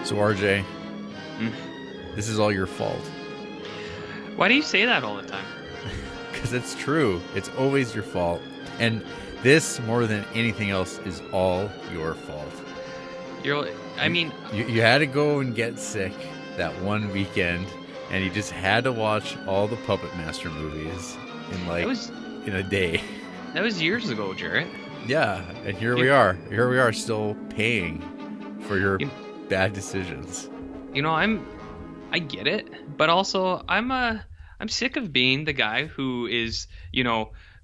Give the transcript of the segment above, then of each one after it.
So RJ, Mm. this is all your fault. Why do you say that all the time? Because it's true. It's always your fault. And this, more than anything else, is all your fault. You had to go and get sick that one weekend, and you just had to watch all the Puppet Master movies in a day. That was years ago, Jarrett. Yeah, and here we are. Here we are, still paying for your bad decisions. I get it, but also I'm sick of being the guy who is,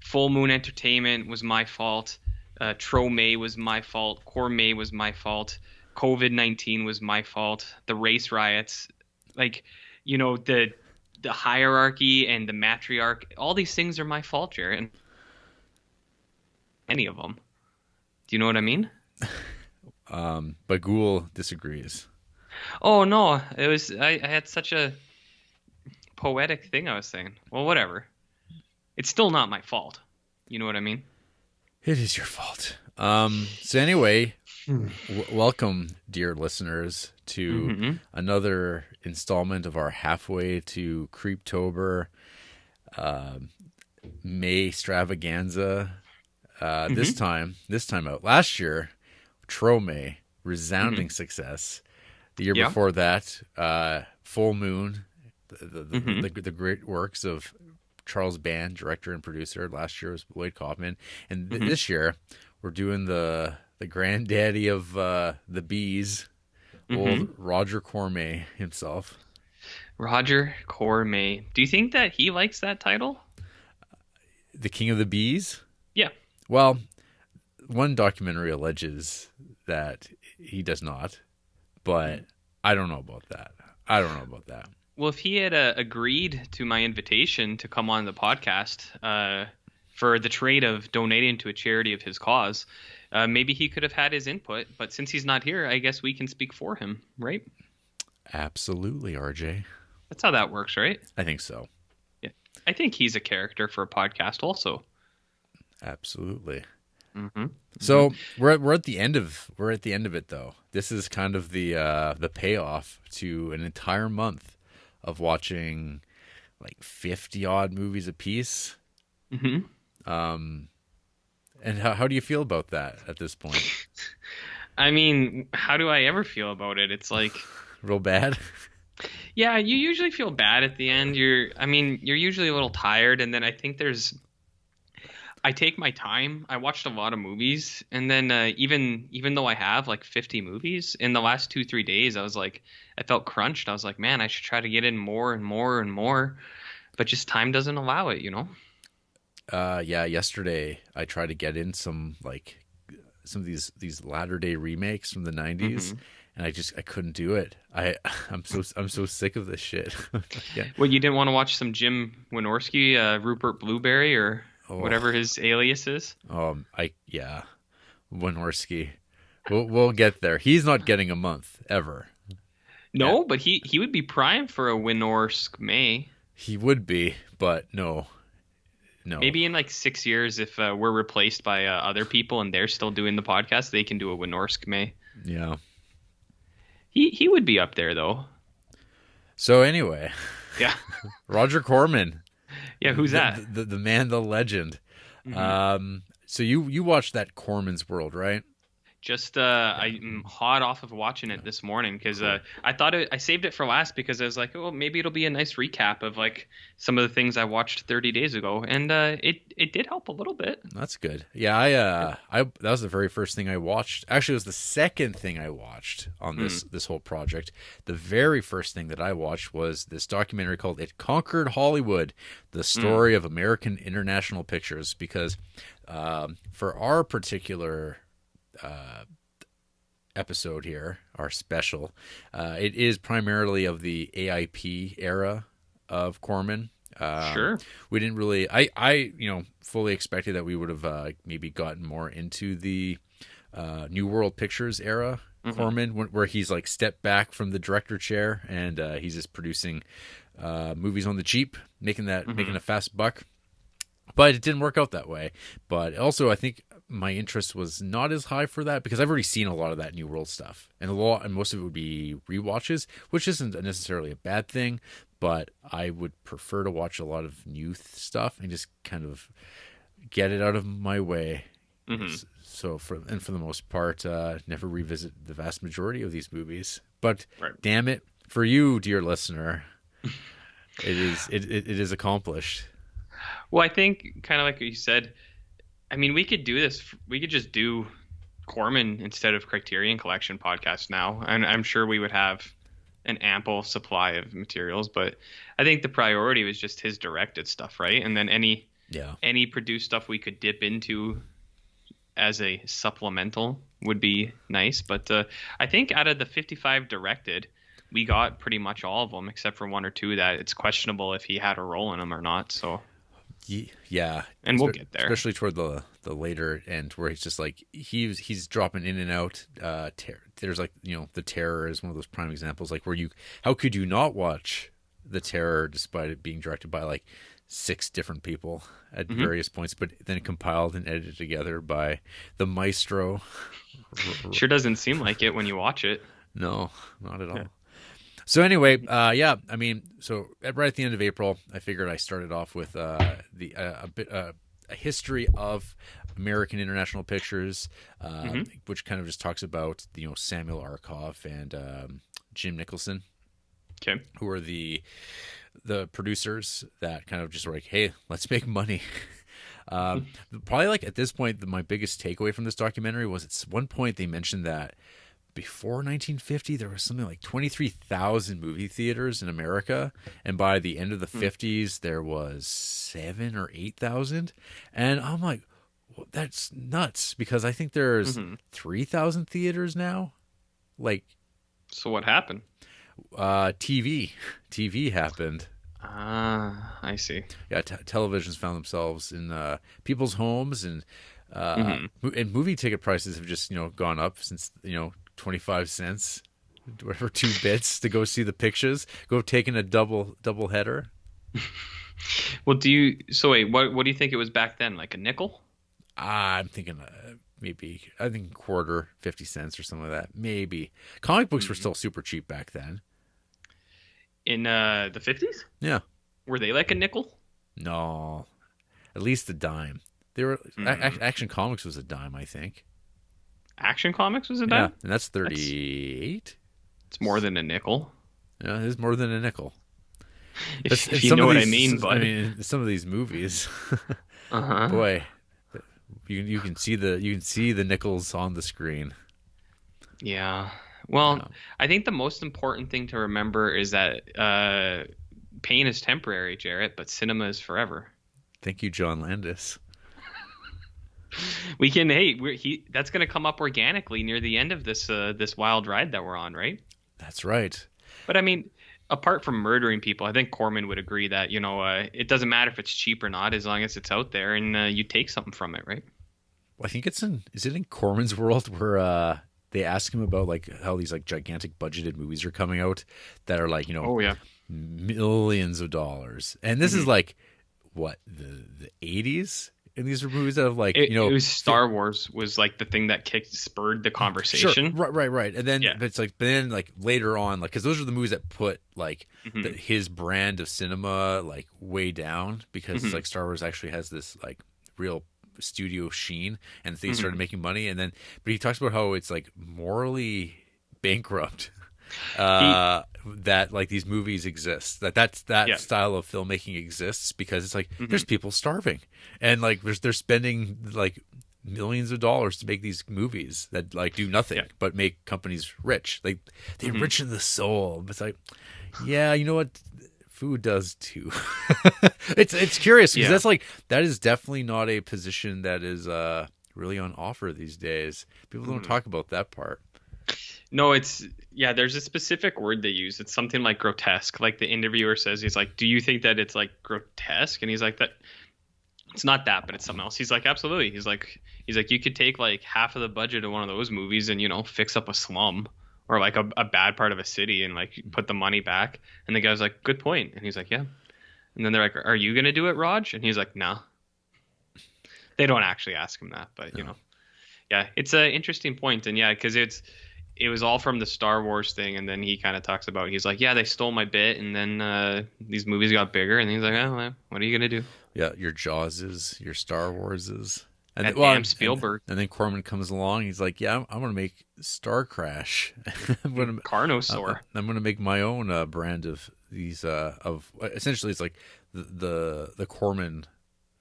Full Moon Entertainment was my fault, CORMAY was my fault, CORMAY was my fault, COVID-19 was my fault, the race riots, the hierarchy and the matriarch, all these things are my fault, Jared. And any of them. Do you know what I mean? But Ghoul disagrees. Oh no, I had such a poetic thing I was saying. Well, whatever. It's still not my fault. You know what I mean? It is your fault. So anyway, welcome, dear listeners, to another installment of our halfway to Creeptober May extravaganza. This time out. Last year, CORMAY, resounding success. The year before that, Full Moon, the great works of Charles Band, director and producer. Last year was Lloyd Kaufman, and this year we're doing the granddaddy of the bees, old Roger Corman himself. Roger Corman. Do you think that he likes that title? The King of the Bees? Yeah. Well, one documentary alleges that he does not, but I don't know about that. Well, if he had agreed to my invitation to come on the podcast for the trade of donating to a charity of his cause, maybe he could have had his input. But since he's not here, I guess we can speak for him, right? Absolutely, RJ. That's how that works, right? I think so. Yeah, I think he's a character for a podcast, also. Absolutely. So we're at the end of it, though. This is kind of the payoff to an entire month of watching like 50 odd movies a piece. And how do you feel about that at this point? I mean, how do I ever feel about it? It's like real bad. Yeah, you usually feel bad at the end. You're usually a little tired, and then I think I take my time. I watched a lot of movies, and then even though I have like 50 movies in the last 2-3 days, I felt crunched. I was like, man, I should try to get in more and more and more, but just time doesn't allow it, Yeah. Yesterday I tried to get in some of these latter day remakes from the 90s, and I couldn't do it. I'm so sick of this shit. Yeah. Well, you didn't want to watch some Jim Wynorski, Rupert Blueberry, or whatever his alias is. Wynorski. We'll get there. He's not getting a month ever. No, yeah. But he would be prime for a Wynorski. He would be, but no. Maybe in like 6 years, if we're replaced by other people and they're still doing the podcast, they can do a Wynorski. Yeah. He would be up there though. So anyway. Yeah. Roger Corman. Yeah, who's that? The man, the legend. So you watched that Corman's World, right? Just I'm hot off of watching it this morning because I thought I saved it for last because I was like, oh, maybe it'll be a nice recap of like some of the things I watched 30 days ago, and it did help a little bit. That's good. Yeah, I that was the very first thing I watched. Actually, it was the second thing I watched on this whole project. The very first thing that I watched was this documentary called "It Conquered Hollywood: The Story of American International Pictures." Because for our particular episode here, our special, it is primarily of the AIP era of Corman. Sure. We didn't really, I fully expected that we would have maybe gotten more into the New World Pictures era Corman, where he's like stepped back from the director chair and he's just producing movies on the cheap, making a fast buck. But it didn't work out that way. But also, I think my interest was not as high for that because I've already seen a lot of that New World stuff, and most of it would be rewatches, which isn't necessarily a bad thing, but I would prefer to watch a lot of new stuff and just kind of get it out of my way. Mm-hmm. So for the most part, never revisit the vast majority of these movies. But Right. damn it, for you, dear listener, it is accomplished. Well, I think kind of like you said, I mean, we could do this. We could just do Corman instead of Criterion Collection podcast now, and I'm sure we would have an ample supply of materials. But I think the priority was just his directed stuff, right? And then any produced stuff we could dip into as a supplemental would be nice. But I think out of the 55 directed, we got pretty much all of them except for one or two that it's questionable if he had a role in them or not. So. Yeah, and we'll get there, especially toward the later end where he's just like he's dropping in and out. There's like, you know, The Terror is one of those prime examples, like where how could you not watch The Terror despite it being directed by like 6 different people at various points, but then compiled and edited together by the maestro. Sure doesn't seem like it when you watch it. No, not at all. Yeah. So anyway, I mean, so right at the end of April, I figured I started off with a history of American International Pictures, which kind of just talks about, you know, Samuel Arkoff and Jim Nicholson, who are the producers that kind of just were like, hey, let's make money. Probably like at this point, my biggest takeaway from this documentary was at one point they mentioned that before 1950, there was something like 23,000 movie theaters in America, and by the end of the 50s, there was 7,000 or 8,000. And I'm like, well, that's nuts, because I think there's 3,000 theaters now. Like, so what happened? TV happened. I see. Yeah, televisions found themselves in people's homes, and movie ticket prices have just, you know, gone up since, you know, 25 cents or 2 bits to go see the pictures, go taking a double header. Well, what do you think it was back then? Like a nickel? I'm thinking I think quarter, 50 cents or something like that. Maybe. Comic books were still super cheap back then. In the 50s? Yeah. Were they like a nickel? No. At least a dime. They were Action Comics was a dime, I think. Action Comics was a dime? Yeah, and that's 38. It's more than a nickel. Yeah, it is more than a nickel. If you know what I mean, but I mean, some of these movies, boy, you can see the nickels on the screen. Yeah. Well, yeah. I think the most important thing to remember is that pain is temporary, Jarrett, but cinema is forever. Thank you, John Landis. We can. That's going to come up organically near the end of this wild ride that we're on, right? That's right. But I mean, apart from murdering people, I think Corman would agree that, you know, it doesn't matter if it's cheap or not, as long as it's out there and you take something from it, right? Well, I think is it in Corman's world where they ask him about like how these like gigantic budgeted movies are coming out that are like, you know, millions of dollars, and this is like what the 80s. And these are movies that have like, you know, it was Star Wars was like the thing that spurred the conversation. Sure. Right. And then but then like later on, like, because those are the movies that put like his brand of cinema like way down, because like Star Wars actually has this like real studio sheen, and things started making money. And then, but he talks about how it's like morally bankrupt. That like these movies exist, that style of filmmaking exists, because it's like there's people starving, and like they're spending like millions of dollars to make these movies that like do nothing but make companies rich. Like they enrich the soul. It's like, yeah, you know what, food does too. It's curious, because that is definitely not a position that is really on offer these days. People don't talk about that part. No, there's a specific word they use. It's something like grotesque. Like the interviewer says, he's like, do you think that it's like grotesque? And he's like, that it's not that, but it's something else. He's like, absolutely. He's like, you could take like half of the budget of one of those movies and, you know, fix up a slum or like a bad part of a city and like put the money back. And the guy's like, good point. And he's like, yeah. And then they're like, are you going to do it, Raj? And he's like, nah. They don't actually ask him that, but No. yeah, it's an interesting point, and yeah, because it was all from the Star Wars thing, and then he kind of talks about he's like, yeah, they stole my bit, and then these movies got bigger, and he's like, oh, well, what are you gonna do? Yeah, your Jawses, your Star Warses. And That damn Spielberg. and then Corman comes along. He's like, "Yeah, I'm going to make Star Crash. Carnosaur. I'm going to make my own brand of these of essentially it's like the Corman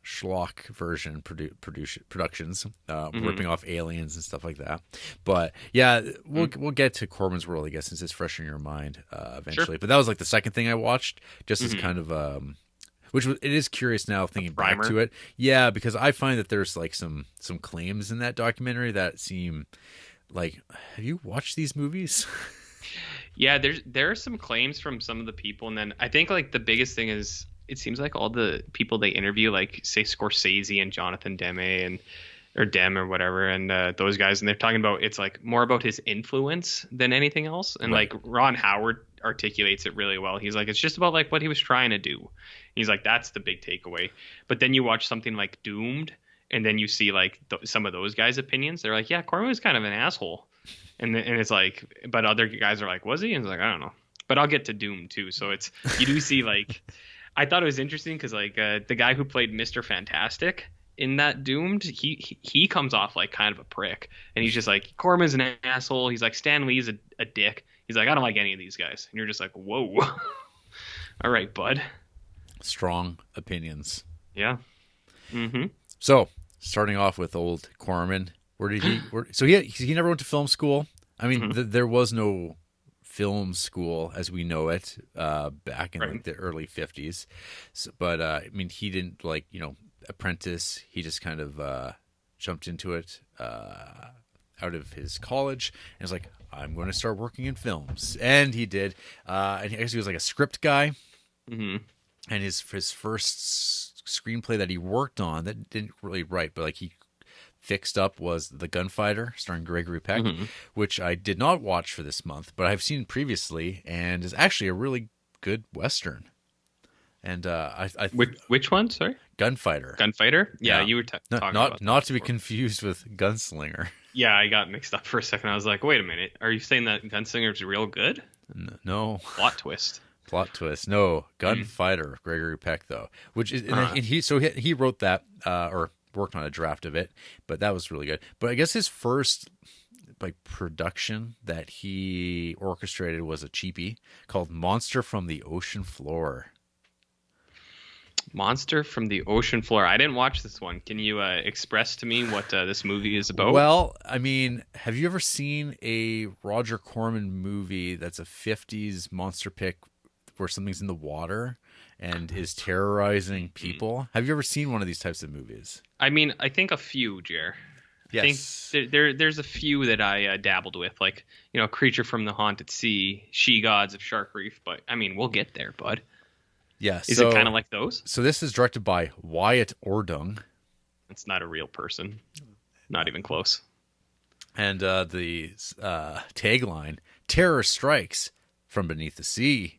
schlock version productions, ripping off aliens and stuff like that. But yeah, we'll get to Corman's World, I guess, since it's fresh in your mind eventually. Sure. But that was like the second thing I watched, just as kind of which it is curious now thinking back to it. Yeah, because I find that there's like some claims in that documentary that seem like, have you watched these movies? Yeah, there are some claims from some of the people, and then I think like the biggest thing is it seems like all the people they interview, like say Scorsese and Jonathan Demme or Dem or whatever, and those guys, and they're talking about it's like more about his influence than anything else, and Right. like Ron Howard articulates it really well. He's like, it's just about like what he was trying to do. He's like, that's the big takeaway. But then you watch something like Doomed, and then you see like some of those guys' opinions. They're like, yeah, Corman was kind of an asshole, and it's like, but other guys are like, was he? And it's like, I don't know. But I'll get to Doom too. So it's you do see like, I thought it was interesting because like the guy who played Mr. Fantastic in that Doomed, he comes off like kind of a prick, and he's just like, Corman's an asshole. He's like, Stan Lee's a dick. He's like, I don't like any of these guys, and you're just like, whoa. All right, bud. Strong opinions. Yeah. Mm-hmm. So starting off with old Corman, so he never went to film school. I mean, there was no film school as we know it back in like the early 50s. So, but I mean, he didn't like apprentice. He just kind of jumped into it out of his college and was like, I'm going to start working in films, and he did. And I guess he was like a script guy. Mm-hmm. And his first screenplay that he worked on that didn't really write, but like he fixed up, was The Gunfighter, starring Gregory Peck, which I did not watch for this month, but I've seen previously, and is actually a really good Western. And which one? Sorry, Gunfighter. Gunfighter. Yeah, you were talking about not to be confused with Gunslinger. Yeah, I got mixed up for a second. I was like, wait a minute, are you saying that Gunslinger's real good? No. Plot twist. Plot twist. No, Gunfighter. Gregory Peck, though, which is and he wrote that or worked on a draft of it, but that was really good. But I guess his first like production that he orchestrated was a cheapie called Monster from the Ocean Floor. Monster from the Ocean Floor. I didn't watch this one. Can you express to me what this movie is about? Well, I mean, have you ever seen a Roger Corman movie that's a 50s monster pick where something's in the water and is terrorizing people? Have you ever seen one of these types of movies? I mean, I think a few, Jer. Yes. I think there's a few that I dabbled with, like, Creature from the Haunted Sea, She Gods of Shark Reef, but I mean, we'll get there, bud. Yeah. Is it kind of like those? So this is directed by Wyatt Ordung. It's not a real person. Not even close. And the tagline, Terror Strikes from Beneath the Sea.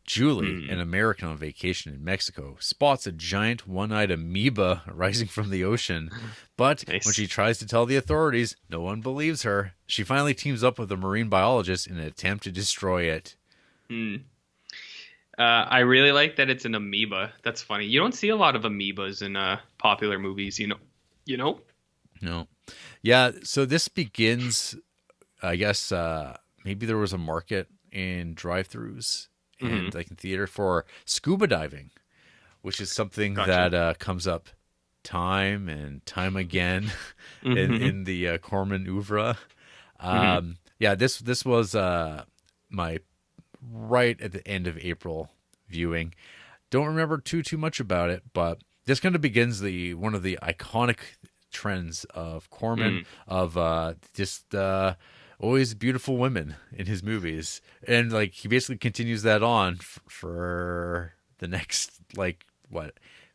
Julie, an American on vacation in Mexico, spots a giant one-eyed amoeba rising from the ocean. But when she tries to tell the authorities, no one believes her. She finally teams up with a marine biologist in an attempt to destroy it. I really like that it's an amoeba. That's funny. You don't see a lot of amoebas in popular movies, you know? No. Yeah, so this begins, I guess, maybe there was a market in drive-thrus and like in theater for scuba diving, which is something that comes up time and time again in the Corman oeuvre. Yeah, this was my right at the end of April viewing. Don't remember too much about it, but this kind of begins one of the iconic trends of Corman of just always beautiful women in his movies, and like he basically continues that on for the next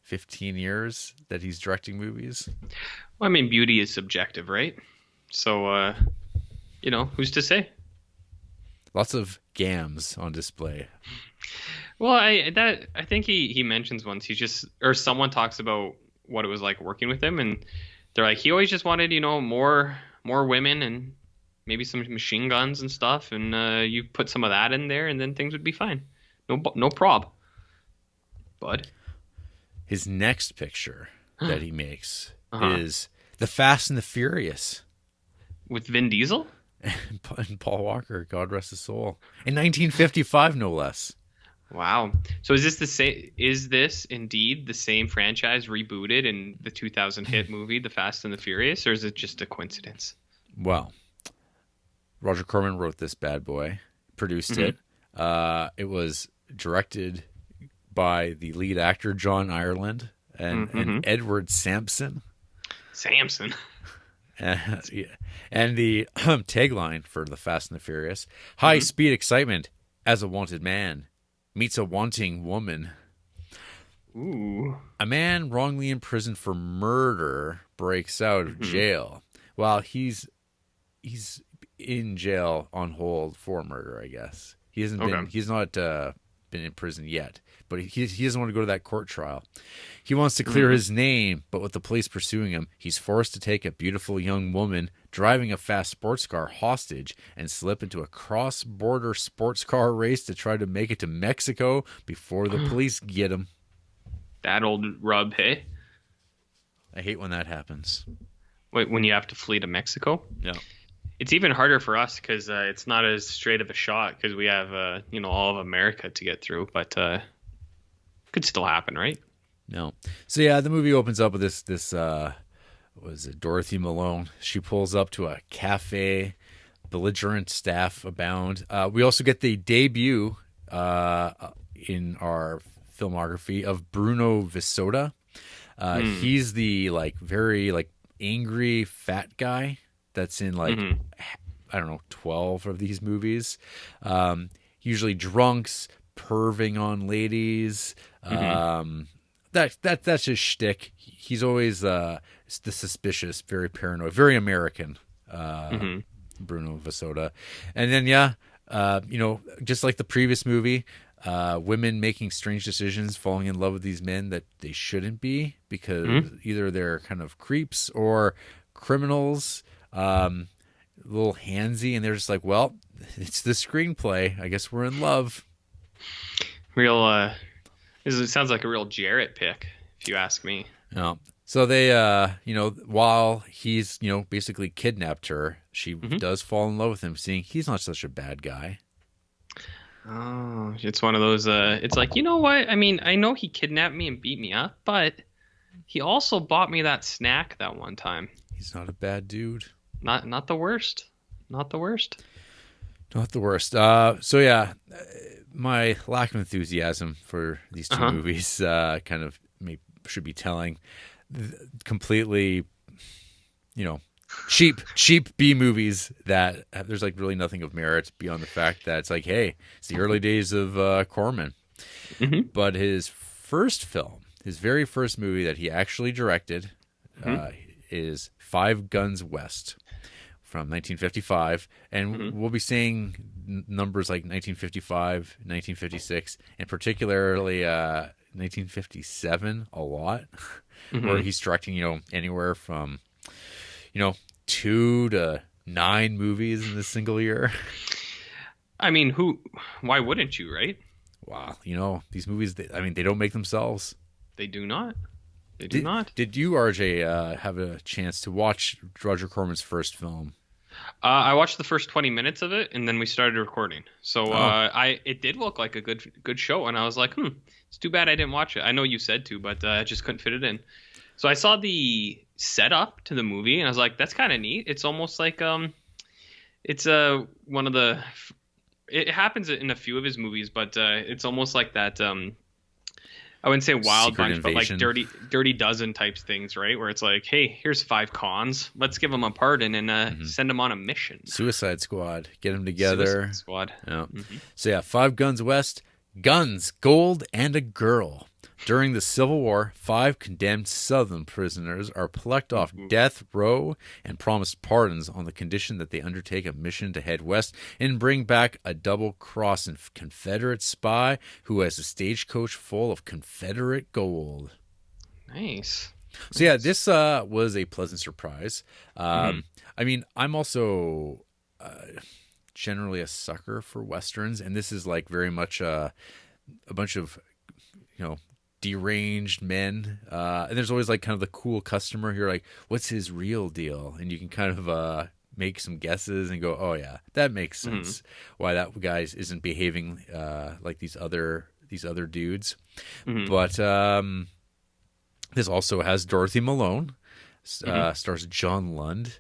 15 years that he's directing movies. Well, I mean, beauty is subjective, right? So who's to say? Lots of gams on display. Well, I think he mentions once someone talks about what it was like working with him, and they're like, he always just wanted, more women and maybe some machine guns and stuff, and you put some of that in there, and then things would be fine. No prob. Bud. His next picture that he makes Uh-huh. is The Fast and the Furious. With Vin Diesel? And Paul Walker, God rest his soul. In 1955, no less. Wow. So is this the same? Is this indeed the same franchise rebooted in the 2000 hit movie, The Fast and the Furious, or is it just a coincidence? Well, Roger Corman wrote this bad boy, produced it. It was directed by the lead actor John Ireland and Edward Sampson. Samson. And the tagline for The Fast and the Furious: high speed excitement as a wanted man meets a wanting woman. Ooh. A man wrongly imprisoned for murder breaks out of jail. Well, he's in jail on hold for murder, I guess. He hasn't been. He's not been in prison yet, but he doesn't want to go to that court trial. He wants to clear his name, but with the police pursuing him, he's forced to take a beautiful young woman driving a fast sports car hostage and slip into a cross-border sports car race to try to make it to Mexico before the police get him. That old rub, hey? I hate when that happens. Wait, when you have to flee to Mexico? Yeah. It's even harder for us because it's not as straight of a shot because we have, all of America to get through, but could still happen, right? No. So yeah, the movie opens up with this was it Dorothy Malone? She pulls up to a cafe, belligerent staff abound. We also get the debut in our filmography of Bruno Visota. He's the very angry fat guy that's in I don't know, 12 of these movies. Usually drunks, perving on ladies. That's his shtick. He's always the suspicious, very paranoid, very American Bruno Visota. And then just like the previous movie, women making strange decisions, falling in love with these men that they shouldn't be because either they're kind of creeps or criminals, a little handsy, and they're just like, well, it's the screenplay. I guess we're in love. Real, it sounds like a real Jarrett pick, if you ask me. Yeah. So they, while he's, basically kidnapped her, she does fall in love with him, seeing he's not such a bad guy. Oh, it's one of those, it's like, you know what? I mean, I know he kidnapped me and beat me up, but he also bought me that snack that one time. He's not a bad dude. Not the worst. Not the worst. Not the worst. So yeah, my lack of enthusiasm for these two movies kind of should be telling. Completely, cheap B movies that there's really nothing of merit beyond the fact that it's hey, it's the early days of Corman. But his first film, his very first movie that he actually directed, is Five Guns West from 1955, and we'll be saying numbers like 1955, 1956, and particularly 1957 a lot, where he's directing anywhere from 2 to 9 movies in a single year. I mean, why wouldn't you, right? Wow, these movies, they don't make themselves. They do not. They do not. Did you, RJ, have a chance to watch Roger Corman's first film? I watched the first 20 minutes of it, and then we started recording. So it did look like a good show, and I was like, it's too bad I didn't watch it. I know you said to, but I just couldn't fit it in. So I saw the setup to the movie, and I was like, that's kind of neat. It's almost like it's one of the. It happens in a few of his movies, but it's almost like that. I wouldn't say Wild Secret Bunch, Invasion. but Dirty Dozen types things, right? Where it's like, hey, here's 5 cons. Let's give them a pardon and send them on a mission. Suicide Squad. Get them together. Suicide Squad. Yeah. So yeah, Five Guns West. Guns, gold, and a girl. During the Civil War, 5 condemned Southern prisoners are plucked off death row and promised pardons on the condition that they undertake a mission to head west and bring back a double-crossing Confederate spy who has a stagecoach full of Confederate gold. Nice. So yeah, this was a pleasant surprise. Mm-hmm. I mean, I'm also generally a sucker for westerns, and this is like very much a bunch of, you know, deranged men, and there's always like kind of the cool customer who are like, what's his real deal, and you can kind of make some guesses and go, oh yeah, that makes Mm-hmm. sense why that guy isn't behaving like these other dudes. Mm-hmm. But this also has Dorothy Malone, Mm-hmm. stars John Lund,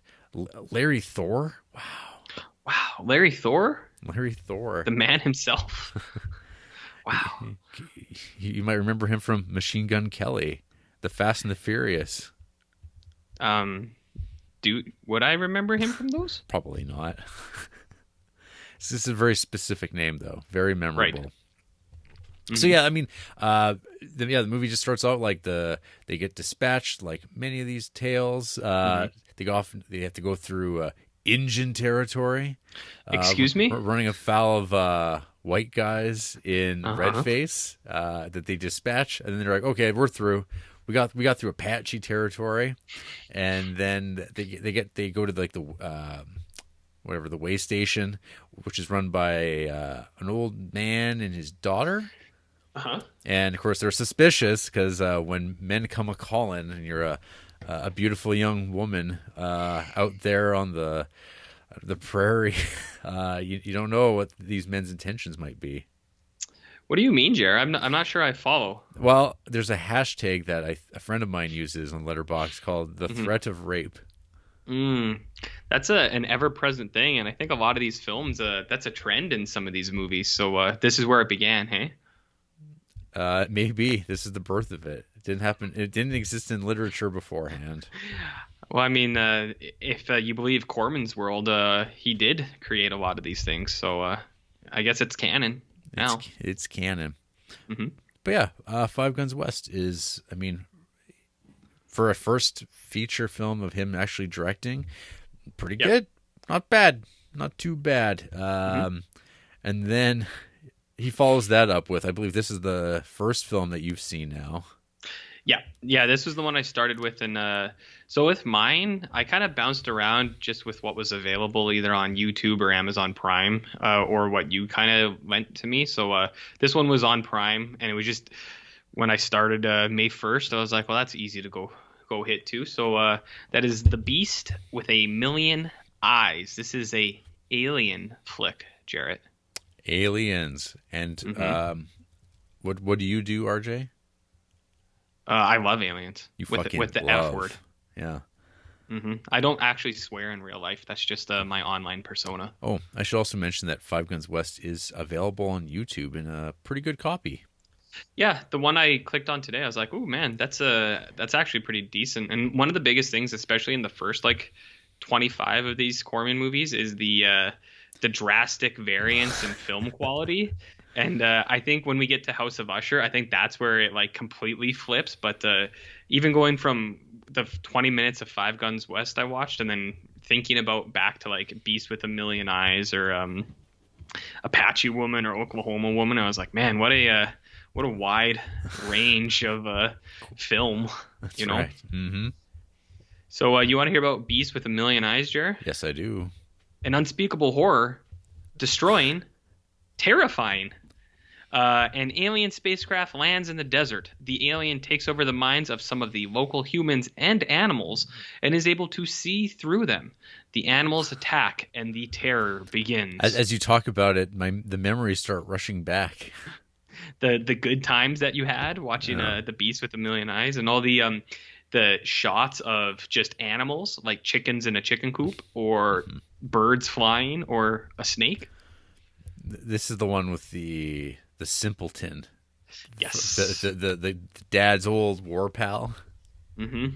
Larry Thor. Wow, Wow, Larry Thor, Larry Thor. the man himself. Wow. You might remember him from Machine Gun Kelly, The Fast and the Furious. Um, would I remember him from those? Probably not. This is a very specific name, though. Very Right. memorable. So Mm-hmm. yeah, I mean, the movie just starts out like they get dispatched, like many of these tales. Mm-hmm. They have to go through Indian territory, Excuse me? running afoul of white guys in red Uh-huh. face that they dispatch, and then they're like, okay, we're through. We got through Apache territory, and then they go to like the whatever, the way station, which is run by an old man and his daughter. Uh-huh. And of course, they're suspicious because when men come a calling, and you're a beautiful young woman out there on the prairie, you don't know what these men's intentions might be. What do you mean, Jared? I'm not sure I follow. Well, there's a hashtag that a friend of mine uses on Letterboxd called the Mm-hmm. threat of rape. That's an ever-present thing, and I think a lot of these films, that's a trend in some of these movies. So this is where it began, hey? Maybe this is the birth of it. It didn't happen. It didn't exist in literature beforehand. Well, I mean, if you believe Corman's world, he did create a lot of these things. So I guess it's canon now. It's canon. Hmm. But yeah, Five Guns West is, I mean, for a first feature film of him actually directing, pretty Yep. good. Not bad. Not too bad. Hmm. And then he follows that up with, I believe this is the first film that you've seen now. Yeah. This was the one I started with, and so with mine, I kind of bounced around just with what was available, either on YouTube or Amazon Prime, or what you kind of lent to me. So this one was on Prime, and it was just when I started May 1st, I was like, well, that's easy to go hit to. So that is The Beast with a Million Eyes. This is a alien flick, Jarrett. Aliens. And Hmm. what do you do, RJ? I love aliens You with fucking with the love. F word. Yeah. I don't actually swear in real life. That's just my online persona. Oh, I should also mention that Five Guns West is available on YouTube in a pretty good copy. Yeah, the one I clicked on today, I was like, "Ooh, man, that's actually pretty decent." And one of the biggest things, especially in the first like 25 of these Corman movies, is the drastic variance in film quality. And I think when we get to House of Usher, I think that's where it like completely flips. But even going from the 20 minutes of Five Guns West I watched, and then thinking about back to like Beast with a Million Eyes or Apache Woman or Oklahoma Woman, I was like, man, what a wide range of film, That's you know. right. Mm-hmm. So you want to hear about Beast with a Million Eyes, Jer? Yes, I do. An unspeakable horror, destroying, terrifying. An alien spacecraft lands in the desert. The alien takes over the minds of some of the local humans and animals and is able to see through them. The animals attack and the terror begins. As you talk about it, the memories start rushing back. The good times that you had watching Yeah. The Beast with a Million Eyes, and all the shots of just animals like chickens in a chicken coop or birds flying or a snake. This is the one with the simpleton. Yes. The dad's old war pal. Hmm.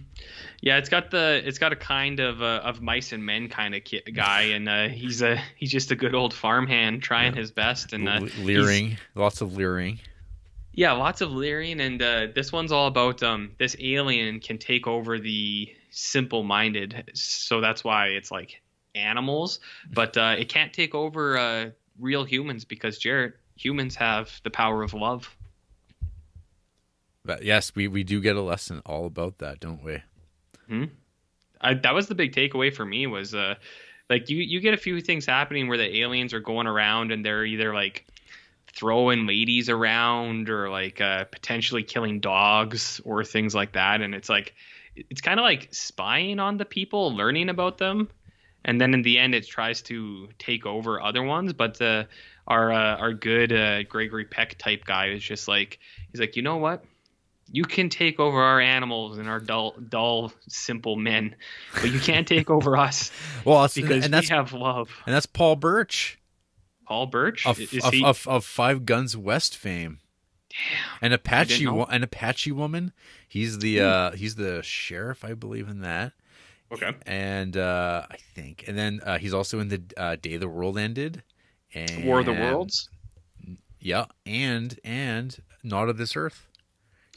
Yeah, it's got a kind of Mice and Men kind of guy, and he's just a good old farmhand trying his best, and Leering. Lots of leering. yeah, lots of leering, and this one's all about this alien can take over the simple-minded, so that's why it's like animals, but it can't take over real humans because Jarrett, humans have the power of love. But yes, we do get a lesson all about that, don't we? Hmm? That was the big takeaway for me was like you get a few things happening where the aliens are going around and they're either like throwing ladies around or like potentially killing dogs or things like that, and it's like it's kind of like spying on the people, learning about them, and then in the end it tries to take over other ones. But our good Gregory Peck type guy is just like, he's like, you know what, you can take over our animals and our dull simple men, but you can't take over us. Well, because we have love. And that's Paul Birch. Paul Birch of, is of, he? of Five Guns West fame. Damn. An Apache woman. He's the sheriff, I believe, in that. Okay. And I think, and then he's also in the Day the World Ended, and War of the Worlds. Yeah, and Not of This Earth.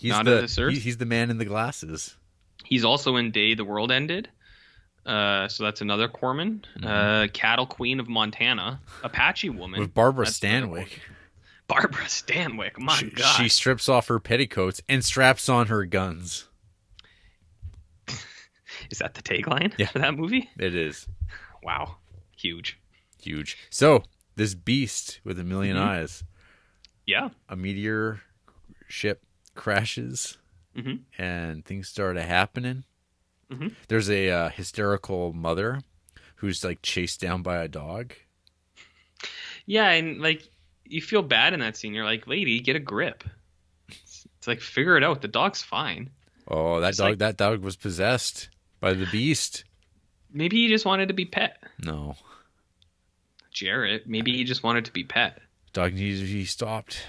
Of This Earth. He's the man in the glasses. He's also in Day the World Ended. So that's another Corman. Cattle Queen of Montana. Apache woman. With Barbara Stanwyck. Barbara Stanwyck. My God. She strips off her petticoats and straps on her guns. Is that the tagline for that movie? It is. Wow. Huge. So, this beast with a million eyes. Yeah. A meteor ship crashes and things started happening. There's a hysterical mother who's like chased down by a dog. Yeah, and like you feel bad in that scene. You're like, lady, get a grip. It's like, figure it out. The dog's fine. Oh, that dog was possessed by the beast. Maybe he just wanted to be pet. No. Jarrett, maybe he just wanted to be pet. Dog needed to be stopped.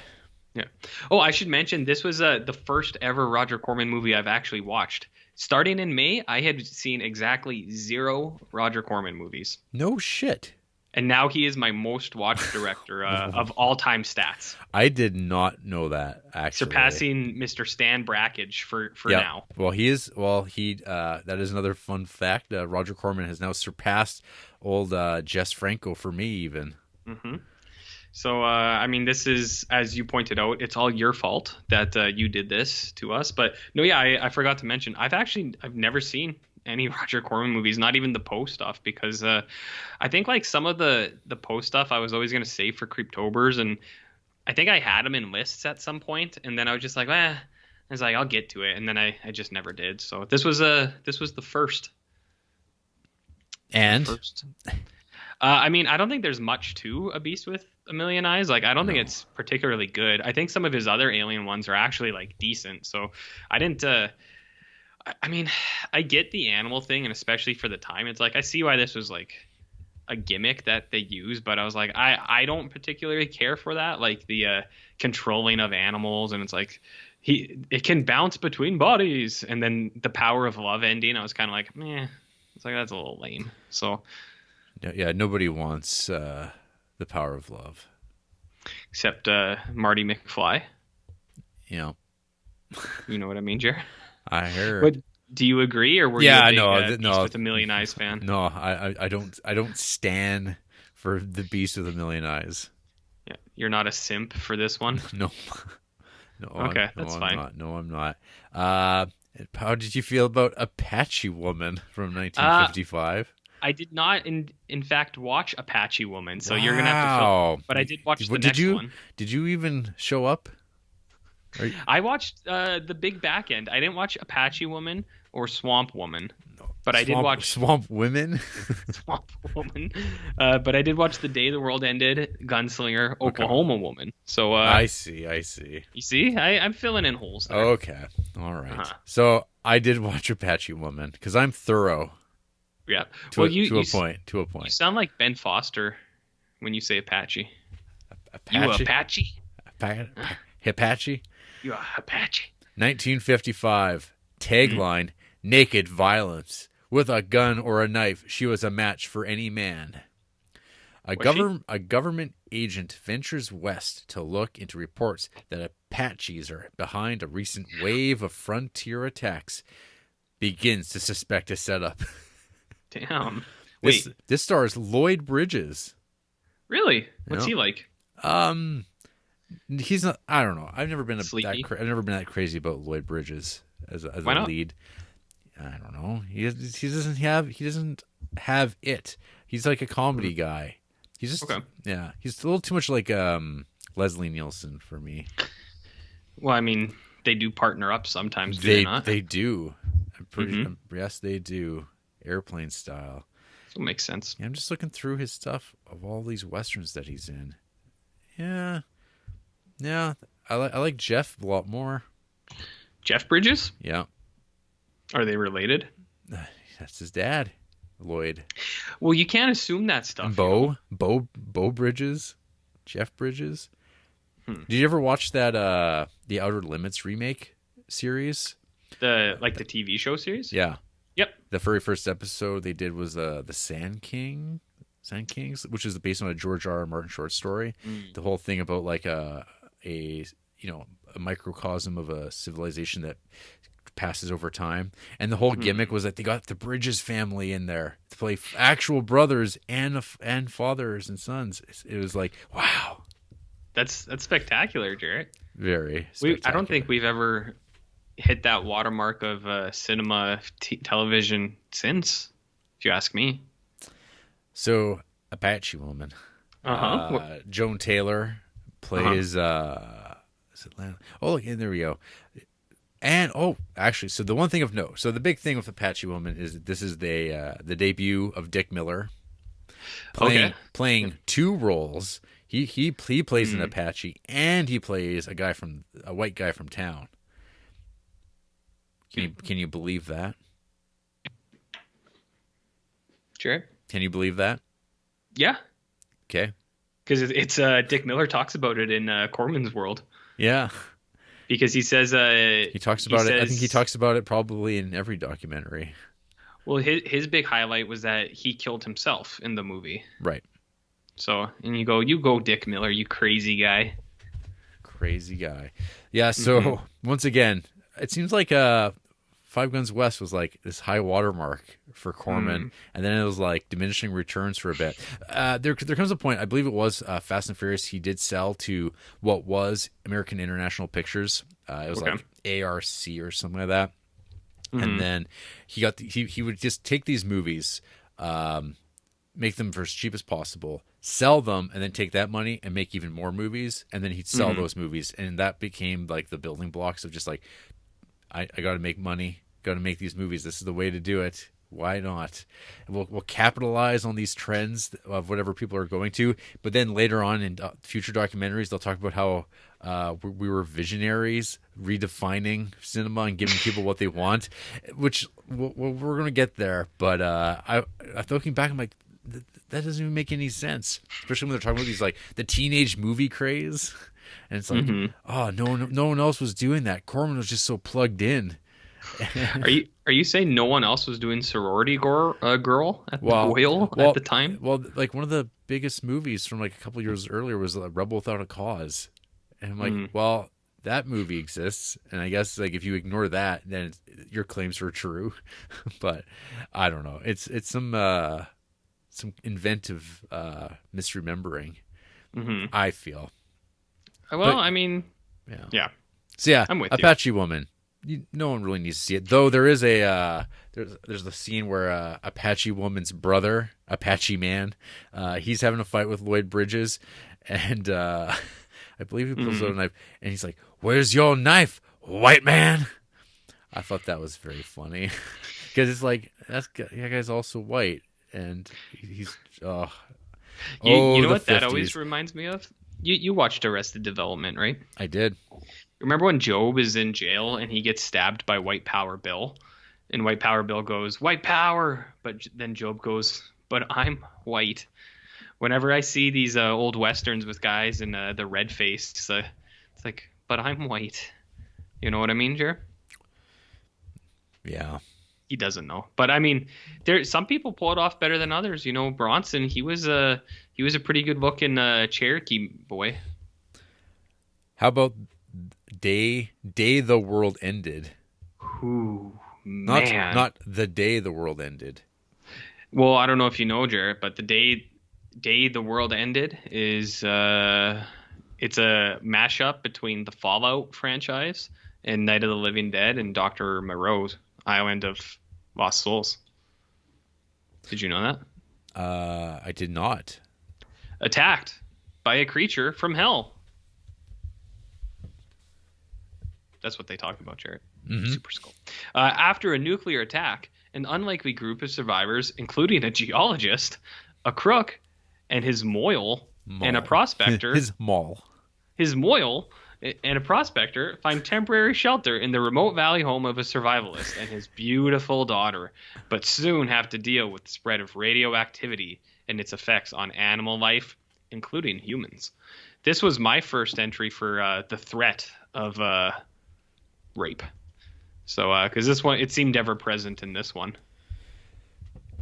Yeah. Oh, I should mention this was the first ever Roger Corman movie I've actually watched. Starting in May, I had seen exactly 0 Roger Corman movies. No shit. And now he is my most watched director of all-time stats. I did not know that, actually. Surpassing Mr. Stan Brakhage for now. Well, that is another fun fact. Roger Corman has now surpassed old Jess Franco for me, even. Mm-hmm. So, I mean, this is, as you pointed out, it's all your fault that you did this to us. But no, yeah, I forgot to mention, I've never seen any Roger Corman movies, not even the Poe stuff, because I think like some of the Poe stuff I was always going to save for Creeptobers, and I think I had them in lists at some point, and then I was just like, I was like, I'll get to it, and then I just never did. So this was the first. And? First. I mean, I don't think there's much to A Beast with a Million Eyes. Like, I don't think it's particularly good. I think some of his other Alien ones are actually like decent. So I didn't. I mean, I get the animal thing, and especially for the time, it's like I see why this was like a gimmick that they use. But I was like, I don't particularly care for that, like the controlling of animals, and it's like it can bounce between bodies, and then the power of love ending. I was kind of like, meh. It's like that's a little lame. So. Yeah, nobody wants the power of love. Except Marty McFly. You know. You know what I mean, Jer? I heard. But do you agree, or were you a big Beast with a Million Eyes fan? No, I don't stand for the Beast with a Million Eyes. Yeah, you're not a simp for this one? No. Okay, that's fine. I'm not. How did you feel about Apache Woman from 1955? I did not, in fact, watch Apache Woman, so you're gonna have to fill. But I did watch the next one. Did you even show up? I watched the big back end. I didn't watch Apache Woman or Swamp Woman, but I did watch Swamp Women. Swamp Woman. But I did watch The Day the World Ended, Gunslinger, Oklahoma Woman. So I see. You see, I'm filling in holes there. Okay, all right. So I did watch Apache Woman because I'm thorough. Yeah. To a point. You sound like Ben Foster when you say Apache. Apache? You Apache? Apache? You Apache. 1955. Tagline, Naked Violence. With a gun or a knife, she was a match for any man. A government agent ventures west to look into reports that Apaches are behind a recent wave of frontier attacks. Begins to suspect a setup. Damn. Wait. This stars Lloyd Bridges. Really? What's he like? He's not. I don't know. I've never been Sleepy. I've never been that crazy about Lloyd Bridges as a Why not? lead. I don't know. He doesn't have it. He's like a comedy guy. He's just Okay. yeah. He's a little too much like Leslie Nielsen for me. Well, I mean, they do partner up sometimes, do they not? They do. I'm pretty yes, they do. Airplane style. That makes sense. Yeah, I'm just looking through his stuff of all these westerns that he's in. Yeah, yeah. I like Jeff a lot more. Jeff Bridges? Yeah, Are they related? that's his dad, Lloyd. Well, you can't assume that stuff. And Bo Bridges, Jeff Bridges. Did you ever watch that the Outer Limits remake series? The TV show series? Yeah. Yep. The very first episode they did was the Sand Kings, which is based on a George R. R. Martin short story. The whole thing about like a microcosm of a civilization that passes over time, and the whole gimmick was that they got the Bridges family in there to play actual brothers and fathers and sons. It was like, wow, That's spectacular, Jarrett. very spectacular. I don't think we've ever hit that watermark of cinema television since, if you ask me. So Apache Woman, Joan Taylor plays. Is it Lana? Oh, look, and there we go. And actually, so the one thing of note, so the big thing with Apache Woman is this is the debut of Dick Miller playing two roles. He plays an Apache and he plays a white guy from town. Can you believe that? Sure. Can you believe that? Yeah. Okay. Because it's Dick Miller talks about it in Corman's World. Yeah. Because he says he talks about it. I think he talks about it probably in every documentary. Well, his big highlight was that he killed himself in the movie. Right. So, and you go, Dick Miller, you crazy guy. Crazy guy. Yeah. So once again, it seems like Five Guns West was like this high watermark for Corman, and then it was like diminishing returns for a bit. There comes a point, I believe it was Fast and Furious, he did sell to what was American International Pictures. It was like ARC or something like that. And then he would just take these movies, make them for as cheap as possible, sell them, and then take that money and make even more movies, and then he'd sell those movies, and that became like the building blocks of just like, I got to make money, got to make these movies. This is the way to do it. Why not? We'll capitalize on these trends of whatever people are going to. But then later on in future documentaries, they'll talk about how we were visionaries, redefining cinema and giving people what they want. Which we're going to get there. But I looking back, I'm like, that doesn't even make any sense. Especially when they're talking about these like the teenage movie craze. And it's like, no one else was doing that. Corman was just so plugged in. Are you saying no one else was doing Sorority Girl at the Whale at the time? Well, like one of the biggest movies from like a couple years earlier was Rebel Without a Cause, and I'm like, well, that movie exists, and I guess like if you ignore that, then your claims are true. But I don't know. It's some inventive misremembering. I feel. Well, I mean, yeah. So yeah, I'm with Apache Woman. No one really needs to see it, though. There is there's the scene where Apache Woman's brother, Apache Man, he's having a fight with Lloyd Bridges, and I believe he pulls out a knife, and he's like, "Where's your knife, white man?" I thought that was very funny because it's like that guy's also white, and he's you know what 50s. that always reminds me of? You watched Arrested Development, right? I did. Remember when Job is in jail and he gets stabbed by White Power Bill? And White Power Bill goes, "White Power!" But then Job goes, "But I'm white." Whenever I see these old Westerns with guys in the red face, it's like, "But I'm white." You know what I mean, Jer? Yeah. He doesn't know. But I mean, some people pull it off better than others. You know, Bronson, he was a pretty good looking Cherokee boy. How about Day the World Ended? Ooh, man. Not the day the world ended. Well, I don't know if you know, Jarrett, but the day the world ended is It's a mashup between the Fallout franchise and Night of the Living Dead and Dr. Moreau's Island of Lost Souls. Did you know that? I did not. Attacked by a creature from hell. That's what they talk about, Jared. Mm-hmm. Super Skull. After a nuclear attack, an unlikely group of survivors, including a geologist, a crook, and his moil, and a prospector. His moil. His moil and a prospector find temporary shelter in the remote valley home of a survivalist and his beautiful daughter, but soon have to deal with the spread of radioactivity and its effects on animal life, including humans. This was my first entry for the threat of rape. So, because this one, it seemed ever present in this one.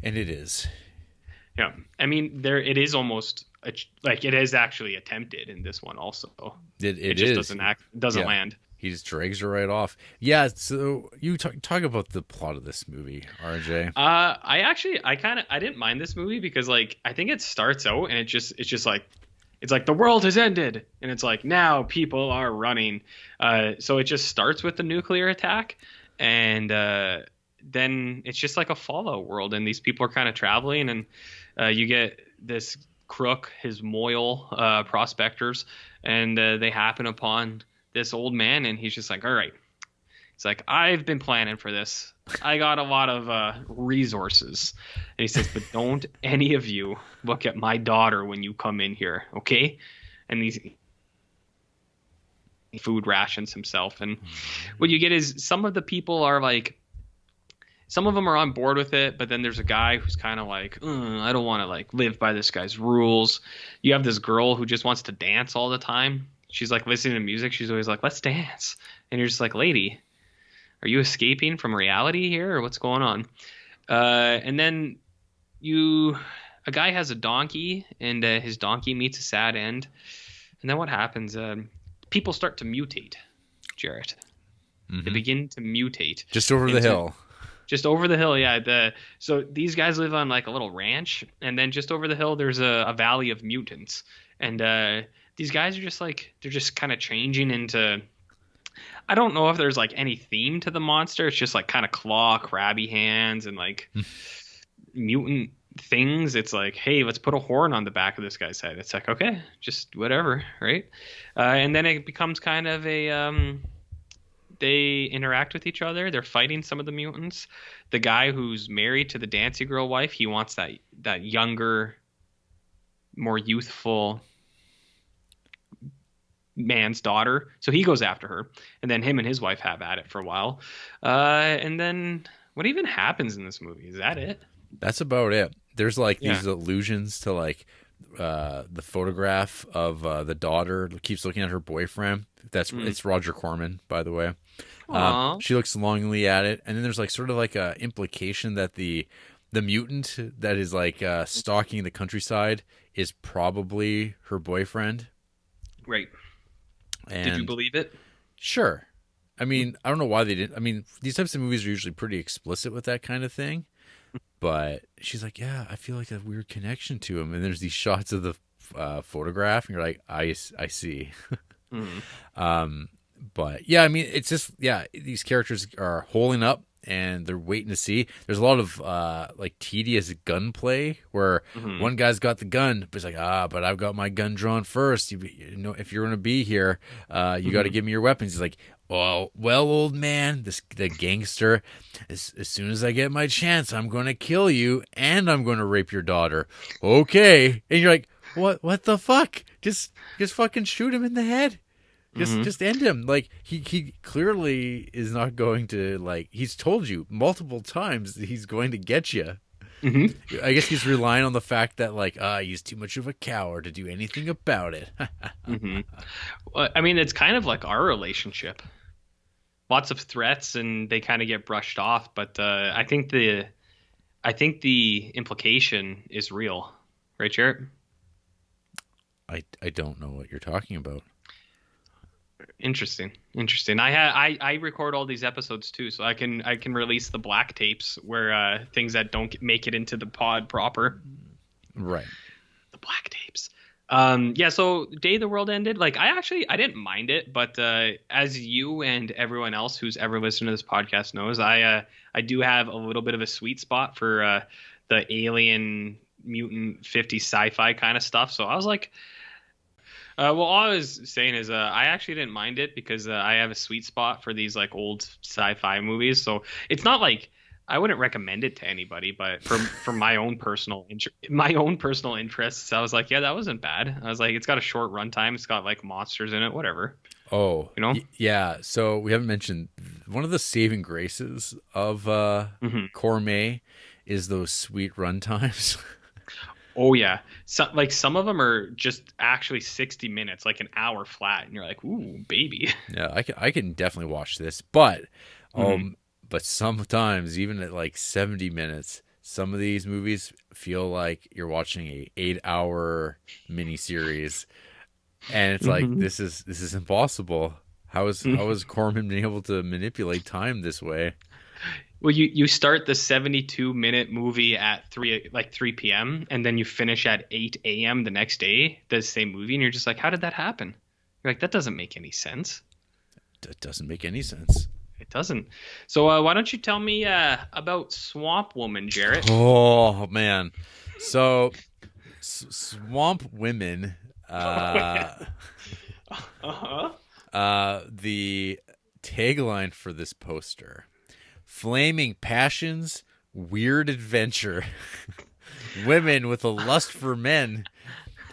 And it is. Yeah. I mean, it is almost like it is actually attempted in this one also. It just doesn't land. He just drags her right off. Yeah. So you talk about the plot of this movie, RJ. I didn't mind this movie because like, I think it starts out and it's just like, it's like the world has ended and it's like now people are running. So it just starts with the nuclear attack and then it's just like a Fallout world and these people are kind of traveling and you get this crook, his moil prospectors, and they happen upon this old man and he's just like, all right. It's like, I've been planning for this. I got a lot of resources. And he says, but don't any of you look at my daughter when you come in here, okay? And these food rations himself. And what you get is some of the people are like, some of them are on board with it, but then there's a guy who's kind of like, I don't want to like live by this guy's rules. You have this girl who just wants to dance all the time. She's like listening to music. She's always like, let's dance. And you're just like, lady, are you escaping from reality here or what's going on? And then a guy has a donkey and his donkey meets a sad end. And then what happens? People start to mutate, Jarrett. Mm-hmm. They begin to mutate. Just over the hill. Just over the hill, yeah. So these guys live on like a little ranch. And then just over the hill, there's a valley of mutants. And these guys are just like, they're just kind of changing into... I don't know if there's like any theme to the monster. It's just like kind of claw, crabby hands and like mutant things. It's like, hey, let's put a horn on the back of this guy's head. It's like, okay, just whatever, right? And then it becomes kind of a they interact with each other. They're fighting some of the mutants. The guy who's married to the Dancy Girl wife, he wants that younger, more youthful man's daughter, so he goes after her, and then him and his wife have at it for a while, and then what even happens in this movie? Is that it? That's about it. There's like these allusions to like the photograph of the daughter keeps looking at her boyfriend. It's Roger Corman, by the way. She looks longingly at it, and then there's like sort of like a implication that the mutant that is like stalking the countryside is probably her boyfriend. Right. And did you believe it? Sure. I mean, I don't know why they didn't. I mean, these types of movies are usually pretty explicit with that kind of thing. But she's like, yeah, I feel like a weird connection to him. And there's these shots of the photograph, and you're like, I see. Mm-hmm. But yeah, I mean, it's just, these characters are holding up and they're waiting to see. There's a lot of like tedious gunplay where one guy's got the gun, but he's like, but I've got my gun drawn first. You know, if you're going to be here, you got to give me your weapons. He's like, well, old man, the gangster, as soon as I get my chance, I'm going to kill you and I'm going to rape your daughter. Okay. And you're like, what the fuck? Just fucking shoot him in the head. Just end him. Like he clearly is not going to, like, he's told you multiple times that he's going to get you. Mm-hmm. I guess he's relying on the fact that like he's too much of a coward to do anything about it. Well, I mean, it's kind of like our relationship. Lots of threats and they kind of get brushed off, but I think the implication is real, right, Jarrett? I don't know what you're talking about. Interesting. I record all these episodes too, so I can release the black tapes where things that don't make it into the pod proper. Right. The black tapes. Yeah, so Day the World Ended, like I didn't mind it, but as you and everyone else who's ever listened to this podcast knows, I do have a little bit of a sweet spot for the alien mutant 50s sci-fi kind of stuff. So I was like, well, all I was saying is I actually didn't mind it because I have a sweet spot for these like old sci-fi movies. So it's not like I wouldn't recommend it to anybody, but for my own personal interests, I was like, yeah, that wasn't bad. I was like, it's got a short runtime, it's got like monsters in it, whatever, Oh, you know. yeah. So we haven't mentioned one of the saving graces of Hmm. CORMAY is those sweet runtimes. Oh yeah, so like some of them are just actually 60 minutes, like an hour flat, and you're like, ooh, baby. Yeah, I can definitely watch this, but Hmm. um, but sometimes even at like 70 minutes, some of these movies feel like you're watching a 8 hour miniseries, and it's like Hmm. this is impossible. How is Corman being able to manipulate time this way? Well, you start the 72-minute movie at 3 p.m. and then you finish at 8 a.m. the next day, the same movie, and you're just like, how did that happen? You're like, that doesn't make any sense. That doesn't make any sense. It doesn't. So why don't you tell me about Swamp Woman, Jarrett? Oh man, so Swamp Women. Oh yeah. Uh, Uh-huh. the tagline for this poster: "Flaming passions, weird adventure, women with a lust for men."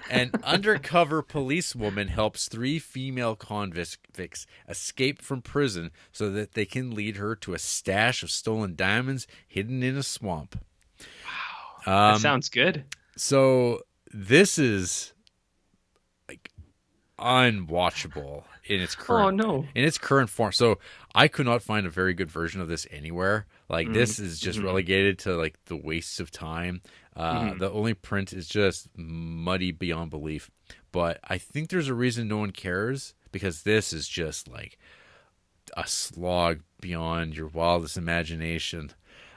An undercover policewoman helps three female convicts escape from prison so that they can lead her to a stash of stolen diamonds hidden in a swamp. Wow. That Um, sounds good. so this is like unwatchable Oh no. in its current form. So I could not find a very good version of this anywhere. Like this is just Mm-hmm. relegated to like the wastes of time. Hmm. The only print is just muddy beyond belief. But I think there's a reason no one cares because this is just like a slog beyond your wildest imagination.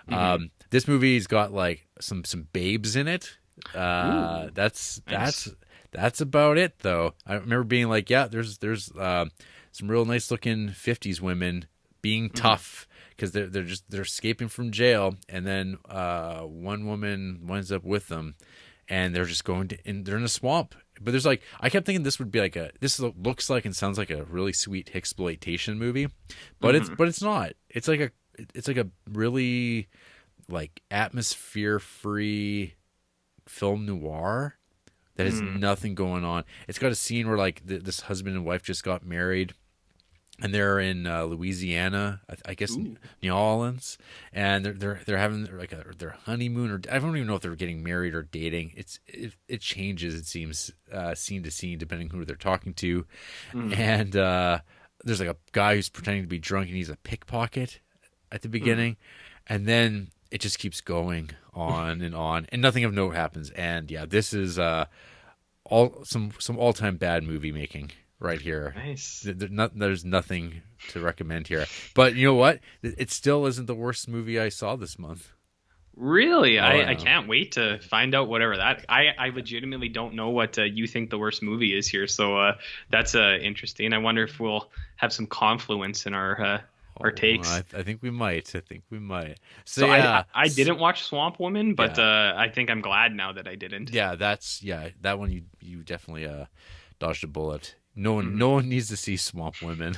Hmm. This movie's got like some babes in it. Ooh, That's nice. that's about it though. I remember being like, yeah, there's some real nice looking '50s women being Hmm. tough because they're escaping from jail, and then one woman winds up with them, and they're just they're in a swamp. But there's like I kept thinking this would be like looks like and sounds like a really sweet exploitation movie, Hmm. but it's not. It's like a really like atmosphere free film noir that has Hmm. nothing going on. It's got a scene where like this husband and wife just got married, and they're in Louisiana, I guess Ooh. New Orleans, and they're having like their honeymoon, or I don't even know if they're getting married or dating. It changes, it seems, scene to scene depending who they're talking to, Hmm. and there's like a guy who's pretending to be drunk and he's a pickpocket at the Hmm. beginning, and then it just keeps going on, and nothing of note happens. And yeah, this is all some all time bad movie making right here. Nice. There's nothing to recommend here. But you know what? It still isn't the worst movie I saw this month. Really? Oh I no. can't wait to find out whatever that. I legitimately don't know what you think the worst movie is here. So that's interesting. I wonder if we'll have some confluence in our Oh, takes. I think we might. I think we might. So So I yeah, I didn't watch Swamp Woman, but yeah, I think I'm glad now that I didn't. yeah. That one you definitely dodged a bullet. No Hmm. one needs to see Swamp Women.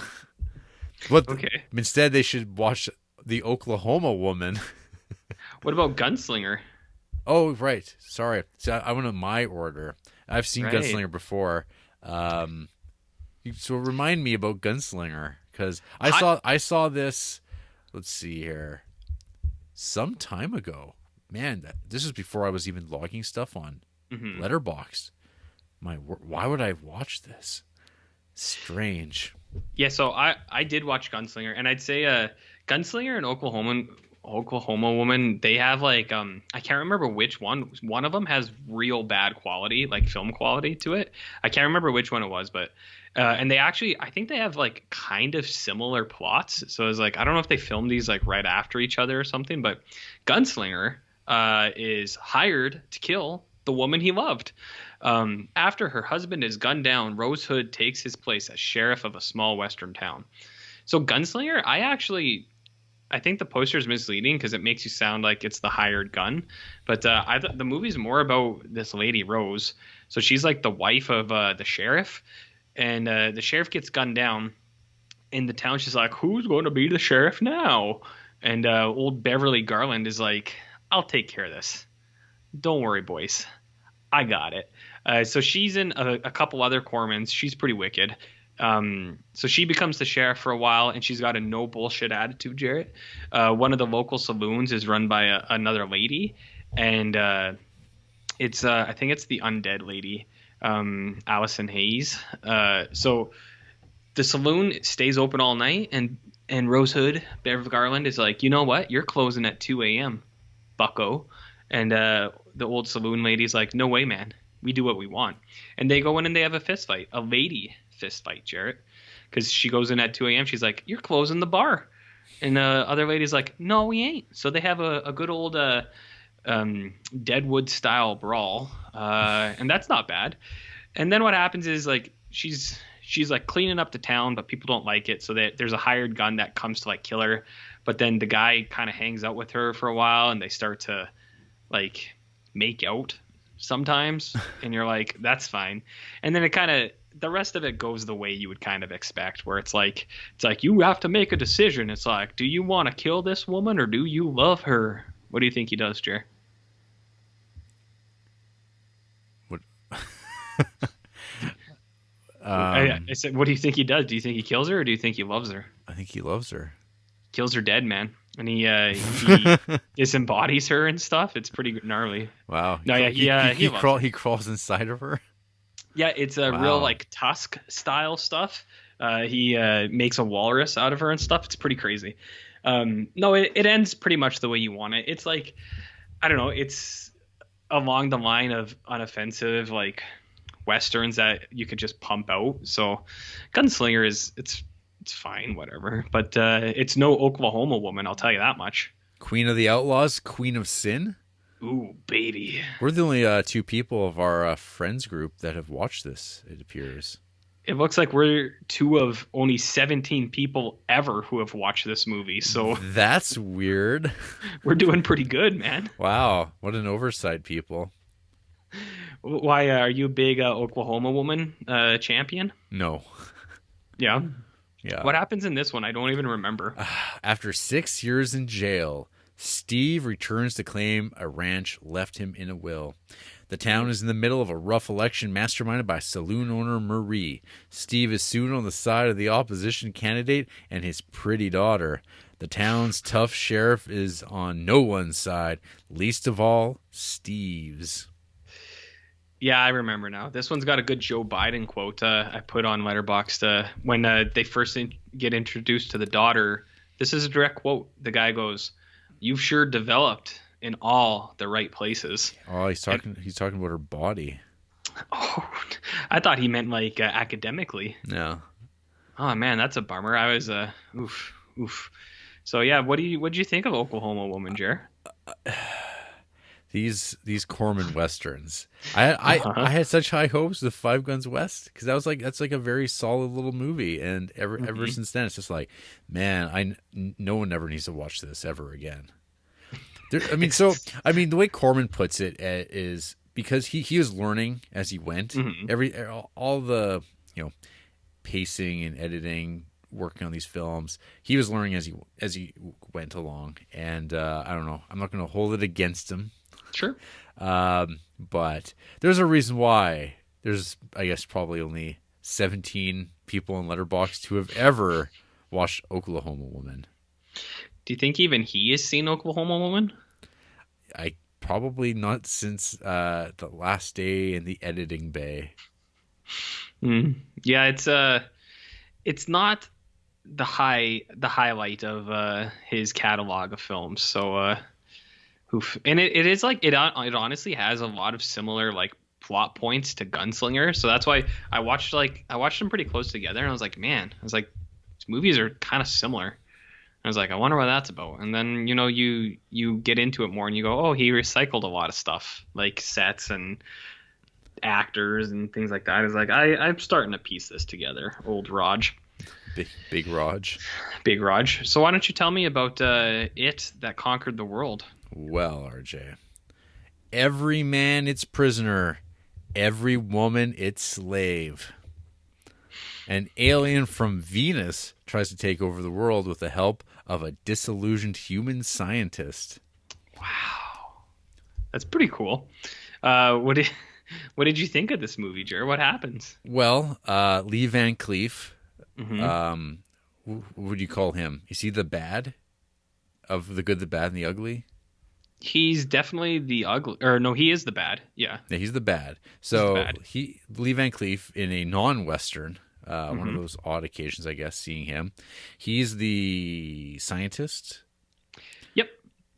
What Okay. instead they should watch the Oklahoma Woman. What about Gunslinger? Oh, right. Sorry. So I went in my order. I've seen Right. Gunslinger before. Um, so remind me about Gunslinger because I I saw this. Let's see here, some time ago. Man, this is before I was even logging stuff on mhm. Letterboxd. Why would I watch this? Strange. Yeah, so I did watch Gunslinger, and I'd say Gunslinger and Oklahoma Woman, they have like I can't remember which one. One of them has real bad quality, like film quality to it. I can't remember which one it was, but and they actually I think they have like kind of similar plots. So it's like I don't know if they filmed these like right after each other or something, but Gunslinger is hired to kill the woman he loved. After her husband is gunned down, Rose Hood takes his place as sheriff of a small western town. So Gunslinger, I think the poster is misleading because it makes you sound like it's the hired gun, but the movie's more about this lady Rose. So she's like the wife of the sheriff, and the sheriff gets gunned down in the town. She's like, "Who's going to be the sheriff now?" And old Beverly Garland is like, "I'll take care of this. Don't worry, boys. I got it." So she's in a couple other Cormans. She's pretty wicked. So she becomes the sheriff for a while, and she's got a no bullshit attitude, Jarrett. One of the local saloons is run by another lady, and it's I think it's the undead lady, Allison Hayes. So the saloon stays open all night, and Rose Hood, Beverly Garland, is like, you know what? You're closing at 2 a.m., bucko. And the old saloon lady's like, no way, man. We do what we want. And they go in and they have a fist fight, a lady fist fight, Jarrett, because she goes in at 2 a.m. She's like, you're closing the bar. And the other lady's like, no, we ain't. So they have a good old Deadwood style brawl. And that's not bad. And then what happens is like she's like cleaning up the town, but people don't like it. So there's a hired gun that comes to like kill her. But then the guy kind of hangs out with her for a while, and they start to like make out sometimes. And you're like, that's fine. And then the rest of it goes the way you would kind of expect, where it's like you have to make a decision. It's like, do you want to kill this woman or do you love her? What do you think he does, Jer? What? I said, what do you think he does? Do you think he kills her or do you think he loves her? I think he loves her. Kills her dead, man. And he disembodies her and stuff. It's pretty gnarly. Wow. No, yeah, he crawls inside of her. Yeah, it's a real like Tusk style stuff. He makes a walrus out of her and stuff. It's pretty crazy. No, it ends pretty much the way you want it. It's like, I don't know, it's along the line of unoffensive like westerns that you could just pump out. So Gunslinger it's fine, whatever. But it's no Oklahoma Woman, I'll tell you that much. Queen of the Outlaws, Queen of Sin. Ooh, baby. We're the only two people of our friends group that have watched this, it appears. It looks like we're two of only 17 people ever who have watched this movie. So that's weird. We're doing pretty good, man. Wow, what an oversight, people. Why are you a big Oklahoma Woman champion? No. Yeah. Yeah. What happens in this one? I don't even remember. After 6 years in jail, Steve returns to claim a ranch left him in a will. The town is in the middle of a rough election masterminded by saloon owner Marie. Steve is soon on the side of the opposition candidate and his pretty daughter. The town's tough sheriff is on no one's side, least of all Steve's. Yeah, I remember now. This one's got a good Joe Biden quote I put on Letterboxd when they first get introduced to the daughter. This is a direct quote. The guy goes, "You've sure developed in all the right places." Oh, he's talking about her body. Oh, I thought he meant like academically. No. Oh man, that's a bummer. I was oof. So yeah, what'd you think of Oklahoma Woman, Jer? These Corman westerns. I had such high hopes with Five Guns West because that's like a very solid little movie, and ever since then it's just like, man, no one ever needs to watch this ever again. The way Corman puts it is because he was learning as he went. All the pacing and editing, working on these films, he was learning as he went along, and I don't know. I'm not going to hold it against him. Sure. But there's a reason why there's, I guess, probably only 17 people in Letterboxd who have ever watched Oklahoma Woman. Do you think even he has seen Oklahoma Woman? I probably not since the last day in the editing bay. Yeah, it's not the highlight of his catalog of films. So oof. And it is like it honestly has a lot of similar like plot points to Gunslinger. So that's why I watched them pretty close together, and I was like, these movies are kind of similar. I was like, I wonder what that's about. And then, you get into it more and you go, oh, he recycled a lot of stuff, like sets and actors and things like that. I was like, I'm starting to piece this together, old Raj. Big Raj. Big Raj. So why don't you tell me about It That Conquered the World? Well, RJ, every man its prisoner, every woman its slave. An alien from Venus tries to take over the world with the help of a disillusioned human scientist. Wow, that's pretty cool. What did you think of this movie, Jer? What happens? Well, Lee Van Cleef, Mm-hmm. what would you call him? Is he the bad of The Good, the Bad, and the Ugly? He's definitely the ugly, or no, he is the bad. Yeah, Yeah, he's the bad. he's the So bad. Lee Van Cleef in a non-Western, one of Mm-hmm. those odd occasions, I guess, seeing him. He's the scientist, Yep.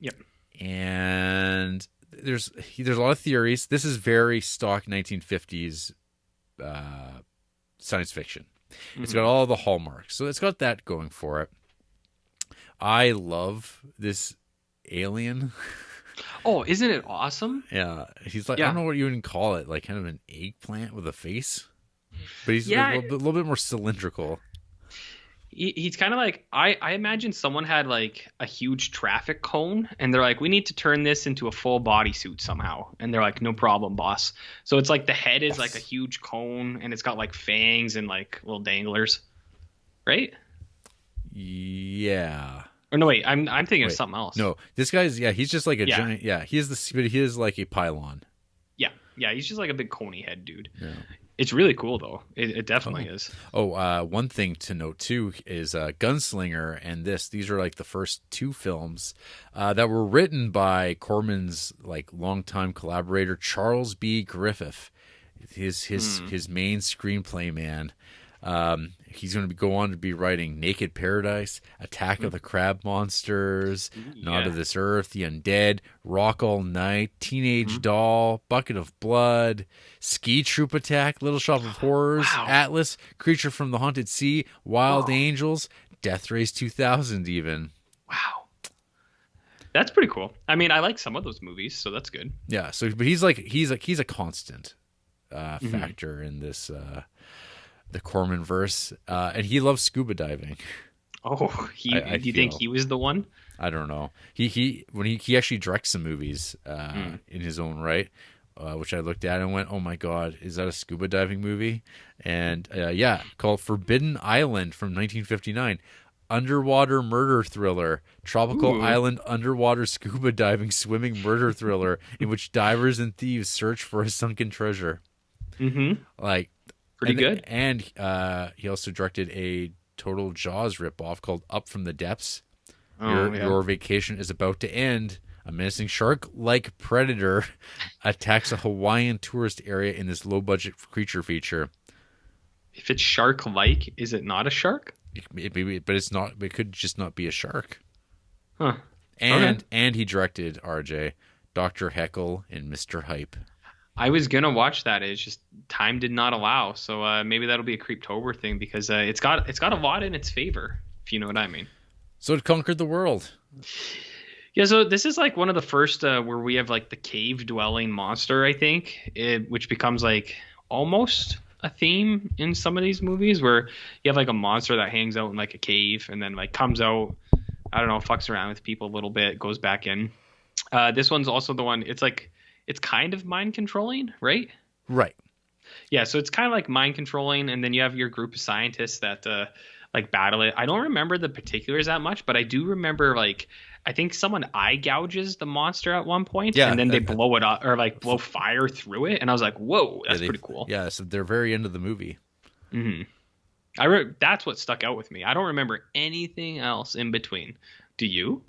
Yep. and there's a lot of theories. This is very stock 1950s science fiction. It's got Mm-hmm. all the hallmarks, so it's got that going for it. I love this alien. Oh, isn't it awesome? Yeah, he's like, I don't Yeah. know what you even call it, like kind of an eggplant with a face, but he's a Yeah. little bit more cylindrical. He's kind of like I imagine someone had like a huge traffic cone and they're like, we need to turn this into a full bodysuit somehow, and they're like, no problem, boss. So it's like the head is like a huge cone and it's got like fangs and like little danglers, right? Yeah. Or no, wait, I'm thinking of Wait. something else. No, this guy's he's just like a Yeah, giant. Yeah, he is but he is like a pylon. yeah, he's just like a big coney head dude. Yeah. It's really cool though. It definitely Oh. is. Oh, one thing to note too is Gunslinger and this. These are like the first two films that were written by Corman's like longtime collaborator Charles B. Griffith. His main screenplay man. He's going to go on to be writing Naked Paradise, Attack of the Crab Monsters, Not Yeah. of This Earth, The Undead, Rock All Night, Teenage Doll, Bucket of Blood, Ski Troop Attack, Little Shop of Horrors, Wow. Atlas, Creature from the Haunted Sea, Wild Whoa. Angels, Death Race 2000 even. Wow. That's pretty cool. I mean, I like some of those movies, so that's good. Yeah, so but he's a constant factor in this the Corman verse, and he loves scuba diving. Oh, I do you think feel. he was the one? I don't know. He actually directs some movies in his own right, which I looked at and went, "Oh my god, is that a scuba diving movie?" And yeah, called Forbidden Island from 1959, underwater murder thriller, tropical Ooh. island underwater scuba diving swimming murder thriller in which divers and thieves search for a sunken treasure. Mm-hmm. Like Pretty good. And he also directed a total Jaws ripoff called Up from the Depths. Oh, yeah. Your vacation is about to end. A menacing shark-like predator attacks a Hawaiian tourist area in this low-budget creature feature. If it's shark-like, is it not a shark? But it's not. It could just not be a shark. Huh. And he directed RJ, Dr. Heckle, and Mr. Hype. I was gonna watch that. It's just time did not allow. So maybe that'll be a Creeptober thing because it's got a lot in its favor, if you know what I mean. So it conquered the world. Yeah. So this is like one of the first where we have like the cave dwelling monster. I think which becomes like almost a theme in some of these movies where you have like a monster that hangs out in like a cave and then like comes out. I don't know, fucks around with people a little bit, goes back in. This one's also the one. It's kind of mind controlling, right? Right. Yeah, so it's kind of like mind controlling, and then you have your group of scientists that like battle it. I don't remember the particulars that much, but I do remember like I think someone eye gouges the monster at one point, Yeah, and then they blow it up or like blow fire through it, and I was like, whoa, that's pretty cool. Yeah, so they're very into the movie. hmm That's what stuck out with me. I don't remember anything else in between. Do you?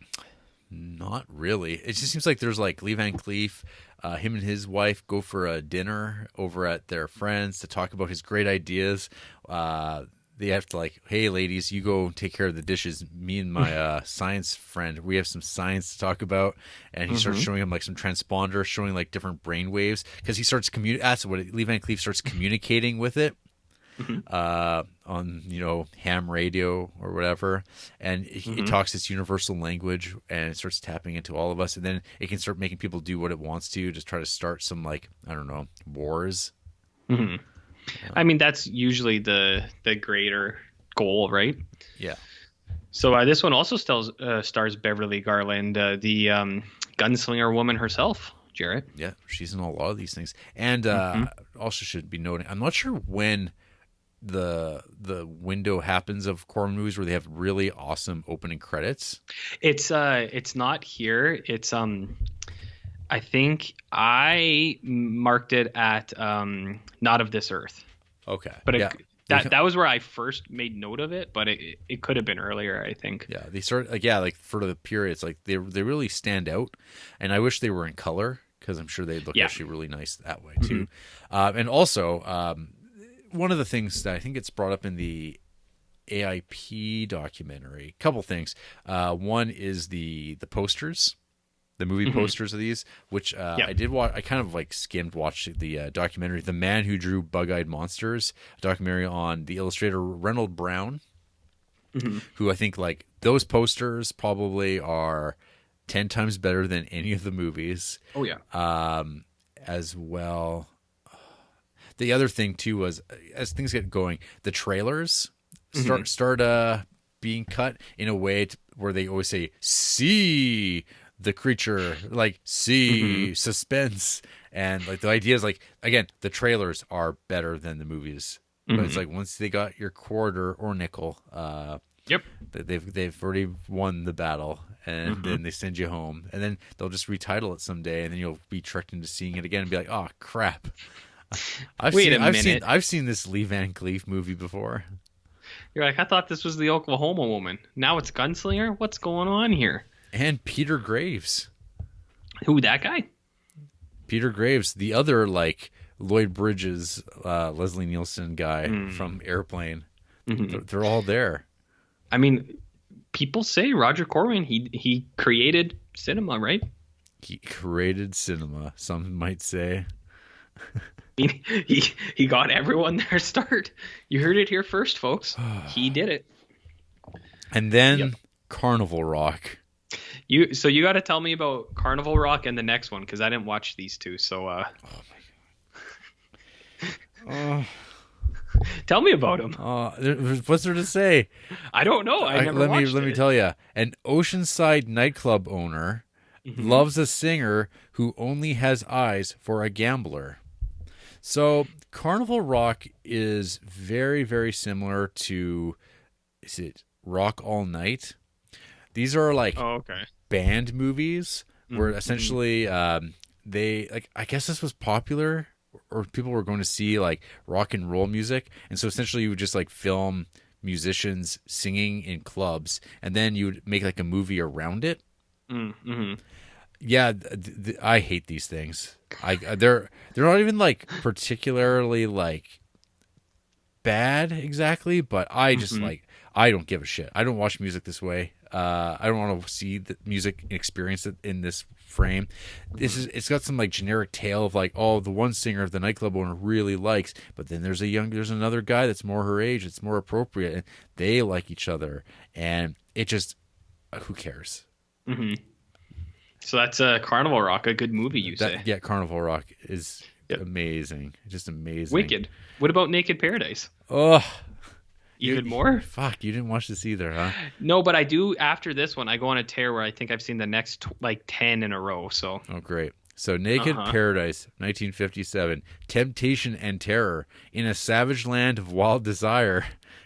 Not really. It just seems like there's like Lee Van Cleef, him and his wife go for a dinner over at their friends to talk about his great ideas. They have to like, hey ladies, you go take care of the dishes. Me and my science friend, we have some science to talk about. And he starts showing him like some transponder, showing like different brain waves because he starts That's what Lee Van Cleef starts communicating with it. On ham radio or whatever, and it talks this universal language, and it starts tapping into all of us, and then it can start making people do what it wants to just try to start some like I don't know wars. Hmm. I mean, that's usually the greater goal, right? Yeah. So this one also stars Beverly Garland, the gunslinger woman herself, Jarrett. Yeah, she's in a lot of these things. And Hmm. also should be noting, I'm not sure when the window happens of Corman movies where they have really awesome opening credits. It's not here. It's I think I marked it at Not of This Earth. Okay. But Yeah. that was where I first made note of it, but it could have been earlier, I think. Yeah, they sort of like for the periods, like they really stand out, and I wish they were in color because I'm sure they'd look actually really nice that way too. And also, one of the things that I think it's brought up in the AIP documentary, a couple things. One is the posters, the movie posters of these, which I did watch. I kind of like skimmed watched the documentary, "The Man Who Drew Bug-Eyed Monsters," a documentary on the illustrator Reynold Brown, who I think like those posters probably are 10 times better than any of the movies. Oh yeah. As well. The other thing too was as things get going, the trailers start being cut in a way where they always say "see the creature," like "see suspense," and like the idea is like again the trailers are better than the movies, but it's like once they got your quarter or nickel, Yep. they've already won the battle, and then they send you home, and then they'll just retitle it someday, and then you'll be tricked into seeing it again and be like, "Oh crap." I've seen this Lee Van Cleef movie before. You're like, I thought this was the Oklahoma woman. Now it's Gunslinger? What's going on here? And Peter Graves. Who, that guy? Peter Graves, the other like Lloyd Bridges, Leslie Nielsen guy from Airplane. They're all there. I mean, people say Roger Corman, he created cinema, right? He created cinema, some might say. He got everyone their start. You heard it here first, folks. He did it. And then Carnival Rock. You got to tell me about Carnival Rock and the next one because I didn't watch these two. So, oh my god. Tell me about them. What's there to say? I don't know. Let me tell you. An Oceanside nightclub owner loves a singer who only has eyes for a gambler. So Carnival Rock is very, very similar to, is it Rock All Night? These are like band movies where essentially they like, I guess this was popular or people were going to see like rock and roll music. And so essentially you would just like film musicians singing in clubs and then you would make like a movie around it. Yeah, I hate these things. They're not even like particularly like bad exactly, but I just like I don't give a shit. I don't watch music this way. I don't want to see the music and experience it in this frame. It's got some like generic tale of like, oh, the one singer the nightclub owner really likes, but then there's another guy that's more her age, it's more appropriate, and they like each other, and it just who cares? So that's Carnival Rock, a good movie, you say? Yeah, Carnival Rock is amazing. Just amazing. Wicked. What about Naked Paradise? Oh, even more? Fuck, you didn't watch this either, huh? No, but I do. After this one, I go on a tear where I think I've seen the next 10 in a row. So. Oh, great. So Naked Paradise, 1957. Temptation and terror. In a savage land of wild desire,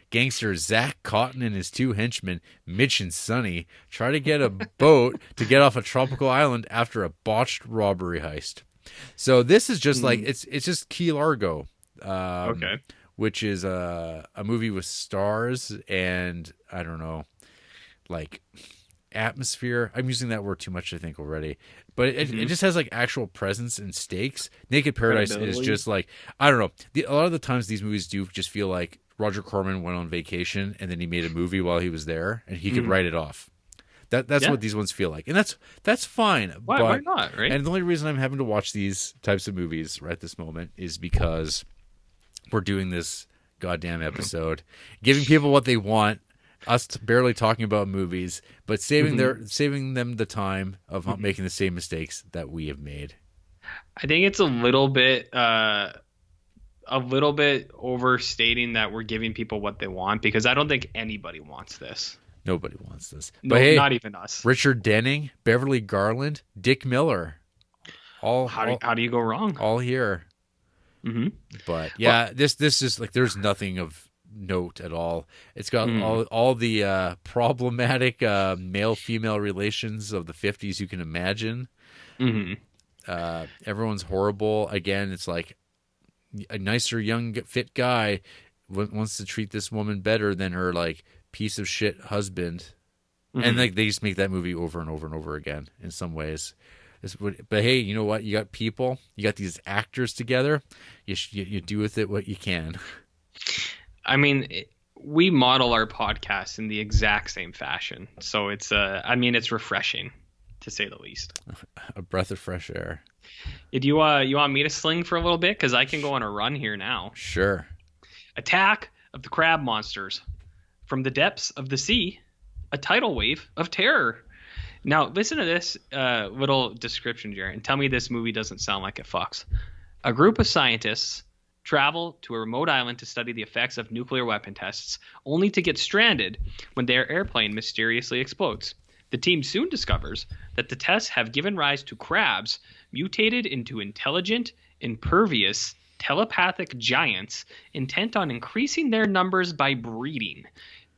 gangster Zach Cotton and his two henchmen, Mitch and Sonny, try to get a boat to get off a tropical island after a botched robbery heist. So this is just like, it's just Key Largo. Which is a movie with stars and, I don't know, like atmosphere. I'm using that word too much, I think, already. But it just has like actual presence and stakes. Naked Paradise is just like, I don't know. A lot of the times these movies do just feel like Roger Corman went on vacation and then he made a movie while he was there and he could write it off. That's what these ones feel like. And that's fine. Why not, right? And the only reason I'm having to watch these types of movies right this moment is because we're doing this goddamn episode, giving people what they want, us barely talking about movies, but saving them the time of not making the same mistakes that we have made. I think it's a little bit a little bit overstating that we're giving people what they want, because I don't think anybody wants this. Nobody wants this. No, But hey, not even us. Richard Denning, Beverly Garland, Dick Miller, How do you go wrong? all here. Mm-hmm. But yeah, this is like, there's nothing of note at all. It's got all the problematic male-female relations of the 50s you can imagine. Everyone's horrible. Again, it's like a nicer young fit guy wants to treat this woman better than her like piece of shit husband. And like they just make that movie over and over and over again in some ways. But hey, you know what? You got people, you got these actors together. You do with it what you can. I mean, we model our podcast in the exact same fashion, so it's it's refreshing, to say the least. A breath of fresh air. Do you want me to sling for a little bit, because I can go on a run here now? Sure. Attack of the Crab Monsters. From the depths of the sea, a tidal wave of terror. Now, listen to this little description, Jared, and tell me this movie doesn't sound like it fucks. A group of scientists travel to a remote island to study the effects of nuclear weapon tests, only to get stranded when their airplane mysteriously explodes. The team soon discovers that the tests have given rise to crabs mutated into intelligent, impervious, telepathic giants intent on increasing their numbers by breeding,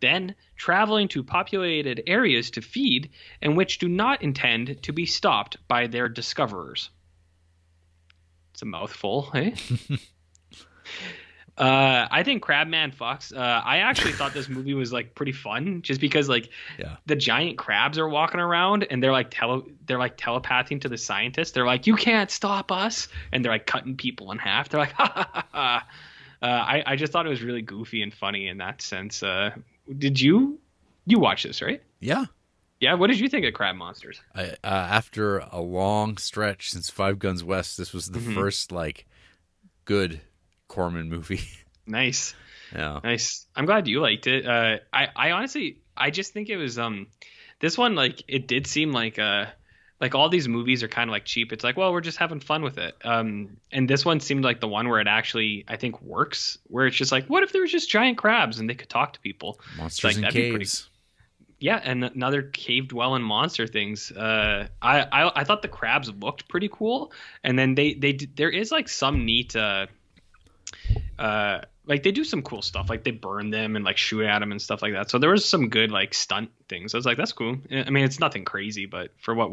then traveling to populated areas to feed, and which do not intend to be stopped by their discoverers. It's a mouthful, eh? I think Crabman fucks. I actually thought this movie was like pretty fun, just because the giant crabs are walking around and they're like telepathing to the scientists. They're like, "You can't stop us," and they're like cutting people in half. They're like, "Ha ha ha ha." I just thought it was really goofy and funny in that sense. Did you watch this, right? Yeah. Yeah. What did you think of Crab Monsters? After a long stretch since Five Guns West, this was the first like good Corman movie. Nice. Yeah. Nice. I'm glad you liked it. I honestly, I just think it was this one, like, it did seem like all these movies are kind of like cheap. It's like, well, we're just having fun with it. And this one seemed like the one where it actually, I think, works, where it's just like, what if there was just giant crabs and they could talk to people? Monsters in caves. Yeah, and another cave dwelling monster things. I thought the crabs looked pretty cool, and then there is like some neat like they do some cool stuff, like they burn them and like shoot at them and stuff like that. So there was some good like stunt things. I was like, that's cool. I mean, it's nothing crazy, but for what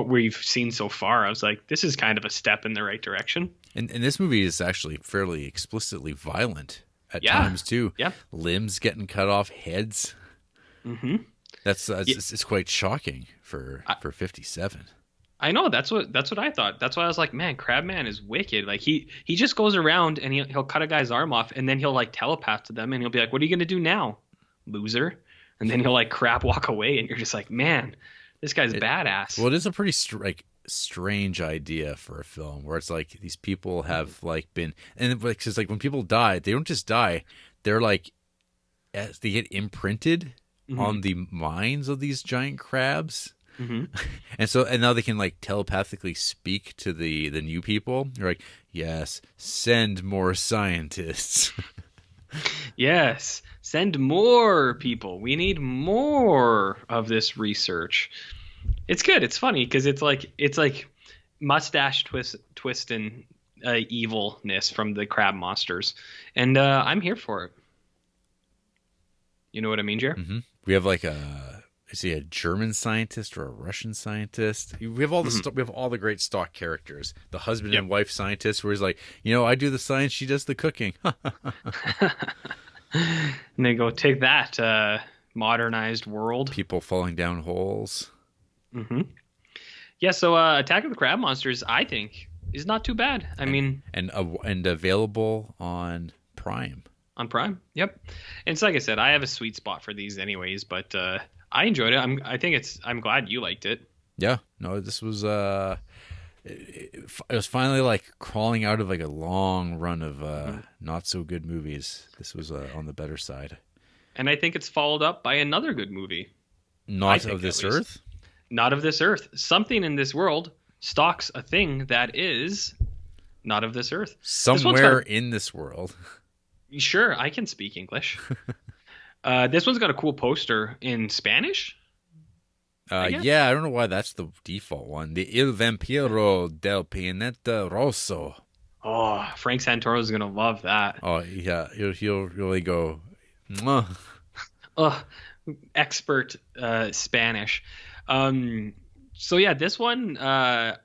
we've seen so far, I was like, this is kind of a step in the right direction. And this movie is actually fairly explicitly violent at times too. Yeah, limbs getting cut off, heads. Mm-hmm. It's quite shocking for 57. I know, that's what I thought. That's why I was like, man, Crabman is wicked. Like he just goes around and he'll cut a guy's arm off, and then he'll like telepath to them, and he'll be like, "What are you gonna do now, loser?" And then he'll like crap walk away, and you're just like, man, this guy's badass. Well, it is a pretty strange idea for a film where it's like these people have like been, and because like when people die, they don't just die, they're like they get imprinted on the minds of these giant crabs. And now they can like telepathically speak to the new people. They're like, yes, send more scientists. Yes, send more people. We need more of this research. It's good. It's funny because it's like mustache twisting evilness from the crab monsters, and I'm here for it. You know what I mean, Jer? We have like is he a German scientist or a Russian scientist? We have all the we have all the great stock characters. The husband and wife scientist, where he's like, I do the science, she does the cooking. And they go, take that, modernized world. People falling down holes. Yeah. So Attack of the Crab Monsters, I think, is not too bad. I mean, and available on Prime. On Prime, yep. And it's like I said, I have a sweet spot for these, anyways. But I enjoyed it. I'm glad you liked it. Yeah. No, this was it was finally like crawling out of like a long run of not so good movies. This was on the better side. And I think it's followed up by another good movie. Not of this earth? Not of this earth. Something in this world stalks a thing that is Not of this earth. This one's Somewhere in this world. Sure, I can speak English. This one's got a cool poster in Spanish. Yeah, I don't know why that's the default one. The Il Vampiro del Pianeta Rosso. Oh, Frank Santoro is gonna love that. Oh yeah, he'll really go. Mwah. Ugh, expert Spanish. So yeah, this one, I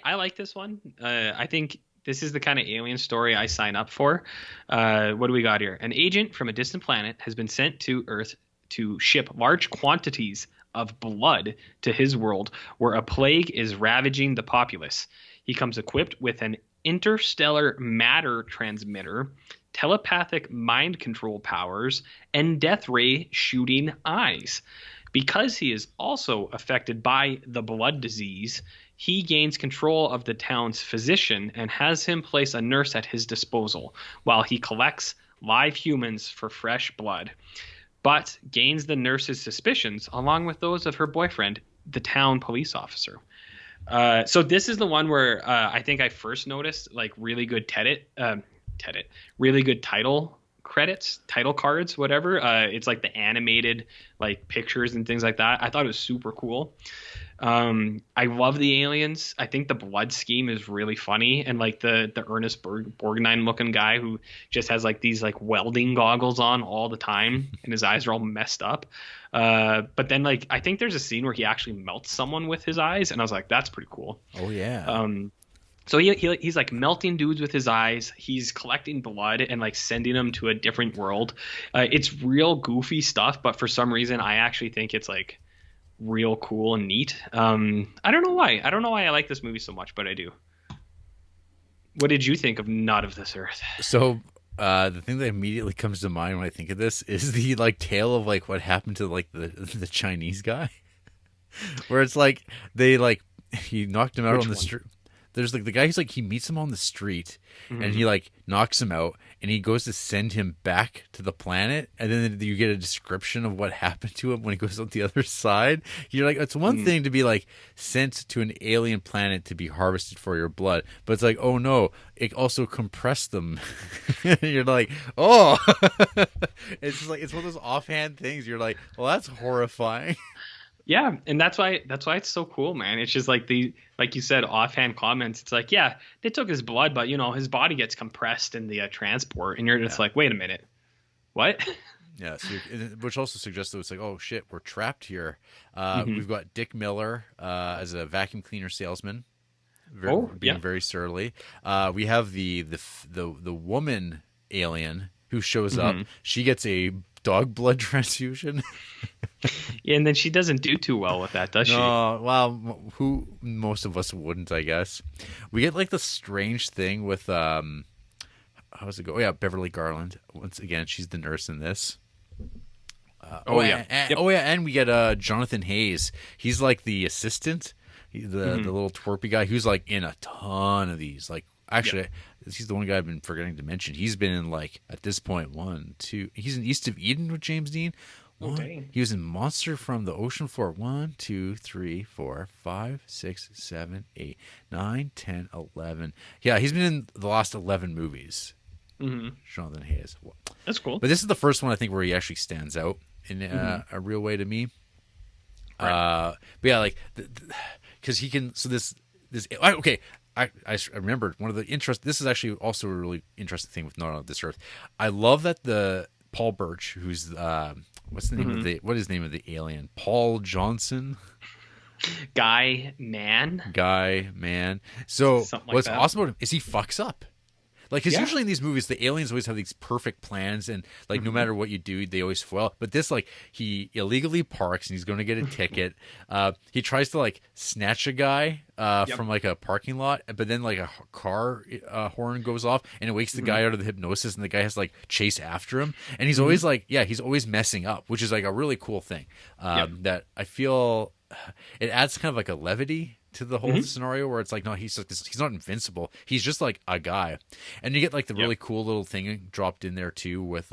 like this one. I think this is the kind of alien story I sign up for. What do we got here? An agent from a distant planet has been sent to Earth to ship large quantities of blood to his world, where a plague is ravaging the populace. He comes equipped with an interstellar matter transmitter, telepathic mind control powers, and death ray shooting eyes. Because he is also affected by the blood disease, he gains control of the town's physician and has him place a nurse at his disposal while he collects live humans for fresh blood, but gains the nurse's suspicions along with those of her boyfriend, the town police officer. So this is the one where I think I first noticed like really good really good title credits, title cards, whatever. It's like the animated like pictures and things like that. I thought it was super cool. I love the aliens. I think the blood scheme is really funny, and like the Ernest Borgnine looking guy who just has like these like welding goggles on all the time, and his eyes are all messed up. But then like I think there's a scene where he actually melts someone with his eyes, and I was like, that's pretty cool. Oh yeah. So he's like melting dudes with his eyes. He's collecting blood and like sending them to a different world. It's real goofy stuff, but for some reason I actually think it's like real cool and neat. I don't know why. I don't know why I like this movie so much, but I do. What did you think of Not of This Earth? So the thing that immediately comes to mind when I think of this is the like tale of like what happened to like the Chinese guy, where it's like they like he knocked him out on the street. There's like the guy who's like he meets him on the street and he like knocks him out and he goes to send him back to the planet, and then you get a description of what happened to him when he goes on the other side. You're like, it's one thing to be like sent to an alien planet to be harvested for your blood, but it's like, oh no, it also compressed them. You're like, oh. It's just like it's one of those offhand things. You're like, well, that's horrifying. Yeah, and that's why it's so cool, man. It's just like like you said, offhand comments. It's like, yeah, they took his blood, but you know, his body gets compressed in the transport, and you're just like, wait a minute, what? Yeah, so which also suggests that it's like, oh shit, we're trapped here. We've got Dick Miller as a vacuum cleaner salesman, being very surly. We have the woman alien who shows up. She gets a dog blood transfusion. Yeah, and then she doesn't do too well with that, does she? No, well, who most of us wouldn't, I guess. We get like the strange thing with how does it go? Oh yeah, Beverly Garland. Once again, she's the nurse in this. And we get Jonathan Hayes. He's like the assistant, the little twerpy guy who's like in a ton of these. Like actually, he's the one guy I've been forgetting to mention. He's been in like at this point 1, 2. He's in East of Eden with James Dean. He was in Monster from the Ocean Floor. 1, 2, 3, 4, 5, 6, 7, 8, 9, 10, 11. Yeah, he's been in the last 11 movies. Jonathan Hayes. That's cool. But this is the first one I think where he actually stands out in a real way to me. Right. But yeah, like because he can. So this okay. I remembered one of the this is actually also a really interesting thing with Not on This Earth. I love that the Paul Birch, who's what's the name of what is the name of the alien? Paul Johnson. Guy Man. So what's awesome about him is he fucks up. Like, because usually in these movies, the aliens always have these perfect plans, and like no matter what you do, they always foil. But this, like, he illegally parks and he's going to get a ticket. He tries to like snatch a guy from like a parking lot, but then like a car horn goes off and it wakes the guy out of the hypnosis, and the guy has to like chase after him. And he's always like, he's always messing up, which is like a really cool thing. That I feel it adds kind of like a levity to the whole scenario where it's like, no, he's not invincible. He's just like a guy. And you get like the really cool little thing dropped in there too with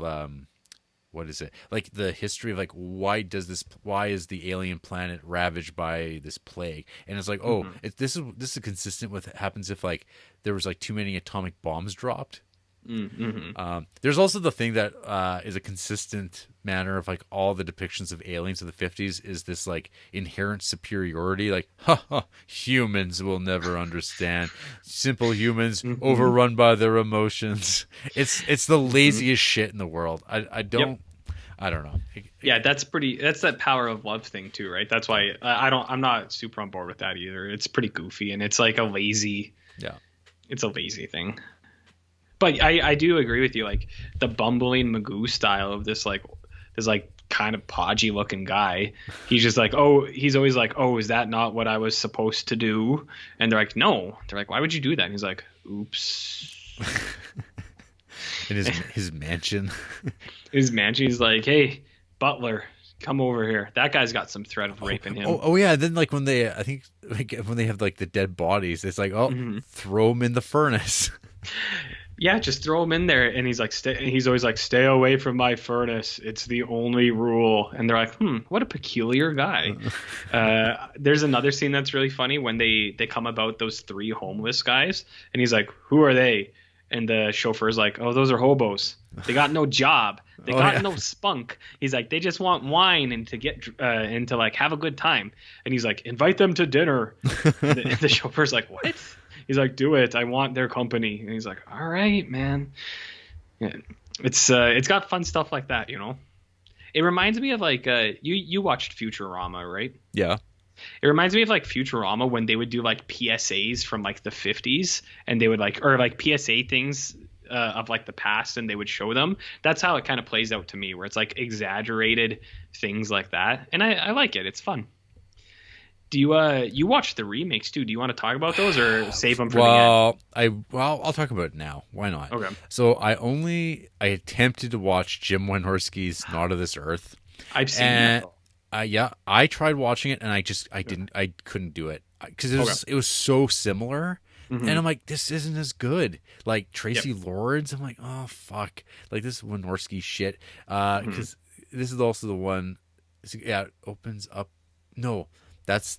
what is it? Like the history of like why is the alien planet ravaged by this plague? And it's like, oh, this is consistent with what happens if like there was like too many atomic bombs dropped. There's also the thing that is a consistent manner of like all the depictions of aliens of the 50s is this like inherent superiority, like humans will never understand, simple humans overrun by their emotions. It's the laziest shit in the world. I don't know. Yeah, that's that power of love thing too, right? That's why I'm not super on board with that either. It's pretty goofy, and it's like it's a lazy thing. But I do agree with you, like the bumbling Magoo style of this kind of podgy looking guy. He's just like, he's always like, is that not what I was supposed to do? And they're like, no. They're like, why would you do that? And he's like, oops. In his mansion. His mansion, he's like, hey, butler, come over here. That guy's got some threat of raping him. Oh yeah. Then like when they have like the dead bodies, it's like, throw them in the furnace. Yeah, just throw him in there, and he's like, he's always like, stay away from my furnace. It's the only rule. And they're like, what a peculiar guy. There's another scene that's really funny when they come about those 3 homeless guys, and he's like, who are they? And the chauffeur's like, those are hobos. They got no job. They got no spunk. He's like, they just want wine and to get and to like have a good time. And he's like, invite them to dinner. And the chauffeur's like, what? He's like, do it. I want their company. And he's like, all right, man. Yeah. It's got fun stuff like that, you know. It reminds me of like you watched Futurama, right? Yeah. It reminds me of like Futurama when they would do like PSAs from like the 50s, and they would or like PSA things of like the past, and they would show them. That's how it kind of plays out to me, where it's like exaggerated things like that, and I like it. It's fun. Do you watch the remakes too? Do you want to talk about those or save them for the end? I'll talk about it now. Why not? Okay. So I attempted to watch Jim Wynorski's Not of This Earth. I've seen that. I tried watching it and I couldn't do it because it was so similar. And I'm like, this isn't as good. Like Tracy Lords, I'm like, oh fuck, like this is Wynorski shit. Because this is also the one. It opens up. No. That's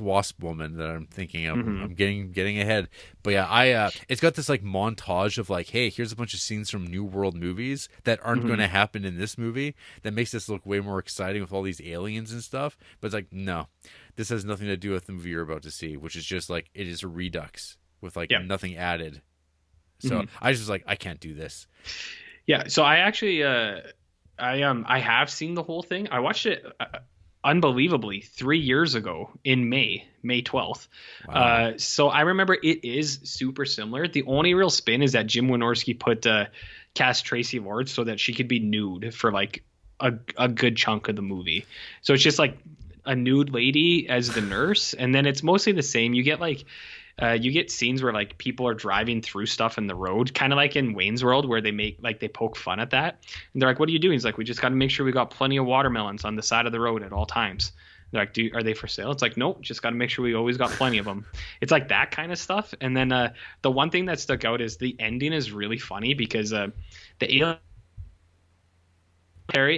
Wasp Woman that I'm thinking of. I'm getting ahead, but yeah, it's got this like montage of like, hey, here's a bunch of scenes from New World movies that aren't going to happen in this movie. That makes this look way more exciting with all these aliens and stuff. But it's like, no, this has nothing to do with the movie you're about to see, which is just like it is a redux with like nothing added. So I just was like, I can't do this. Yeah, so I actually I have seen the whole thing. I watched it. Unbelievably 3 years ago in May 12th. Wow. So I remember it is super similar. The only real spin is that Jim Wynorski cast Tracy Lords so that she could be nude for like a good chunk of the movie. So it's just like a nude lady as the nurse, and then it's mostly the same. You get like you get scenes where like people are driving through stuff in the road, kind of like in Wayne's World, where they poke fun at that. And they're like, what are you doing? He's like, we just got to make sure we got plenty of watermelons on the side of the road at all times. They're like, are they for sale? It's like, nope, just got to make sure we always got plenty of them. It's like that kind of stuff. And then the one thing that stuck out is the ending is really funny because the alien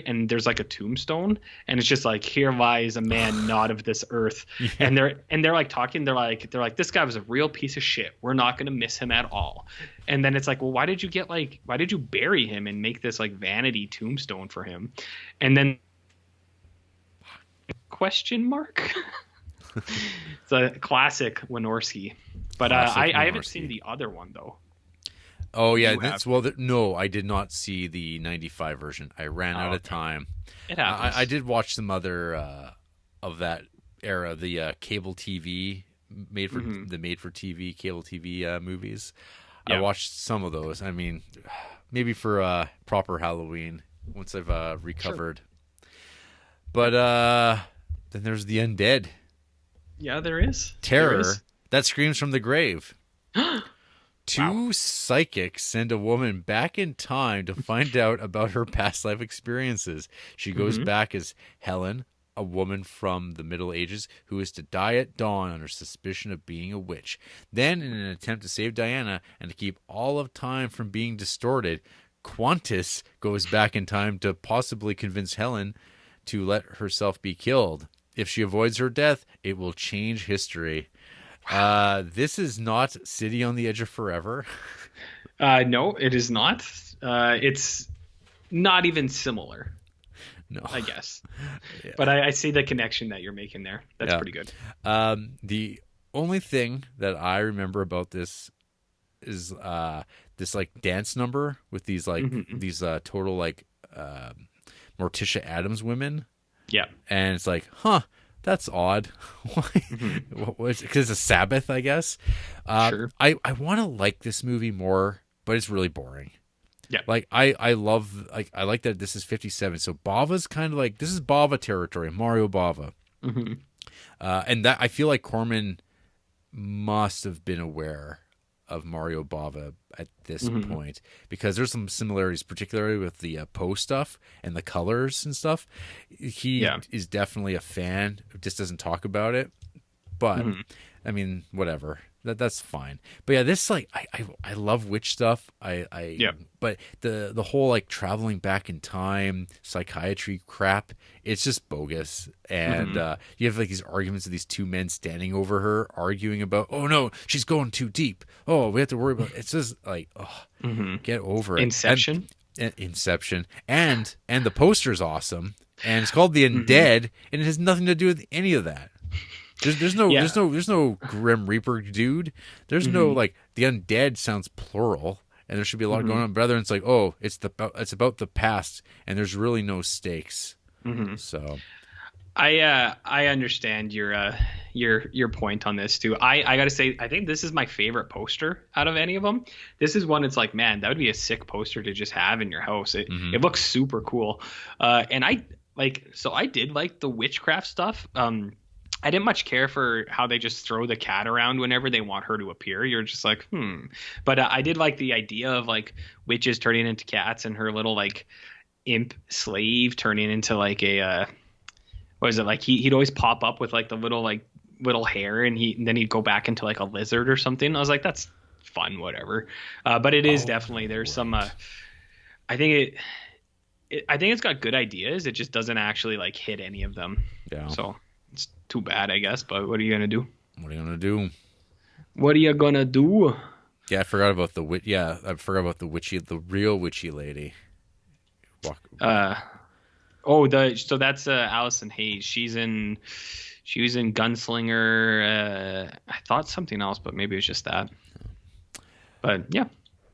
and there's like a tombstone, and it's just like, here lies a man not of this earth. And they're like talking, they're like this guy was a real piece of shit, we're not going to miss him at all. And then it's like, well, why did you bury him and make this like vanity tombstone for him? And then question mark. It's a classic Wynorski. But I haven't seen the other one though. Oh yeah, no, I did not see the 95 version. I ran out of time. It happens. I did watch some other of that era, the cable TV made for TV cable TV movies. Yeah. I watched some of those. I mean, maybe for proper Halloween once I've recovered. Sure. But then there's the undead. Yeah, there is. Terror that screams from the grave. Two psychics send a woman back in time to find out about her past life experiences. She goes back as Helen, a woman from the Middle Ages who is to die at dawn under suspicion of being a witch. Then, in an attempt to save Diana and to keep all of time from being distorted, Qantas goes back in time to possibly convince Helen to let herself be killed. If she avoids her death, it will change history. This is not City on the Edge of Forever. No, it is not. It's not even similar. No, I guess. Yeah. But I see the connection that you're making there. That's pretty good. The only thing that I remember about this is this like dance number with these like these total like Morticia Addams women. Yeah. And it's like, that's odd. Why? Because it's a Sabbath, I guess. Sure. I want to like this movie more, but it's really boring. Yeah. Like I love I like that this is 57. So Bava's kind of like, this is Bava territory, Mario Bava. And that I feel like Corman must have been aware of Mario Bava at this point, because there's some similarities, particularly with the Poe stuff and the colors and stuff. He is definitely a fan, just doesn't talk about it. But I mean, whatever. That's fine. But yeah, this like I love witch stuff. But the whole like traveling back in time, psychiatry crap, it's just bogus. And you have like these arguments of these two men standing over her, arguing about, oh no, she's going too deep. Oh, we have to worry about it. It's just like, get over it. Inception. Inception. And the poster's awesome. And it's called The Undead, and it has nothing to do with any of that. There's no Grim Reaper dude. There's no like, the undead sounds plural, and there should be a lot going on. But rather, it's like, oh, it's about the past, and there's really no stakes. So, I understand your point on this too. I gotta say, I think this is my favorite poster out of any of them. This is one. It's like, man, that would be a sick poster to just have in your house. It looks super cool. And I did like the witchcraft stuff. I didn't much care for how they just throw the cat around whenever they want her to appear. You're just like, But I did like the idea of like witches turning into cats, and her little like imp slave turning into like a what is it, like he'd always pop up with like the little hair, and then he'd go back into like a lizard or something. I was like, that's fun, whatever. But it is definitely, there's some I think it's got good ideas. It just doesn't actually like hit any of them. Yeah. So it's too bad, I guess, but what are you going to do? What are you going to do? What are you going to do? Yeah, I forgot about the the real witchy lady. So that's Allison Hayes. She was in Gunslinger. I thought something else, but maybe it was just that. But yeah.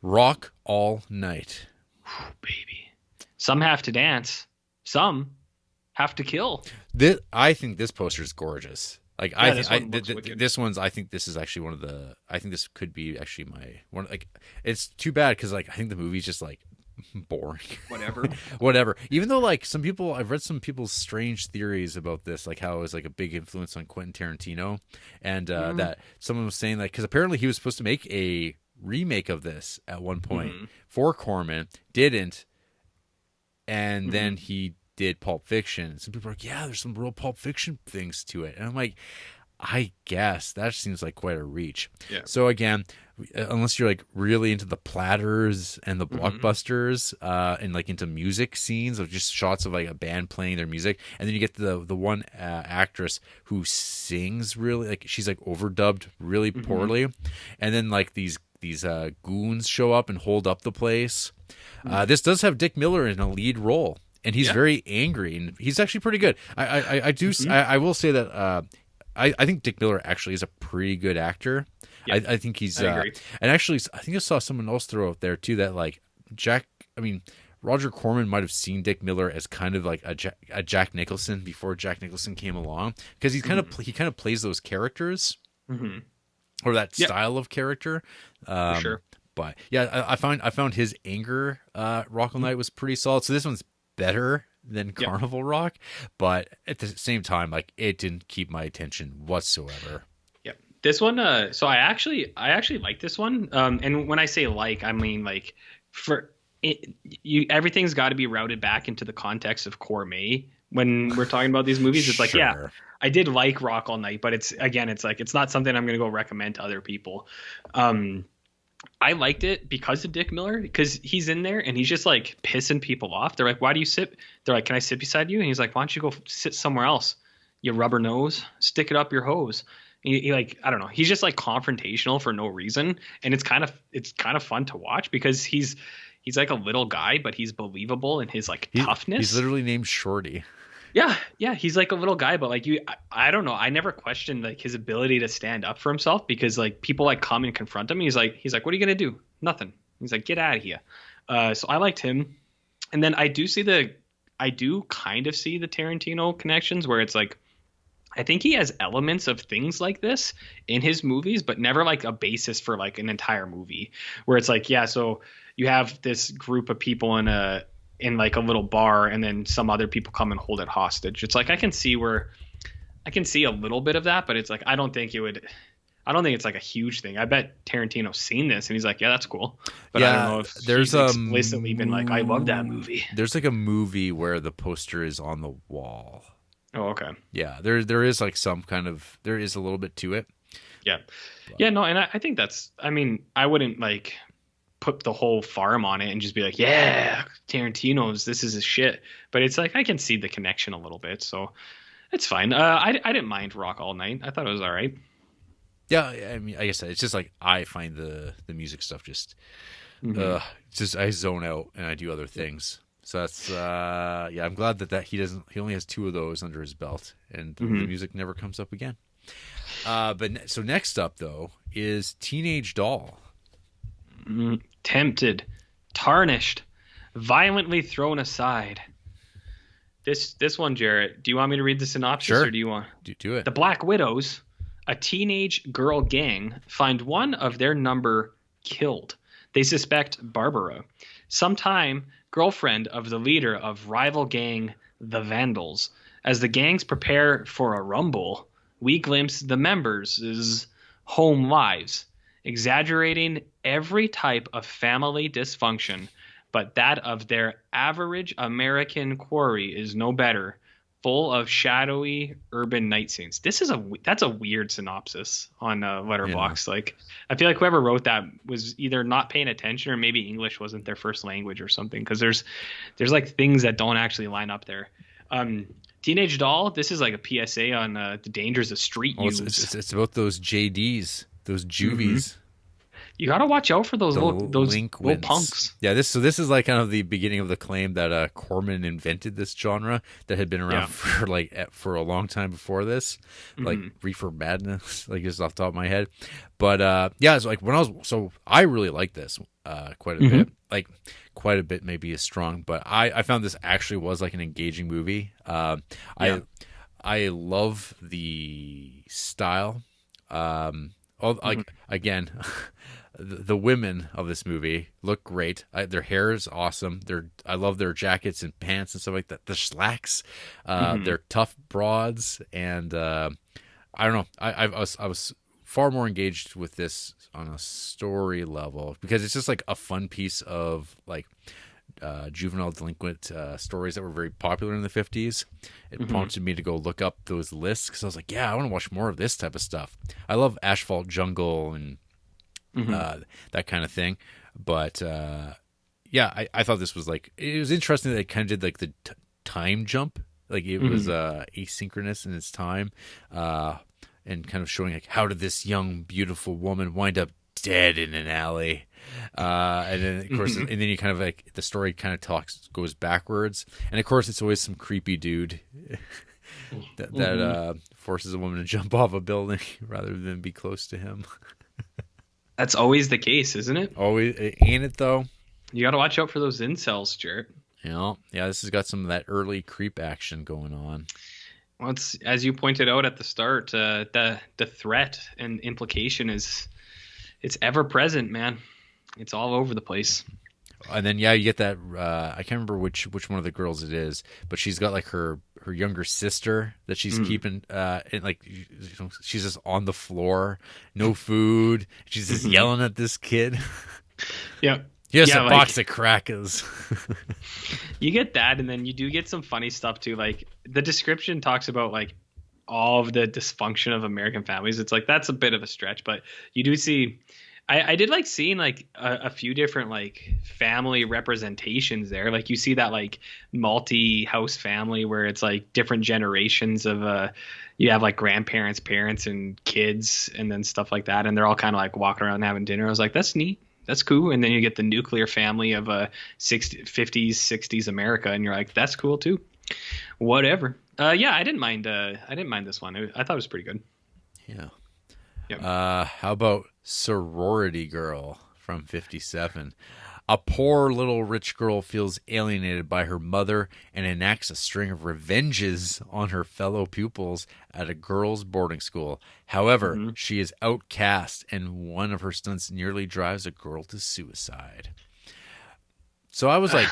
Rock All Night. Whew, baby. Some have to dance. Some have to kill. I think this poster is gorgeous. Like, yeah, this one's. I think this is actually one of the. I think this could be actually my one. Like, it's too bad because like I think the movie's just like boring. Whatever. Even though like I've read some people's strange theories about this, like how it was like a big influence on Quentin Tarantino, and that someone was saying like, because apparently he was supposed to make a remake of this at one point for Corman, didn't, and then he did Pulp Fiction. Some people are like, yeah, there's some real Pulp Fiction things to it. And I'm like, I guess that seems like quite a reach. Yeah. So again, unless you're like really into the platters and the blockbusters and like into music scenes of just shots of like a band playing their music, and then you get the one actress who sings really, like she's like overdubbed really poorly, and then like these goons show up and hold up the place. This does have Dick Miller in a lead role. And he's very angry, and he's actually pretty good. I will say that I think Dick Miller actually is a pretty good actor. Yeah, I think he's I agree. And actually I think I saw someone else throw out there too that like Roger Corman might have seen Dick Miller as kind of like a Jack Nicholson before Jack Nicholson came along, because he kind of plays those characters or that style of character. For sure. But yeah, I found his anger Rock All Night was pretty solid. So this one's better than Carnival Rock, but at the same time, like it didn't keep my attention whatsoever. Yep. This one, so I actually like this one. And when I say like, I mean like everything's got to be routed back into the context of CORMAY when we're talking about these movies. It's like, yeah, I did like Rock All Night, but it's like, it's not something I'm going to go recommend to other people. I liked it because of Dick Miller, because he's in there and he's just like pissing people off. They're like, "Why do you sit?" They're like, "Can I sit beside you?" And he's like, "Why don't you go sit somewhere else? You rubber nose, stick it up your hose." And he like, I don't know. He's just like confrontational for no reason, and it's kind of fun to watch because he's like a little guy, but he's believable in his like toughness. He's literally named Shorty. Yeah, he's like a little guy, but like I don't know. I never questioned like his ability to stand up for himself because like people like come and confront him. He's like, "What are you gonna do? Nothing." He's like, "Get out of here." So I liked him, and then I do kind of see the Tarantino connections where it's like, I think he has elements of things like this in his movies, but never like a basis for like an entire movie where it's like, yeah, so you have this group of people in like a little bar and then some other people come and hold it hostage. It's like I can see a little bit of that, but it's like I don't think it's like a huge thing. I bet Tarantino's seen this and he's like, yeah, that's cool. But yeah, I don't know if there's he's explicitly been like, I love that movie. There's like a movie where the poster is on the wall. Oh, okay. Yeah, there is like there is a little bit to it. Yeah. But. Yeah, no, and I think I mean, I wouldn't like put the whole farm on it and just be like, yeah, Tarantino's, this is his shit. But it's like I can see the connection a little bit, so it's fine. I didn't mind Rock All Night. I thought it was all right. Yeah, I mean, I guess it's just like I find the music stuff just just I zone out and I do other things. So that's I'm glad that he only has 2 of those under his belt and the music never comes up again. But so next up though is Teenage Doll. Tempted, tarnished, violently thrown aside. This one, Jarrett, do you want me to read the synopsis? Sure. Or do you want do it? The Black Widows, a teenage girl gang, find one of their number killed. They suspect Barbara, sometime girlfriend of the leader of rival gang, the Vandals. As the gangs prepare for a rumble, we glimpse the members' home lives, exaggerating every type of family dysfunction, but that of their average American quarry is no better, full of shadowy urban night scenes. That's a weird synopsis on Letterboxd. Yeah. Like, I feel like whoever wrote that was either not paying attention or maybe English wasn't their first language or something, because there's like things that don't actually line up there. Teenage Doll, this is like a PSA on the dangers of street use. It's about those JDs, those juvies. You got to watch out for those little punks. Yeah, this is like kind of the beginning of the claim that Corman invented this genre that had been around for a long time before this, like Reefer Madness, like just off the top of my head. But it's like I really like this quite a bit. Like quite a bit maybe is strong, but I found this actually was like an engaging movie. I love the style. Again. The women of this movie look great. Their hair is awesome. I love their jackets and pants and stuff like that. The slacks, they're tough broads, and I don't know. I was far more engaged with this on a story level because it's just like a fun piece of like juvenile delinquent stories that were very popular in the 50s. It prompted me to go look up those lists because I was like, yeah, I want to watch more of this type of stuff. I love Asphalt Jungle and that kind of thing. But I thought this was like, it was interesting that it kind of did like the time jump. Like it was asynchronous in its time and kind of showing like how did this young, beautiful woman wind up dead in an alley. And then of course, and then you kind of like the story kind of goes backwards. And of course, it's always some creepy dude that forces a woman to jump off a building rather than be close to him. That's always the case, isn't it? Always, ain't it though? You got to watch out for those incels, Jarrett. Yeah, this has got some of that early creep action going on. Well, it's, as you pointed out at the start, the threat and implication it's ever present, man. It's all over the place. And then you get that. I can't remember which one of the girls it is, but she's got like her younger sister that she's keeping, and like she's just on the floor, no food. She's just yelling at this kid. Yeah. Yes, a box of crackers. You get that, and then you do get some funny stuff too. Like the description talks about like all of the dysfunction of American families. It's like that's a bit of a stretch, but you do see I did like seeing like a few different like family representations there. Like you see that like multi-house family where it's like different generations of you have like grandparents, parents, and kids, and then stuff like that, and they're all kind of like walking around having dinner. I was like, that's neat. That's cool. And then you get the nuclear family of 50s, 60s America, and you're like, that's cool too. Whatever. Yeah, I didn't mind. I didn't mind this one. I thought it was pretty good. Yeah. Yep. How about Sorority Girl from 57? A poor little rich girl feels alienated by her mother and enacts a string of revenges on her fellow pupils at a girls' boarding school. However, she is outcast, and one of her stunts nearly drives a girl to suicide. So I was like,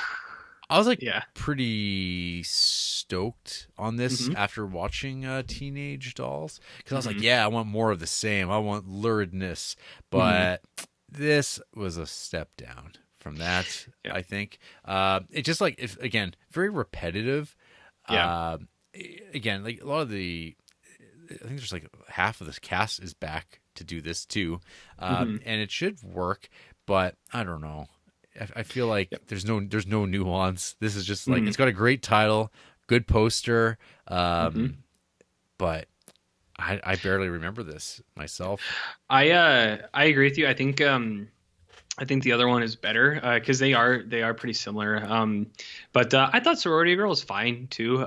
Yeah. pretty stoked on this after watching Teenage Dolls, because I was like, yeah, I want more of the same. I want luridness, but this was a step down from that. I think it just like, if again, very repetitive. Again, like a lot of the, I think there's like half of the cast is back to do this too, and it should work, but I don't know. I feel like there's no nuance. This is just like, it's got a great title, good poster, but I barely remember this myself. I agree with you. I think the other one is better because they are pretty similar. But I thought Sorority Girl was fine too.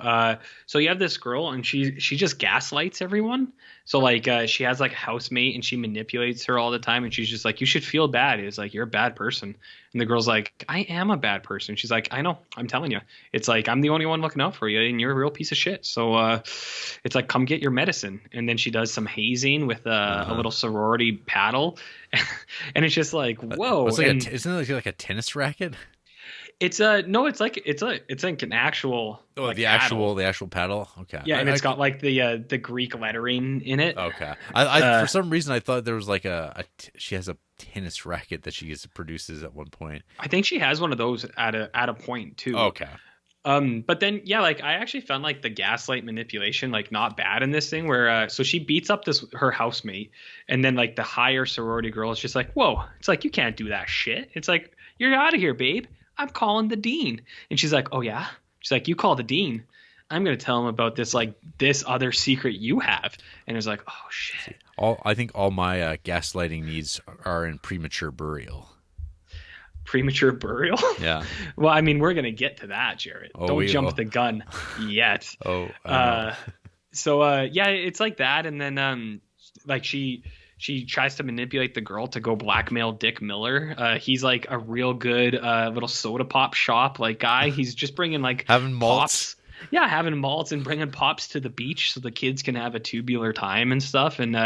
So you have this girl and she just gaslights everyone. So like she has like a housemate and she manipulates her all the time, and she's just like, you should feel bad. It's like, you're a bad person. And the girl's like, I am a bad person. She's like, I know, I'm telling you. It's like, I'm the only one looking out for you, and you're a real piece of shit. So it's like, come get your medicine. And then she does some hazing with a little sorority paddle. And it's just like, whoa. It's like isn't it like a tennis racket? It's no, it's like an actual like the actual paddle. Okay. Yeah, and it's got like the Greek lettering in it. Okay. I for some reason I thought there was like she has a tennis racket that she produces at one point. I think she has one of those at a point too. Okay. But then yeah, like I actually found like the gaslight manipulation like not bad in this thing, where so she beats up her housemate, and then like the higher sorority girl is just like, whoa, it's like, you can't do that shit. It's like, you're out of here, babe. I'm calling the dean. And she's like, oh yeah? She's like, you call the dean. I'm going to tell him about this, like this other secret you have. And it's like, oh shit. I think all my gaslighting needs are in premature burial. Premature burial? Yeah. Well, I mean, we're going to get to that, Jared. Don't jump the gun yet. So yeah, it's like that. And then like she tries to manipulate the girl to go blackmail Dick Miller. He's like a real good little soda pop shop like guy. He's just bringing like having malts. Pops. Yeah, having malts and bringing pops to the beach so the kids can have a tubular time and stuff. And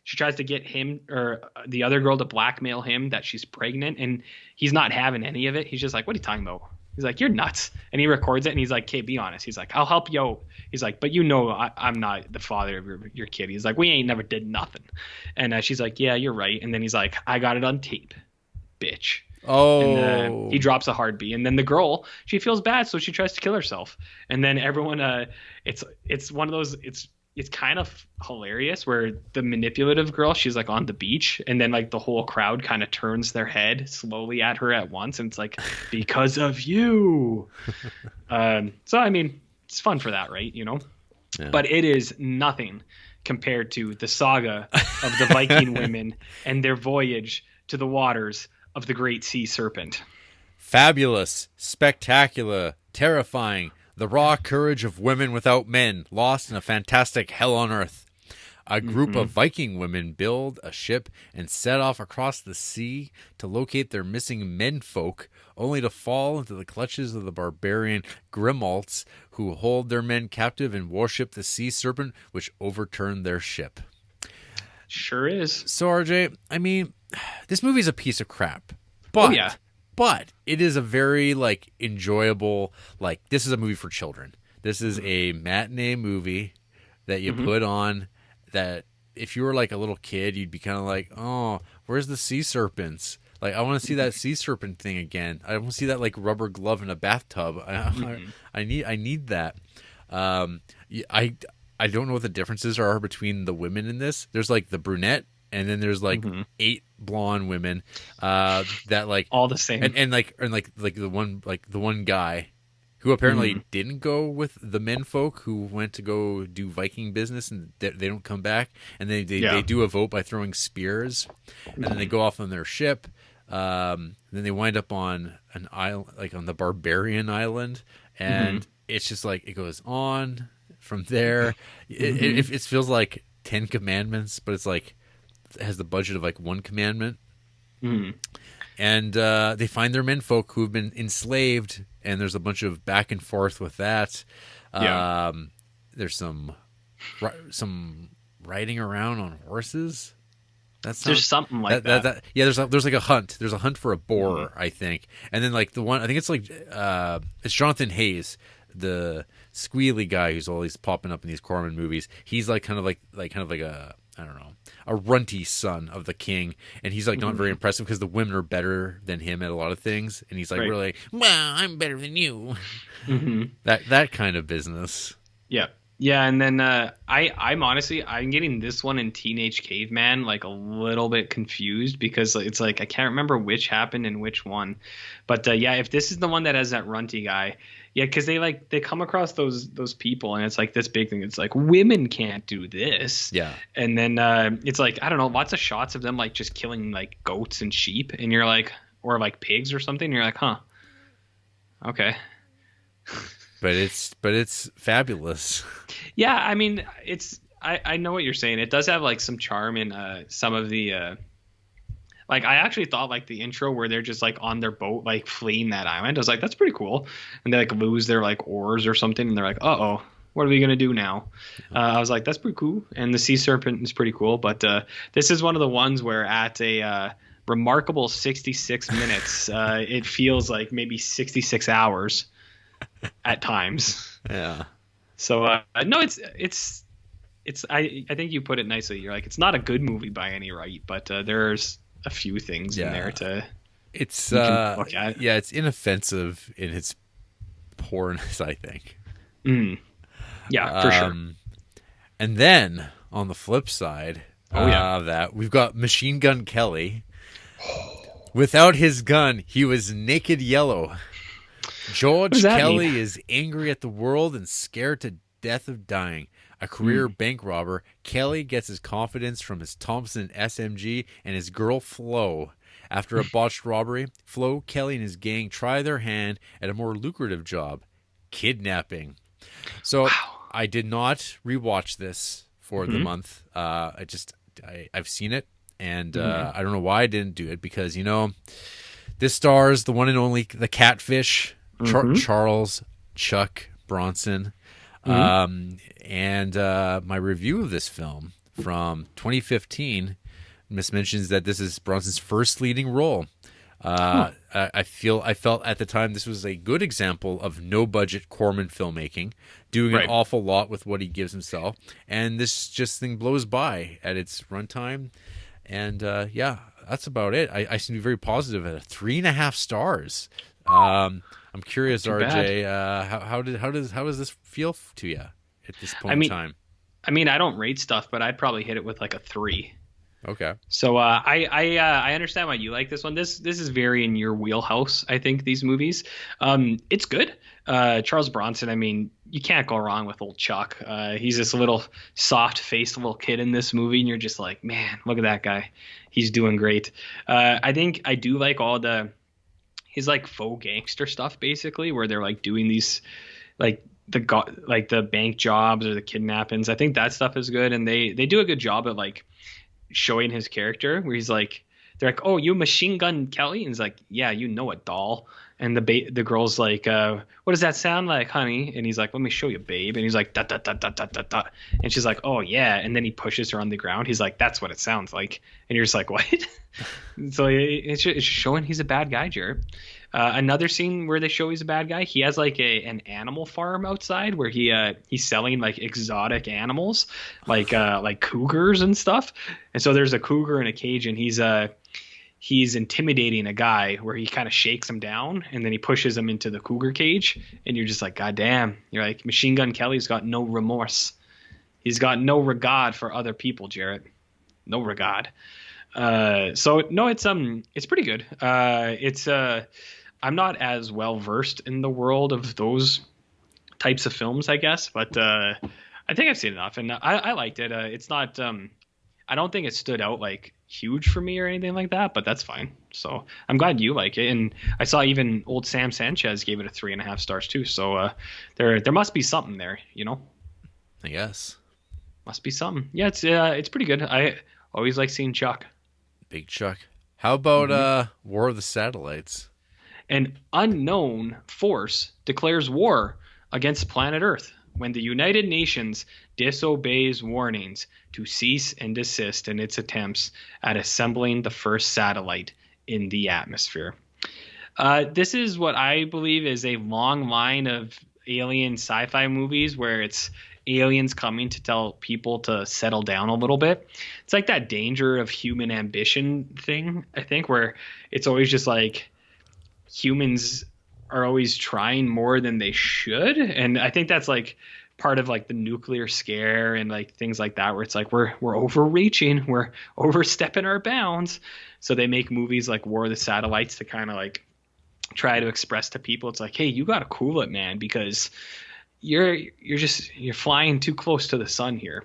she tries to get him or the other girl to blackmail him that she's pregnant, and he's not having any of it. He's just like, what are you talking about? He's like, you're nuts. And he records it, and he's like, okay, be honest. He's like, I'll help you out. He's like, but I'm not the father of your kid. He's like, we ain't never did nothing. And she's like, yeah, you're right. And then he's like, I got it on tape, bitch. Oh. And he drops a hard B. And then the girl, she feels bad, so she tries to kill herself. And then everyone, it's one of those, it's kind of hilarious where the manipulative girl, she's like on the beach, and then like the whole crowd kind of turns their head slowly at her at once, and it's like, because of you. So I mean, it's fun for that, right? You know. Yeah. But it is nothing compared to the saga of the Viking women and their voyage to the waters of the great sea serpent. Fabulous, spectacular, terrifying. The raw courage of women without men, lost in a fantastic hell on earth. A group of Viking women build a ship and set off across the sea to locate their missing menfolk, only to fall into the clutches of the barbarian Grimmalts, who hold their men captive and worship the sea serpent, which overturned their ship. Sure is. So, RJ, I mean, this movie's a piece of crap. But, yeah. But it is a very, like, enjoyable, like, this is a movie for children. This is a matinee movie that you put on that if you were, like, a little kid, you'd be kind of like, oh, where's the sea serpents? Like, I want to see that sea serpent thing again. I want to see that, like, rubber glove in a bathtub. I need that. I don't know what the differences are between the women in this. There's, like, the brunette and then there's like Mm-hmm. 8 blonde women that like All the same. and the one guy who apparently Mm-hmm. didn't go with the men folk who went to go do Viking business, and they don't come back, and they Yeah. do a vote by throwing spears, and then they go off on their ship. Then they wind up on an island, like on the Barbarian Island, Mm-hmm. and it's just like it goes on from there. Mm-hmm. It feels like 10 Commandments, but it's like it has the budget of like one commandment. Mm-hmm. And they find their menfolk who have been enslaved, and there's a bunch of back and forth with that. Yeah. There's some riding around on horses. That sounds There's something like that. yeah. There's like a hunt. There's a hunt for a boar, Mm-hmm. I think, and then like the one I think it's like it's Jonathan Hayes, the squealy guy who's always popping up in these Corman movies. He's like kind of like a, I don't know, a runty son of the king, and he's like not very impressive because the women are better than him at a lot of things, and he's like Right. really, well, I'm better than you. Mm-hmm. That kind of business. Yeah. Yeah, and then I'm honestly I'm getting this one in Teenage Caveman like a little bit confused because it's like I can't remember which happened in which one, but yeah, if this is the one that has that runty guy, yeah, because they come across those people and it's like this big thing. It's like women can't do this, Yeah. and then it's like I don't know, lots of shots of them like just killing like goats and sheep, and you're like or like pigs or something. And you're like, huh, okay. But it's fabulous. Yeah, I mean, I know what you're saying. It does have like some charm in some of the like I actually thought like the intro where they're just like on their boat like fleeing that island. I was like, that's pretty cool. And they like lose their like oars or something, and they're like, uh-oh, what are we gonna do now? I was like, that's pretty cool. And the sea serpent is pretty cool. But this is one of the ones where at a remarkable 66 minutes, it feels like maybe 66 hours at times. Yeah. So no, it's I think you put it nicely. You're like it's not a good movie by any right, but there's a few things in there to it's you can look at. yeah, it's inoffensive in its poorness, I think. Yeah, for sure. And then on the flip side of that, we've got Machine Gun Kelly. Without his gun, he was naked yellow. George Kelly is angry at the world and scared to death of dying. A career bank robber, Kelly gets his confidence from his Thompson SMG and his girl Flo. After a botched robbery, Flo, Kelly, and his gang try their hand at a more lucrative job, kidnapping. So I did not rewatch this for the month. I've seen it, and I don't know why I didn't do it because this stars the one and only the Catfish. Charles Chuck Bronson. And my review of this film from 2015 mentions that this is Bronson's first leading role. I felt at the time this was a good example of no budget Corman filmmaking, doing an awful lot with what he gives himself, and this just thing blows by at its runtime. And yeah, that's about it. I seem to be very positive at 3.5 stars. I'm curious, RJ, how does this feel to you at this point in time? I mean, I don't rate stuff, but I'd probably hit it with like a 3. Okay. So I understand why you like this one. This is very in your wheelhouse. I think these movies. It's good. Charles Bronson. I mean, you can't go wrong with old Chuck. He's this little soft-faced little kid in this movie, and you're just like, man, look at that guy. He's doing great. I think I do like all his like faux gangster stuff, basically, where they're like doing these like the bank jobs or the kidnappings. I think that stuff is good, and they do a good job at like showing his character, where he's like, they're like, oh, you Machine Gun Kelly, and he's like, yeah, you know it, doll. And the girl's like, what does that sound like, honey? And he's like, let me show you, babe. And he's like, dot, dot, dot, dot, dot, dot, dot. And she's like, oh yeah. And then he pushes her on the ground. He's like, that's what it sounds like. And you're just like, what? So it's showing he's a bad guy, Jared. Another scene where they show he's a bad guy, he has like an animal farm outside where he's selling like exotic animals, like cougars and stuff. And so there's a cougar in a cage, and he's intimidating a guy where he kind of shakes him down, and then he pushes him into the cougar cage, and you're just like, God damn. You're like, Machine Gun Kelly's got no remorse. He's got no regard for other people, Jarrett. no regard. So no, it's pretty good. I'm not as well versed in the world of those types of films, I guess, but I think I've seen enough, and I liked it. It's not. I don't think it stood out like huge for me or anything like that, but that's fine. So I'm glad you like it, and I saw even old Sam Sanchez gave it a 3.5 stars too. So there must be something there, you know. I guess. Must be something. Yeah, it's pretty good. I always like seeing Chuck. Big Chuck. How about War of the Satellites? An unknown force declares war against planet Earth when the United Nations disobeys warnings to cease and desist in its attempts at assembling the first satellite in the atmosphere. This is what I believe is a long line of alien sci-fi movies where it's aliens coming to tell people to settle down a little bit. It's like that danger of human ambition thing, I think, where it's always just like humans are always trying more than they should. And I think that's like part of like the nuclear scare and like things like that, where it's like we're overreaching, we're overstepping our bounds. So they make movies like War of the Satellites to kind of like try to express to people, it's like, hey, you got to cool it, man, because you're flying too close to the sun here.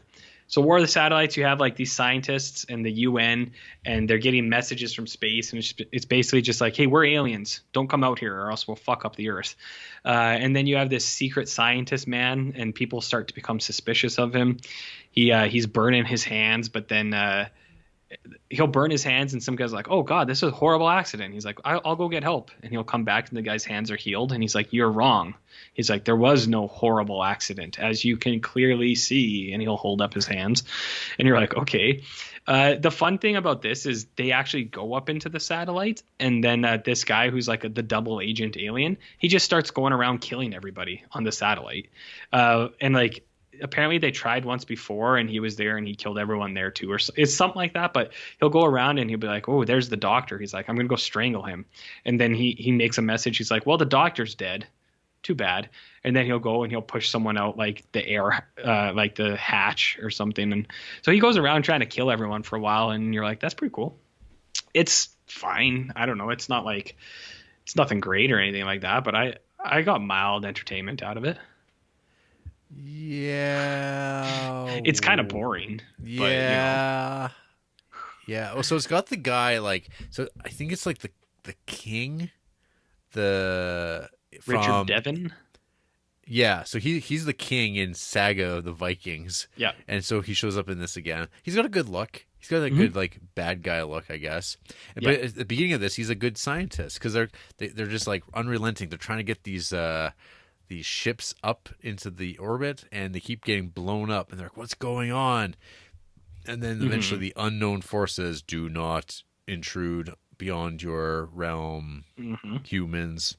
So War of the Satellites, you have like these scientists and the UN, and they're getting messages from space, and it's basically just like, hey, we're aliens, don't come out here or else we'll fuck up the Earth. And then you have this secret scientist man, and people start to become suspicious of him. He's burning his hands, but then he'll burn his hands, and some guy's like, oh God, this is a horrible accident. He's like, I'll go get help. And he'll come back and the guy's hands are healed. And he's like, you're wrong. He's like, there was no horrible accident, as you can clearly see. And he'll hold up his hands, and you're like, okay. The fun thing about this is they actually go up into the satellite, and then this guy who's like the double agent alien, he just starts going around killing everybody on the satellite. And like, apparently they tried once before, and he was there and he killed everyone there too, or it's something like that. But he'll go around and he'll be like, oh, there's the doctor. He's like, I'm gonna go strangle him. And then he makes a message. He's like, well, the doctor's dead, too bad. And then he'll go and he'll push someone out like the air, like the hatch or something. And so he goes around trying to kill everyone for a while, and you're like, that's pretty cool. It's fine. I don't know, it's not like it's nothing great or anything like that, but I got mild entertainment out of it. Yeah. It's kind of boring. Yeah. But, you know. Yeah. Oh, so it's got the guy like, so I think it's like the king, from Richard Devon. Yeah, so he's the king in Saga of the Vikings. Yeah. And so he shows up in this again. He's got a good look. He's got a good like bad guy look, I guess. But at the beginning of this, he's a good scientist, because they're just like unrelenting. They're trying to get these ships up into the orbit, and they keep getting blown up, and they're like, what's going on? And then eventually the unknown forces, do not intrude beyond your realm, humans.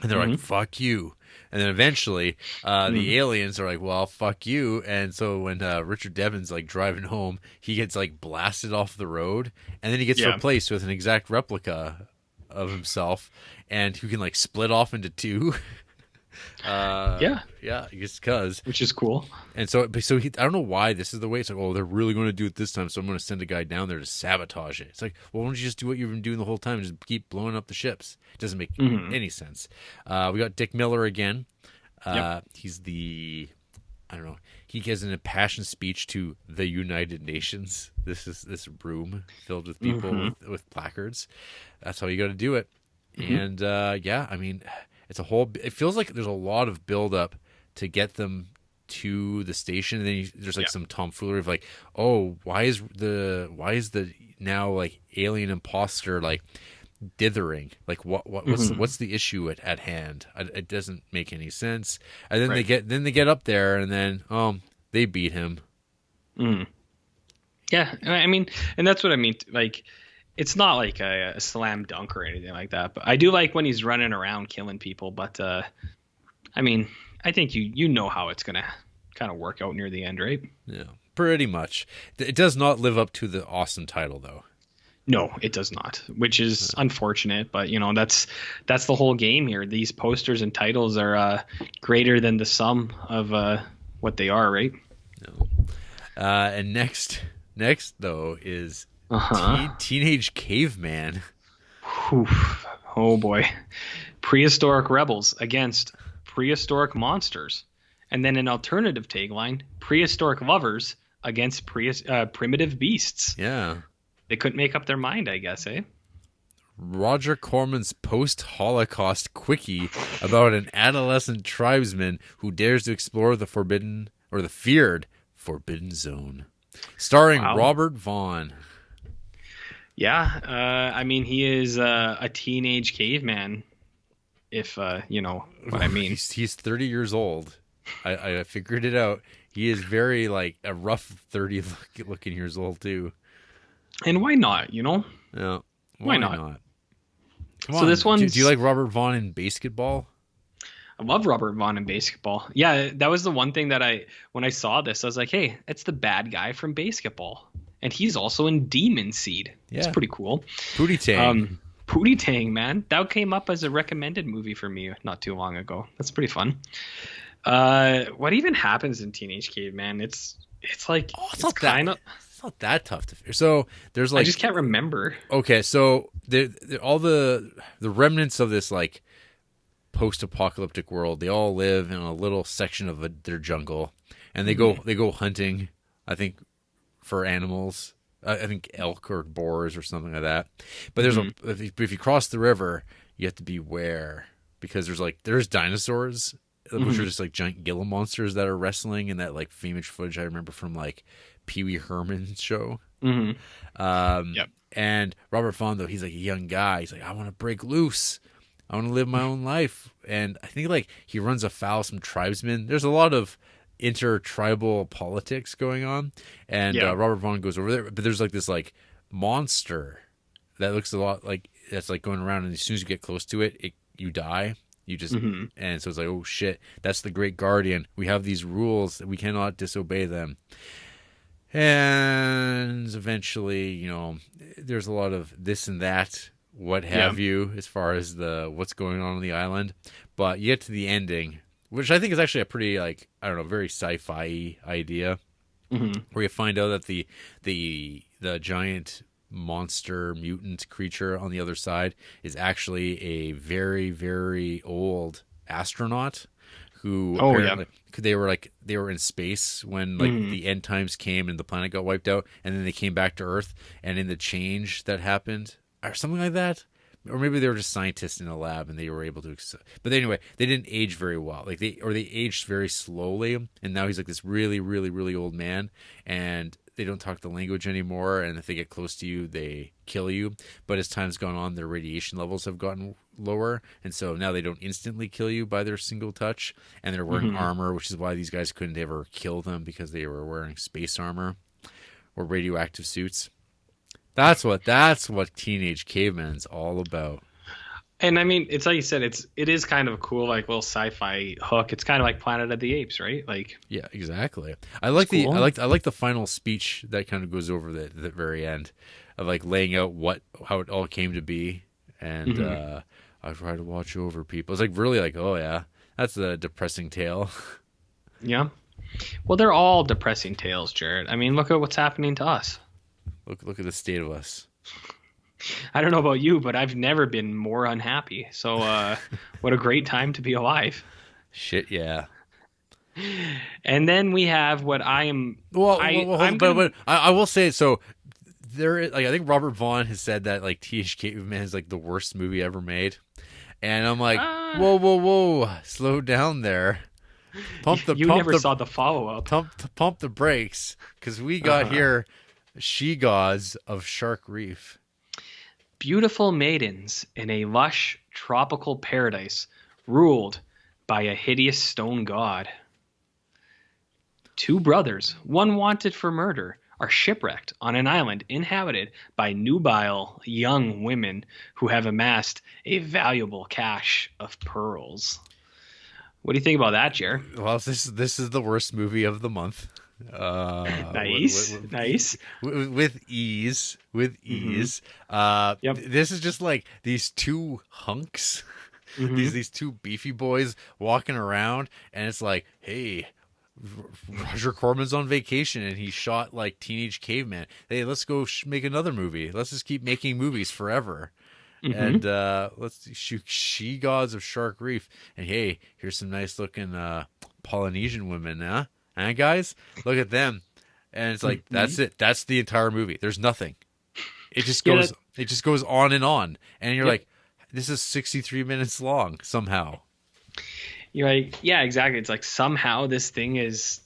And they're like, fuck you. And then eventually the aliens are like, well, fuck you. And so when Richard Devon's like driving home, he gets like blasted off the road, and then he gets replaced with an exact replica of himself, and who can like split off into two. Just cause, which is cool. And so I don't know why this is the way. It's like, oh, they're really going to do it this time, so I'm going to send a guy down there to sabotage it. It's like, well, why don't you just do what you've been doing the whole time and just keep blowing up the ships? It doesn't make any sense. We got Dick Miller again. He's I don't know, he gives an impassioned speech to the United Nations. This room filled with people with placards. That's how you got to do it. And I mean, it feels like there's a lot of build up to get them to the station, and then there's like some tomfoolery of like, oh, why is the now like alien imposter like dithering? Like what's the issue at hand? It doesn't make any sense. And then they get up there, and then they beat him. Yeah, I mean, and that's what I mean. Like, it's not like a slam dunk or anything like that, but I do like when he's running around killing people. But I mean, I think you know how it's gonna kind of work out near the end, right? Yeah, pretty much. It does not live up to the awesome title, though. No, it does not, which is unfortunate. But that's the whole game here. These posters and titles are greater than the sum of what they are, right? No. And next Next, though, is Uh-huh. Teenage Caveman. Oof. Oh boy. Prehistoric rebels against prehistoric monsters. And then an alternative tagline, prehistoric lovers against primitive beasts. Yeah. They couldn't make up their mind, I guess, eh? Roger Corman's post-Holocaust quickie about an adolescent tribesman who dares to explore the forbidden, or the feared, forbidden zone. Starring Wow. Robert Vaughn. Yeah, I mean, he is a teenage caveman, if you know what I mean. He's 30 years old. I figured it out. He is very, like, a rough 30 looking years old, too. And why not, you know? Yeah. Why not? Come So on. this Do you one's like Robert Vaughn in basketball? I love Robert Vaughn in basketball. Yeah, that was the one thing that when I saw this, I was like, hey, it's the bad guy from basketball. And he's also in Demon Seed. It's Yeah. pretty cool. Pootie Tang. Pootie Tang, man. That came up as a recommended movie for me not too long ago. That's pretty fun. What even happens in Teenage Caveman? It's like It's not that tough to figure. So there's like I just can't remember. Okay, so all the remnants of this like post-apocalyptic world, they all live in a little section of their jungle, and they go hunting. I think for animals. I think elk or boars or something like that. But there's if you cross the river, you have to beware because there's dinosaurs, which are just like giant Gila monsters that are wrestling in that like famous footage I remember from like Pee Wee Herman's show. Yep. And Robert Vaughn, though, he's like a young guy. He's like, I want to break loose. I want to live my own life. And I think like he runs afoul of some tribesmen. There's a lot of intertribal politics going on. And Robert Vaughn goes over there. But there's like this like monster that looks a lot like that's like going around. And as soon as you get close to it, you die. You just and so it's like, oh shit, that's the Great Guardian. We have these rules that we cannot disobey them. And eventually, you know, there's a lot of this and that, what have you, as far as what's going on the island. But you get to the ending, which I think is actually a pretty, like, I don't know, very sci-fi idea, where you find out that the giant monster mutant creature on the other side is actually a very, very old astronaut who apparently they were in space when like the end times came and the planet got wiped out, and then they came back to Earth, and in the change that happened or something like that, or maybe they were just scientists in a lab and they were able to. But anyway, they didn't age very well. Like they aged very slowly, and now he's like this really, really, really old man, and they don't talk the language anymore, and if they get close to you, they kill you. But as time's gone on, their radiation levels have gotten lower, and so now they don't instantly kill you by their single touch, and they're wearing armor, which is why these guys couldn't ever kill them, because they were wearing space armor or radioactive suits. That's what Teenage Caveman's all about. And I mean, it's like you said, it is kind of a cool, like, little sci-fi hook. It's kind of like Planet of the Apes, right? Like, yeah, exactly. I like cool. I like the final speech that kind of goes over the very end of like laying out how it all came to be, and I try to watch over people. It's like really like, oh yeah, that's a depressing tale. Yeah. Well, they're all depressing tales, Jared. I mean, look at what's happening to us. Look at the state of us. I don't know about you, but I've never been more unhappy. So, what a great time to be alive. Shit, yeah. And then we have what I am. I will say so. There, like I think Robert Vaughn has said that like Teenage Caveman is like the worst movie ever made, and I'm like, whoa, slow down there. You never saw the follow up. Pump the brakes, because we got here, she gods of Shark Reef. Beautiful maidens in a lush tropical paradise ruled by a hideous stone god. Two brothers, one wanted for murder, are shipwrecked on an island inhabited by nubile young women who have amassed a valuable cache of pearls. What do you think about that, Jer? Well, this is the worst movie of the month. Nice. With ease. This is just like these two hunks, these two beefy boys walking around, and it's like, hey, Roger Corman's on vacation and he shot like Teenage Caveman. Hey, let's go make another movie. Let's just keep making movies forever. And let's shoot She Gods of Shark Reef. And hey, here's some nice looking Polynesian women, huh? And guys, look at them. And it's like that's it. That's the entire movie. There's nothing. It just goes. It just goes on. And you're like, this is 63 minutes long somehow. You're like, yeah, exactly. It's like somehow this thing is.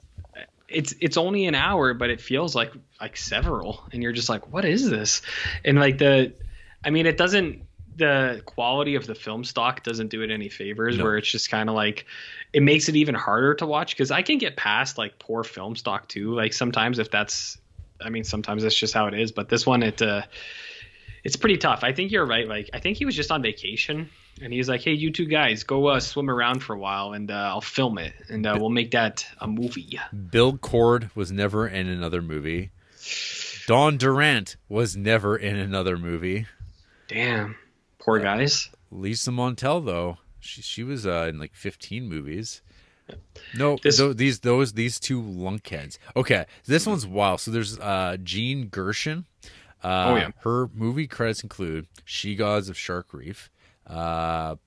It's only an hour, but it feels like several, and you're just like, what is this? And like it doesn't. The quality of the film stock doesn't do it any favors. No. Where it's just kind of like, it makes it even harder to watch, because I can get past like poor film stock too. Like sometimes sometimes that's just how it is. But this one, it's pretty tough. I think you're right. Like I think he was just on vacation, and he's like, hey, you two guys, go swim around for a while, and I'll film it, and we'll make that a movie. Bill Cord was never in another movie. Dawn Durant was never in another movie. Damn. Poor guys. Lisa Montel, though, she was in like 15 movies. No, these two lunkheads. Okay, this one's wild. So there's Jean Gershon. Her movie credits include She Gods of Shark Reef, The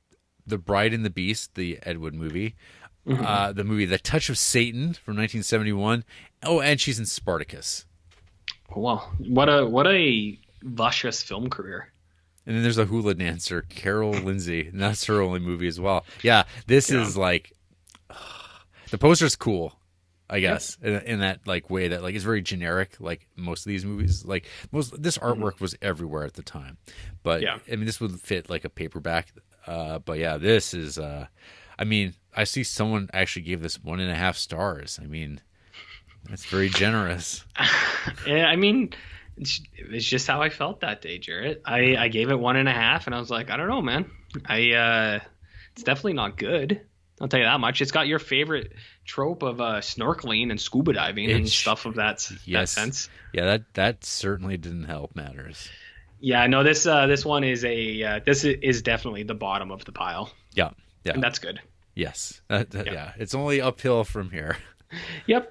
Bride and the Beast, the Ed Wood movie, the movie The Touch of Satan from 1971. Oh, and she's in Spartacus. Wow, what a luscious film career. And then there's a hula dancer, Carol Lindsay, and that's her only movie as well. Yeah, this is like the poster's cool, I guess, in that like way that like is very generic. Like most of these movies, like this artwork was everywhere at the time, but I mean this would fit like a paperback. But yeah, this is. I mean, I see someone actually gave this 1.5 stars. I mean, that's very generous. Yeah, I mean. It's just how I felt that day, Jarrett. I gave it 1.5, and I was like, I don't know, man. It's definitely not good. I'll tell you that much. It's got your favorite trope of snorkeling and scuba diving and stuff of that sense. Yeah, that certainly didn't help matters. Yeah, no, this one is this is definitely the bottom of the pile. Yeah, and that's good. Yes, yeah, it's only uphill from here. Yep.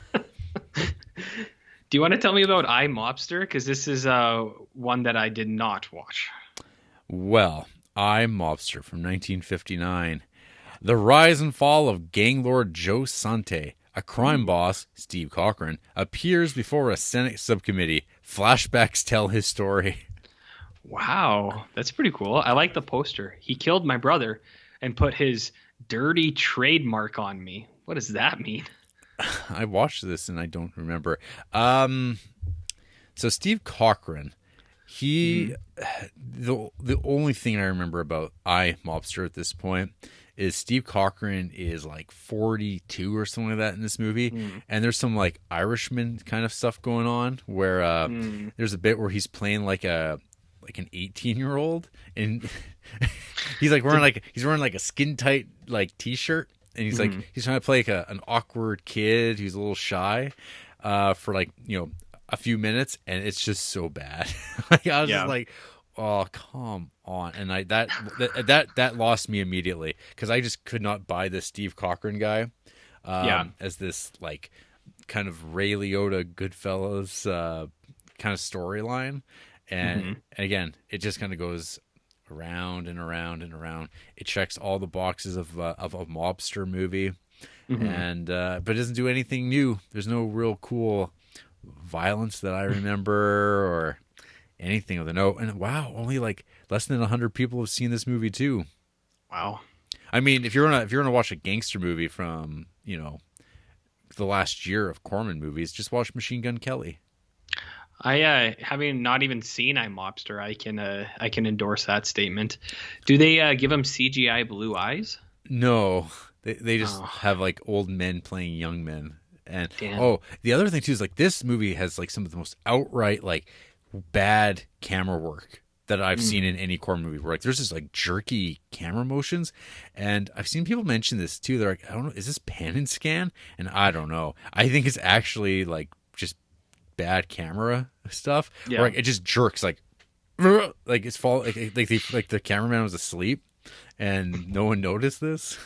Do you want to tell me about iMobster? Because this is one that I did not watch. Well, iMobster from 1959. The rise and fall of gang lord Joe Sante, a crime boss, Steve Cochran, appears before a Senate subcommittee. Flashbacks tell his story. Wow, that's pretty cool. I like the poster. He killed my brother and put his dirty trademark on me. What does that mean? I watched this and I don't remember. So Steve Cochran, the only thing I remember about iMobster at this point is Steve Cochran is like 42 or something like that in this movie, and there's some like Irishman kind of stuff going on where there's a bit where he's playing like an 18-year-old, and he's wearing like a skin tight like t-shirt. And he's like, he's trying to play like an awkward kid who's a little shy for like, a few minutes. And it's just so bad. I was just like, oh, come on. And that lost me immediately because I just could not buy this Steve Cochran guy as this like kind of Ray Liotta Goodfellas kind of storyline. And again, it just kind of goes around and around and around. It checks all the boxes of a mobster movie, and but it doesn't do anything new. There's no real cool violence that I remember or anything of the note. And wow, only like less than 100 people have seen this movie too. Wow. I mean, if you're gonna watch a gangster movie from the last year of Corman movies, just watch Machine Gun Kelly. I having not even seen iMobster, I can endorse that statement. Do they give him CGI blue eyes? No, they just have like old men playing young men. And damn. The other thing too is like this movie has like some of the most outright like bad camera work that I've seen in any Corman movie. Where like there's just like jerky camera motions, and I've seen people mention this too. They're like, I don't know, is this pan and scan? And I don't know. I think it's actually like just bad camera stuff. Yeah. Or like it just jerks like it's like the cameraman was asleep and no one noticed this.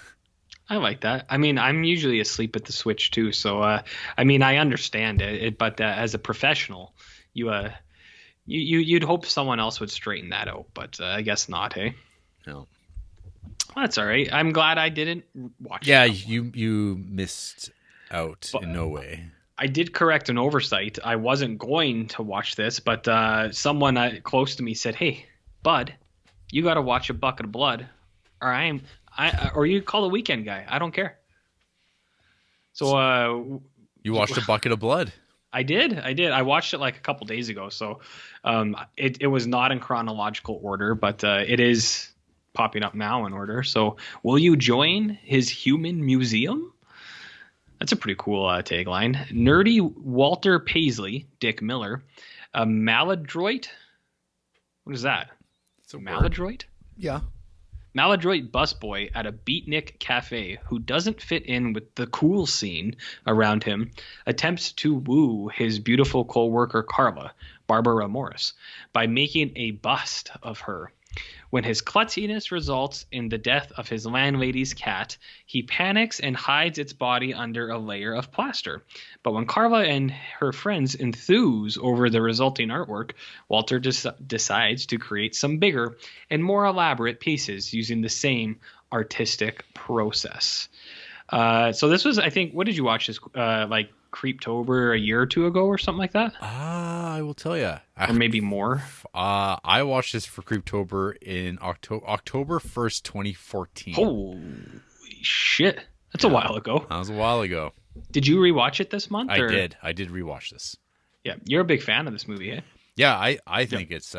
I like that. I mean, I'm usually asleep at the switch too, so I mean, I understand it, but as a professional, you you'd hope someone else would straighten that out, but I guess not, hey. No. That's all right. I'm glad I didn't watch. Yeah, you missed out in no way. I did correct an oversight. I wasn't going to watch this, but someone close to me said, "Hey, bud, you got to watch A Bucket of Blood, or you call the weekend guy. I don't care." So you watched A Bucket of Blood. I did. I watched it like a couple days ago. So it was not in chronological order, but it is popping up now in order. So will you join his human museum? That's a pretty cool tagline. Nerdy Walter Paisley, Dick Miller, a maladroit. What is that? It's a maladroit? Yeah. Maladroit busboy at a beatnik cafe who doesn't fit in with the cool scene around him attempts to woo his beautiful co-worker Carla, Barbara Morris, by making a bust of her. When his klutziness results in the death of his landlady's cat, he panics and hides its body under a layer of plaster. But when Carla and her friends enthuse over the resulting artwork, Walter decides to create some bigger and more elaborate pieces using the same artistic process. So this was, I think, what did you watch this, like Creeptober a year or two ago or something like that? I will tell you. Or maybe more. I watched this for Creeptober in October 1st, 2014. Holy shit. That's a while ago. That was a while ago. Did you rewatch it this month? I did rewatch this. Yeah, you're a big fan of this movie, eh? Yeah, I think it's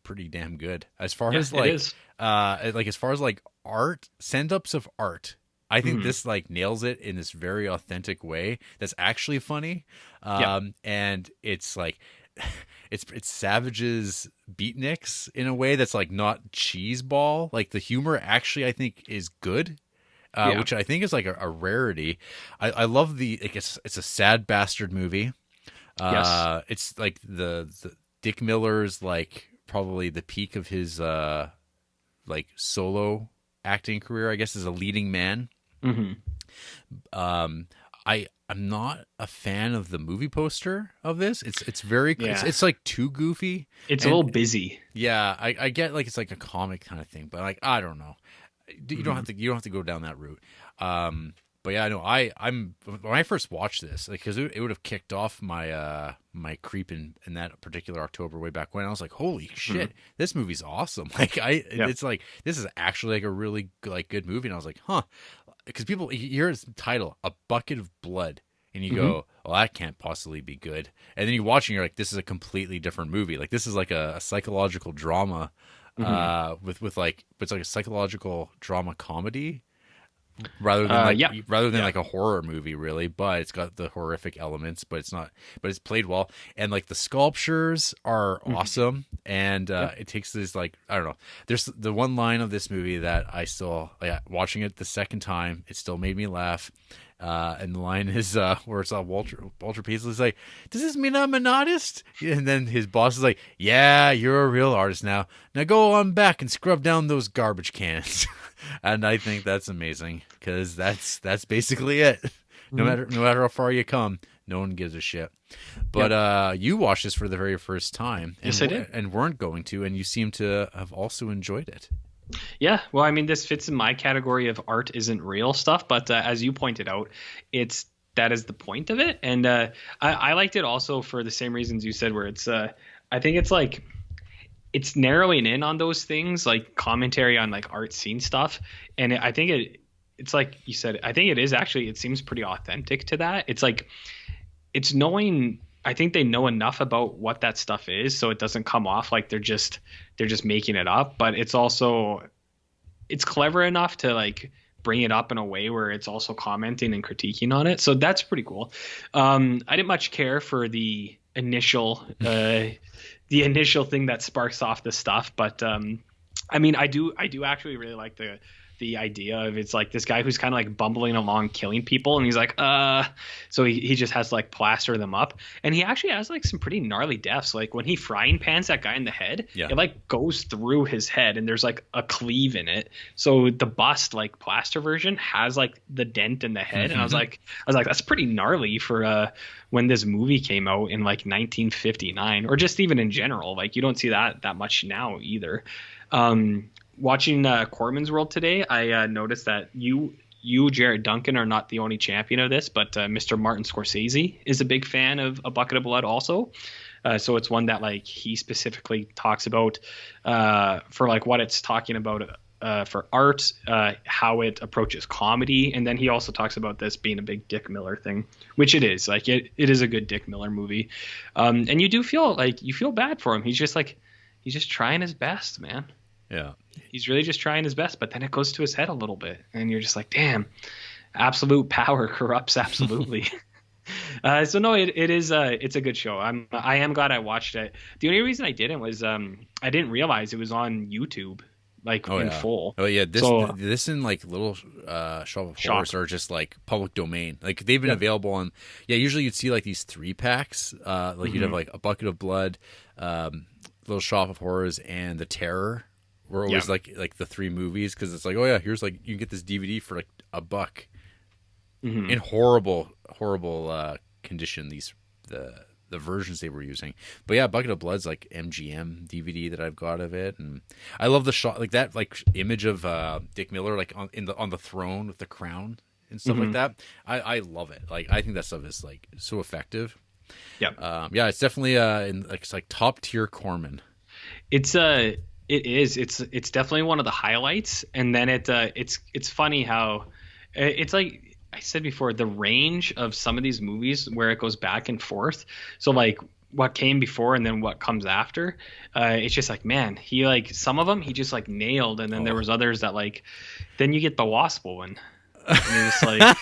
pretty damn good. As far as like it is. As far as like art, send-ups of art. I think this like nails it in this very authentic way that's actually funny. And it's like it's Savage's beatniks in a way that's like not cheeseball. Like the humor actually I think is good. Which I think is like a rarity. I love it's a sad bastard movie. Yes. It's like the Dick Miller's like probably the peak of his like solo acting career, I guess, as a leading man. Mm-hmm. I'm not a fan of the movie poster of this. It's very it's like too goofy. It's a little busy. Yeah, I get like it's like a comic kind of thing, but like I don't know. You don't have to go down that route. But yeah, no, I'm when I first watched this, like, because it would have kicked off my my creep in that particular October way back when. I was like, holy shit, this movie's awesome! Like it's like this is actually like a really like good movie, and I was like, huh, because you hear its title, A Bucket of Blood, and you go, well, that can't possibly be good, and then you watch and you're like, this is a completely different movie. Like this is like a psychological drama, with like, but it's like a psychological drama comedy. Rather than like a horror movie, really, but it's got the horrific elements, but it's played well, and like the sculptures are awesome, and it takes this like, I don't know. There's the one line of this movie that I still watching it the second time, it still made me laugh. And the line is where it's Walter Paisley's like, "Does this mean I'm an artist?" And then his boss is like, "Yeah, you're a real artist now. Now go on back and scrub down those garbage cans." And I think that's amazing because that's basically it. No matter how far you come, no one gives a shit. But you watched this for the very first time. Yes, I did. And weren't going to, and you seem to have also enjoyed it. Yeah, well, I mean, this fits in my category of art isn't real stuff, but as you pointed out, that is the point of it, and I liked it also for the same reasons you said, where it's I think it's like it's narrowing in on those things, like commentary on like art scene stuff, and I think it's like you said, I think it is actually, it seems pretty authentic to that. It's like it's knowing. I think they know enough about what that stuff is, so it doesn't come off like they're just making it up. But it's clever enough to like bring it up in a way where it's also commenting and critiquing on it. So that's pretty cool. I didn't much care for the initial thing that sparks off the stuff, but I mean, I do actually really like the the idea of it's like this guy who's kind of like bumbling along killing people, and he's like so he just has to like plaster them up, and he actually has like some pretty gnarly deaths. Like when he frying pans that guy in the head, it like goes through his head and there's like a cleave in it. So the bust like plaster version has like the dent in the head, and I was like that's pretty gnarly for when this movie came out in like 1959, or just even in general. Like you don't see that much now either. Watching Corman's World today, I noticed that you, Jared Duncan, are not the only champion of this, but Mr. Martin Scorsese is a big fan of A Bucket of Blood also. So it's one that like he specifically talks about for like what it's talking about for art, how it approaches comedy, and then he also talks about this being a big Dick Miller thing, which it is. Like it is a good Dick Miller movie, and you do feel like you feel bad for him. He's just trying his best, man. Yeah. He's really just trying his best, but then it goes to his head a little bit, and you're just like, damn, absolute power corrupts absolutely. So no, it's a good show. I am glad I watched it. The only reason I didn't was I didn't realize it was on YouTube, like in full. Oh yeah, this and like Little Shop of Horrors are just like public domain. Like they've been available on. Yeah, usually you'd see like these 3-packs. Like you'd have like A Bucket of Blood, Little Shop of Horrors, and The Terror. Were always like the 3 movies, because it's like, oh yeah, here's like you can get this DVD for like $1 in horrible condition. The versions they were using, but yeah, Bucket of Blood's like MGM DVD that I've got of it, and I love the shot, like that like image of Dick Miller like on the throne with the crown and stuff like that. I love it. Like I think that stuff is like so effective. Yeah, it's definitely it's like top tier Corman. It is. It's definitely one of the highlights, and then it's funny how it's like I said before, the range of some of these movies where it goes back and forth. So like what came before and then what comes after, it's just like, man, he like some of them he just like nailed, and then there was others that like then you get the Wasp Woman. And it's like,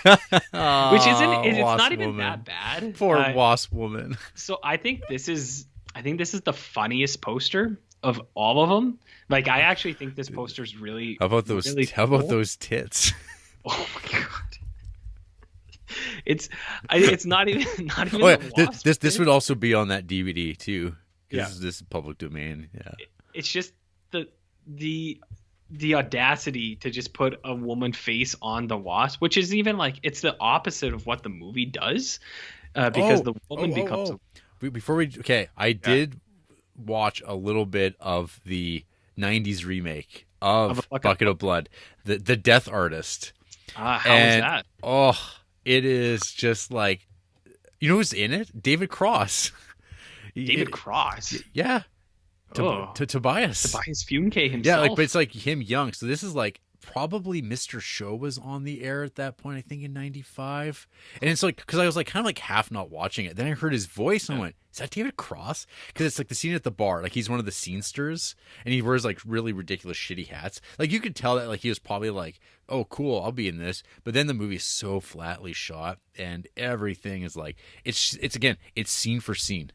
which isn't it's not even that bad. Poor Wasp Woman. So I think this is the funniest poster of all of them. Like I actually think this poster's really. How about those? Really how about those tits? Oh my god! It's not even Oh, yeah. This would also be on that DVD too. Yeah, this is public domain. Yeah, it's just the audacity to just put a woman face on the Wasp, which is even like it's the opposite of what the movie does, because the woman becomes. Before we I did watch a little bit of the 90s remake of Bucket of Blood, the Death Artist. How was that? Oh, it is just like, you know who's in it? David Cross. David Cross? Yeah. Tobias. Tobias Funke himself. Yeah, but it's like him young. So this is like probably Mr. Show was on the air at that point, I think in 95. And it's like, because I was like kind of like half not watching it. Then I heard his voice and I went, is that David Cross? Because it's like the scene at the bar. Like he's one of the scenesters and he wears like really ridiculous shitty hats. Like you could tell that like he was probably like, oh cool, I'll be in this. But then the movie's so flatly shot and everything is like, it's again, it's scene for scene.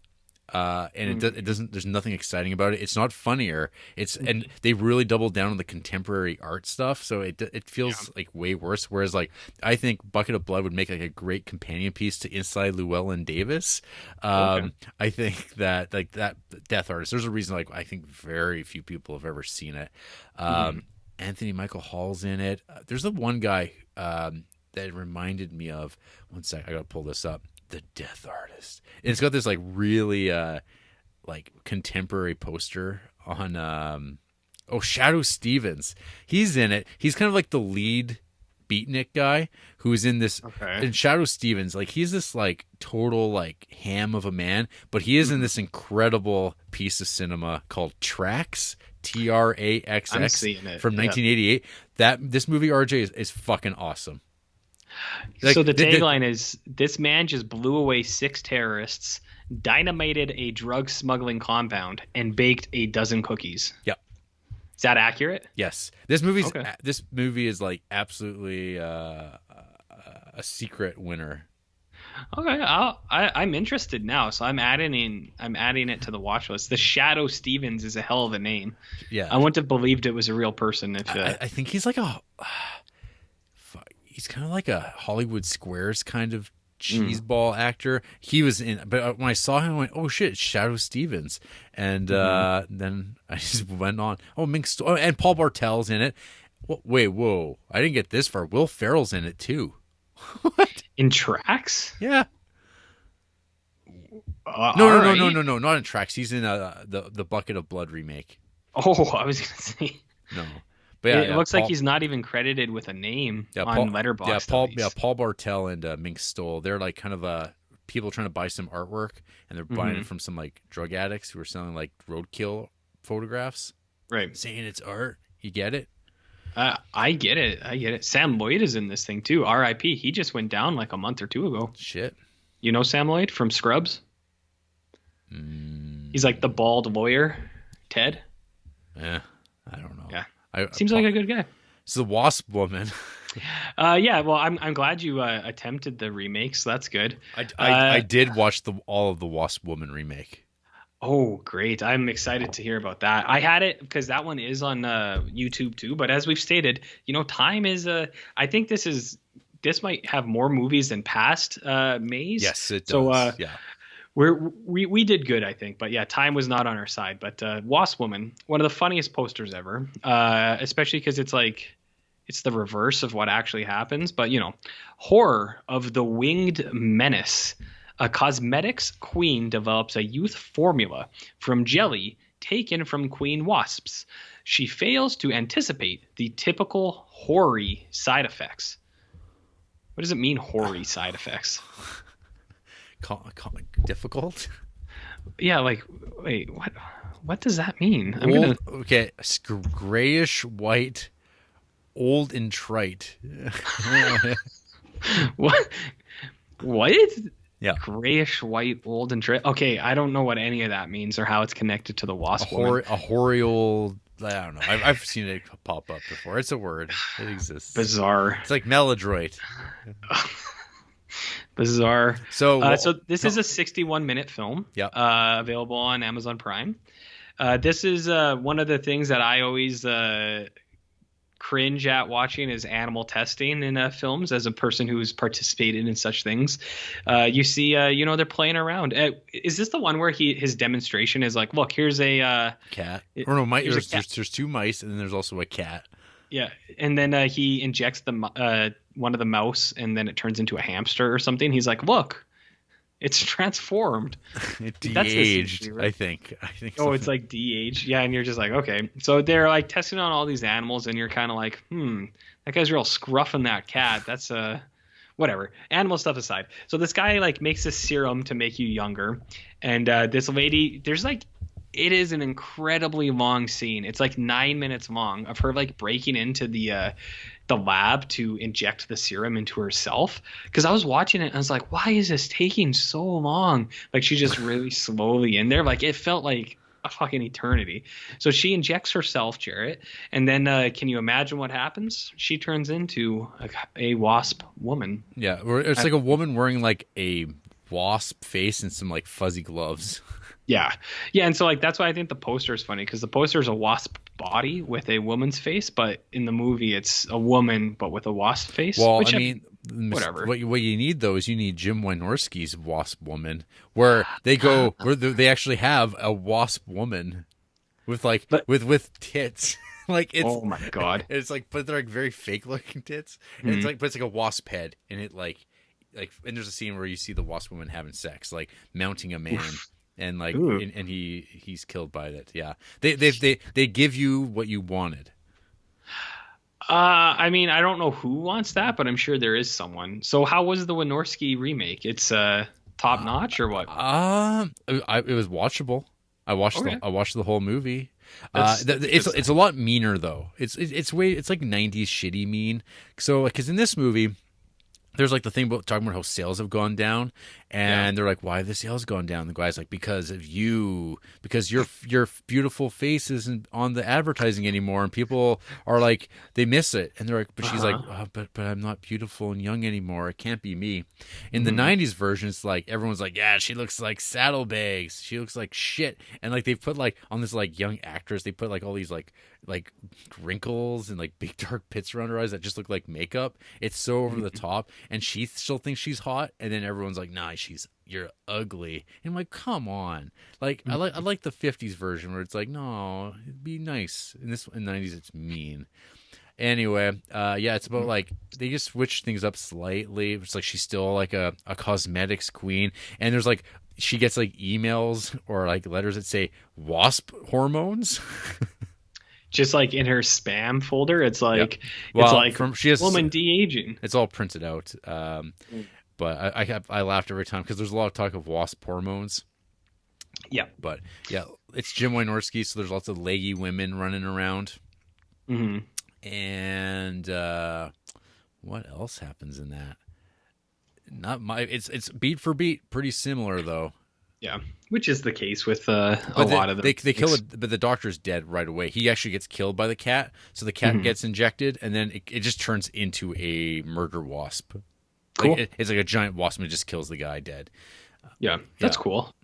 And it doesn't. There's nothing exciting about it. It's not funnier. And they really doubled down on the contemporary art stuff, so it feels like way worse. Whereas like I think Bucket of Blood would make like a great companion piece to Inside Llewellyn Davis. I think that like that Death Artist. There's a reason like I think very few people have ever seen it. Anthony Michael Hall's in it. There's the one guy that it reminded me of. One sec, I gotta pull this up. The Death Artist. And it's got this like really like contemporary poster on Shadow Stevens. He's in it. He's kind of like the lead beatnik guy who's in this in Shadow Stevens. Like he's this like total like ham of a man, but he is in this incredible piece of cinema called Trax, Traxx from 1988. This movie, RJ, is fucking awesome. Like, so the tagline is, this man just blew away 6 terrorists, dynamited a drug smuggling compound, and baked a dozen cookies. Yep. Is that accurate? Yes. This movie is like absolutely a secret winner. Okay, I'm interested now, so I'm adding it to the watch list. The Shadow Stevens is a hell of a name. Yeah, I wouldn't have believed it was a real person if. I think he's like he's kind of like a Hollywood Squares kind of cheeseball actor. He was in, but when I saw him, I went, "Oh shit, it's Shadow Stevens!" And then I just went on. Oh, and Paul Bartel's in it. Wait, whoa! I didn't get this far. Will Ferrell's in it too. What? In Tracks? Yeah. No, not in Tracks. He's in the Bucket of Blood remake. Oh, I was gonna say no, but yeah, it looks like he's not even credited with a name on Letterboxd. Paul Bartel and Mink Stoll. They're like kind of people trying to buy some artwork, and they're buying it from some like drug addicts who are selling like roadkill photographs. Right, saying it's art. You get it? I get it. Sam Lloyd is in this thing too. R.I.P. He just went down like a month or two ago. Shit. You know Sam Lloyd from Scrubs? He's like the bald lawyer, Ted. Yeah, I don't know. Yeah, seems like a good guy. It's the Wasp Woman. Yeah. Well, I'm glad you attempted the remake, so that's good. I did watch all of the Wasp Woman remake. Oh, great. I'm excited to hear about that. I had it because that one is on YouTube too. But as we've stated, time is I think this might have more movies than past Mays. Yes, it does. So yeah. We did good, I think. But yeah, time was not on our side. But Wasp Woman, one of the funniest posters ever, especially because it's the reverse of what actually happens. But, horror of the winged menace. A cosmetics queen develops a youth formula from jelly taken from queen wasps. She fails to anticipate the typical hoary side effects. What does it mean, hoary side effects? Difficult? Yeah, like, wait, what does that mean? Okay, grayish white, old and trite. What? Yeah. Grayish white, old and trite. Okay, I don't know what any of that means or how it's connected to the wasp woman. A hoary old. I don't know. I've seen it pop up before. It's a word. It exists. Bizarre. It's like maladroit. Bizarre. So this is a 61-minute film. Yeah. Available on Amazon Prime. This is one of the things that I always cringe at watching is animal testing in films. As a person who's participated in such things, you see, they're playing around. Is this the one where his demonstration is like, look, here's a cat? There's two mice, and then there's also a cat. Yeah, and then he injects the one of the mouse, and then it turns into a hamster or something. He's like, look, it's transformed. It de-aged, right? I think. Oh, it's like de-aged. Yeah, and you're just like, okay. So they're like testing on all these animals, and you're kind of like, that guy's real scruffing that cat. That's whatever. Animal stuff aside. So this guy like makes a serum to make you younger, and this lady, it is an incredibly long scene. It's like 9 minutes long of her like breaking into the lab to inject the serum into herself. Because I was watching it and I was like, why is this taking so long? Like she's just really slowly in there. Like it felt like a fucking eternity. So she injects herself, Jarrett, and then can you imagine what happens? She turns into a wasp woman. Yeah, it's like a woman wearing like a wasp face and some like fuzzy gloves. Yeah, and so like that's why I think the poster is funny, because the poster is a wasp body with a woman's face, but in the movie it's a woman but with a wasp face. Well, whatever. What you need though is you need Jim Wynorski's Wasp Woman, where they actually have a wasp woman with with tits. Like it's, oh my god, it's like, but they're like very fake looking tits, and it's like a wasp head, and it like and there's a scene where you see the wasp woman having sex, like mounting a man. Oof. And like, and he's killed by it. Yeah, they give you what you wanted. I mean, I don't know who wants that, but I'm sure there is someone. So, how was the Wynorski remake? It's top notch or what? It was watchable. I watched the whole movie. It's a lot meaner though. It's like 90s shitty mean. So, because in this movie, there's like the thing about talking about how sales have gone down, and they're like, why have the sales gone down? The guy's like, because of you, because your beautiful face isn't on the advertising anymore, and people are like, they miss it, and they're like, but she's like, but I'm not beautiful and young anymore, it can't be me. In the 90s version, it's like everyone's like, yeah, she looks like saddlebags, she looks like shit, and like they put like on this like young actress, they put like all these like wrinkles and like big dark pits around her eyes that just look like makeup. It's so over the top, and she still thinks she's hot, and then everyone's like, nah, you're ugly. And I'm like, come on. Like I like the 50s version where it's like, no, it'd be nice. In the 90s it's mean. Anyway, it's about like they just switch things up slightly. It's like she's still like a cosmetics queen, and there's like she gets like emails or like letters that say wasp hormones. Just like in her spam folder, it's like she has woman de-aging. It's all printed out, but I laughed every time because there's a lot of talk of wasp hormones. Yeah, but yeah, it's Jim Wynorski, so there's lots of leggy women running around. Mm-hmm. And what else happens in that? It's beat for beat, pretty similar though. Yeah, which is the case with a lot of them. They kill it, but the doctor's dead right away. He actually gets killed by the cat, so the cat gets injected, and then it just turns into a murder wasp. Cool. Like it's like a giant wasp, and it just kills the guy dead. Yeah, that's cool.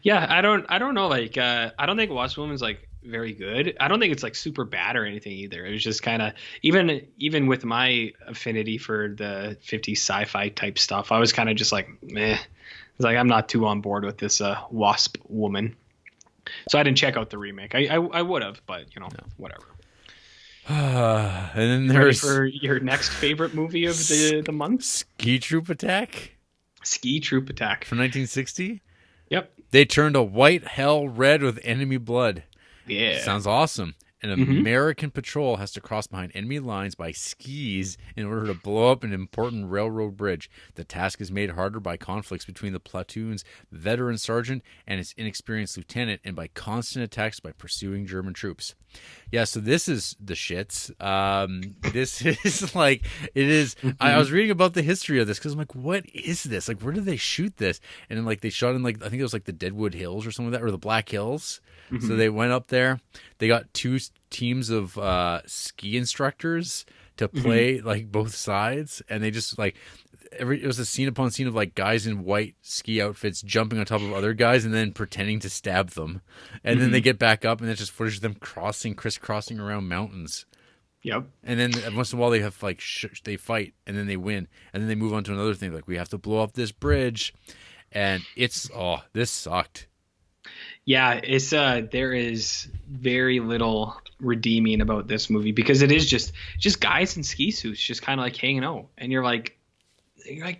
Yeah, I don't know. Like, I don't think Wasp Woman's like very good. I don't think it's like super bad or anything either. It was just kind of even with my affinity for the 50s sci-fi type stuff, I was kind of just like, meh. It's like I'm not too on board with this Wasp Woman, so I didn't check out the remake. I would have, but whatever. And then there's for your next favorite movie of the month, Ski Troop Attack. Ski Troop Attack from 1960. Yep. They turned a white hell red with enemy blood. Yeah. Sounds awesome. An American patrol has to cross behind enemy lines by skis in order to blow up an important railroad bridge. The task is made harder by conflicts between the platoon's veteran sergeant and its inexperienced lieutenant, and by constant attacks by pursuing German troops. Yeah, so this is the shits. This is like, it is. I was reading about the history of this because I'm like, what is this? Like, where did they shoot this? And then like they shot in like, I think it was like the Deadwood Hills or something like that, or the Black Hills. So they went up there. They got two teams of ski instructors to play like both sides, and they just like it was a scene upon scene of like guys in white ski outfits jumping on top of other guys and then pretending to stab them, and then they get back up, and it's just footage of them crisscrossing around mountains. Yep. And then once in a while they have like they fight, and then they win, and then they move on to another thing, like we have to blow up this bridge, and it's this sucked. Yeah, it's there is very little redeeming about this movie because it is just guys in ski suits just kind of like hanging out, and you're like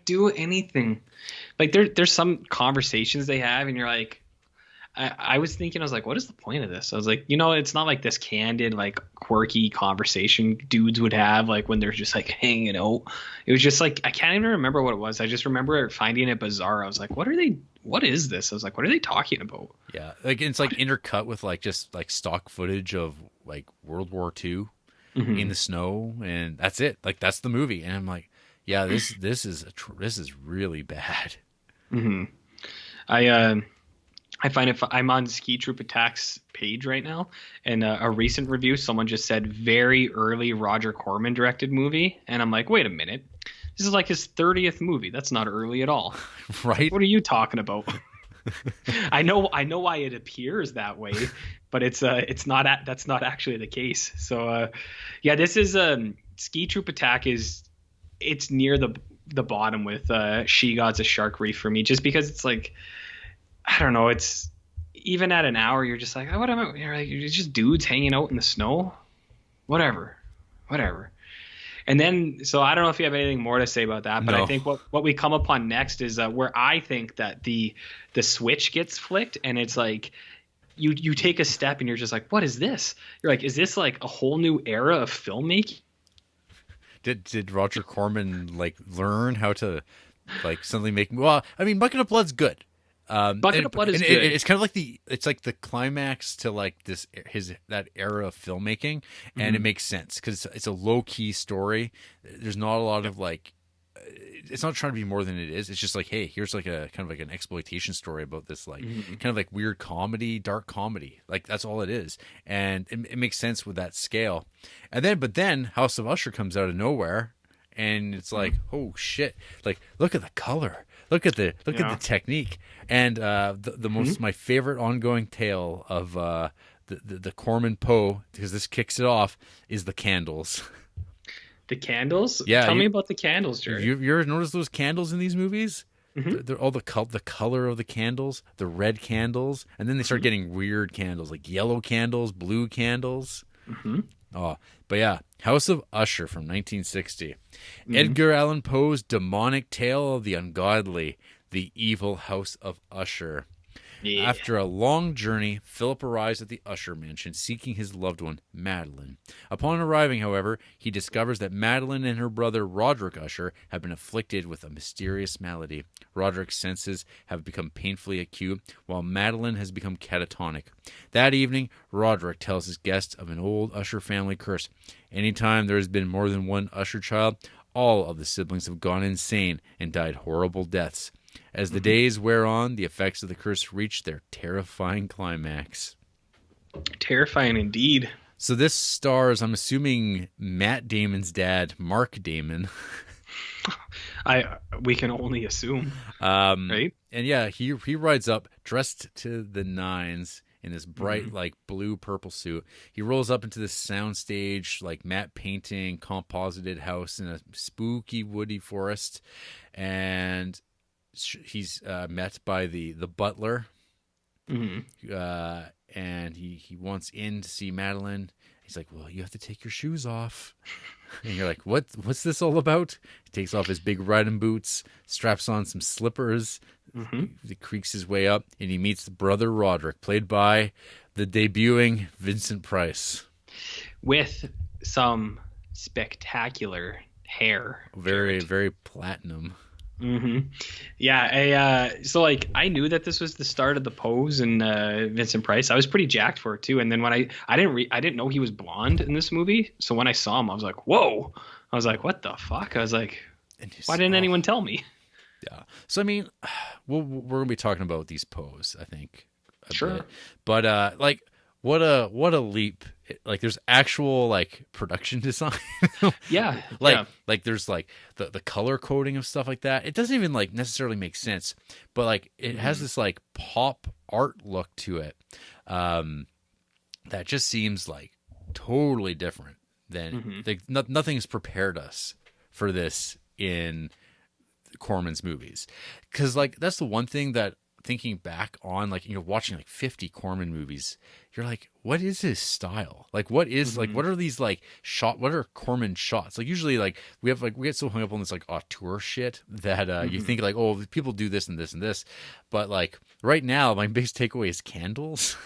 do anything. Like there's some conversations they have, and you're like, I was thinking, I was like, what is the point of this? I was like, it's not like this candid, like quirky conversation dudes would have like when they're just like hanging out. It was just like, I can't even remember what it was. I just remember finding it bizarre. I was like, what is this? I was like, what are they talking about? Yeah. Like it's like intercut with like just like stock footage of like World War II in the snow. And that's it. Like that's the movie. And I'm like, yeah, this is really bad. I find I'm on Ski Troop Attack's page right now, and a recent review, someone just said very early Roger Corman directed movie, and I'm like, wait a minute, this is like his 30th movie. That's not early at all, right? What are you talking about? I know why it appears that way, but it's not that's not actually the case. So yeah, this is Ski Troop Attack it's near the bottom with She Gods a Shark Reef for me, just because it's like, I don't know, it's even at an hour you're just like, oh, what am I? You're like, you're just dudes hanging out in the snow, whatever. And then, so I don't know if you have anything more to say about that, but no. I think what we come upon next is where I think that the switch gets flicked, and it's like you take a step and you're just like, what is this? You're like, is this like a whole new era of filmmaking? Did Roger Corman like learn how to like suddenly make? Well, I mean, Bucket of Blood's good. Bucket of Blood is good. It's kind of like the climax to like that era of filmmaking, and it makes sense because it's a low key story. There's not a lot of like it's not trying to be more than it is. It's just like, hey, here's like a kind of like an exploitation story about this like kind of like weird comedy, dark comedy. Like that's all it is, and it makes sense with that scale. And then, but then House of Usher comes out of nowhere, and it's like, oh shit! Like look at the color, look at the technique, and the most my favorite ongoing tale of the Corman Poe, because this kicks it off, is the candles. The candles? Yeah, Tell me about the candles, Jerry. You ever notice those candles in these movies? They're all the color of the candles, the red candles, and then they start getting weird candles, like yellow candles, blue candles. Oh, but yeah, House of Usher from 1960. Edgar Allan Poe's demonic tale of the ungodly, the evil House of Usher. Yeah. After a long journey, Philip arrives at the Usher mansion seeking his loved one, Madeline. Upon arriving, however, he discovers that Madeline and her brother, Roderick Usher, have been afflicted with a mysterious malady. Roderick's senses have become painfully acute, while Madeline has become catatonic. That evening, Roderick tells his guests of an old Usher family curse. Anytime there has been more than one Usher child, all of the siblings have gone insane and died horrible deaths. As the days wear on, the effects of the curse reach their terrifying climax. Terrifying indeed. So this stars, I'm assuming, Matt Damon's dad, Mark Damon. We can only assume, right? And yeah, he rides up dressed to the nines in this bright, like blue purple suit. He rolls up into this soundstage, like matte painting, composited house in a spooky woody forest, and he's met by the butler, and he wants in to see Madeline. He's like, well, you have to take your shoes off. And you're like, what's this all about? He takes off his big riding boots, straps on some slippers, he creaks his way up, and he meets brother Roderick, played by the debuting Vincent Price, with some spectacular hair. Very, very platinum. Yeah, so like I knew that this was the start of the pose and Vincent Price. I was pretty jacked for it too. And then when I didn't know he was blonde in this movie. So when I saw him, I was like, whoa! I was like, what the fuck? I was like, why didn't anyone tell me? Yeah. So I mean, we're gonna be talking about these pose, I think. Sure. Bit. But like, what a leap! Like there's actual like production design. Yeah. Like there's like the color coding of stuff like that. It doesn't even like necessarily make sense, but like it has this like pop art look to it that just seems like totally different than like nothing's prepared us for this in Corman's movies. Because like that's the one thing that, thinking back on, like, you know, watching like 50 Corman movies, you're like, what is his style? Like, what is like, what are these like what are Corman shots? Like usually like we get so hung up on this like auteur shit that you think like, oh, people do this and this and this. But like right now, my biggest takeaway is candles.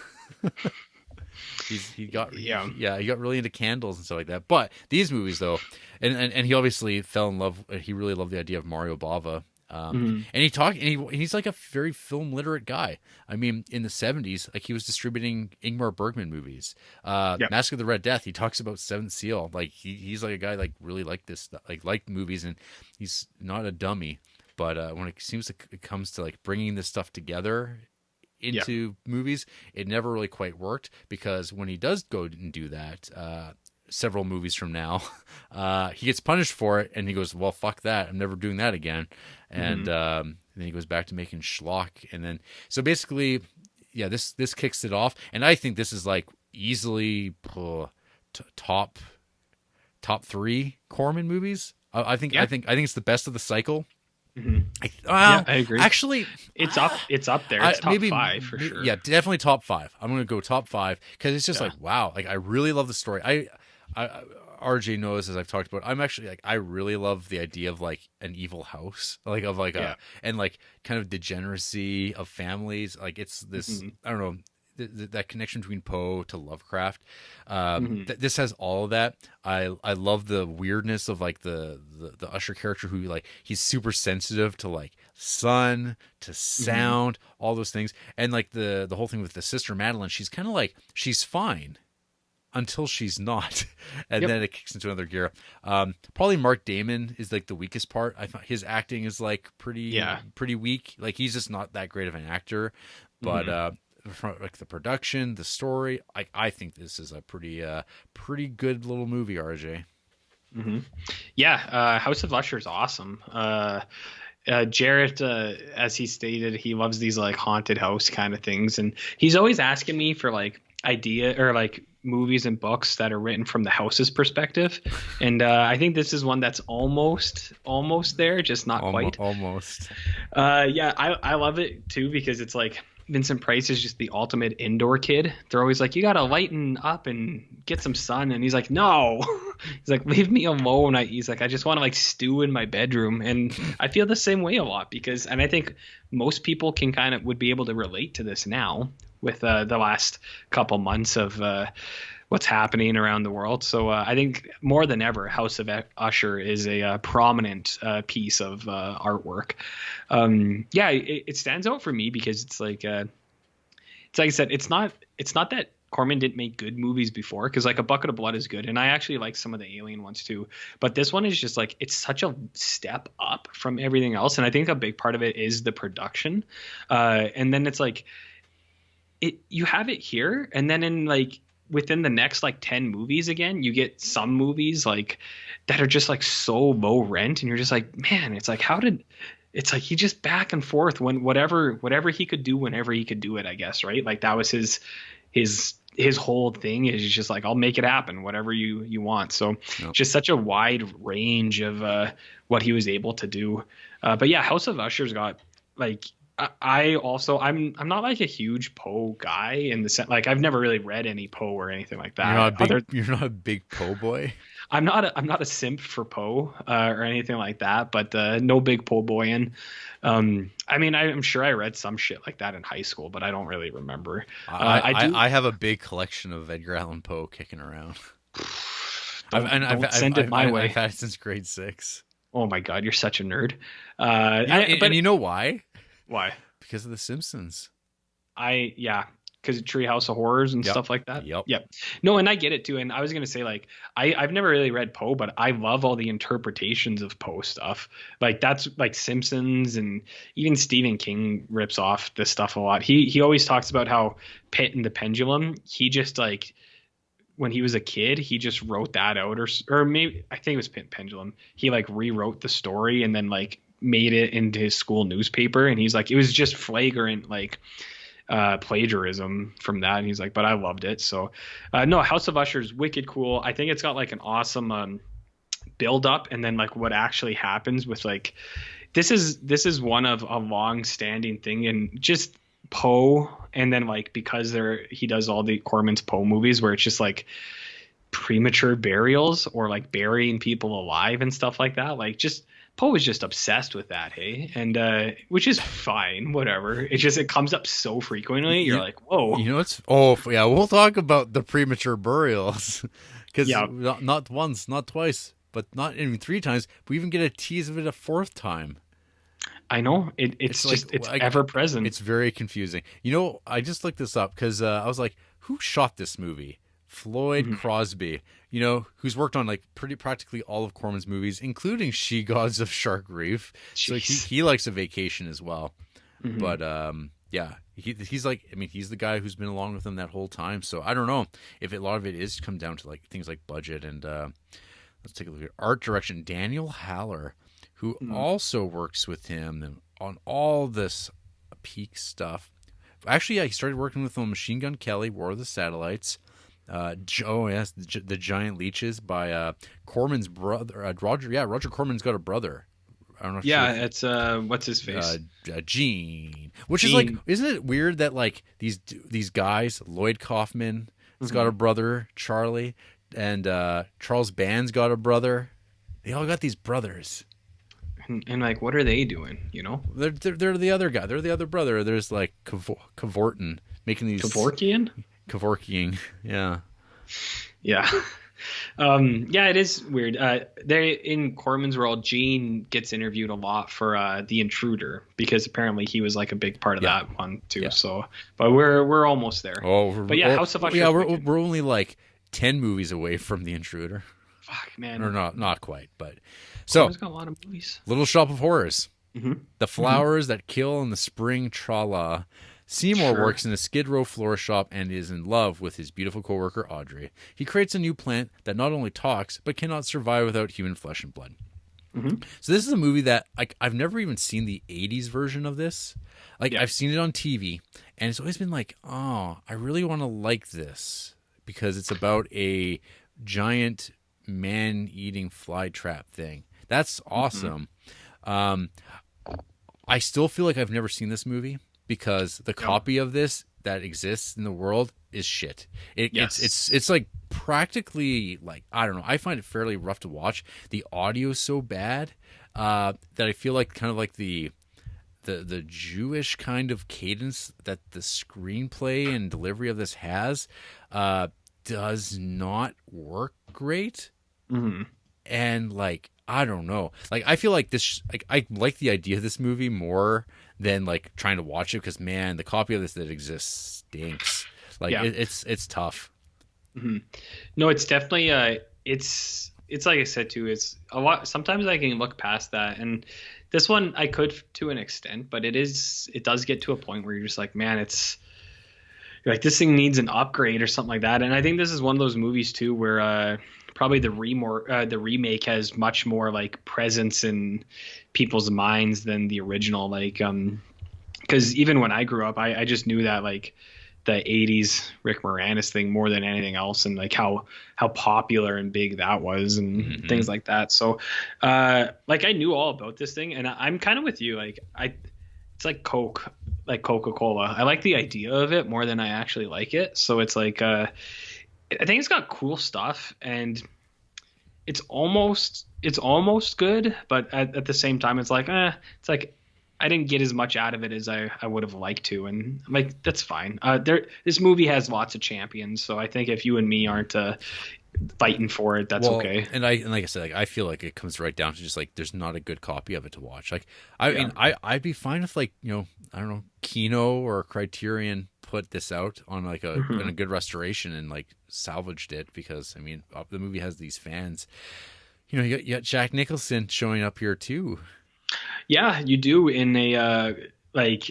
He got really into candles and stuff like that. But these movies though, and he obviously fell in love. He really loved the idea of Mario Bava. And he's like a very film literate guy. I mean, in the 70s, like he was distributing Ingmar Bergman movies, Mask of the Red Death. He talks about Seventh Seal. Like he's like a guy like really liked this stuff, like liked movies, and he's not a dummy. But when it comes to like bringing this stuff together into movies, it never really quite worked, because when he does go and do that, several movies from now, he gets punished for it, and he goes, well, fuck that, I'm never doing that again. And then he goes back to making schlock, and then so basically this kicks it off. And I think this is like easily top 3 Corman movies. I think it's the best of the cycle. I agree. Actually, it's up there. It's top 5 for sure. Yeah, definitely top 5. I'm gonna go top 5 because it's just like, wow, like I really love the story. I RJ knows, as I've talked about, I'm actually like, I really love the idea of like an evil house, like of like and like kind of degeneracy of families. Like it's this, I don't know, that connection between Poe to Lovecraft. This has all of that. I love the weirdness of like the Usher character, who like he's super sensitive to like sun, to sound, all those things. And like the whole thing with the sister Madeline, she's kind of like, she's fine until she's not, and then it kicks into another gear. Probably Mark Damon is like the weakest part. I thought his acting is like pretty weak. Like he's just not that great of an actor. But from like the production, the story, I think this is a pretty good little movie, RJ. Yeah, House of Usher is awesome. Jarrett, as he stated, he loves these like haunted house kind of things, and he's always asking me for like idea or like movies and books that are written from the house's perspective, and I think this is one that's almost there, just not quite. Almost. Yeah, I love it too because it's like Vincent Price is just the ultimate indoor kid. They're always like, you gotta lighten up and get some sun, and he's like, no. He's like, leave me alone. He's like, I just want to like stew in my bedroom, and I feel the same way a lot because, and I think most people can would be able to relate to this now with the last couple months of what's happening around the world. So I think more than ever, House of Usher is a prominent piece of artwork. Yeah, it stands out for me because it's like I said, it's not that Corman didn't make good movies before, because like A Bucket of Blood is good, and I actually like some of the Alien ones too. But this one is just like, it's such a step up from everything else, and I think a big part of it is the production. And then it's like you have it here, and then in like within the next like 10 movies again, you get some movies like that are just like so low rent, and you're just like, man, it's like, it's like he just back and forth when whatever he could do whenever he could do it, I guess, right? Like that was his whole thing, is just like, I'll make it happen, whatever you want. So just such a wide range of what he was able to do. But yeah, House of Usher's got like, I'm not like a huge Poe guy in the sense, like I've never really read any Poe or anything like that. You're not a big Poe boy. I'm not a simp for Poe or anything like that, but no big Poe boy in. I mean, I'm sure I read some shit like that in high school, but I don't really remember. I have a big collection of Edgar Allan Poe kicking around. I've send it my way. I've had it since grade 6. Oh my God, you're such a nerd. And you know why? Why? Because of The Simpsons. Because of Treehouse of Horrors and stuff like that. Yep. No, and I get it too. And I was gonna say, like, I've never really read Poe, but I love all the interpretations of Poe stuff. Like that's like Simpsons, and even Stephen King rips off this stuff a lot. He always talks about how Pit and the Pendulum, he just like, when he was a kid, he just wrote that out, or maybe I think it was Pit and Pendulum. He like rewrote the story and then like made it into his school newspaper, and he's like, it was just flagrant like plagiarism from that, and he's like, but I loved it. So no, House of Usher is wicked cool. I think it's got like an awesome build up, and then like what actually happens with like this is one of a long standing thing, and just Poe, and then like because he does all the Corman's Poe movies where it's just like premature burials or like burying people alive and stuff like that. Like just Poe was just obsessed with that, hey, and which is fine, whatever. It comes up so frequently. You're like, whoa. You know, we'll talk about the premature burials, because not once, not twice, but not even 3 times. We even get a tease of it a 4th time. I know it's ever present. It's very confusing. You know, I just looked this up because I was like, who shot this movie? Floyd Crosby, you know, who's worked on like practically all of Corman's movies, including She Gods of Shark Reef. Jeez. So he likes a vacation as well. But yeah, he's like, I mean, he's the guy who's been along with him that whole time. So I don't know if a lot of it is come down to like things like budget. And let's take a look at art direction. Daniel Haller, who also works with him on all this peak stuff. Actually, he started working with him on Machine Gun Kelly, War of the Satellites. The Giant Leeches by Corman's brother, Roger. Yeah, Roger Corman's got a brother. I don't know. It's what's his face? Gene. Which is like, isn't it weird that like these guys, Lloyd Kaufman has got a brother, Charlie, and Charles Band's got a brother. They all got these brothers. And like, what are they doing? You know, they're the other guy. They're the other brother. There's like Kevorkian making these Kevorkian, yeah. Yeah, it is weird. They in Corman's world, Gene gets interviewed a lot for The Intruder, because apparently he was like a big part of that one too. Yeah. So, but we're almost there. House of Usher. Yeah, we're only like 10 movies away from The Intruder. Fuck, man. Or not quite, but so got a lot of movies. Little Shop of Horrors. Mm-hmm. The Flowers That Kill in the Spring, Tra-La. Seymour works in a Skid Row florist shop and is in love with his beautiful coworker Audrey. He creates a new plant that not only talks but cannot survive without human flesh and blood. Mm-hmm. So this is a movie that I've never even seen the 80s version of this. I've seen it on TV, and it's always been like, oh, I really want to like this because it's about a giant man-eating fly trap thing. That's awesome. I still feel like I've never seen this movie because the copy of this that exists in the world is shit. It's like practically like, I don't know. I find it fairly rough to watch. The audio is so bad that I feel like kind of like the Jewish kind of cadence that the screenplay and delivery of this has does not work great. Mm-hmm. And like, I don't know. Like, I feel like this. Like, I like the idea of this movie more than like trying to watch it because, man, the copy of this that exists stinks. Like, it's tough. Mm-hmm. No, it's definitely it's like I said too. It's a lot. Sometimes I can look past that, and this one I could to an extent, but it does get to a point where you're just like, man, you're like, this thing needs an upgrade or something like that. And I think this is one of those movies too where probably the remake has much more like presence in people's minds than the original. Like, because even when I grew up, I just knew that like the 80s Rick Moranis thing more than anything else, and like how popular and big that was and things like that. So like I knew all about this thing, and I'm kind of with you. Like it's like Coke, like Coca-Cola. I like the idea of it more than I actually like it. So it's like I think it's got cool stuff, and it's almost good, but at the same time, it's like I didn't get as much out of it as I would have liked to, and I'm like, that's fine. This movie has lots of champions, so I think if you and me aren't fighting for it, that's okay. And like I said, like I feel like it comes right down to just like there's not a good copy of it to watch. Like I mean, I'd be fine if like, you know, I don't know, Kino or Criterion put this out on like in a good restoration and like salvaged it, because I mean the movie has these fans. You know, you got Jack Nicholson showing up here too. Yeah, you do, in a like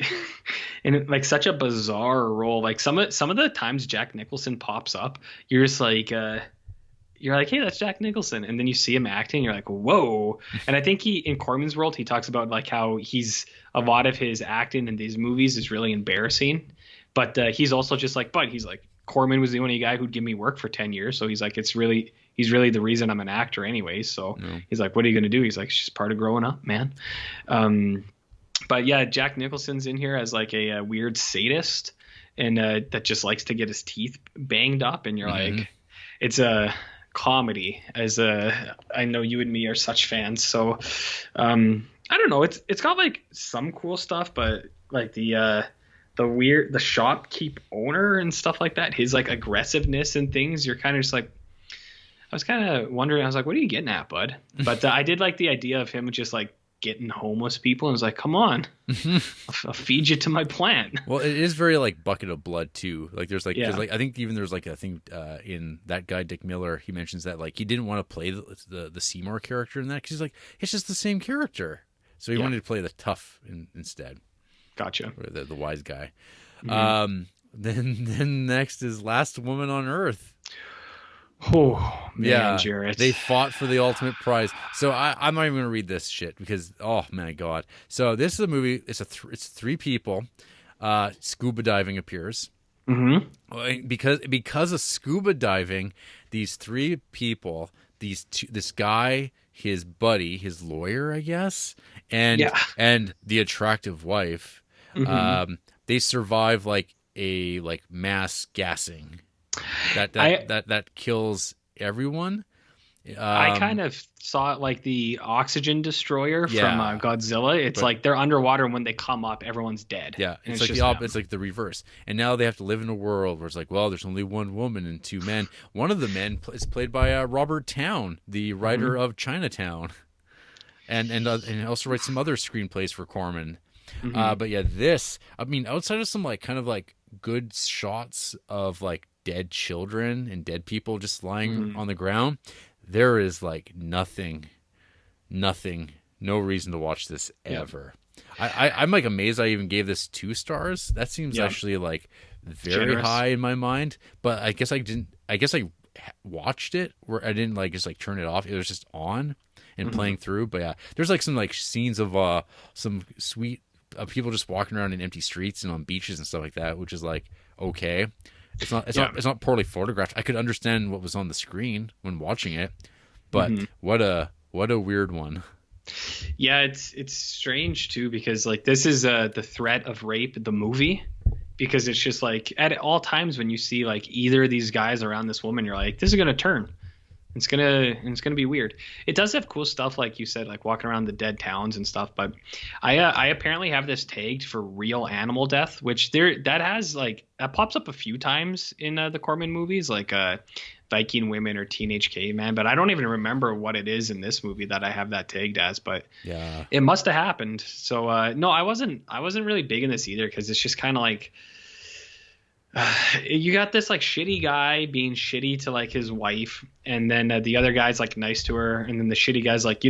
in like such a bizarre role. Like some of the times Jack Nicholson pops up, you're just like hey, that's Jack Nicholson, and then you see him acting, you're like, whoa. And I think in Corman's world, he talks about like how a lot of his acting in these movies is really embarrassing, but he's also just like, but he's like, Corman was the only guy who'd give me work for 10 years, so he's like, he's really the reason I'm an actor anyway. So he's like, what are you going to do? He's like, it's just part of growing up, man. But yeah, Jack Nicholson's in here as like a weird sadist, and that just likes to get his teeth banged up, and you're like, it's a comedy, as I know you and me are such fans. So I don't know, it's got like some cool stuff, but like the shopkeep owner and stuff like that, his like aggressiveness and things, you're kind of just like, I was kind of wondering, I was like, what are you getting at, bud? But I did like the idea of him just like getting homeless people, and I was like, come on, I'll feed you to my plant. Well, it is very like Bucket of Blood too. Like there's like, like I think even there's like a thing in that guy Dick Miller, he mentions that like he didn't want to play the Seymour character in that because he's like, it's just the same character, so he wanted to play the tough instead. Gotcha. Or the wise guy. Then next is Last Woman on Earth. Oh man, Jarrett. They fought for the ultimate prize. So I'm not even going to read this shit because, oh my god. So this is a movie. It's three people. Scuba diving appears. Because of scuba diving, these three people, this guy, his buddy, his lawyer, I guess, and the attractive wife, they survive like a mass gassing that kills everyone. I kind of saw it like the oxygen destroyer from Godzilla. It's like they're underwater, and when they come up, everyone's dead. Yeah, it's like the opposite. It's like the reverse. And now they have to live in a world where it's like, well, there's only one woman and two men. One of the men is played by Robert Towne, the writer of Chinatown, and also writes some other screenplays for Corman. But yeah, this, I mean, outside of some like kind of like good shots of like dead children and dead people just lying on the ground, there is like nothing, no reason to watch this ever. I'm like amazed I even gave this 2 stars. That seems actually like very generous. high in my mind, but I guess I watched it where I didn't like just like turn it off. It was just on and playing through. But yeah, there's like some like scenes of some sweet people just walking around in empty streets and on beaches and stuff like that, which is like okay. It's not poorly photographed. I could understand what was on the screen when watching it, but what a weird one. Yeah, it's strange too, because like this is the threat of rape, the movie, because it's just like at all times when you see like either of these guys around this woman, you're like, this is gonna turn. It's gonna be weird. It does have cool stuff, like you said, like walking around the dead towns and stuff. But I apparently have this tagged for real animal death, which that pops up a few times in the Corman movies, like Viking women or teenage caveman. But I don't even remember what it is in this movie that I have that tagged as. But yeah, it must have happened. So no, I wasn't really big in this either, because it's just kind of like. You got this like shitty guy being shitty to like his wife, and then the other guy's like nice to her, and then the shitty guy's like,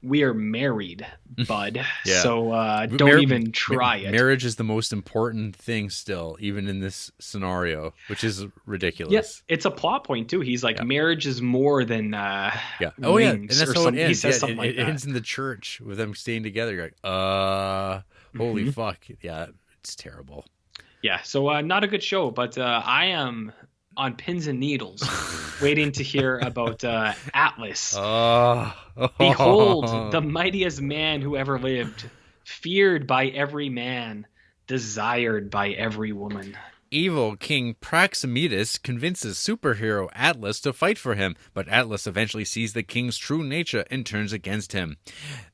we are married, bud. So don't even try it. Marriage is the most important thing still, even in this scenario, which is ridiculous. Yeah, it's a plot point too. He's like, marriage is more than oh yeah, and that's how it ends. He says something like that. It ends in the church with them staying together. You're like, holy fuck, yeah, it's terrible. Yeah, so not a good show, but I am on pins and needles waiting to hear about Atlas. Behold, the mightiest man who ever lived, feared by every man, desired by every woman. Evil King Praximides convinces superhero Atlas to fight for him, but Atlas eventually sees the king's true nature and turns against him.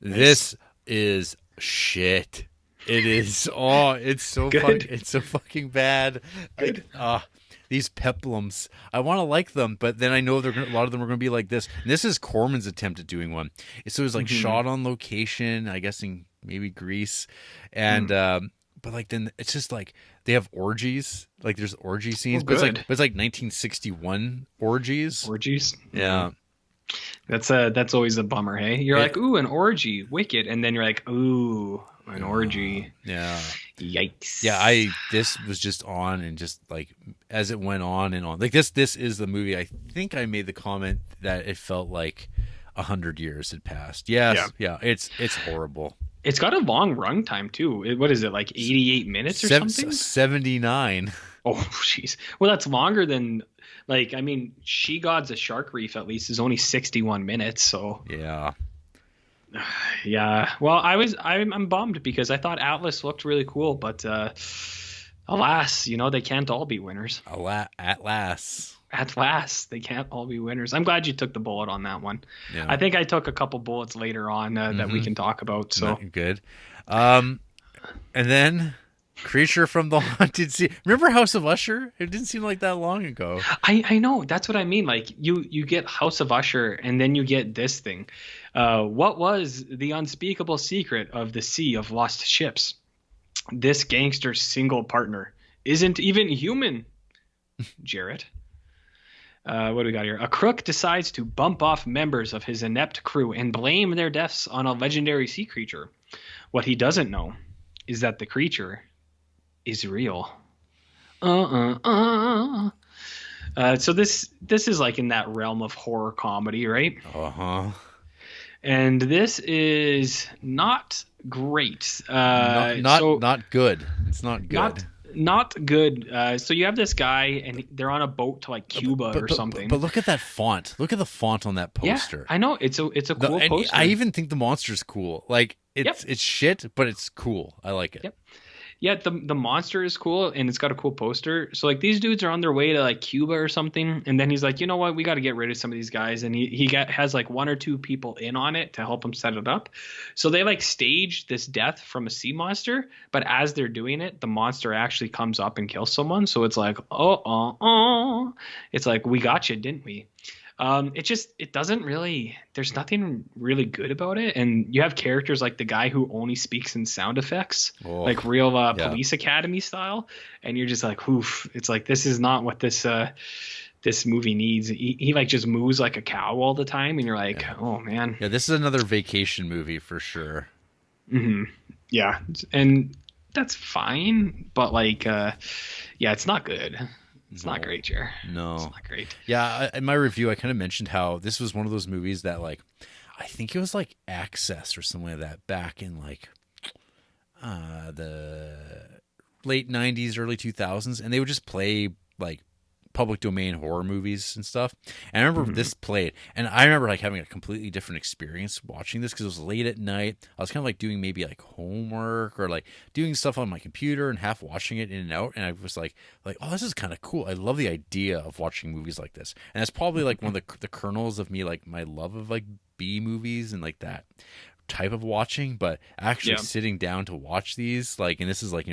Nice. This is shit. It is. It's so it's so fucking bad. These peplums. I want to like them, but then I know a lot of them are going to be like this. And this is Corman's attempt at doing one. So it was like shot on location, I guess in maybe Greece, and but like then it's just like they have orgies. Like there's orgy scenes, but it's like 1961 orgies. Orgies. Yeah. That's always a bummer. Hey, you're like, ooh, an orgy, wicked, and then you're like, ooh. An orgy. Yeah. Yikes. Yeah, this was just on, and just like as it went on and on. Like this is the movie. I think I made the comment that it felt like 100 years had passed. Yes. Yeah. It's horrible. It's got a long runtime too. What is it, like 88 minutes or something? 79. Oh, jeez. Well, that's longer than She Gods a Shark Reef at least is only 61 minutes. So yeah. Yeah, well, I'm bummed because I thought Atlas looked really cool, but alas, they can't all be winners. At last, they can't all be winners. I'm glad you took the bullet on that one. Yeah. I think I took a couple bullets later on that we can talk about. So not good. And then Creature from the Haunted Sea. Remember House of Usher? It didn't seem like that long ago. I know. That's what I mean. Like you get House of Usher, and then you get this thing. What was the unspeakable secret of the Sea of Lost Ships? This gangster's single partner isn't even human. Jarrett. What do we got here? A crook decides to bump off members of his inept crew and blame their deaths on a legendary sea creature. What he doesn't know is that the creature is real. So this is like in that realm of horror comedy, right? And this is not great. Not good. It's not good. Not good. So you have this guy, and they're on a boat to like Cuba or something. But look at that font. Look at the font on that poster. Yeah, I know. It's a cool poster. I even think the monster's cool. Like it's shit, but it's cool. I like it. Yep. Yeah, the monster is cool, and it's got a cool poster. So like these dudes are on their way to like Cuba or something, and then he's like, you know what, we got to get rid of some of these guys, and he has like 1 or 2 people in on it to help him set it up. So they like stage this death from a sea monster, but as they're doing it, the monster actually comes up and kills someone. So it's like, it's like, we got you, didn't we? It doesn't really, there's nothing really good about it. And you have characters like the guy who only speaks in sound effects, like real Police Academy style. And you're just like, oof, it's like, this is not what this movie needs. He like just moves like a cow all the time. And you're like, oh man. Yeah. This is another vacation movie for sure. Mm-hmm. Yeah. And that's fine. But like, it's not good. It's not great, Jer. No. It's not great. Yeah, in my review, I kind of mentioned how this was one of those movies that, like, I think it was like Access or something like that back in like the late 90s, early 2000s. And they would just play like public domain horror movies and stuff. And I remember this played, and I remember like having a completely different experience watching this because it was late at night. I was kind of like doing maybe like homework or like doing stuff on my computer and half watching it in and out. And I was like, oh, this is kind of cool. I love the idea of watching movies like this. And that's probably like one of the kernels of me, like my love of like B movies and like that type of watching, but actually sitting down to watch these, like, and this is like,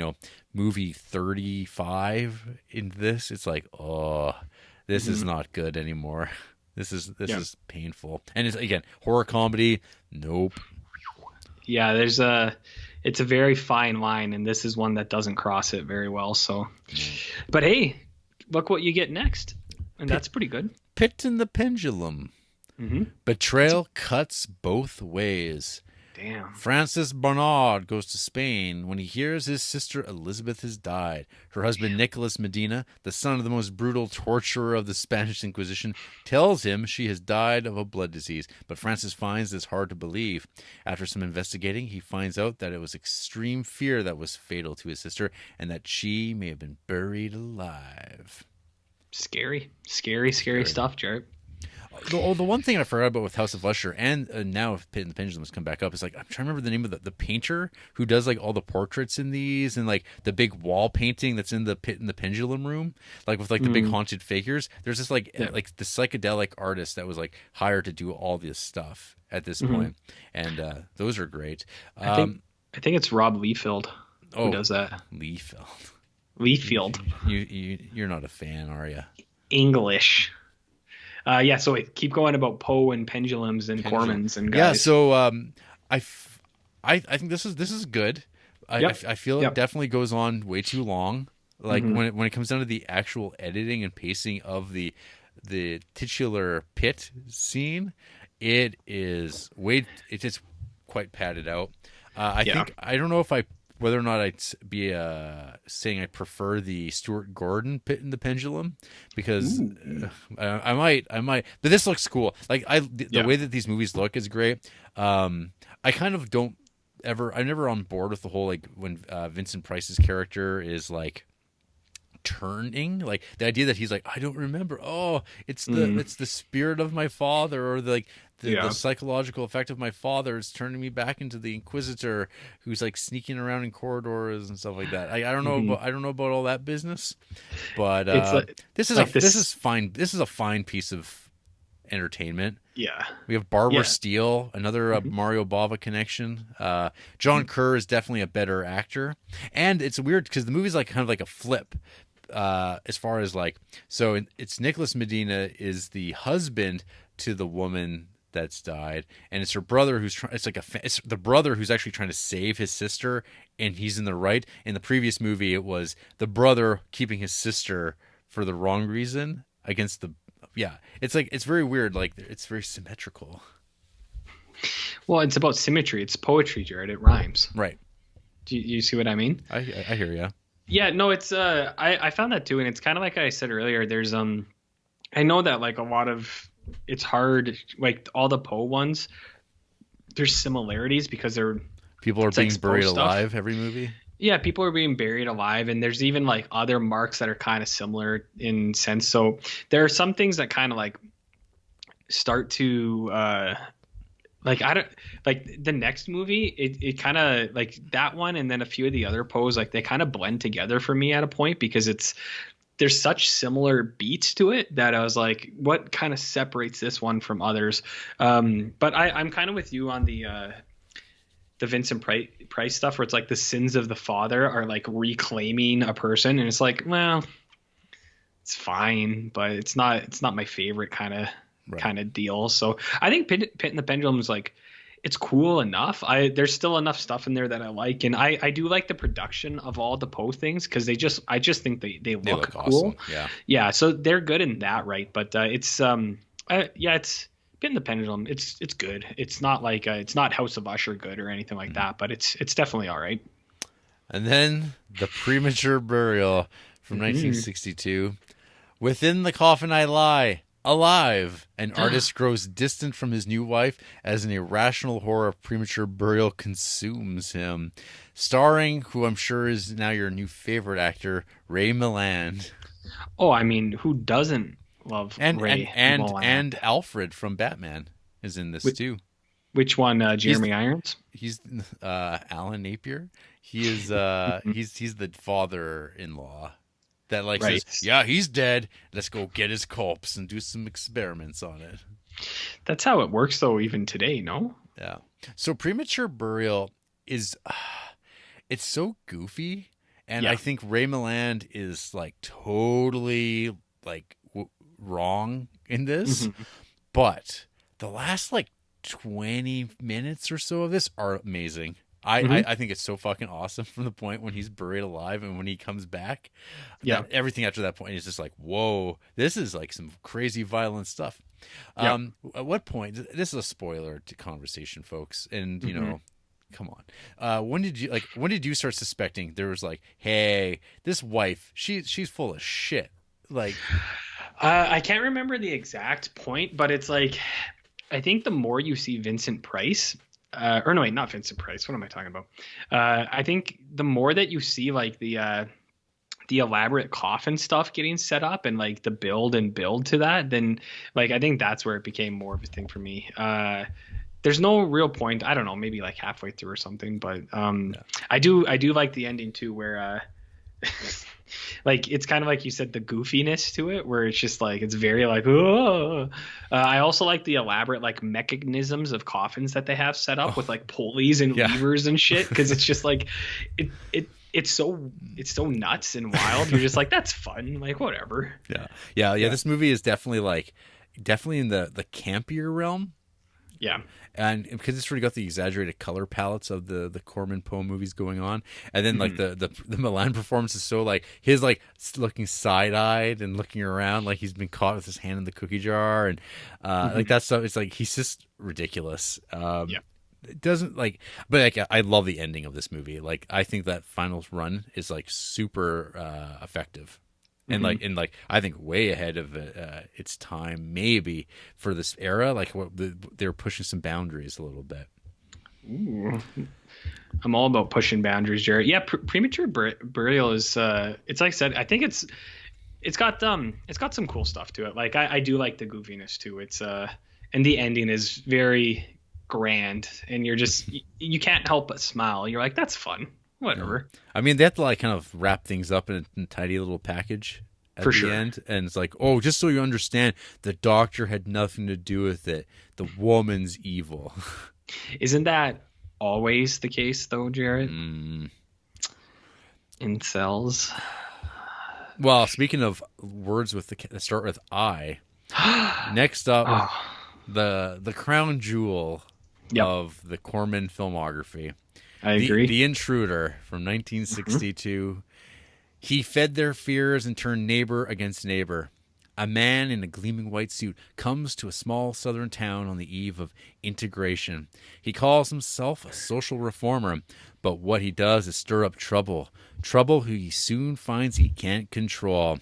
movie 35 in this, it's like, oh, this is not good anymore. This is painful. And it's, again, horror comedy, nope. Yeah, it's a very fine line, and this is one that doesn't cross it very well. So, but hey, look what you get next, and that's pretty good. Pit and the Pendulum. Betrayal cuts both ways. Damn. Francis Bernard goes to Spain when he hears his sister Elizabeth has died. Her husband Nicolas Medina, the son of the most brutal torturer of the Spanish Inquisition, tells him she has died of a blood disease, but Francis finds this hard to believe. After some investigating, he finds out that it was extreme fear that was fatal to his sister and that she may have been buried alive. Scary stuff, Jared. The one thing I forgot about with House of Usher and now if Pit and the Pendulum has come back up is like I'm trying to remember the name of the painter who does like all the portraits in these and like the big wall painting that's in the Pit and the Pendulum room, like with like the big haunted figures. There's this like the psychedelic artist that was like hired to do all this stuff at this point, and those are great. I think it's Rob Liefeld who does that. Liefeld. You're not a fan, are you? English. So keep going about Poe and pendulums and Cormans and guys. Yeah, so I think this is good. I feel it definitely goes on way too long. Like when it comes down to the actual editing and pacing of the titular pit scene, it is quite padded out. I think I don't know whether or not I'd be saying I prefer the Stuart Gordon Pit and the Pendulum because I might, but this looks cool. Like the way that these movies look is great. I kind of I'm never on board with the whole like when Vincent Price's character is like turning, like the idea that he's like, I don't remember. Oh, it's the spirit of my father, or the psychological effect of my father is turning me back into the Inquisitor who's like sneaking around in corridors and stuff like that. I don't know about all that business, but this is fine. This is a fine piece of entertainment. Yeah, we have Barbara Steele, another Mario Bava connection. John Kerr is definitely a better actor, and it's weird because the movie's like kind of like a flip. As far as like, so it's Nicolas Medina is the husband to the woman that's died, and it's her brother who's it's the brother who's actually trying to save his sister, and he's in the right. In the previous movie, it was the brother keeping his sister for the wrong reason against the It's like it's very weird. Like it's very symmetrical. Well, it's about symmetry. It's poetry, Jared. It rhymes. Right. Do you see what I mean? I hear you. Yeah, no, it's I found that too, and it's kind of like I said earlier. There's I know that like a lot of it's hard, like all the Poe ones. There's similarities because people are being buried alive every movie. Yeah, people are being buried alive, and there's even like other marks that are kind of similar in sense. So there are some things that kind of like start to like I don't like the next movie. It kind of like that one, and then a few of the other Poes, like they kind of blend together for me at a point because there's such similar beats to it that I was like, what kind of separates this one from others? But I'm kind of with you on the Vincent Price stuff, where it's like the sins of the father are like reclaiming a person, and it's like, well, it's fine, but it's not my favorite kind of kind of deal. So I think Pit and the Pendulum is like, it's cool enough. There's still enough stuff in there that I like, and I do like the production of all the Poe things because I just think they look cool. Awesome. Yeah. So they're good in that, right? But it's Pit and the Pendulum. It's good. It's not like it's not House of Usher good or anything like that, but it's definitely all right. And then the Premature Burial from 1962. Within the coffin I lie, alive. An artist grows distant from his new wife as an irrational horror of premature burial consumes him. Starring, who I'm sure is now your new favorite actor, Ray Milland. Oh, I mean, who doesn't love Ray Milland? And Alfred from Batman is in this too. Which one? Jeremy Irons? He's Alan Napier. He is he's the father-in-law that says, yeah, he's dead. Let's go get his corpse and do some experiments on it. That's how it works though, even today, no? Yeah. So Premature Burial is it's so goofy, and I think Ray Milland is totally wrong in this. But the last 20 minutes or so of this are amazing. I think it's so fucking awesome from the point when he's buried alive and when he comes back. Yeah. Everything after that point is just whoa, this is some crazy violent stuff. At what point, this is a spoiler to conversation, folks. And, you know, come on. When did you start suspecting there was hey, this wife, she's full of shit? I can't remember the exact point, but it's I think the more you see Vincent Price, or no, wait, not Vincent Price. What am I talking about? I think the more that you see the elaborate coffin stuff getting set up and the build to that, then I think that's where it became more of a thing for me. There's no real point. I don't know, maybe halfway through or something, but I do like the ending too, where it's kind of like you said, the goofiness to it, where it's just it's very oh. I also like the elaborate mechanisms of coffins that they have set up with pulleys and levers and shit, because it's just it's so nuts and wild. You're just that's fun, whatever. Yeah. This movie is definitely in the campier realm. Yeah. And because it's really got the exaggerated color palettes of the Corman Poe movies going on, and then the Milan performance is so his looking side eyed and looking around he's been caught with his hand in the cookie jar, and that stuff. It's he's just ridiculous. It doesn't but I love the ending of this movie. I think that final run is super effective. And I think way ahead of its time, maybe for this era. They're pushing some boundaries a little bit. Ooh. I'm all about pushing boundaries, Jared. Yeah, Premature Burial is. It's like I said. I think it's got some cool stuff to it. I do like the goofiness too. It's and the ending is very grand, and you're just you can't help but smile. You're that's fun. Whatever. I mean, they have to kind of wrap things up in a tidy little package at the end, and it's oh, just so you understand, the doctor had nothing to do with it. The woman's evil. Isn't that always the case, though, Jared? Incels. Well, speaking of words that start with I, next up, the crown jewel of the Corman filmography. I agree. The Intruder from 1962. He fed their fears and turned neighbor against neighbor. A man in a gleaming white suit comes to a small southern town on the eve of integration. He calls himself a social reformer, but what he does is stir up trouble. Trouble who he soon finds he can't control.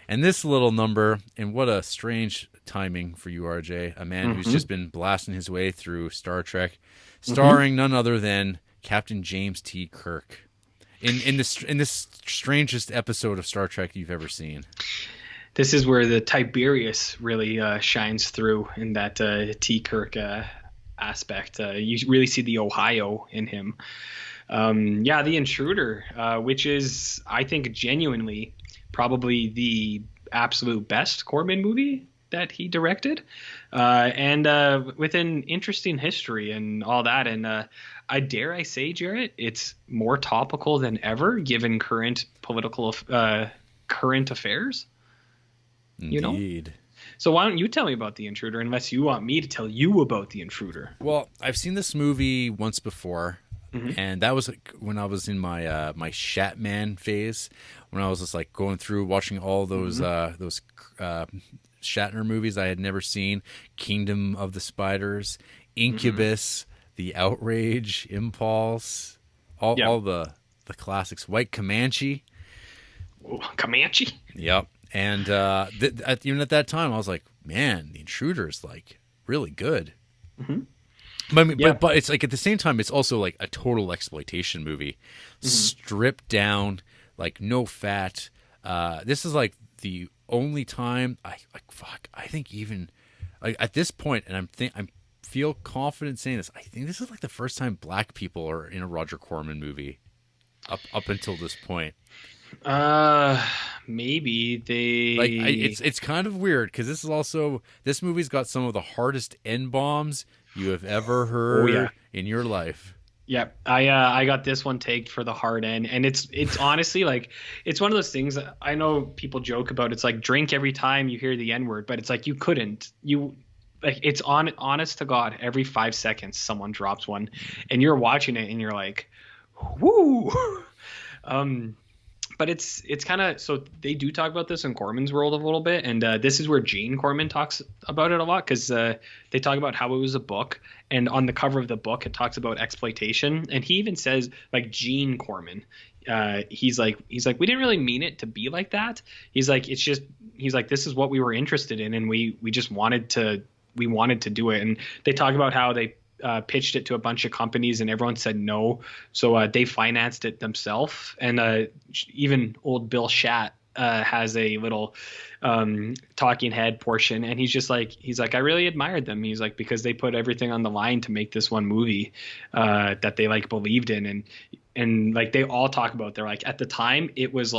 And this little number, and what a strange timing for you, RJ, a man who's just been blasting his way through Star Trek, starring none other than Captain James T. Kirk in this strangest episode of Star Trek you've ever seen. This is where the Tiberius really shines through in that T. Kirk aspect. You really see the Ohio in him. The Intruder, which is, I think, genuinely probably the absolute best Corman movie that he directed, and with an interesting history and all that. And I dare I say, Jarrett, it's more topical than ever given current political current affairs. Indeed. So why don't you tell me about The Intruder, unless you want me to tell you about The Intruder? Well, I've seen this movie once before, Mm-hmm. and that was like when I was in my my Shatman phase, when I was just like going through watching all those Shatner movies I had never seen, Kingdom of the Spiders, Incubus, The Outrage, Impulse, all the classics, White Comanche. Oh, Comanche? Yep. And even at that time, I was like, man, The Intruder is like really good. Mm-hmm. But I mean, but it's like at the same time, it's also like a total exploitation movie, stripped down, like no fat. This is like the only time I think even like at this point, and I feel confident saying this. I think this is like the first time black people are in a Roger Corman movie up until this point. Maybe they like it's kind of weird because this movie's got some of the hardest N-bombs you have ever heard in your life. Yeah, I got this one tagged for the hard end, and it's honestly like it's one of those things that I know people joke about. It's like drink every time you hear the N-word, but it's like it's honest to God, every 5 seconds someone drops one, and you're watching it and you're like, whoo. But it's kind of, so they do talk about this in Corman's world a little bit, and this is where Gene Corman talks about it a lot, because they talk about how it was a book, and on the cover of the book it talks about exploitation, and he even says, like, Gene Corman, he's like we didn't really mean it to be like that. He's like this is what we were interested in, and we just wanted to do it. And they talk about how they pitched it to a bunch of companies and everyone said no, so they financed it themselves. And even old Bill Shat has a little talking head portion, and he's like I really admired them. He's like, because they put everything on the line to make this one movie that they like believed in, and like they all talk about, they're like, at the time it was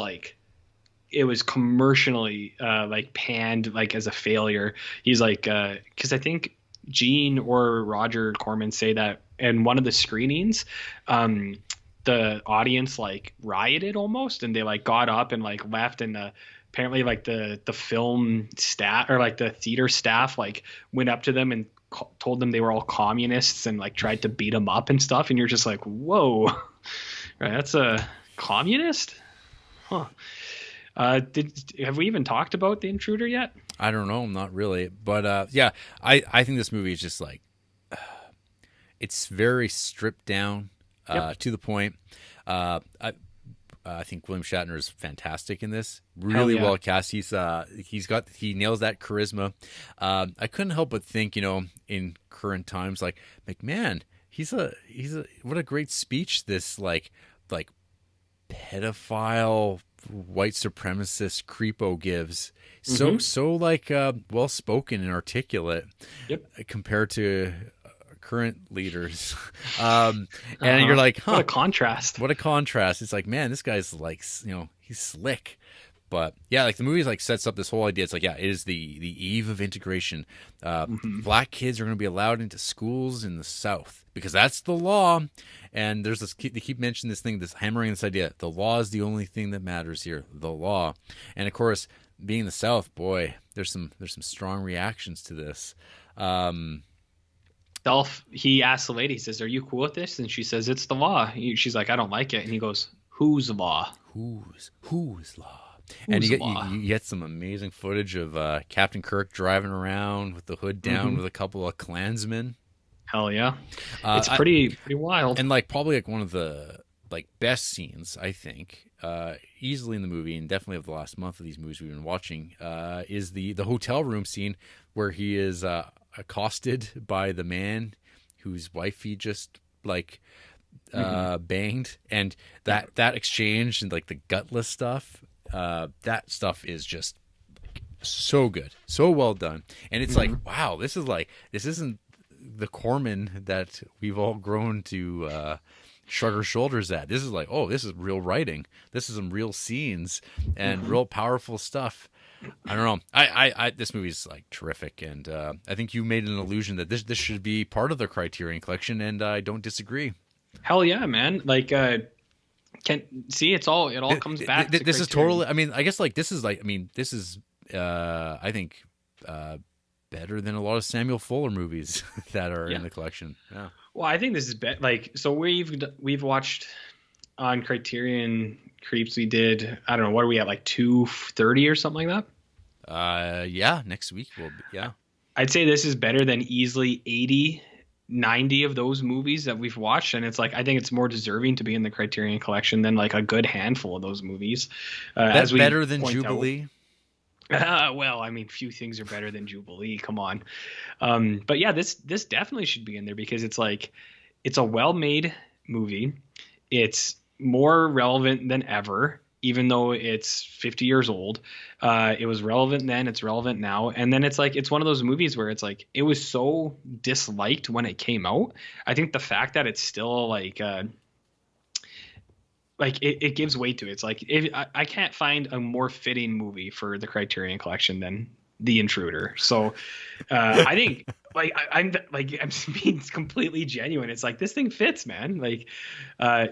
commercially like panned like as a failure. He's like, because I think Gene or Roger Corman say that in one of the screenings, the audience like rioted almost, and they like got up and like left, and apparently like the film staff or like the theater staff like went up to them and told them they were all communists and like tried to beat them up and stuff, and you're just like, whoa, right? That's a communist, huh? Have we even talked about The Intruder yet? I don't know, not really, but yeah, I think this movie is just like it's very stripped down to the point. I think William Shatner is fantastic in this. Really well cast. He nails that charisma. I couldn't help but think, in current times, like McMahon, he's what a great speech this like pedophile white supremacist creepo gives. So like well spoken and articulate compared to current leaders. And you're like, huh, what a contrast. It's like, man, this guy's like, he's slick. But yeah, like the movie like sets up this whole idea. It's like, it is the eve of integration. Black kids are going to be allowed into schools in the South because that's the law. And there's this, they keep mentioning this thing, this hammering this idea. The law is the only thing that matters here. The law. And of course, being the South, boy, there's some strong reactions to this. He asks the lady, he says, "Are you cool with this?" And she says, "It's the law." She's like, "I don't like it." And he goes, "Whose law? Whose law?" And you get some amazing footage of Captain Kirk driving around with the hood down with a couple of Klansmen. Hell yeah. It's pretty wild. And like probably like one of the like best scenes, I think, easily in the movie, and definitely of the last month of these movies we've been watching, is the hotel room scene where he is accosted by the man whose wife he just like banged, and that exchange and like the gutless stuff, that stuff is just so good, so well done. And it's like, wow, this isn't the Corman that we've all grown to shrug our shoulders at. This is like, oh, this is real writing. This is some real scenes and real powerful stuff. I don't know. I this movie's like terrific, and I think you made an allusion that this should be part of the Criterion collection, and I don't disagree. Hell yeah, man! Like, it all comes back. This is totally. I mean, I guess like this is I think better than a lot of Samuel Fuller movies that are in the collection. Yeah. Well, I think this is so we've watched on Criterion Creeps. We did, I don't know, what are we at, like 230 or something like that? Yeah, next week we'll be, yeah. I'd say this is better than easily 80, 90 of those movies that we've watched, and it's like I think it's more deserving to be in the Criterion collection than like a good handful of those movies. That's better than Jubilee. Well, I mean, few things are better than Jubilee. Come on. But yeah, this definitely should be in there because it's like, it's a well-made movie. It's more relevant than ever, even though it's 50 years old. It was relevant then, it's relevant now. And then it's like, it's one of those movies where it's like, it was so disliked when it came out. I think the fact that it's still like it gives weight to it. It's like, I can't find a more fitting movie for the Criterion collection than The Intruder. So I think I'm being completely genuine. It's like, this thing fits, man. Like,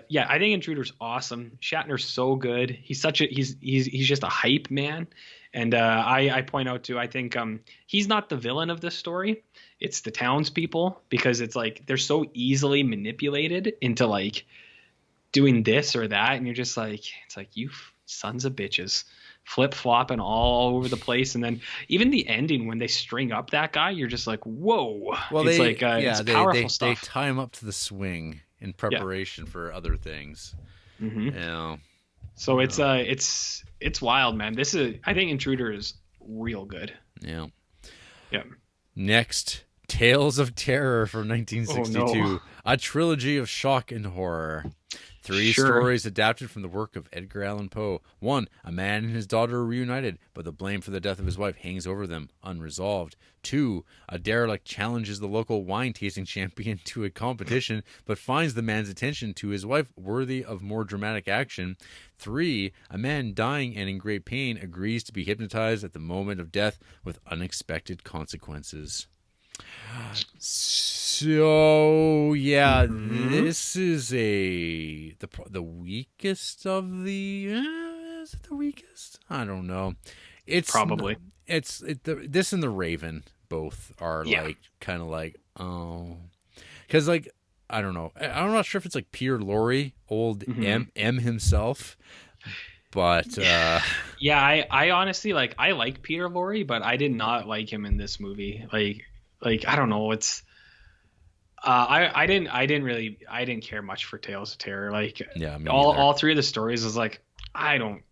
yeah, I think Intruder's awesome. Shatner's so good. He's just a hype man. And I point out too, I think he's not the villain of this story. It's the townspeople, because it's like, they're so easily manipulated into like doing this or that, and you're just like, it's like, you sons of bitches, flip-flopping all over the place. And then even the ending, when they string up that guy, you're just like, whoa. Well, it's it's powerful stuff. They tie him up to the swing in preparation for other things. Mm-hmm. Yeah. So it's wild, man. I think Intruder is real good. Yeah. Yeah. Next, Tales of Terror from 1962, Oh, no. A trilogy of shock and horror. 3 stories adapted from the work of Edgar Allan Poe. 1, a man and his daughter are reunited, but the blame for the death of his wife hangs over them, unresolved. 2, a derelict challenges the local wine-tasting champion to a competition, but finds the man's attention to his wife worthy of more dramatic action. 3, a man dying and in great pain agrees to be hypnotized at the moment of death with unexpected consequences. So yeah, This is the weakest of the. Is it the weakest? I don't know. It's probably this and the Raven both are like kind of like, oh, because like I don't know. I'm not sure if it's like Peter Lorre, old M himself. But yeah, I honestly I like Peter Lorre, but I did not like him in this movie. Like I don't know, it's I didn't care much for Tales of Terror. Like, yeah, all 3 of the stories was like, I don't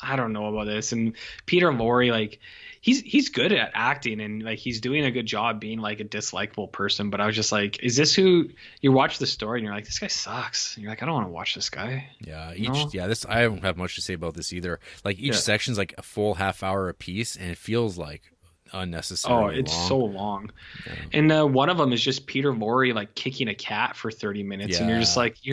know about this. And Peter Lorre, like, he's good at acting, and like he's doing a good job being like a dislikable person. But I was just like, is this who you watch the story and you're like, this guy sucks. And you're like, I don't want to watch this guy. Yeah, this I don't have much to say about this either. Like each section's like a full half hour a piece, and it feels like unnecessarily it's long. So long. Yeah. And one of them is just Peter Lorre like kicking a cat for 30 minutes, and you're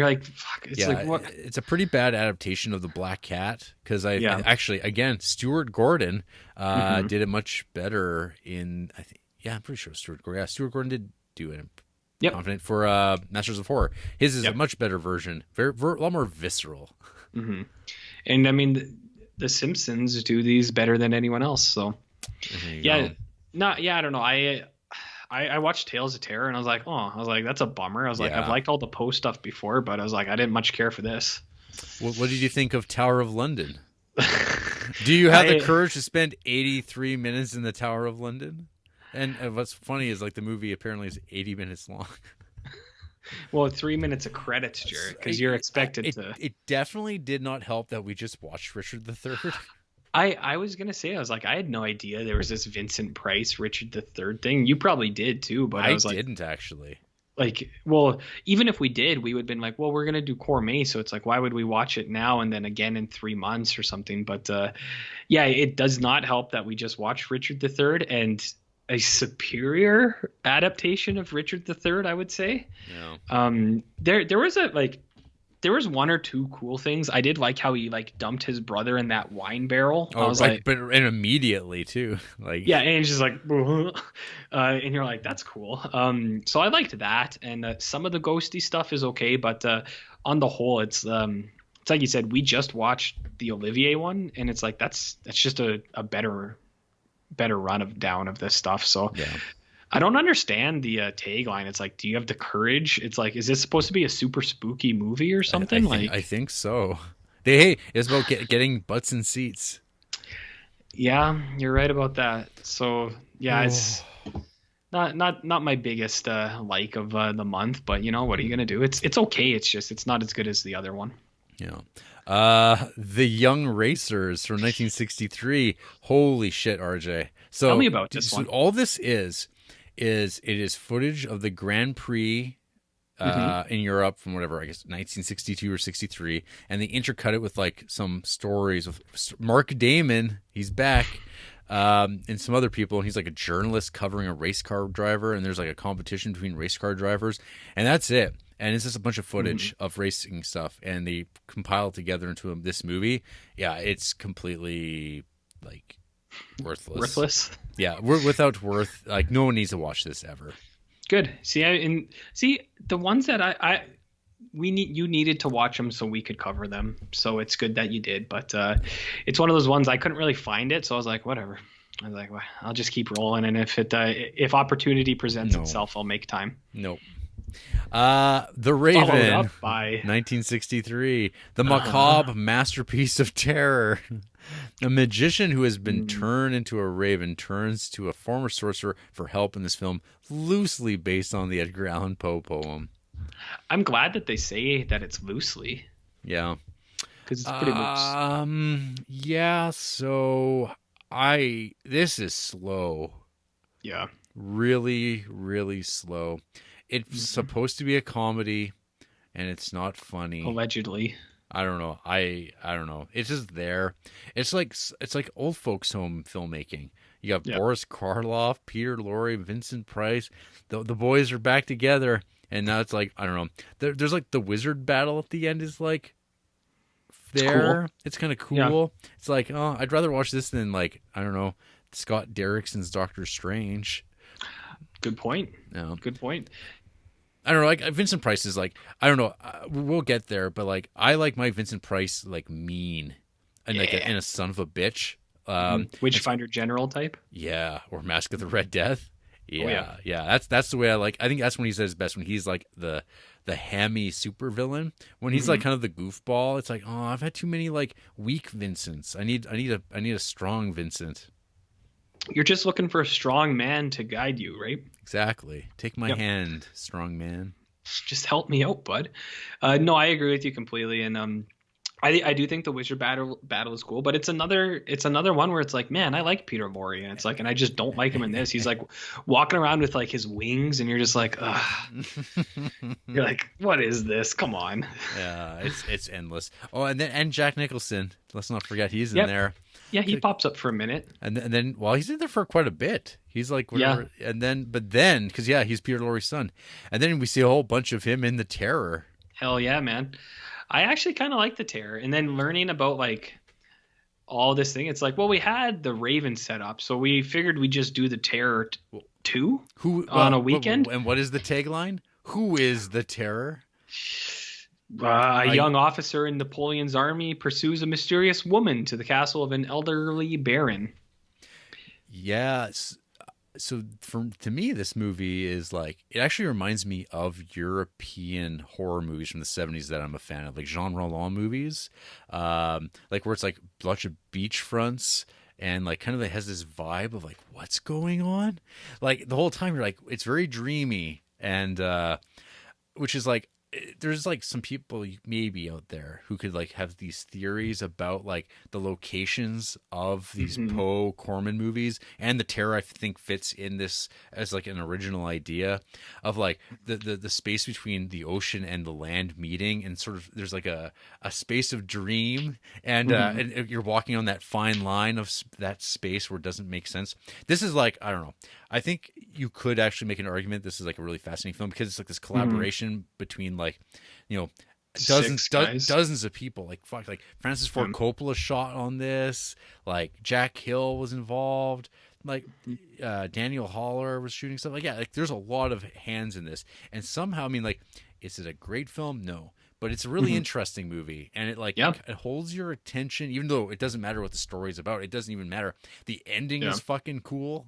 like fuck, it's like, what? It's a pretty bad adaptation of The Black Cat, because actually, again, Stuart Gordon did it much better in, I think, I'm pretty sure Stuart Gordon did do it. Confident for Masters of Horror. His is a much better version, a lot more visceral. Mm-hmm. And I mean, the Simpsons do these better than anyone else, so I don't know. I watched Tales of Terror, and I was like, that's a bummer. I was like, I've liked all the Poe stuff before, but I was like, I didn't much care for this. What did you think of Tower of London? Do you have the courage to spend 83 minutes in the Tower of London? And what's funny is like the movie apparently is 80 minutes long. Well, 3 minutes of credits, Jared, because you're expected to. It definitely did not help that we just watched Richard III. I was going to say, I was like, I had no idea there was this Vincent Price, Richard III thing. You probably did too, but I was like, didn't actually. Like, well, even if we did, we would have been like, well, we're going to do CORMAY. So it's like, why would we watch it now and then again in 3 months or something? But it does not help that we just watched Richard III and a superior adaptation of Richard III, I would say. Yeah. There was 1 or 2 cool things. I did like how he like dumped his brother in that wine barrel. Oh, I was like, and immediately too. Like, yeah, and it's just like, and you're like, that's cool. So I liked that, and some of the ghosty stuff is okay, but on the whole, it's like you said, we just watched the Olivier one, and it's like that's just a better better run of this stuff. So Yeah. I don't understand the tagline. It's like, do you have the courage? It's like, is this supposed to be a super spooky movie or something? I think so. Hey, it's about getting butts in seats. Yeah, you're right about that. So yeah, it's not my biggest like of the month, but you know, what are you gonna do? It's okay. It's just it's not as good as the other one. Yeah. The Young Racers from 1963. Holy shit, RJ. So Tell me about this one. all this is it is footage of the Grand Prix in Europe from whatever, I guess 1962 or 63, and they intercut it with like some stories of Mark Damon. He's back. And some other people, and he's like a journalist covering a race car driver, and there's like a competition between race car drivers, and that's it. And it's just a bunch of footage of racing stuff, and they compile it together into this movie. Yeah, it's completely like worthless. Worthless. Yeah, we're without worth. Like, no one needs to watch this ever. Good. See, the ones that you needed to watch them so we could cover them. So it's good that you did. But it's one of those ones I couldn't really find it, so I was like, whatever. I was like, well, I'll just keep rolling, and if opportunity presents itself, I'll make time. Nope. The Raven, up by 1963, the macabre masterpiece of terror. A magician who has been turned into a raven turns to a former sorcerer for help in this film, loosely based on the Edgar Allan Poe poem. I'm glad that they say that it's loosely. Yeah. Because it's pretty loose. Yeah, so this is slow. Yeah. Really, really slow. It's supposed to be a comedy, and it's not funny. Allegedly. I don't know. I don't know. It's just there. It's like old folks home filmmaking. You got Boris Karloff, Peter Lorre, Vincent Price. The boys are back together, and now it's like, I don't know. There's like the wizard battle at the end is like there. It's kind of cool. Yeah. It's like, oh, I'd rather watch this than like, I don't know, Scott Derrickson's Doctor Strange. Good point. No. Good point. I don't know. Like Vincent Price is like, I don't know. We'll get there, but like I like my Vincent Price like mean and like and a son of a bitch. Witchfinder General type. Yeah, or Mask of the Red Death. Yeah, yeah. That's the way I like. I think that's when he's at his best, when he's like the hammy supervillain. When he's like kind of the goofball, it's like, oh, I've had too many like weak Vincents. I need a strong Vincent. You're just looking for a strong man to guide you, right? Exactly. Take my hand, strong man. Just help me out, bud. No, I agree with you completely, and I do think the wizard battle is cool, but it's another one where it's like, man, I like Peter Lorre, and it's like, and I just don't like him in this. He's like walking around with like his wings, and you're just like, ugh. You're like, what is this? Come on. Yeah, it's endless. Oh, and Jack Nicholson. Let's not forget he's in there. Yeah, he pops up for a minute, and then well, he's in there for quite a bit. He's like, whatever. And then because he's Peter Lorre's son, and then we see a whole bunch of him in The Terror. Hell yeah, man. I actually kind of like The Terror, and then learning about like all this thing, it's like, well, we had the Raven set up, so we figured we'd just do The Terror 2 on a weekend. And what is the tagline? Who is the Terror? A young officer in Napoleon's army pursues a mysterious woman to the castle of an elderly baron. Yes. So to me, this movie is like, it actually reminds me of European horror movies from the 70s that I'm a fan of, like Jean Roland movies, like where it's like a bunch of beachfronts and like kind of has this vibe of like, what's going on? Like the whole time you're like, it's very dreamy, and which is like, there's like some people maybe out there who could like have these theories about like the locations of these Poe Corman movies, and The Terror I think fits in this as like an original idea of like the space between the ocean and the land meeting, and sort of there's like a space of dream, and and you're walking on that fine line of that space where it doesn't make sense. This is like, I don't know. I think you could actually make an argument this is like a really fascinating film because it's like this collaboration between like, you know, dozens of people. Like fuck, like Francis Ford Coppola shot on this. Like Jack Hill was involved. Like Daniel Haller was shooting stuff. Like, yeah, like there's a lot of hands in this. And somehow, I mean, like, is it a great film? No. but it's a really interesting movie, and it holds your attention, even though it doesn't matter what the story's about. It doesn't even matter. The ending is fucking cool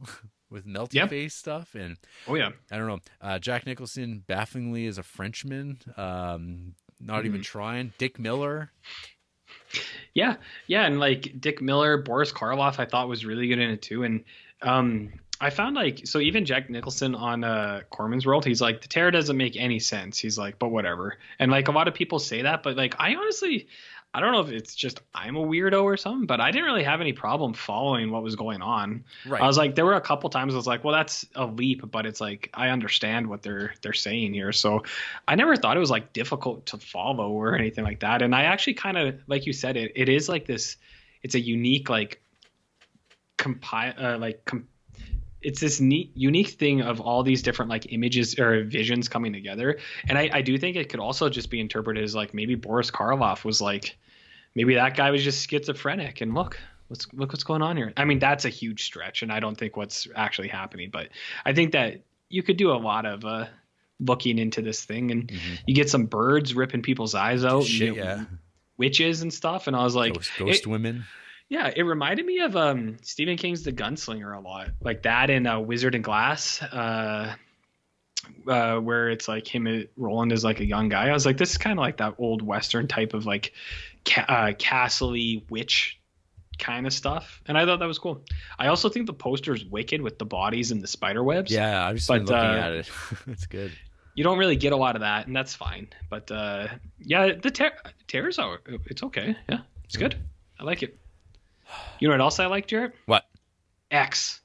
with melty face stuff, and I don't know. Jack Nicholson bafflingly is a Frenchman, not even trying. Dick Miller. Yeah, and like Dick Miller, Boris Karloff, I thought was really good in it too, and I found so even Jack Nicholson on Corman's World, he's like, the tear doesn't make any sense. He's like, but whatever. And like a lot of people say that, but like I honestly, I don't know if it's just I'm a weirdo or something, but I didn't really have any problem following what was going on. Right. I was like, there were a couple times I was like, well, that's a leap, but it's like I understand what they're saying here. So I never thought it was like difficult to follow or anything like that. And I actually kind of, like you said, it is like this. It's a unique it's this unique thing of all these different like images or visions coming together. And I do think it could also just be interpreted as like maybe Boris Karloff was like, maybe that guy was just schizophrenic and look what's going on here. I mean, that's a huge stretch and I don't think what's actually happening, but I think that you could do a lot of looking into this thing, and you get some birds ripping people's eyes out, witches and stuff. And I was like, ghost women. Yeah, it reminded me of Stephen King's The Gunslinger a lot, like that in Wizard and Glass, where it's like him, Roland is like a young guy. I was like, this is kind of like that old Western type of like castle-y witch kind of stuff, and I thought that was cool. I also think the poster is wicked with the bodies and the spider webs. Yeah, I've just been looking at it. It's good. You don't really get a lot of that, and that's fine. But yeah, the tears are, it's okay. Yeah, it's good. I like it. You know what else I like, Jarrett? What? X,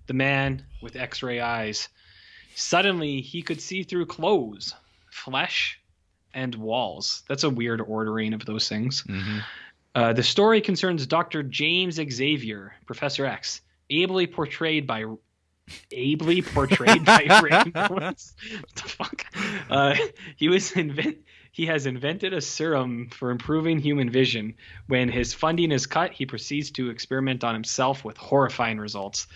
the man with X-ray eyes. Suddenly, he could see through clothes, flesh, and walls. That's a weird ordering of those things. The story concerns Dr. James Xavier, Professor X, ably portrayed by Ray Reynolds. What the fuck? He has invented a serum for improving human vision. When his funding is cut, he proceeds to experiment on himself with horrifying results.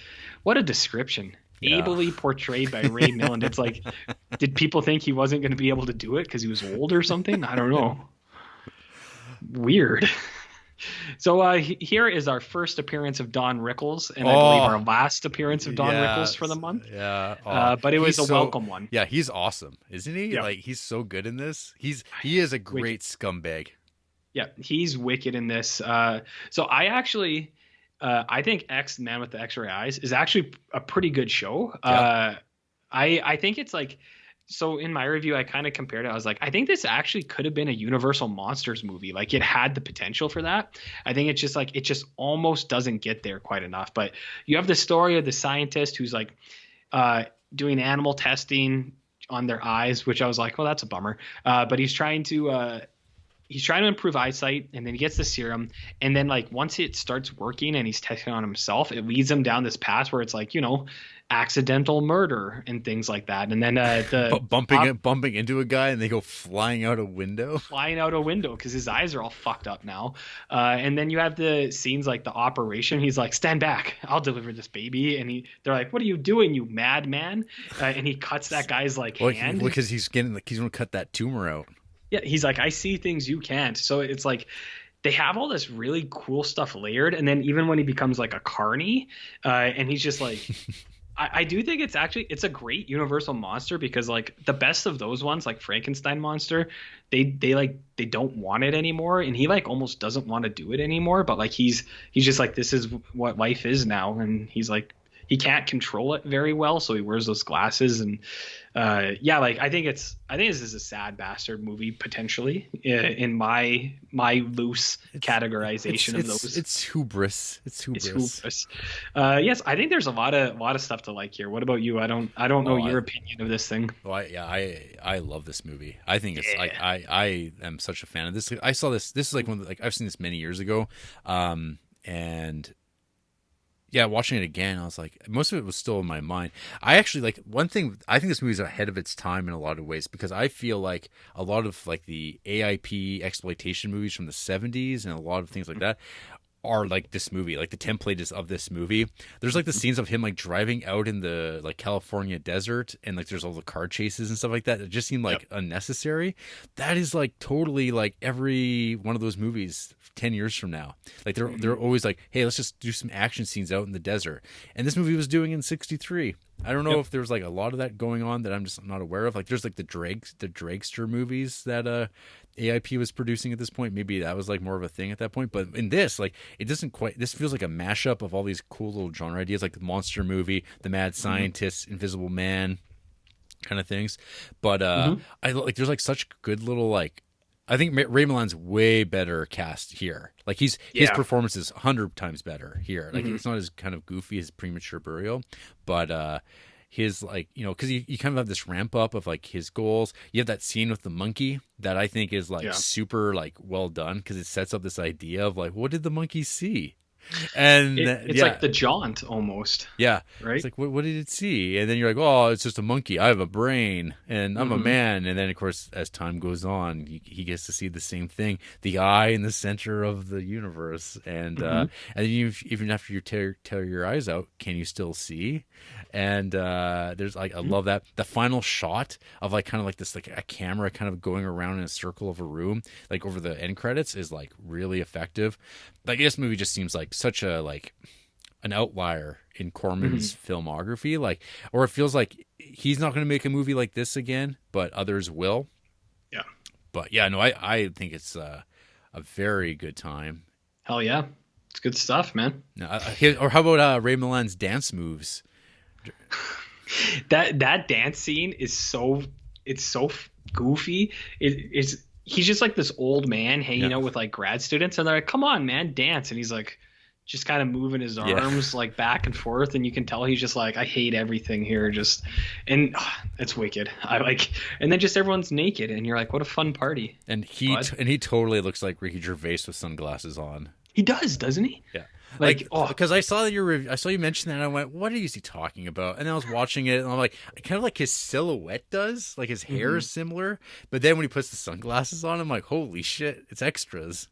What a description. Yeah. Ably portrayed by Ray Milland. It's like, did people think he wasn't going to be able to do it because he was old or something? I don't know. Weird. So here is our first appearance of Don Rickles, and I believe our last appearance of Don Rickles for the month. Yeah, but it was a welcome one. Yeah, he's awesome, isn't he? Yeah. Like he's so good in this. He is a great scumbag. Yeah, he's wicked in this. So I actually, I think X, Man with the X-Ray Eyes, is actually a pretty good show. Yeah. I think it's like. So in my review, I kind of compared it. I was like, I think this actually could have been a Universal Monsters movie. Like it had the potential for that. I think it's just like, it just almost doesn't get there quite enough. But you have the story of the scientist who's like doing animal testing on their eyes, which I was like, well, that's a bummer. But he's trying to improve eyesight, and then he gets the serum. And then like once it starts working and he's testing on himself, it leads him down this path where it's like, accidental murder and things like that. And then bumping into a guy and they go flying out a window because his eyes are all fucked up now. And then you have the scenes like the operation. He's like, stand back, I'll deliver this baby. And they're like, what are you doing, you madman? And he cuts that guy's hand because he's going to cut that tumor out. Yeah, he's like, I see things you can't. So it's like they have all this really cool stuff layered. And then even when he becomes like a carny, and he's just like, I do think it's a great Universal monster, because like the best of those ones, like Frankenstein monster, they don't want it anymore, and he like almost doesn't want to do it anymore. But like he's just like, this is what life is now, and he's like, he can't control it very well, so he wears those glasses. And I think this is a sad bastard movie potentially, in my loose categorization of those. It's hubris. Yes, I think there's a lot of stuff to like here. What about you? I don't know your opinion of this thing. Well, I love this movie. I think it's like I am such a fan of this. I saw this. This is like I've seen this many years ago, and. Yeah, watching it again, I was like, most of it was still in my mind. I actually like one thing. I think this movie is ahead of its time in a lot of ways, because I feel like a lot of like the AIP exploitation movies from the 70s and a lot of things like that are like this movie. Like the template is of this movie. There's like the scenes of him like driving out in the like California desert, and like there's all the car chases and stuff like that. It just seemed like unnecessary. That is like totally like every one of those movies 10 years from now. Like they're always like, hey, let's just do some action scenes out in the desert. And this movie was doing in 63. I don't know if there's like a lot of that going on that I'm just not aware of. Like there's like the dragster movies that AIP was producing at this point. Maybe that was like more of a thing at that point. But in this, like it doesn't quite. This feels like a mashup of all these cool little genre ideas, like the monster movie, the mad scientist, Invisible Man, kind of things. But I like there's like such good little like. I think Ray Milland's way better cast here. Like his performance is 100 times better here. Like it's not as kind of goofy as Premature Burial, but his like, you know, because you kind of have this ramp up of like his goals. You have that scene with the monkey that I think is like super like well done, because it sets up this idea of like, what did the monkey see? And it's like the jaunt almost. Yeah. Right. It's like, what did it see? And then you're like, oh, it's just a monkey. I have a brain and I'm a man. And then, of course, as time goes on, he gets to see the same thing, the eye in the center of the universe. And and even after you tear your eyes out, can you still see? And there's like, I love that. The final shot of like kind of like this, like a camera kind of going around in a circle of a room, like over the end credits, is like really effective. Like this movie just seems like such a like an outlier in Corman's filmography, like, or it feels like he's not going to make a movie like this again, but others will. Yeah. But yeah, no, I think it's a very good time. Hell yeah, it's good stuff, man. Or how about Ray Milland's dance moves? That dance scene is so goofy. He's just like this old man hanging out with like grad students, and they're like, come on, man, dance. And he's like just kind of moving his arms like back and forth. And you can tell he's just like, I hate everything here. And it's wicked. And then just everyone's naked and you're like, what a fun party. And he totally looks like Ricky Gervais with sunglasses on. He does, doesn't he? Yeah. Because I saw that I saw you mention that, and I went, "What is he talking about?" And then I was watching it, and I'm like, kind of like his silhouette does, like his hair is similar, but then when he puts the sunglasses on, I'm like, "Holy shit, it's extras!"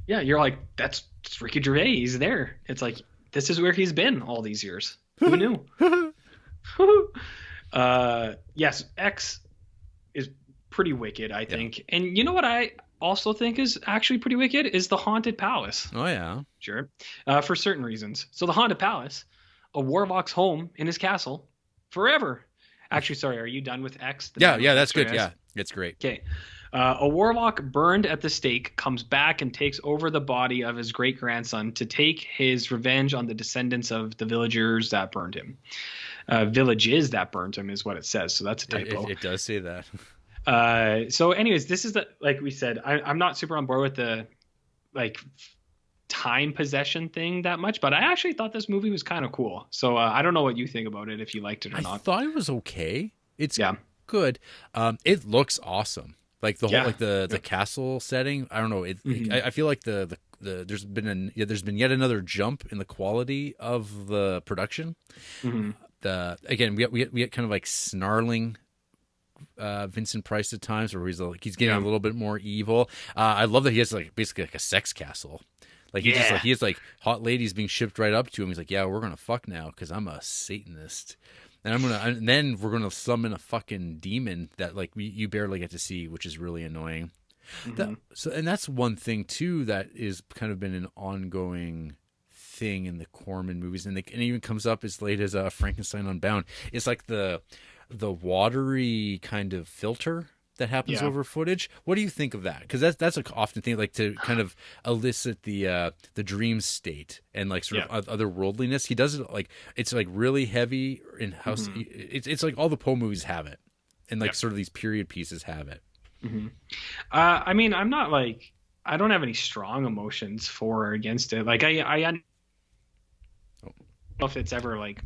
Yeah, you're like, "That's Ricky Gervais. He's there." It's like this is where he's been all these years. Who knew? Yes, X is pretty wicked, I think, and you know what I also think is actually pretty wicked is the Haunted Palace. Oh yeah, sure. For certain reasons. So the Haunted Palace, a warlock's home in his castle forever. Actually, sorry, are you done with X? Yeah, that's good. Yeah, it's great. Okay. A warlock burned at the stake comes back and takes over the body of his great grandson to take his revenge on the descendants of the villagers that burned him. Villages that burned him is what it says. So that's a typo. It does say that. So anyways, this is like we said, I'm not super on board with the like time possession thing that much, but I actually thought this movie was kind of cool. So I don't know what you think about it, if you liked it or not. I thought it was okay. It's good. It looks awesome. Like the whole like the castle setting. I don't know. I feel like there's been yet another jump in the quality of the production. Again, we get kind of like snarling Vincent Price at times, where he's getting a little bit more evil. I love that he has like basically like a sex castle. Like he has like hot ladies being shipped right up to him. He's like, yeah, we're gonna fuck now because I'm a Satanist, and then we're gonna summon a fucking demon that like you barely get to see, which is really annoying. And that's one thing too that is kind of been an ongoing thing in the Corman movies, and it even comes up as late as Frankenstein Unbound. It's like the watery kind of filter that happens over footage. What do you think of that? Because that's like often thing like to kind of elicit the dream state and like sort of otherworldliness. He does it like it's like really heavy in house. It's like all the Poe movies have it, and like sort of these period pieces have it. I mean, I'm not like I don't have any strong emotions for or against it. Like I don't know if it's ever like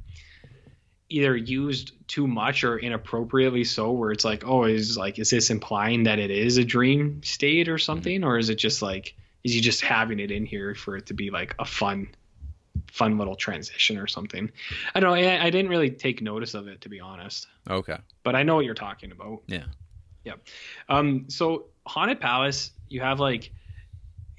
either used too much or inappropriately so, where it's like, oh, is this implying that it is a dream state or something, or is it just like, is he just having it in here for it to be like a fun little transition or something? I don't know. I didn't really take notice of it, to be honest. Okay, but I know what you're talking about. Yeah. So Haunted Palace, you have like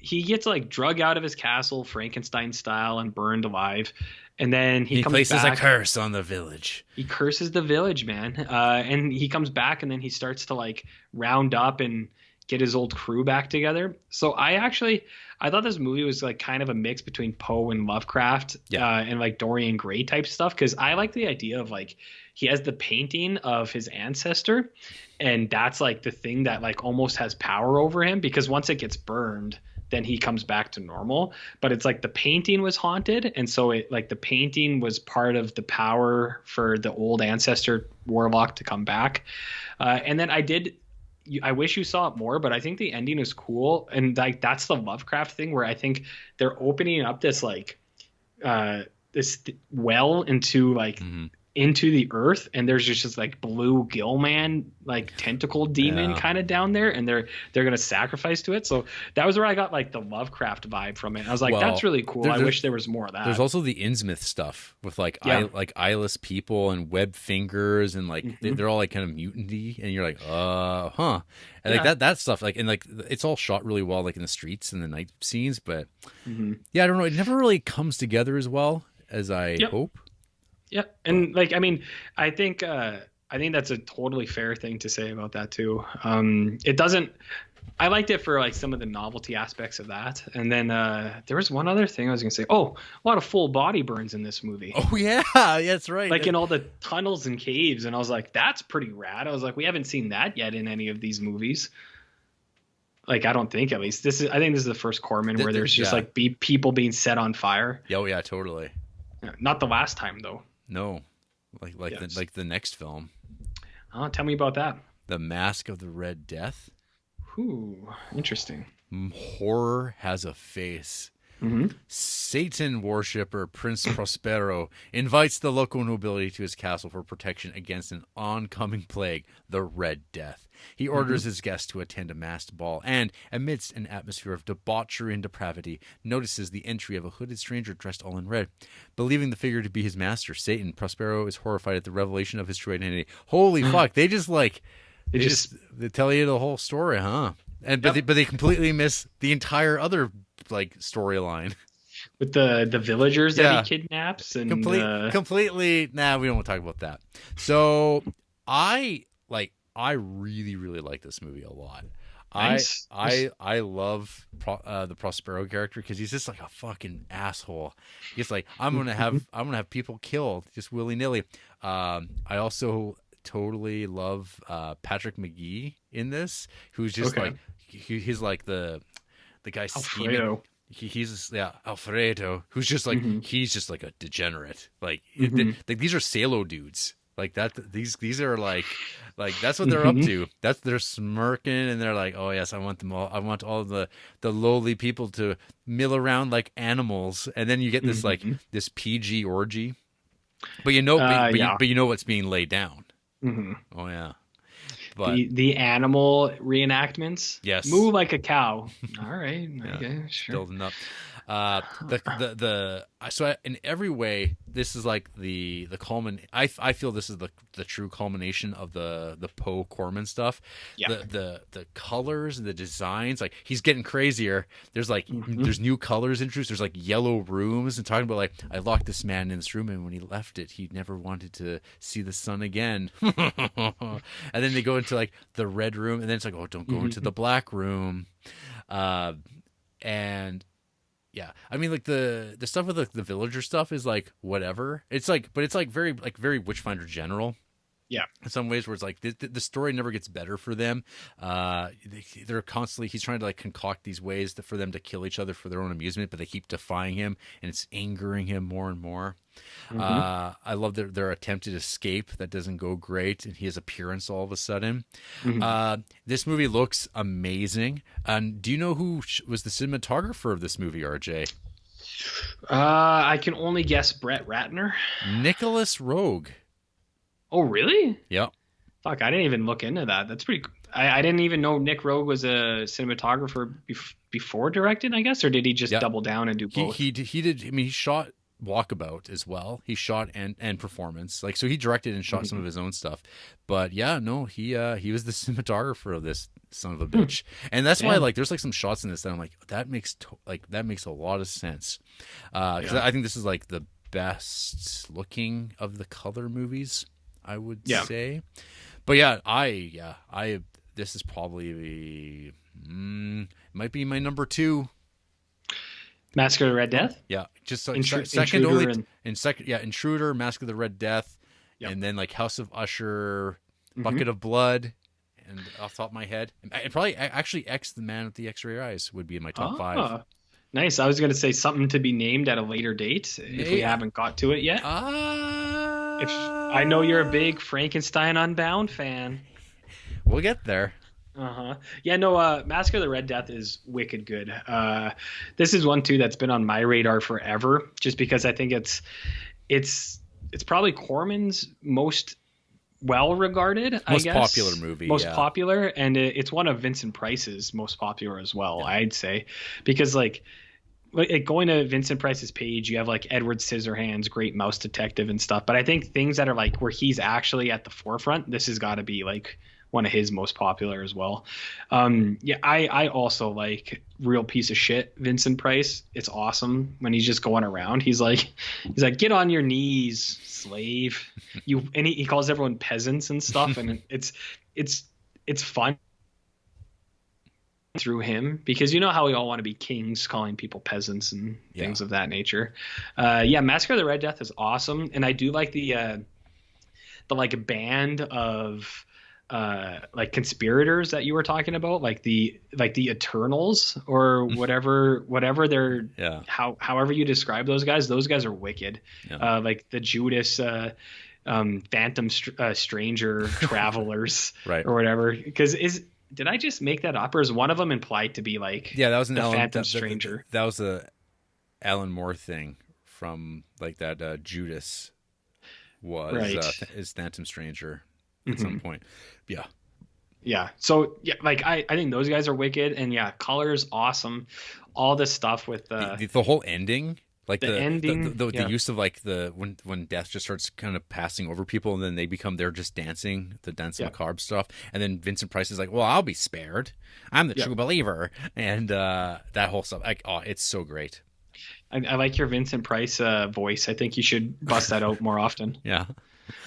he gets like drug out of his castle, Frankenstein style, and burned alive. And then he comes places back. a curse on the village. He curses the village, man. And he comes back, and then he starts to like round up and get his old crew back together. So I thought this movie was like kind of a mix between Poe and Lovecraft, and like Dorian Gray type stuff. Because I like the idea of like he has the painting of his ancestor, and that's like the thing that like almost has power over him, because once it gets burned, then he comes back to normal. But it's like the painting was haunted, and so it like the painting was part of the power for the old ancestor warlock to come back. And then I wish you saw it more, but I think the ending is cool, and like that's the Lovecraft thing where I think they're opening up this like this well into like into the earth, and there's just this like blue gill man, like tentacle demon kind of down there, and they're gonna sacrifice to it. So that was where I got like the Lovecraft vibe from it. I was like, that's really cool. I wish there was more of that. There's also the Innsmouth stuff with like eyeless people and webbed fingers, and like they're all like kind of mutant-y, and you're like, and like that stuff, like, and like it's all shot really well, like in the streets and the night scenes, but I don't know, it never really comes together as well as I hope. Yeah, and like I think that's a totally fair thing to say about that too. It doesn't. I liked it for like some of the novelty aspects of that, and then there was one other thing I was gonna say. Oh, a lot of full body burns in this movie. Oh yeah, that's right. Like in all the tunnels and caves, and I was like, that's pretty rad. I was like, we haven't seen that yet in any of these movies. Like, I don't think, at least I think this is the first Corman where there's just like people being set on fire. Oh yeah, totally. Not the last time though. No, like the next film. Oh, tell me about that. The Mask of the Red Death. Ooh, interesting. Horror has a face. Satan worshipper Prince Prospero invites the local nobility to his castle for protection against an oncoming plague, the Red Death. He orders his guests to attend a masked ball and, amidst an atmosphere of debauchery and depravity, notices the entry of a hooded stranger dressed all in red. Believing the figure to be his master, Satan, Prospero is horrified at the revelation of his true identity. Holy fuck, they just they tell you the whole story, huh? And but they completely miss the entire other like storyline with the villagers that he kidnaps and completely. Nah, we don't want to talk about that. So I really really like this movie a lot. Nice. I love the Prospero character because he's just like a fucking asshole. He's like, I'm gonna have people killed just willy nilly. I also totally love Patrick McGee in this, who's just like he's like the guy scheming. He's Alfredo, who's just like he's just like a degenerate. Like these are Salo dudes. Like that. These are like that's what they're up to. They're smirking and they're like, oh yes, I want them all. I want all the lowly people to mill around like animals. And then you get this like this PG orgy, but you know what's being laid down. Oh yeah. But the animal reenactments. Yes. Moo like a cow. All right. Okay, sure. Building up. So in every way, this is like the culmination. I feel this is the true culmination of the Poe Corman stuff. Yeah. The colors and the designs, like he's getting crazier. There's like there's new colors introduced. There's like yellow rooms, and talking about like, I locked this man in this room, and when he left it, he never wanted to see the sun again. And then they go into like the red room, and then it's like, oh, don't go into the black room. And yeah, I mean, like the stuff with the villager stuff is like whatever. It's like, but it's like very Witchfinder General. Yeah, in some ways, where it's like the story never gets better for them. They're constantly, he's trying to like concoct these ways for them to kill each other for their own amusement, but they keep defying him, and it's angering him more and more. I love their attempted escape that doesn't go great, and his appearance all of a sudden. This movie looks amazing. And do you know who was the cinematographer of this movie, RJ? I can only guess Brett Ratner. Nicholas Roeg. Oh, really? Yep. Fuck, I didn't even look into that. That's pretty. I didn't even know Nick Roeg was a cinematographer before directing, I guess, or did he just double down and do both? He did. I mean, he shot Walkabout as well. He shot and performance. Like, so he directed and shot some of his own stuff. But yeah, no, he was the cinematographer of this son of a bitch. And that's why, like, there's like some shots in this that I'm like, that makes a lot of sense. Because I think this is like the best looking of the color movies, I would say. But yeah, this is probably might be my number 2. Massacre of the Red Death. Yeah, just like second only in second. Yeah, Intruder, Mask of the Red Death, and then like House of Usher, Bucket of Blood, and off the top of my head, and probably actually The Man with the X-Ray Eyes would be in my top 5. Nice. I was going to say something to be named at a later date if we haven't got to it yet. If I know you're a big Frankenstein Unbound fan. We'll get there. Yeah, no, Massacre of the Red Death is wicked good. This is one too that's been on my radar forever, just because I think it's probably Corman's most well-regarded, most popular movie, most popular, and it's one of Vincent Price's most popular as well, I'd say, because like going to Vincent Price's page, you have like Edward Scissorhands, Great Mouse Detective and stuff, but I think things that are like where he's actually at the forefront, this has got to be like one of his most popular as well. I also like real piece of shit Vincent Price. It's awesome when he's just going around. He's like, get on your knees, slave. And he calls everyone peasants and stuff, and it's fun through him, because you know how we all want to be kings, calling people peasants and things of that nature. Massacre of the Red Death is awesome, and I do like the like band of like conspirators that you were talking about, like the Eternals or whatever they're however you describe those guys are wicked. Like the Judas Phantom Stranger Travelers right, or whatever, because did I just make that up, or is one of them implied to be like that was an Phantom Stranger? That was a Alan Moore thing from like that Judas was is Phantom Stranger at some point. So like I think those guys are wicked, and color's awesome. All this stuff with the whole ending, like the ending, the use of like when death just starts kind of passing over people, and then they're just dancing, the dance macabre stuff, and then Vincent Price is like, well, I'll be spared, I'm the true believer, and that whole stuff, like, it's so great. I like your Vincent Price voice. I think you should bust that out more often.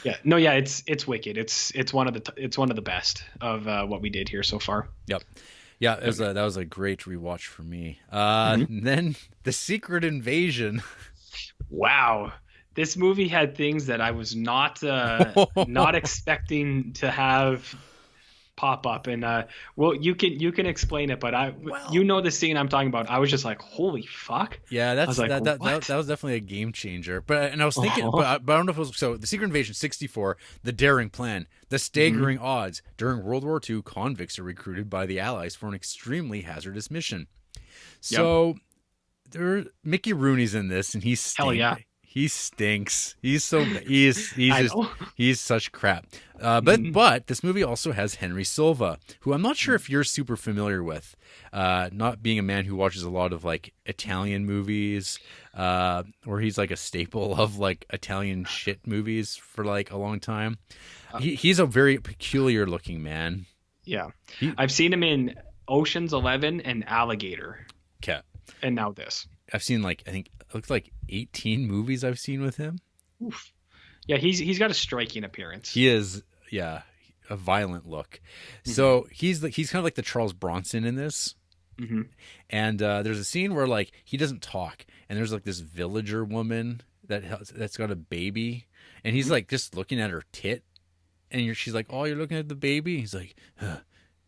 It's wicked. It's one of the best of what we did here so far. That was a great rewatch for me. Then The Secret Invasion. Wow, this movie had things that I was not expecting to have pop up, and you can explain it, but the scene I'm talking about. I was just like, holy fuck. That was definitely a game changer. But I was thinking, but I don't know if it was so. The Secret Invasion 64, the daring plan, the staggering odds. During World War II, convicts are recruited by the Allies for an extremely hazardous mission. So Mickey Rooney's in this, and he's hell yeah. He stinks. He's such crap. But this movie also has Henry Silva, who I'm not sure if you're super familiar with. Not being a man who watches a lot of like Italian movies, where he's like a staple of like Italian shit movies for like a long time. He's a very peculiar looking man. Yeah, I've seen him in Ocean's 11 and Alligator. Okay, and now this. I've seen I think it looks like 18 movies I've seen with him. Oof. Yeah, he's got a striking appearance. He is, a violent look. So he's kind of like the Charles Bronson in this. And there's a scene where like he doesn't talk, and there's like this villager woman that's got a baby, and he's like just looking at her tit, and she's like, "Oh, you're looking at the baby?" He's like,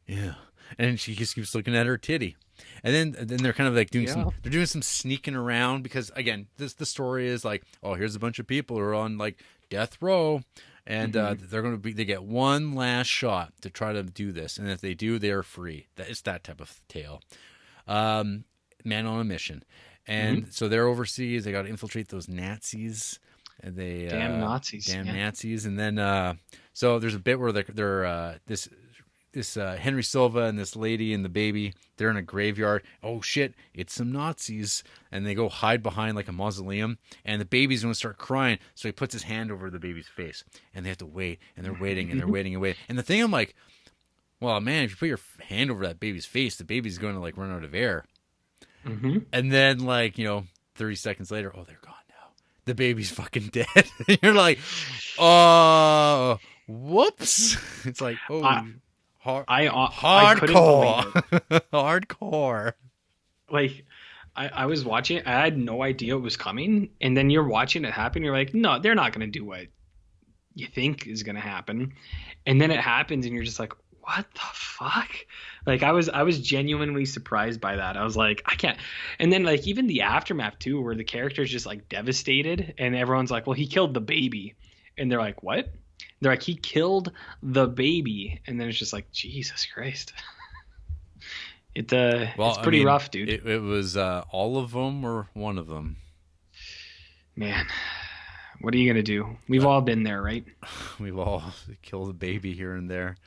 "Yeah," and she just keeps looking at her titty. And then they're kind of like doing some sneaking around, because again, the story is like, oh, here's a bunch of people who are on like death row, and they get one last shot to try to do this, and if they do, they're free. It's that type of tale. Man on a mission, and so they're overseas. They got to infiltrate those Nazis. And damn Nazis, Nazis, and then so there's a bit where they're this Henry Silva and this lady and the baby, they're in a graveyard. Oh shit, it's some Nazis. And they go hide behind like a mausoleum, and the baby's going to start crying. So he puts his hand over the baby's face, and they have to wait, and they're waiting, and they're waiting and waiting. And the thing, I'm like, well, man, if you put your hand over that baby's face, the baby's going to like run out of air. Mm-hmm. And then, like, 30 seconds later, oh, they're gone now. The baby's fucking dead. You're like, oh, whoops. It's like, oh, hardcore. Hardcore. Like, I was watching it. I had no idea it was coming. And then you're watching it happen. You're like, no, they're not going to do what you think is going to happen. And then it happens, and you're just like, what the fuck? Like, I was genuinely surprised by that. I was like, I can't. And then, like, even the aftermath too, where the character's just like devastated, and everyone's like, well, he killed the baby. And they're like, what? They're like, he killed the baby. And then it's just like, Jesus Christ. It's pretty rough, dude. It was all of them or one of them. Man, what are you gonna do? We've all been there, right? We've all killed a baby here and there.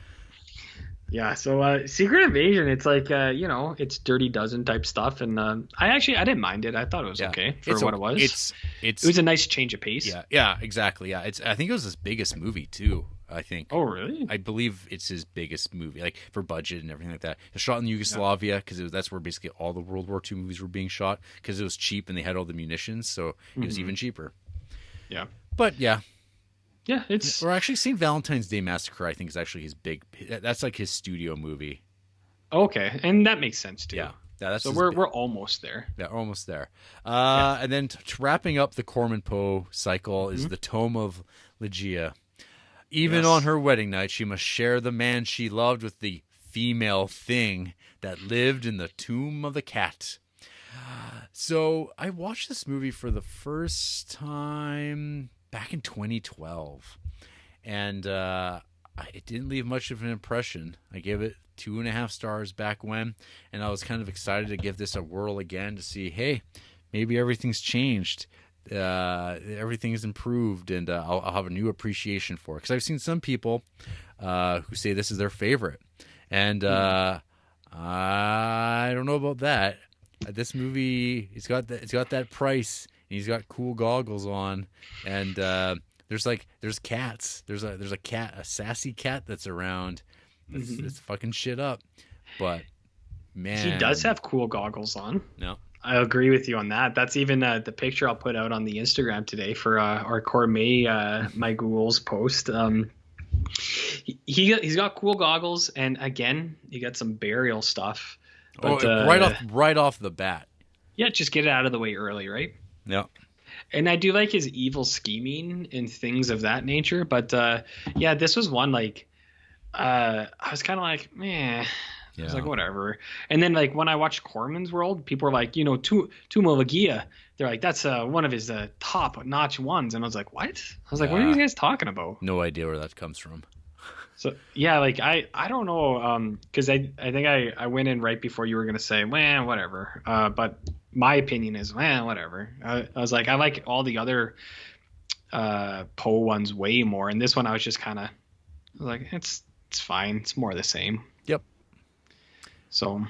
Yeah, so Secret Invasion, it's like it's Dirty Dozen type stuff, and I didn't mind it. I thought it was okay for what it was. It was a nice change of pace. Yeah, exactly. Yeah, I think it was his biggest movie too. I think. Oh, really? I believe it's his biggest movie, like for budget and everything like that. It was shot in Yugoslavia because that's where basically all the World War II movies were being shot because it was cheap and they had all the munitions, so it was even cheaper. Yeah, but yeah. Yeah, it's... Or actually, St. Valentine's Day Massacre, I think, is actually his big... That's like his studio movie. Okay, and that makes sense, too. Yeah, that's so we're almost there. Yeah, almost there. And then wrapping up the Corman Poe cycle is the Tome of Ligeia. Even on her wedding night, she must share the man she loved with the female thing that lived in the tomb of the cat. So I watched this movie for the first time back in 2012, and it didn't leave much of an impression. I gave it 2.5 stars back when, and I was kind of excited to give this a whirl again to see, hey, maybe everything's changed, everything's improved, and I'll have a new appreciation for it. Because I've seen some people who say this is their favorite, and I don't know about that. This movie, it's got that price. He's got cool goggles on, and there's cats. There's a cat, a sassy cat that's around. That's fucking shit up. But man, he does have cool goggles on. No, I agree with you on that. That's even the picture I'll put out on the Instagram today for our CORMAY my Ghouls post. He's got cool goggles, and again, he got some burial stuff. But, right off the bat. Yeah, just get it out of the way early, right? Yeah. And I do like his evil scheming and things of that nature. But this was one like I was kind of like, meh. I was like, whatever. And then like when I watched Corman's World, people were like, Tomb of Ligeia. They're like, that's one of his top notch ones. And I was like, what? I was like, what are you guys talking about? No idea where that comes from. So yeah, like I don't know, because I think I went in right before you were gonna say, well, whatever. But my opinion is, well, whatever. I was like, I like all the other Poe ones way more, and this one I was just kind of like, it's fine. It's more of the same. Yep. So.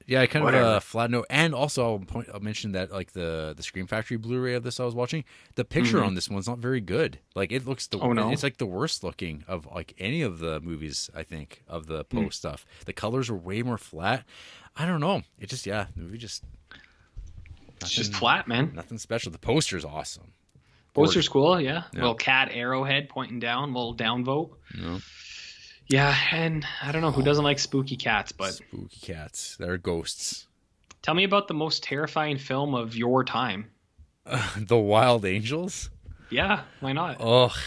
Yeah, I kind of flat note, and also I'll mention that like the Scream Factory Blu-ray of this I was watching, the picture on this one's not very good. Like it looks it's like the worst looking of like any of the movies I think of the Poe stuff. The colors are way more flat. I don't know. It just the movie just it's just flat, man. Nothing special. The poster's awesome. Poster's cool, yeah. Little cat arrowhead pointing down, little downvote. Yeah. Yeah, and I don't know who doesn't like spooky cats, but spooky cats, they're ghosts. Tell me about the most terrifying film of your time. The Wild Angels? Yeah, why not? Ugh.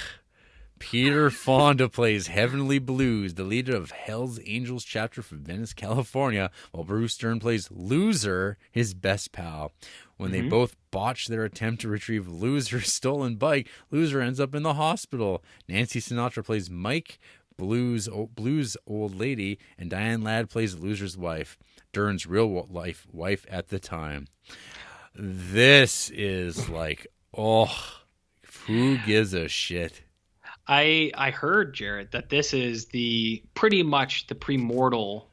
Peter Fonda plays Heavenly Blues, the leader of Hell's Angels chapter from Venice, California, while Bruce Dern plays Loser, his best pal. When they both botch their attempt to retrieve Loser's stolen bike, Loser ends up in the hospital. Nancy Sinatra plays Mike, Blues old lady, and Diane Ladd plays Loser's wife, Dern's real life wife at the time. This is like, who gives a shit? I heard, Jared, that this is the pretty much the premortal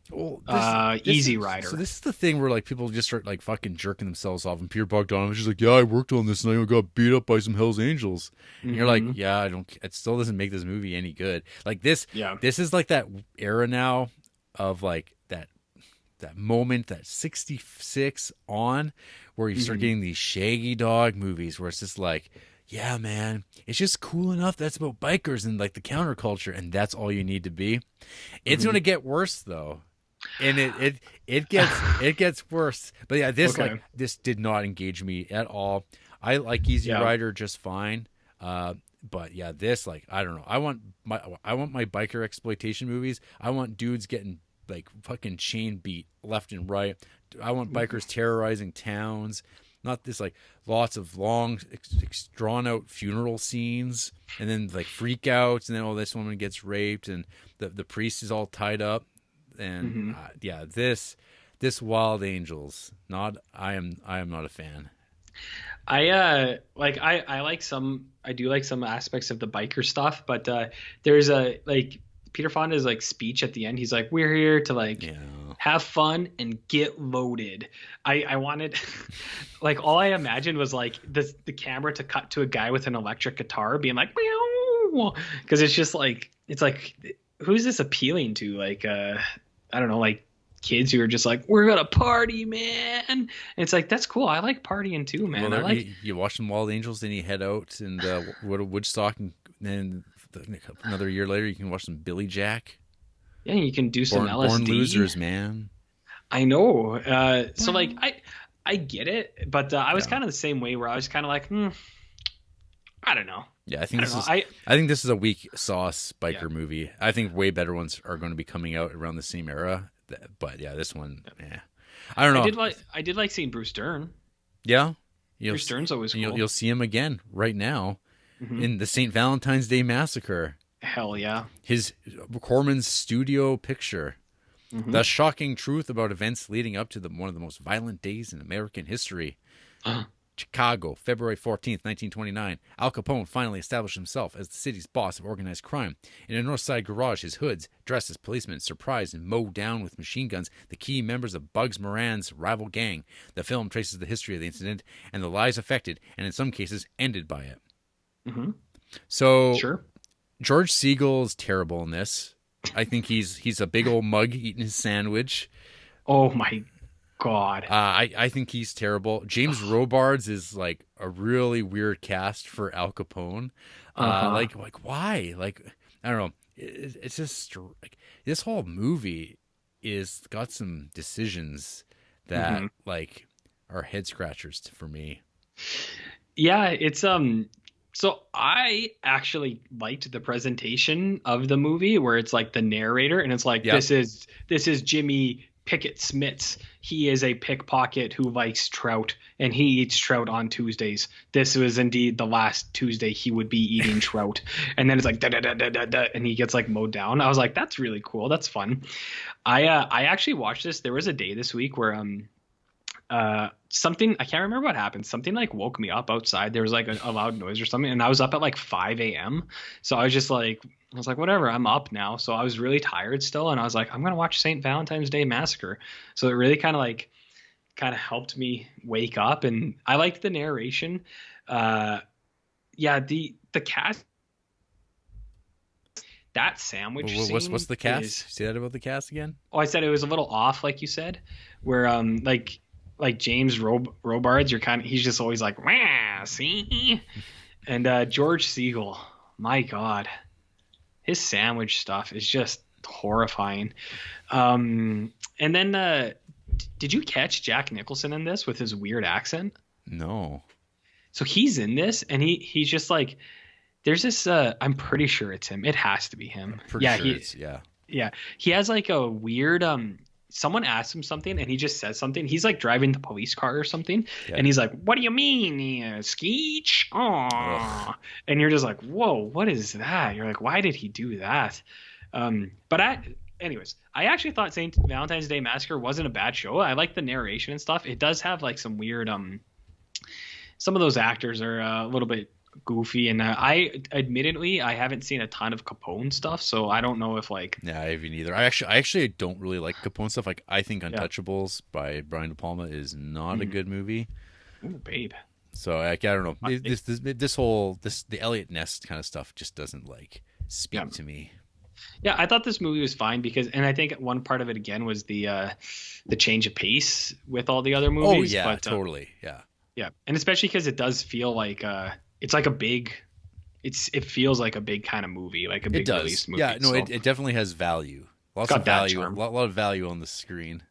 Easy Rider. So this is the thing where like people just start like fucking jerking themselves off, and Peter Bogdanovich is like, yeah, I worked on this and I got beat up by some Hell's Angels. And you're like, yeah, it still doesn't make this movie any good. Like this is like that era now of like that moment, that 66 on, where you start getting these Shaggy Dog movies where it's just like, yeah, man, it's just cool enough that's about bikers and like the counterculture, and that's all you need to be. It's going to get worse though. And it gets worse. But yeah, this did not engage me at all. I like Easy Rider just fine. But yeah, this, like, I don't know. I want my biker exploitation movies. I want dudes getting like fucking chain beat left and right. I want bikers terrorizing towns. Not this like lots of long drawn out funeral scenes and then like freak outs, and then this woman gets raped and the priest is all tied up. And this Wild Angels, I am not a fan. I do like some aspects of the biker stuff, but there's a like Peter Fonda's like speech at the end. He's like, we're here to like have fun and get loaded. I wanted like all I imagined was like the camera to cut to a guy with an electric guitar being like, because it's just like, it's like, who's this appealing to? Like I don't know, like kids who are just like, we're gonna party, man. And it's like, that's cool. I like partying too, man. Well, I like you watch some Wild Angels, then you head out and go to Woodstock, and then another year later you can watch some Billy Jack. Yeah, you can do some LSD. Born Losers, man. I know. So like I get it, but I was kind of the same way where I was kind of like, I don't know. Yeah, I think this is a weak sauce biker movie. I think way better ones are going to be coming out around the same era. But yeah, this one, I don't know. I did like seeing Bruce Dern. Yeah, Bruce Dern's always cool. You'll see him again right now in the St. Valentine's Day Massacre. Hell yeah! His Corman's studio picture. The shocking truth about events leading up to one of the most violent days in American history. Chicago, February 14th, 1929. Al Capone finally established himself as the city's boss of organized crime. In a North Side garage, his hoods, dressed as policemen, surprised and mowed down with machine guns the key members of Bugs Moran's rival gang. The film traces the history of the incident and the lives affected, and in some cases, ended by it. So, sure. George Segal's terrible in this. I think he's a big old mug eating his sandwich. Oh my God. I think he's terrible. James Robards is like a really weird cast for Al Capone. Like why? Like, I don't know. It's just like this whole movie is got some decisions that like are head scratchers for me. Yeah, it's so I actually liked the presentation of the movie where it's like the narrator and it's like this is Jimmy Pickett Smits. He is a pickpocket who likes trout and he eats trout on Tuesdays. This was indeed the last Tuesday he would be eating trout. And then it's like da da da da da da, and he gets like mowed down. I was like, that's really cool. That's fun. I actually watched this. There was a day this week where something, I can't remember what happened. Something like woke me up outside. There was like a loud noise or something, and I was up at like 5 a.m. So I was like, whatever, I'm up now. So I was really tired still, and I was like, I'm gonna watch St. Valentine's Day Massacre. So it really kind of helped me wake up, and I liked the narration. The cast. That sandwich scene. What's the cast? Say that about the cast again. Oh, I said it was a little off, like you said, where like James Robards, he's just always like, wah, see? And George Segal, my God, his sandwich stuff is just horrifying. And then did you catch Jack Nicholson in this with his weird accent? No. So he's in this, and he's just like, there's this, I'm pretty sure it's him. It has to be him. Yeah. He has like a weird, someone asks him something and he just says something. He's like driving the police car or something. Yeah. And he's like, what do you mean? Skeech? Oh, and you're just like, whoa, what is that? You're like, why did he do that? Anyways, I actually thought St. Valentine's Day Massacre wasn't a bad show. I like the narration and stuff. It does have like some weird, some of those actors are a little bit goofy, and I admittedly I haven't seen a ton of Capone stuff, so I don't know if like Yeah, I haven't either. I actually don't really like Capone stuff. Like, I think yeah. Untouchables by Brian De Palma is not a good movie. Ooh, babe. So like, I don't know. The Elliot Ness kind of stuff just doesn't like Yeah. speak to me. Yeah, I thought this movie was fine because, and I think one part of it again was the change of pace with all the other Oh movies. yeah, But totally. Yeah. yeah, and especially because it does feel like it's like a big, it feels like a big kind of movie, like a It big does. release movie. Yeah, no, So it definitely has value. Lots got of that value. A charm. lot of value on the screen.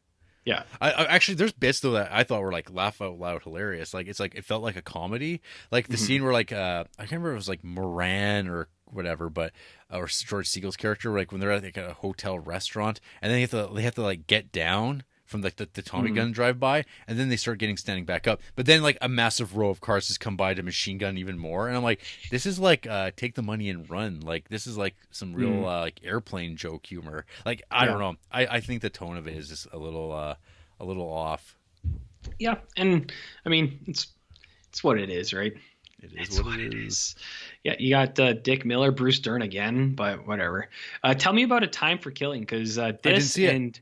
Yeah, I actually, there's bits though that I thought were like laugh out loud hilarious. Like, it's like it felt like a comedy. Like the scene where like I can't remember if it was like Moran or whatever, but or George Segal's character, like when they're at like a hotel restaurant, and then they have to like get down from like the Tommy gun drive by, and then they start standing back up. But then like a massive row of cars just come by to machine gun even more, and I'm like, this is like take the money and run. Like, this is like some real like airplane joke humor. Like, I don't know. I think the tone of it is just a little off. yeah, and I mean it's what it is, right? It is It's what it is. Yeah, you got Dick Miller, Bruce Dern again, but whatever. Tell me about A Time for Killing, because I didn't see it.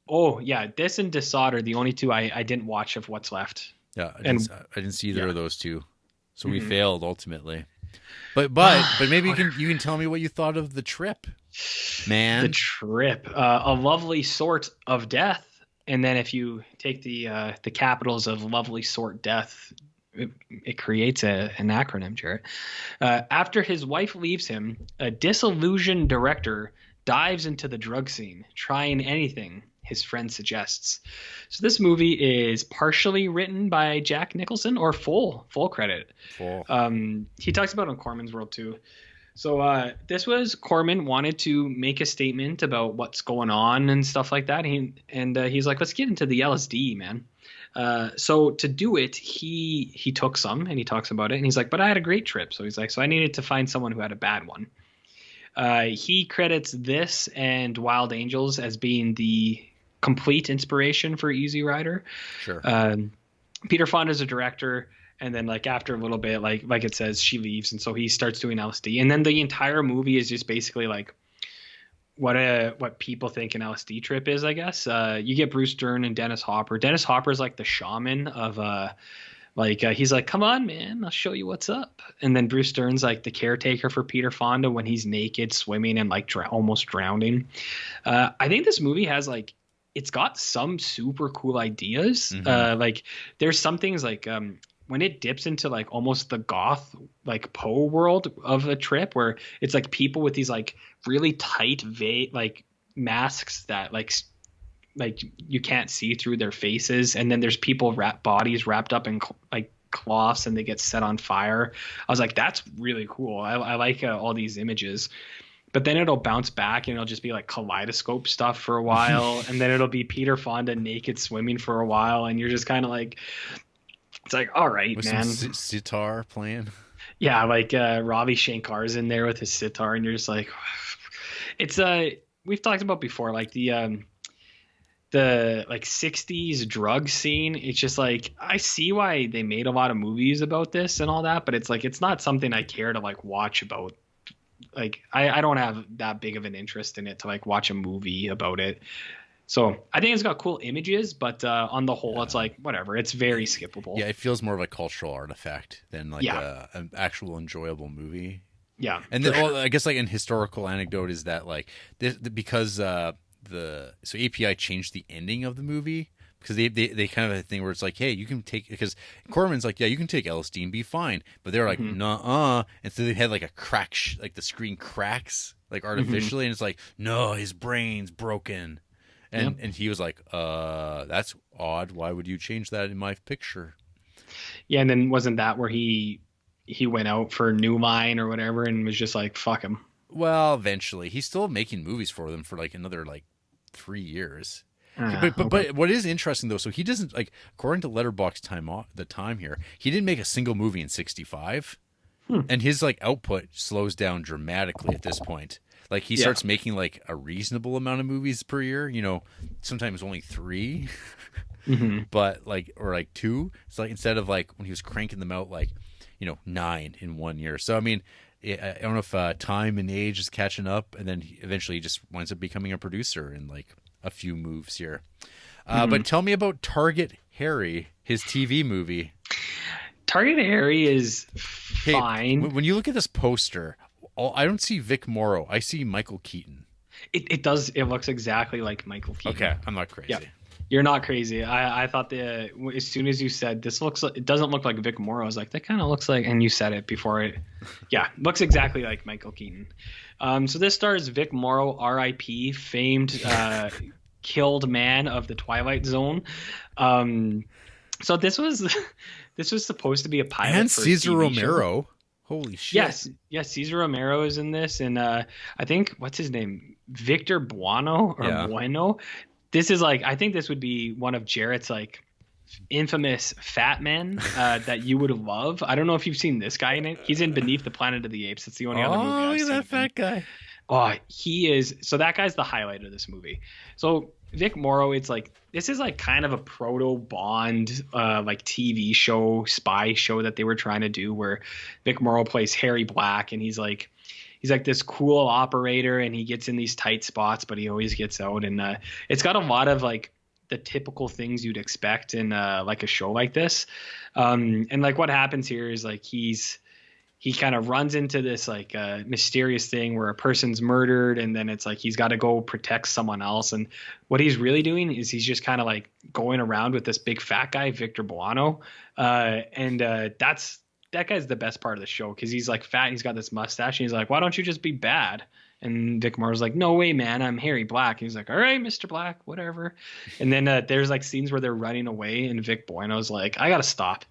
Oh yeah, this and Desaad are the only two I didn't watch of what's left. Yeah, I didn't see either yeah. of those two, so we failed ultimately. But maybe you can tell me what you thought of The Trip, man. The Trip, a lovely sort of death, and then if you take the capitals of lovely sort death, it creates an acronym, Jarrett. After his wife leaves him, a disillusioned director dives into the drug scene, trying anything his friend suggests. So this movie is partially written by Jack Nicholson, or full credit. Full. He talks about it on Corman's World too. So this was Corman wanted to make a statement about what's going on and stuff like that. He's like, let's get into the LSD, man. So to do it, he took some, and he talks about it, and he's like, but I had a great trip. So he's like, so I needed to find someone who had a bad one. He credits this and Wild Angels as being the complete inspiration for Easy Rider. Sure. Peter Fonda's a director, and then like after a little bit, like it says, she leaves, and so he starts doing LSD, and then the entire movie is just basically like what people think an LSD trip is, I guess. You get Bruce Dern and Dennis Hopper. Dennis Hopper is like the shaman of he's like, come on, man, I'll show you what's up. And then Bruce Dern's like the caretaker for Peter Fonda when he's naked, swimming, and like almost drowning. I think this movie has like, it's got some super cool ideas. Like there's some things like when it dips into like almost the goth like Poe world of a trip, where it's like people with these like really tight like masks that like you can't see through their faces, and then there's people bodies wrapped up in like cloths, and they get set on fire. I was like, that's really cool. I like all these images. But then it'll bounce back, and it'll just be like kaleidoscope stuff for a while, and then it'll be Peter Fonda naked swimming for a while, and you're just kind of like, it's like, all right, with man. Some sitar playing. Yeah, like Ravi Shankar's in there with his sitar, and you're just like, it's we've talked about before, like the like 60s drug scene. It's just like, I see why they made a lot of movies about this and all that, but it's like, it's not something I care to like watch about. Like I don't have that big of an interest in it to like watch a movie about it. So I think it's got cool images, but on the whole, it's like, whatever. It's very skippable. Yeah, it feels more of a cultural artifact than like an actual enjoyable movie. Yeah, and then, I guess like an historical anecdote is that like because so API changed the ending of the movie. Because they kind of have a thing where it's like, hey, you can take, because Corman's like, yeah, you can take LSD and be fine, but they're like, nuh-uh, and so they had like a crack, like the screen cracks like artificially, and it's like, no, his brain's broken, and he was like, that's odd. Why would you change that in my picture? Yeah, and then wasn't that where he went out for New Line or whatever, and was just like, fuck him. Well, eventually, he's still making movies for them for like another like 3 years. But what is interesting though, so he doesn't, like, according to Letterboxd the time here, he didn't make a single movie in 65, and his like output slows down dramatically at this point. Like he starts making like a reasonable amount of movies per year, you know, sometimes only 3, but like, or like 2. It's like, instead of like when he was cranking them out like, 9 in 1 year. So I mean, I don't know if time and age is catching up, and then eventually he just winds up becoming a producer in like a few moves here. But tell me about Target Harry, his TV movie. Target Harry is fine. Hey, when you look at this poster, I don't see Vic Morrow. I see Michael Keaton. It does. It looks exactly like Michael Keaton. Okay, I'm not crazy. Yeah. You're not crazy. I thought as soon as you said this looks like, it doesn't look like Vic Morrow, I was like, that kind of looks like, and you said it before it. Yeah, looks exactly like Michael Keaton. So this stars Vic Morrow, R.I.P., famed killed man of the Twilight Zone. So this was supposed to be a pilot. And for Cesar Romero. Show. Holy shit. Yes, Cesar Romero is in this, and I think what's his name, Victor Bueno or Bueno. This is like, I think this would be one of Jarrett's like infamous fat men that you would love. I don't know if you've seen this guy in it. He's in Beneath the Planet of the Apes. It's the only other movie I've seen. Oh, that fat guy. Oh, he is. So that guy's the highlight of this movie. So Vic Morrow, it's like, this is like kind of a proto Bond like TV show, spy show that they were trying to do, where Vic Morrow plays Harry Black, and he's like this cool operator, and he gets in these tight spots, but he always gets out. And it's got a lot of like the typical things you'd expect in like a show like this. And like what happens here is like he kind of runs into this like mysterious thing where a person's murdered, and then it's like he's got to go protect someone else. And what he's really doing is he's just kind of like going around with this big fat guy, Victor Buono. That guy's the best part of the show, because he's like fat, he's got this mustache, and he's like, why don't you just be bad? And Vic Morrow's like, no way, man, I'm Harry Black. And he's like, all right, Mr. Black, whatever. And then there's like scenes where they're running away, and Vic Buono's like, I gotta stop.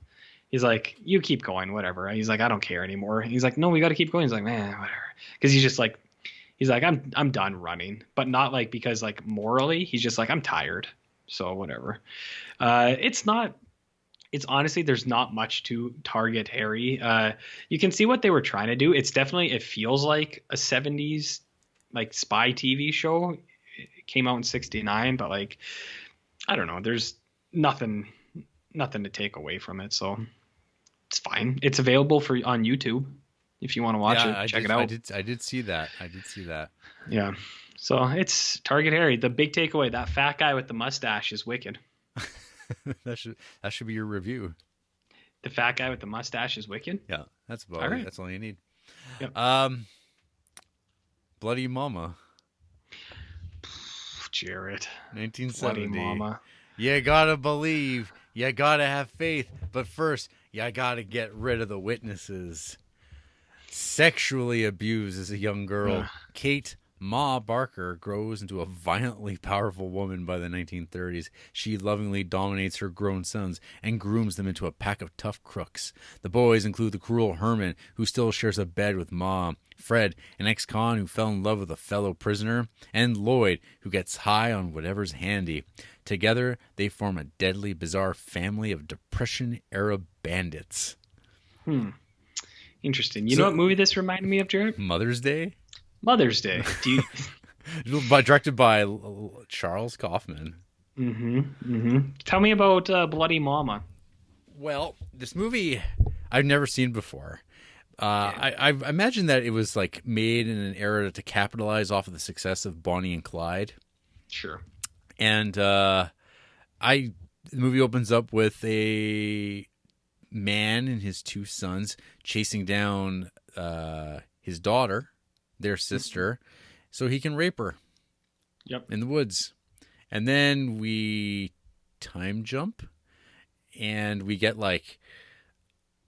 He's like, you keep going, whatever. He's like, I don't care anymore. And he's like, no, we got to keep going. He's like, man, whatever. Because he's just like, I'm done running, but not like because like morally. He's just like, I'm tired. So whatever. It's honestly, there's not much to Target Harry. You can see what they were trying to do. It feels like a 70s like spy TV show. It came out in 69, but like, I don't know. There's nothing to take away from it. So it's fine. It's available on YouTube if you want to watch it. Check it out. I did see that. Yeah. So it's Target Harry. The big takeaway, that fat guy with the mustache is wicked. that should be your review. The fat guy with the mustache is wicked. Yeah, that's about it. Right. That's all you need. Yep. Bloody Mama. Jarrett. 1970. Bloody Mama. You gotta believe. You gotta have faith. But first, you gotta get rid of the witnesses. Sexually abused as a young girl, Kate Ma Barker grows into a violently powerful woman by the 1930s. She lovingly dominates her grown sons and grooms them into a pack of tough crooks. The boys include the cruel Herman, who still shares a bed with Ma, Fred, an ex-con who fell in love with a fellow prisoner, and Lloyd, who gets high on whatever's handy. Together, they form a deadly, bizarre family of Depression-era bandits. Interesting. You know what movie this reminded me of, Jared? Mother's Day? Mother's Day. Directed by Charles Kaufman. Tell me about Bloody Mama. Well, this movie I've never seen before. I imagine that it was like made in an era to capitalize off of the success of Bonnie and Clyde. Sure. And the movie opens up with a man and his two sons chasing down his daughter, their sister, so he can rape her. Yep. In the woods. And then we time jump, and we get like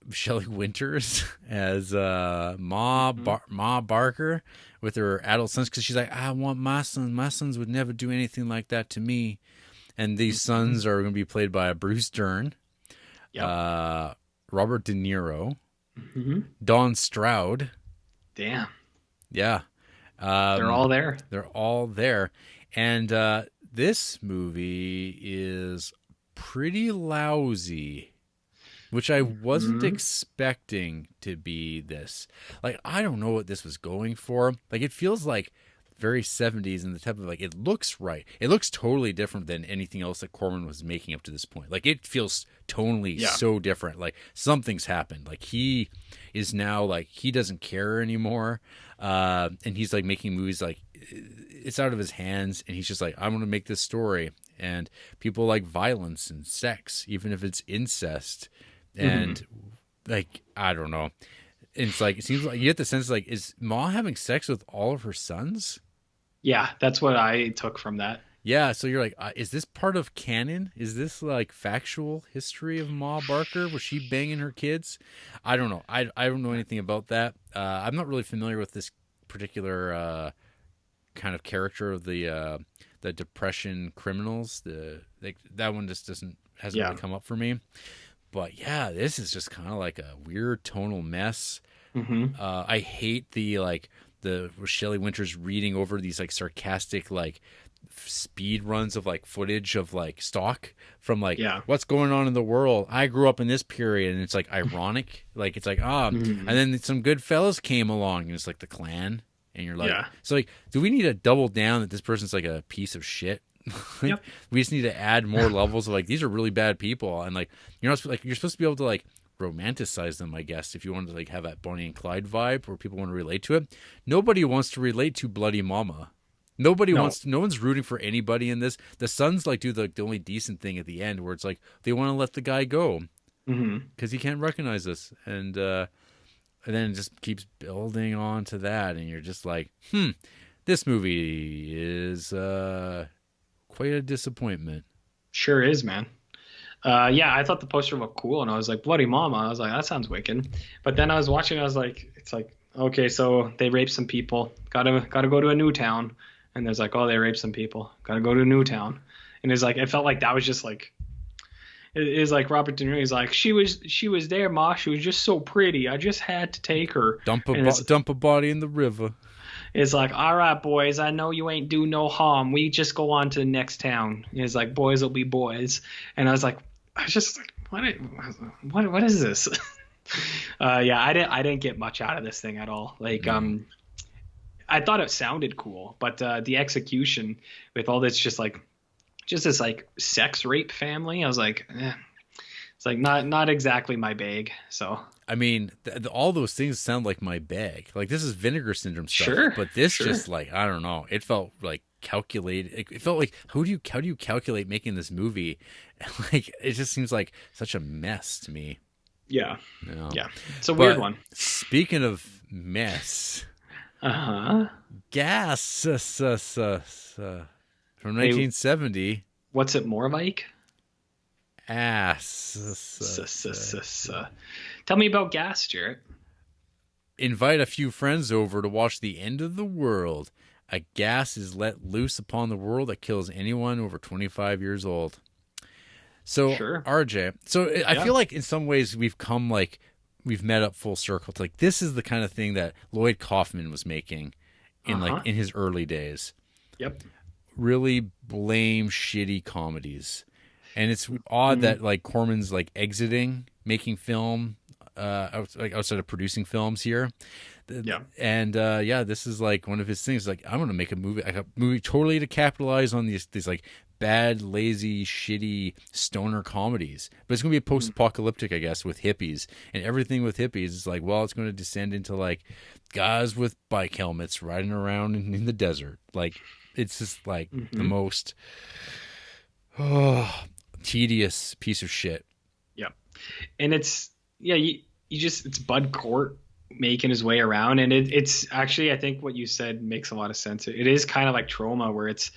Shelley Winters as Ma Barker with her adult sons, because she's like, I want my sons. My sons would never do anything like that to me. And these sons are going to be played by Bruce Dern, Robert De Niro, Don Stroud. Damn. Yeah. They're all there. They're all there. And this movie is pretty lousy, which I wasn't expecting to be this. Like, I don't know what this was going for. Like, it feels like very 70s, and the type of like, it looks right. It looks totally different than anything else that Corman was making up to this point. Like, it feels tonally so different. Like, something's happened. Like, he is now like, he doesn't care anymore. And he's like making movies like, it's out of his hands, and he's just like, I'm going to make this story. And people like violence and sex, even if it's incest. And like, I don't know. It's like, it seems like you get the sense like, is Ma having sex with all of her sons? Yeah, that's what I took from that. Yeah, so you're like, is this part of canon? Is this like factual history of Ma Barker? Was she banging her kids? I don't know. I don't know anything about that. I'm not really familiar with this particular kind of character of the depression criminals. That one just hasn't really come up for me. But yeah, this is just kind of like a weird tonal mess. I hate the Shelley Winters reading over these like sarcastic like speed runs of like footage of like stock from like what's going on in the world. I grew up in this period, and it's like ironic. Like it's like and then some good fellas came along, and it's like the Klan, and you're like, so like, do we need to double down that this person's like a piece of shit? We just need to add more levels of like, these are really bad people, and like you're not like, you're supposed to be able to like romanticize them, I guess, if you want to like have that Bonnie and Clyde vibe where people want to relate to it. Nobody wants to relate to Bloody Mama. No one's rooting for anybody in this. The sons like do the only decent thing at the end, where it's like they want to let the guy go because he can't recognize us, and then it just keeps building on to that, and you're just like, this movie is quite a disappointment. Sure is, man. I thought the poster looked cool, and I was like, Bloody Mama. I was like, that sounds wicked. But then I was watching, I was like, it's like, okay, so they raped some people. Gotta go to a new town. And there's like, oh, they raped some people. Gotta go to a new town. And it's like, it felt like that was just like, it is like Robert De Niro's like, she was there, Ma. She was just so pretty. I just had to take her. Dump a body in the river. It's like, all right, boys, I know you ain't do no harm. We just go on to the next town. It's like, boys will be boys. And I was just like, what is this? I didn't get much out of this thing at all. Like, I thought it sounded cool, but the execution with all this just this like sex rape family, I was like, it's like not exactly my bag. So I mean, all those things sound like my bag. Like, this is Vinegar Syndrome stuff. Sure, but this just like, I don't know. It felt like calculated. It felt like, how do you calculate making this movie? Like, it just seems like such a mess to me. Yeah, you know? Yeah. It's a weird one. Speaking of mess, Gas from 1970. What's it more like? Ass. Tell me about Gas, Jarrett. Invite a few friends over to watch the end of the world. A gas is let loose upon the world that kills anyone over 25 years old. So, sure. RJ, I feel like in some ways we've met up full circle to like, this is the kind of thing that Lloyd Kaufman was making in in his early days. Yep. Really lame, shitty comedies. And it's odd that like Corman's like exiting making film outside of producing films here. And this is like one of his things. Like, I'm gonna make a movie totally to capitalize on these like bad, lazy, shitty stoner comedies. But it's gonna be a post-apocalyptic, I guess, with hippies, and everything with hippies is like, well, it's gonna descend into like guys with bike helmets riding around in the desert. Like, it's just like the most tedious piece of shit. Yep. And it's it's Bud Cort making his way around, and it's actually, I think what you said makes a lot of sense. It is kind of like Trauma, where it's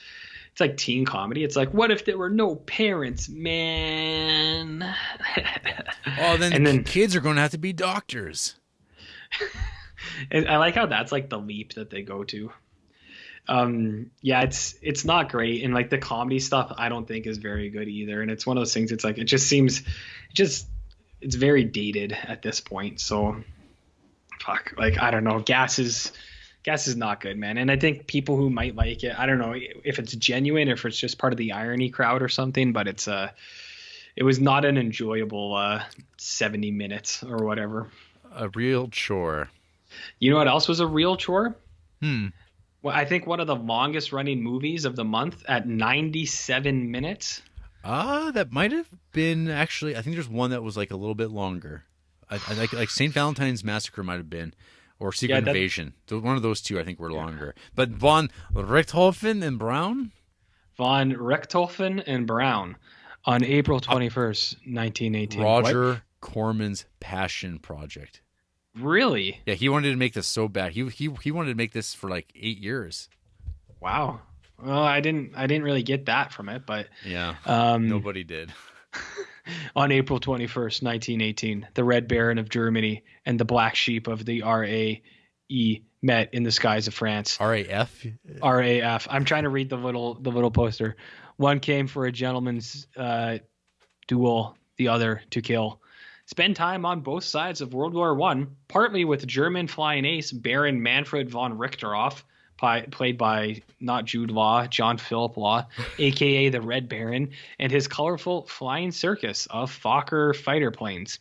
like teen comedy. It's like, what if there were no parents, man? Then kids are going to have to be doctors. And I like how that's like the leap that they go to. It's not great, and like the comedy stuff I don't think is very good either. And it's one of those things, it's like, it just seems it's very dated at this point. So fuck, like, I don't know. Gas is not good, man. And I think people who might like it, I don't know if it's genuine, if it's just part of the irony crowd or something, but it was not an enjoyable 70 minutes or whatever. A real chore. You know what else was a real chore? well, I think one of the longest running movies of the month at 97 minutes. That might have been actually. I think there's one that was like a little bit longer. I like St. Valentine's Massacre might have been, or Secret Invasion. One of those two I think were longer. But Von Richthofen and Brown. Von Richthofen and Brown on April 21st, 1918. Roger Corman's passion project. Really? Yeah, he wanted to make this so bad. He wanted to make this for like 8 years. Wow. Well, I didn't really get that from it, but yeah, nobody did. On April 21st, 1918, the Red Baron of Germany and the Black Sheep of the RAE met in the skies of France. RAF? RAF. I'm trying to read the little poster. One came for a gentleman's duel, the other to kill. Spend time on both sides of World War I, partly with German flying ace Baron Manfred von Richterhoff, played by not Jude Law, John Philip Law, a.k.a. the Red Baron, and his colorful flying circus of Fokker fighter planes.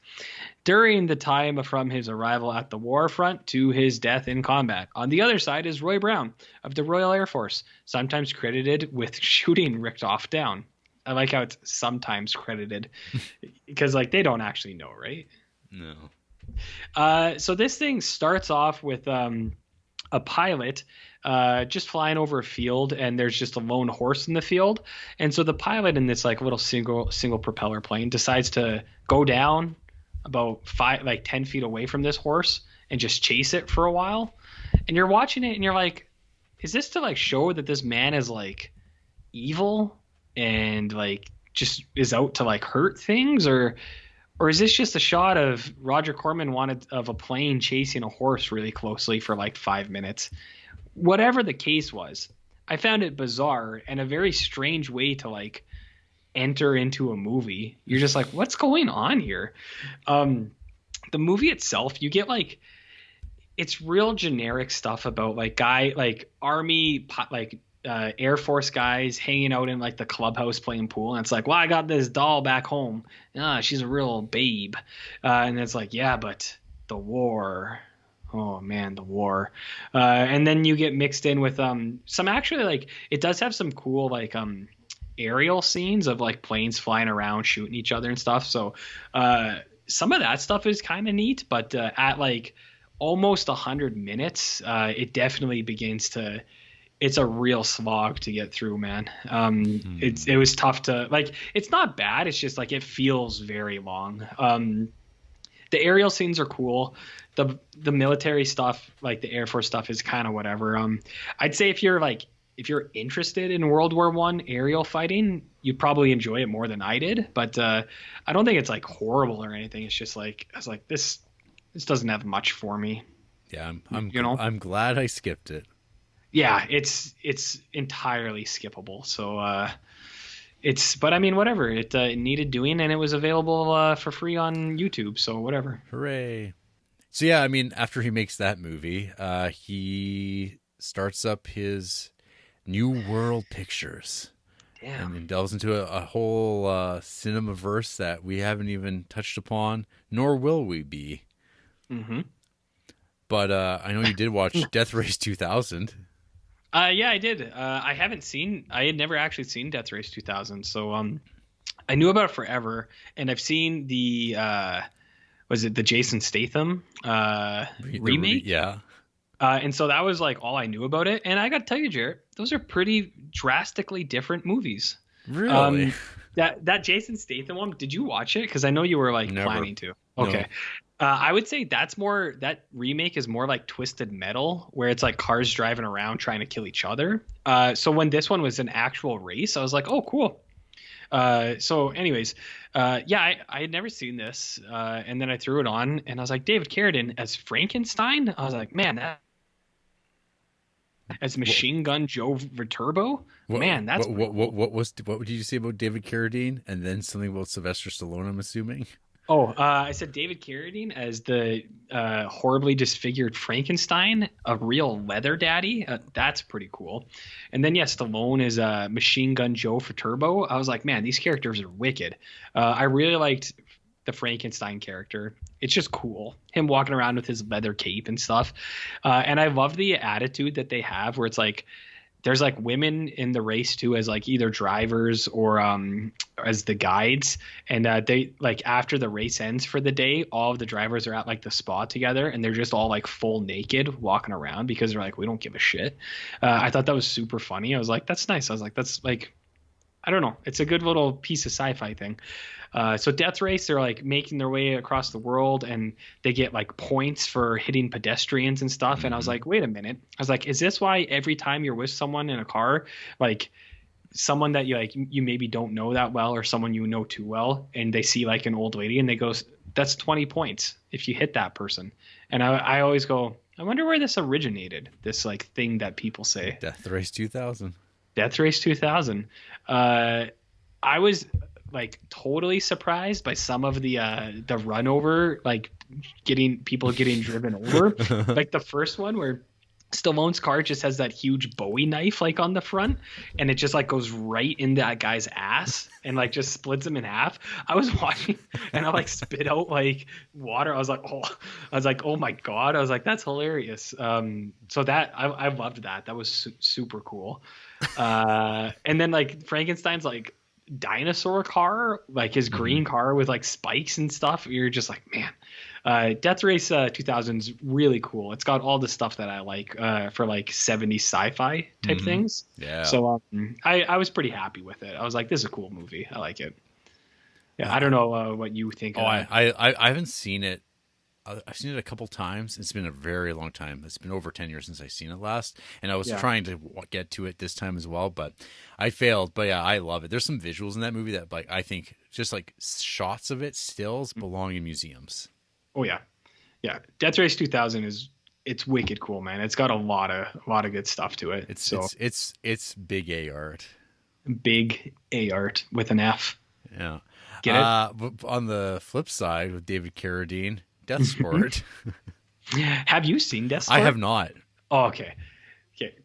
During the time from his arrival at the war front to his death in combat. On the other side is Roy Brown of the Royal Air Force, sometimes credited with shooting Richterhoff down. I like how it's sometimes credited because like they don't actually know, right? No. So this thing starts off with a pilot just flying over a field, and there's just a lone horse in the field. And so the pilot in this like little single propeller plane decides to go down about 10 feet away from this horse and just chase it for a while. And you're watching it and you're like, is this to like show that this man is like evil and like just is out to like hurt things, or is this just a shot of Roger Corman wanted of a plane chasing a horse really closely for like 5 minutes? Whatever the case was, I found it bizarre and a very strange way to like enter into a movie. You're just like, what's going on here? The movie itself, you get like, it's real generic stuff about like army, Air Force guys hanging out in like the clubhouse playing pool, and it's like, well, I got this doll back home. She's a real babe. And it's like, yeah, but the war. Oh man, the war. And then you get mixed in with some actually like it does have some cool like aerial scenes of like planes flying around shooting each other and stuff. So some of that stuff is kind of neat, but at like almost 100 minutes, it definitely begins to. It's a real slog to get through, man. It was tough to like. It's not bad. It's just like it feels very long. The aerial scenes are cool. The military stuff, like the Air Force stuff, is kind of whatever. I'd say if you're interested in World War I aerial fighting, you'd probably enjoy it more than I did. But I don't think it's like horrible or anything. It's just like I was like this doesn't have much for me. Yeah, I'm glad I skipped it. Yeah, it's entirely skippable. So but I mean, whatever. It needed doing, and it was available for free on YouTube. So whatever. Hooray! So yeah, I mean, after he makes that movie, he starts up his New World Pictures. Damn. And delves into a whole cinema verse that we haven't even touched upon, nor will we be. Mm-hmm. But I know you did watch Death Race 2000. Yeah, I did. I had never actually seen Death Race 2000. So I knew about it forever. And I've seen the, was it the Jason Statham remake? Yeah. And so that was like all I knew about it. And I got to tell you, Jarrett, those are pretty drastically different movies. Really? That Jason Statham one, did you watch it? Because I know you were like planning to. Okay. No. I would say that remake is more like Twisted Metal, where it's like cars driving around trying to kill each other. So when this one was an actual race, I was like, oh, cool. So anyways, I had never seen this. And then I threw it on and I was like, David Carradine as Frankenstein. I was like, man, that as Machine Gun Joe Viterbo. Man, that's what did you say about David Carradine? And then something about Sylvester Stallone, I'm assuming. I said David Carradine as the horribly disfigured Frankenstein, a real leather daddy. That's pretty cool. And then, Stallone is Machine Gun Joe Viterbo. I was like, man, these characters are wicked. I really liked the Frankenstein character. It's just cool. Him walking around with his leather cape and stuff. And I love the attitude that they have where it's like, there's like women in the race too, as like either drivers or as the guides. And they like after the race ends for the day, all of the drivers are at like the spa together and they're just all like full naked walking around because they're like, we don't give a shit. I thought that was super funny. I was like, that's nice. I was like, that's like, I don't know. It's a good little piece of sci-fi thing. So Death Race, they're like making their way across the world and they get like points for hitting pedestrians and stuff. Mm-hmm. And I was like, wait a minute. I was like, is this why every time you're with someone in a car, like someone that you like, you maybe don't know that well or someone you know too well, and they see like an old lady and they go, that's 20 points if you hit that person. And I always go, I wonder where this originated, this like thing that people say. Death Race 2000. Death Race 2000. I was like totally surprised by some of the run over, like getting driven over. Like the first one where Stallone's car just has that huge Bowie knife like on the front and it just like goes right in that guy's ass and like just splits him in half. I was watching and I like spit out like water. I was like, oh my God. I was like, that's hilarious. So that I loved that. That was super cool. And then like Frankenstein's like dinosaur car, like his green car with like spikes and stuff. You're just like, man, Death Race 2000 is really cool. It's got all the stuff that I like for like 70s sci-fi type things. Yeah. So I was pretty happy with it. I was like, this is a cool movie. I like it. Yeah. I don't know what you think. I haven't seen it. I've seen it a couple times. It's been a very long time. It's been over 10 years since I've seen it last. And I was trying to get to it this time as well, but I failed. But yeah, I love it. There's some visuals in that movie that like I think just like shots of it, stills belong in museums. Oh yeah. Yeah. Death Race 2000 it's wicked cool, man. It's got a lot of good stuff to it. It's big A art. Big A art with an F. Yeah. Get it? But on the flip side with David Carradine, Death Sport. Have you seen Death Sport? I have not. Oh, okay.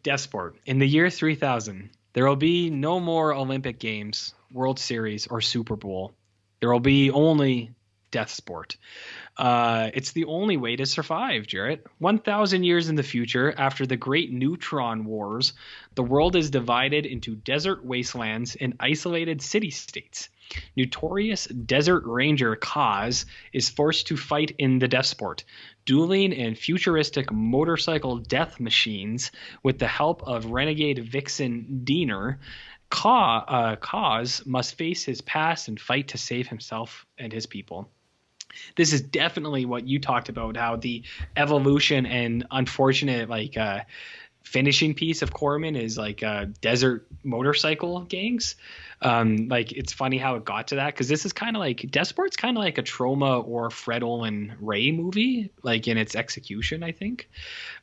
Death Sport. In the year 3000, there will be no more Olympic Games, World Series, or Super Bowl. There will be only Death Sport. It's the only way to survive, Jarrett. 1,000 years in the future, after the Great Neutron Wars, the world is divided into desert wastelands and isolated city-states. Notorious Desert Ranger Kaz is forced to fight in the Death Sport, dueling in futuristic motorcycle death machines with the help of renegade vixen Diener. Kaz must face his past and fight to save himself and his people. This is definitely what you talked about, how the evolution and unfortunate finishing piece of Corman is like desert motorcycle gangs. Like it's funny how it got to that, because this is kind of like Death Sport's kind of like a Troma or Fred Olen Ray movie, like in its execution, I think.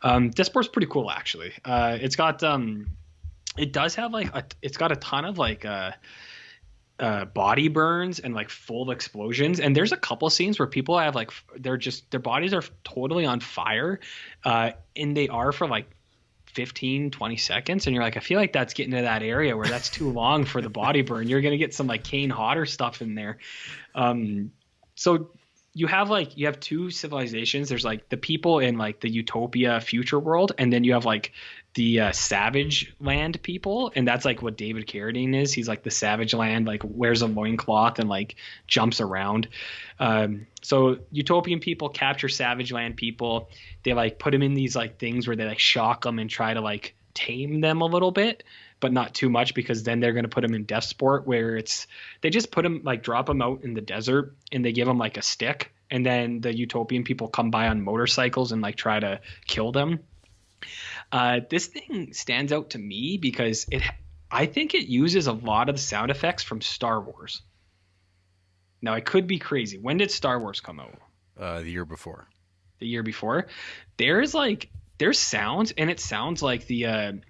Death Sport's pretty cool actually. It's got it does have it's got a ton of body burns and like full explosions, and there's a couple scenes where people have like their bodies are totally on fire, and they are for like 15-20 seconds, and you're like, I feel like that's getting to that area where that's too long for the body burn. You're gonna get some like Kane Hodder stuff in there. So you have two civilizations. There's like the people in like the utopia future world, and then you have like the savage land people, and that's like what David Carradine is. He's like the savage land, like wears a loincloth and like jumps around. So utopian people capture savage land people. They like put them in these like things where they like shock them and try to like tame them a little bit, but not too much, because then they're going to put them in Death Sport, where they just put them like drop them out in the desert and they give them like a stick, and then the utopian people come by on motorcycles and like try to kill them. This thing stands out to me because I think it uses a lot of the sound effects from Star Wars. Now, I could be crazy. When did Star Wars come out? The year before. The year before. There's sounds, and it sounds like the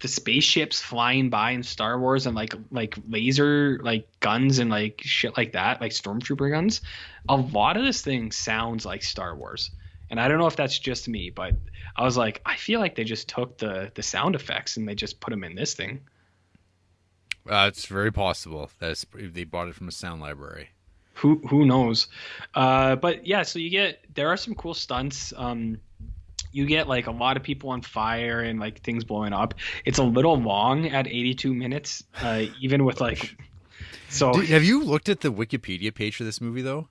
spaceships flying by in Star Wars, and like laser like guns and like shit like that, like stormtrooper guns. A lot of this thing sounds like Star Wars. And I don't know if that's just me, but I was like, I feel like they just took the sound effects and they just put them in this thing. It's very possible that they bought it from a sound library. who knows? But yeah, so there are some cool stunts. You get like a lot of people on fire and like things blowing up. It's a little long at 82 minutes, even with like. So have you looked at the Wikipedia page for this movie though?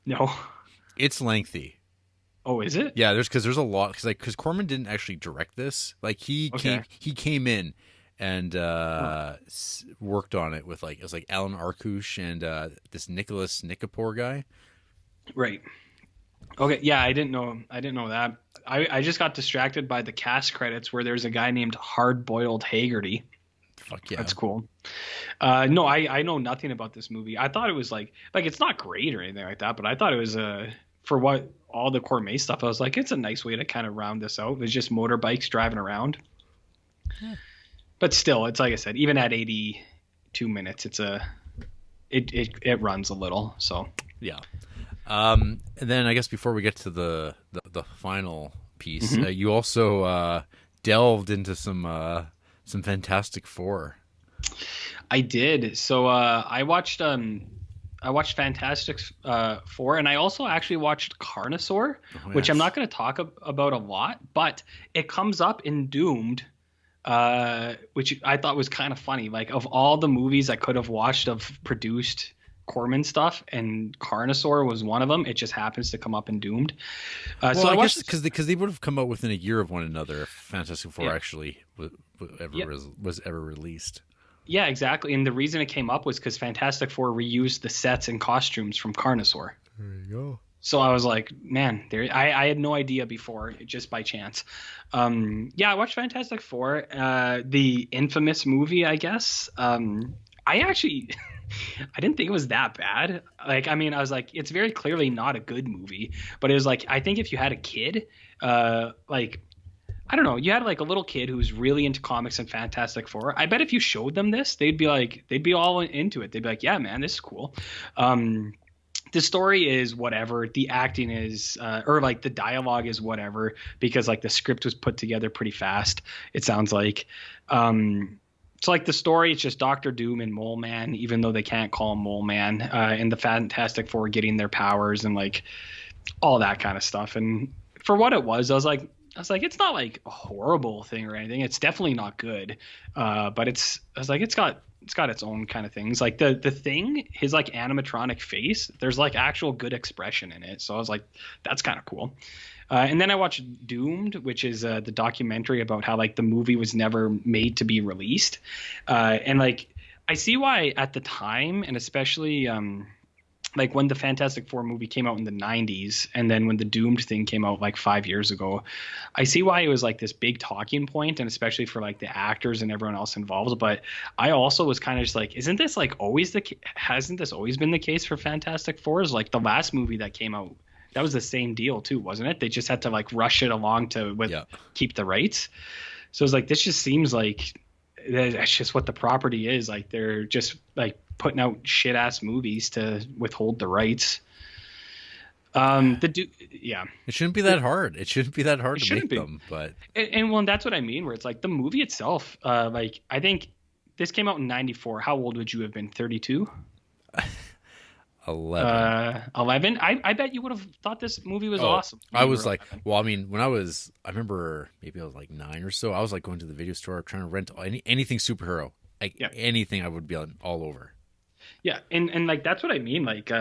No. It's lengthy. Oh, is it? Yeah, there's a lot because Corman didn't actually direct this. Like he came in and worked on it with like it was like Alan Arkush and this Nicholas Nikifor guy. Right. Okay. Yeah, I didn't know that. I just got distracted by the cast credits where there's a guy named Hard Boiled Haggerty. Fuck yeah, that's cool. No, I know nothing about this movie. I thought it was like it's not great or anything like that, but I thought it was for what all the CORMAY stuff. I was like, it's a nice way to kind of round this out. It was just motorbikes driving around. Yeah. But still, it's like I said, even at 82 minutes, it runs a little. So yeah. And then I guess before we get to the final piece, you also delved into some Fantastic Four. I did. So I watched Fantastic Four, and I also actually watched Carnosaur, which I'm not going to talk about a lot, but it comes up in Doomed, which I thought was kind of funny. Like of all the movies I could have watched of produced Corman stuff, and Carnosaur was one of them. It just happens to come up in Doomed. So I guess because they would have come out within a year of one another if Fantastic Four actually was ever released. Yeah, exactly. And the reason it came up was because Fantastic Four reused the sets and costumes from Carnosaur. There you go. So I was like, man, I had no idea before, just by chance. I watched Fantastic Four, the infamous movie, I guess. I actually I didn't think it was that bad. Like, I mean, I was like, it's very clearly not a good movie, but it was like, I think if you had a kid, I don't know, you had like a little kid who's really into comics and Fantastic Four. I bet if you showed them this, they'd be all into it. They'd be like, yeah, man, this is cool. The story is whatever. The acting is, or like the dialogue is whatever, because like the script was put together pretty fast. It sounds like, so like the story, it's just Doctor Doom and Mole Man, even though they can't call him Mole Man, and the Fantastic Four getting their powers and like all that kind of stuff. And for what it was, I was like, it's not like a horrible thing or anything. It's definitely not good. But it's got its own kind of things. Like the Thing, his like animatronic face, there's like actual good expression in it. So I was like, that's kind of cool. And then I watched Doomed, which is the documentary about how like the movie was never made to be released. And like, I see why at the time, and especially like when the Fantastic Four movie came out in the 90s, and then when the Doomed thing came out like 5 years ago, I see why it was like this big talking point, and especially for like the actors and everyone else involved. But I also was kind of just like, isn't this like always hasn't this always been the case for Fantastic Four? Is like the last movie that came out, that was the same deal too, wasn't it? They just had to like rush it along to keep the rights. So it's like, this just seems like that's just what the property is. Like they're just like putting out shit ass movies to withhold the rights. It shouldn't be that hard. It shouldn't be that hard to make them, but and that's what I mean, where it's like the movie itself, like I think this came out in 94. How old would you have been? 32? 11. I bet you would have thought this movie was awesome. I was like, 11. Well, I mean, I remember maybe I was like 9 or so. I was like going to the video store trying to rent anything superhero, anything. I would be all over. Yeah, and like that's what I mean. Like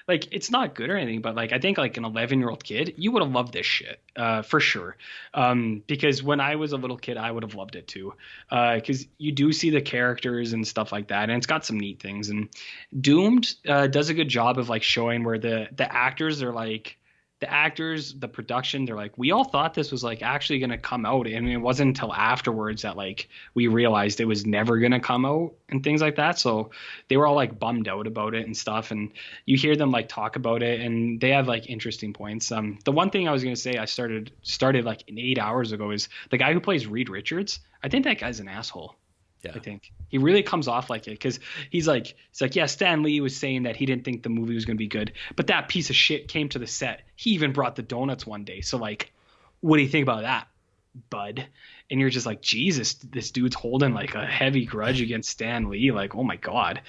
it's not good or anything, but like I think like an 11-year-old kid, you would have loved this shit for sure. Because when I was a little kid, I would have loved it too. Because you do see the characters and stuff like that, and it's got some neat things. And Doomed does a good job of like showing where the actors are like. The actors, the production, they're like, we all thought this was like actually going to come out. And it wasn't until afterwards that like we realized it was never going to come out and things like that. So they were all like bummed out about it and stuff. And you hear them like talk about it, and they have like interesting points. The one thing I was going to say I started like 8 hours ago is the guy who plays Reed Richards. I think that guy's an asshole. Yeah. I think he really comes off like it, because he's like, yeah, Stan Lee was saying that he didn't think the movie was going to be good, but that piece of shit came to the set. He even brought the donuts one day. So like, what do you think about that? bud. And you're just like, Jesus, this dude's holding like a heavy grudge against Stan Lee. Like, oh my God.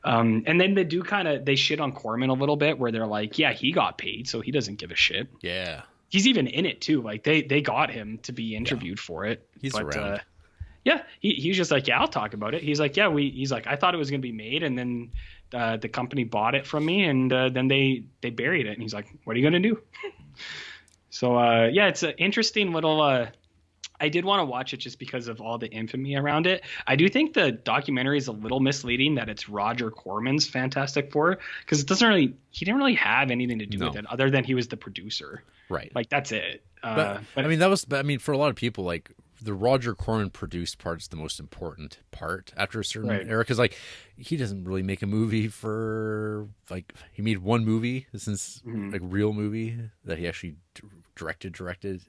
And then they shit on Corman a little bit, where they're like, yeah, he got paid, so he doesn't give a shit. Yeah. He's even in it too. Like they got him to be interviewed for it. He's around. Yeah, he's just like, yeah, I'll talk about it. He's like, yeah, he's like, I thought it was going to be made, and then the company bought it from me, and then they buried it. And he's like, what are you going to do? So yeah, it's an interesting little. I did want to watch it just because of all the infamy around it. I do think the documentary is a little misleading that it's Roger Corman's Fantastic Four, because he didn't really have anything to do with it other than he was the producer. Right. Like that's it. But I mean, for a lot of people, like the Roger Corman produced part is the most important part after a certain era, because like he doesn't really make a movie for like he made one movie since like real movie that he actually directed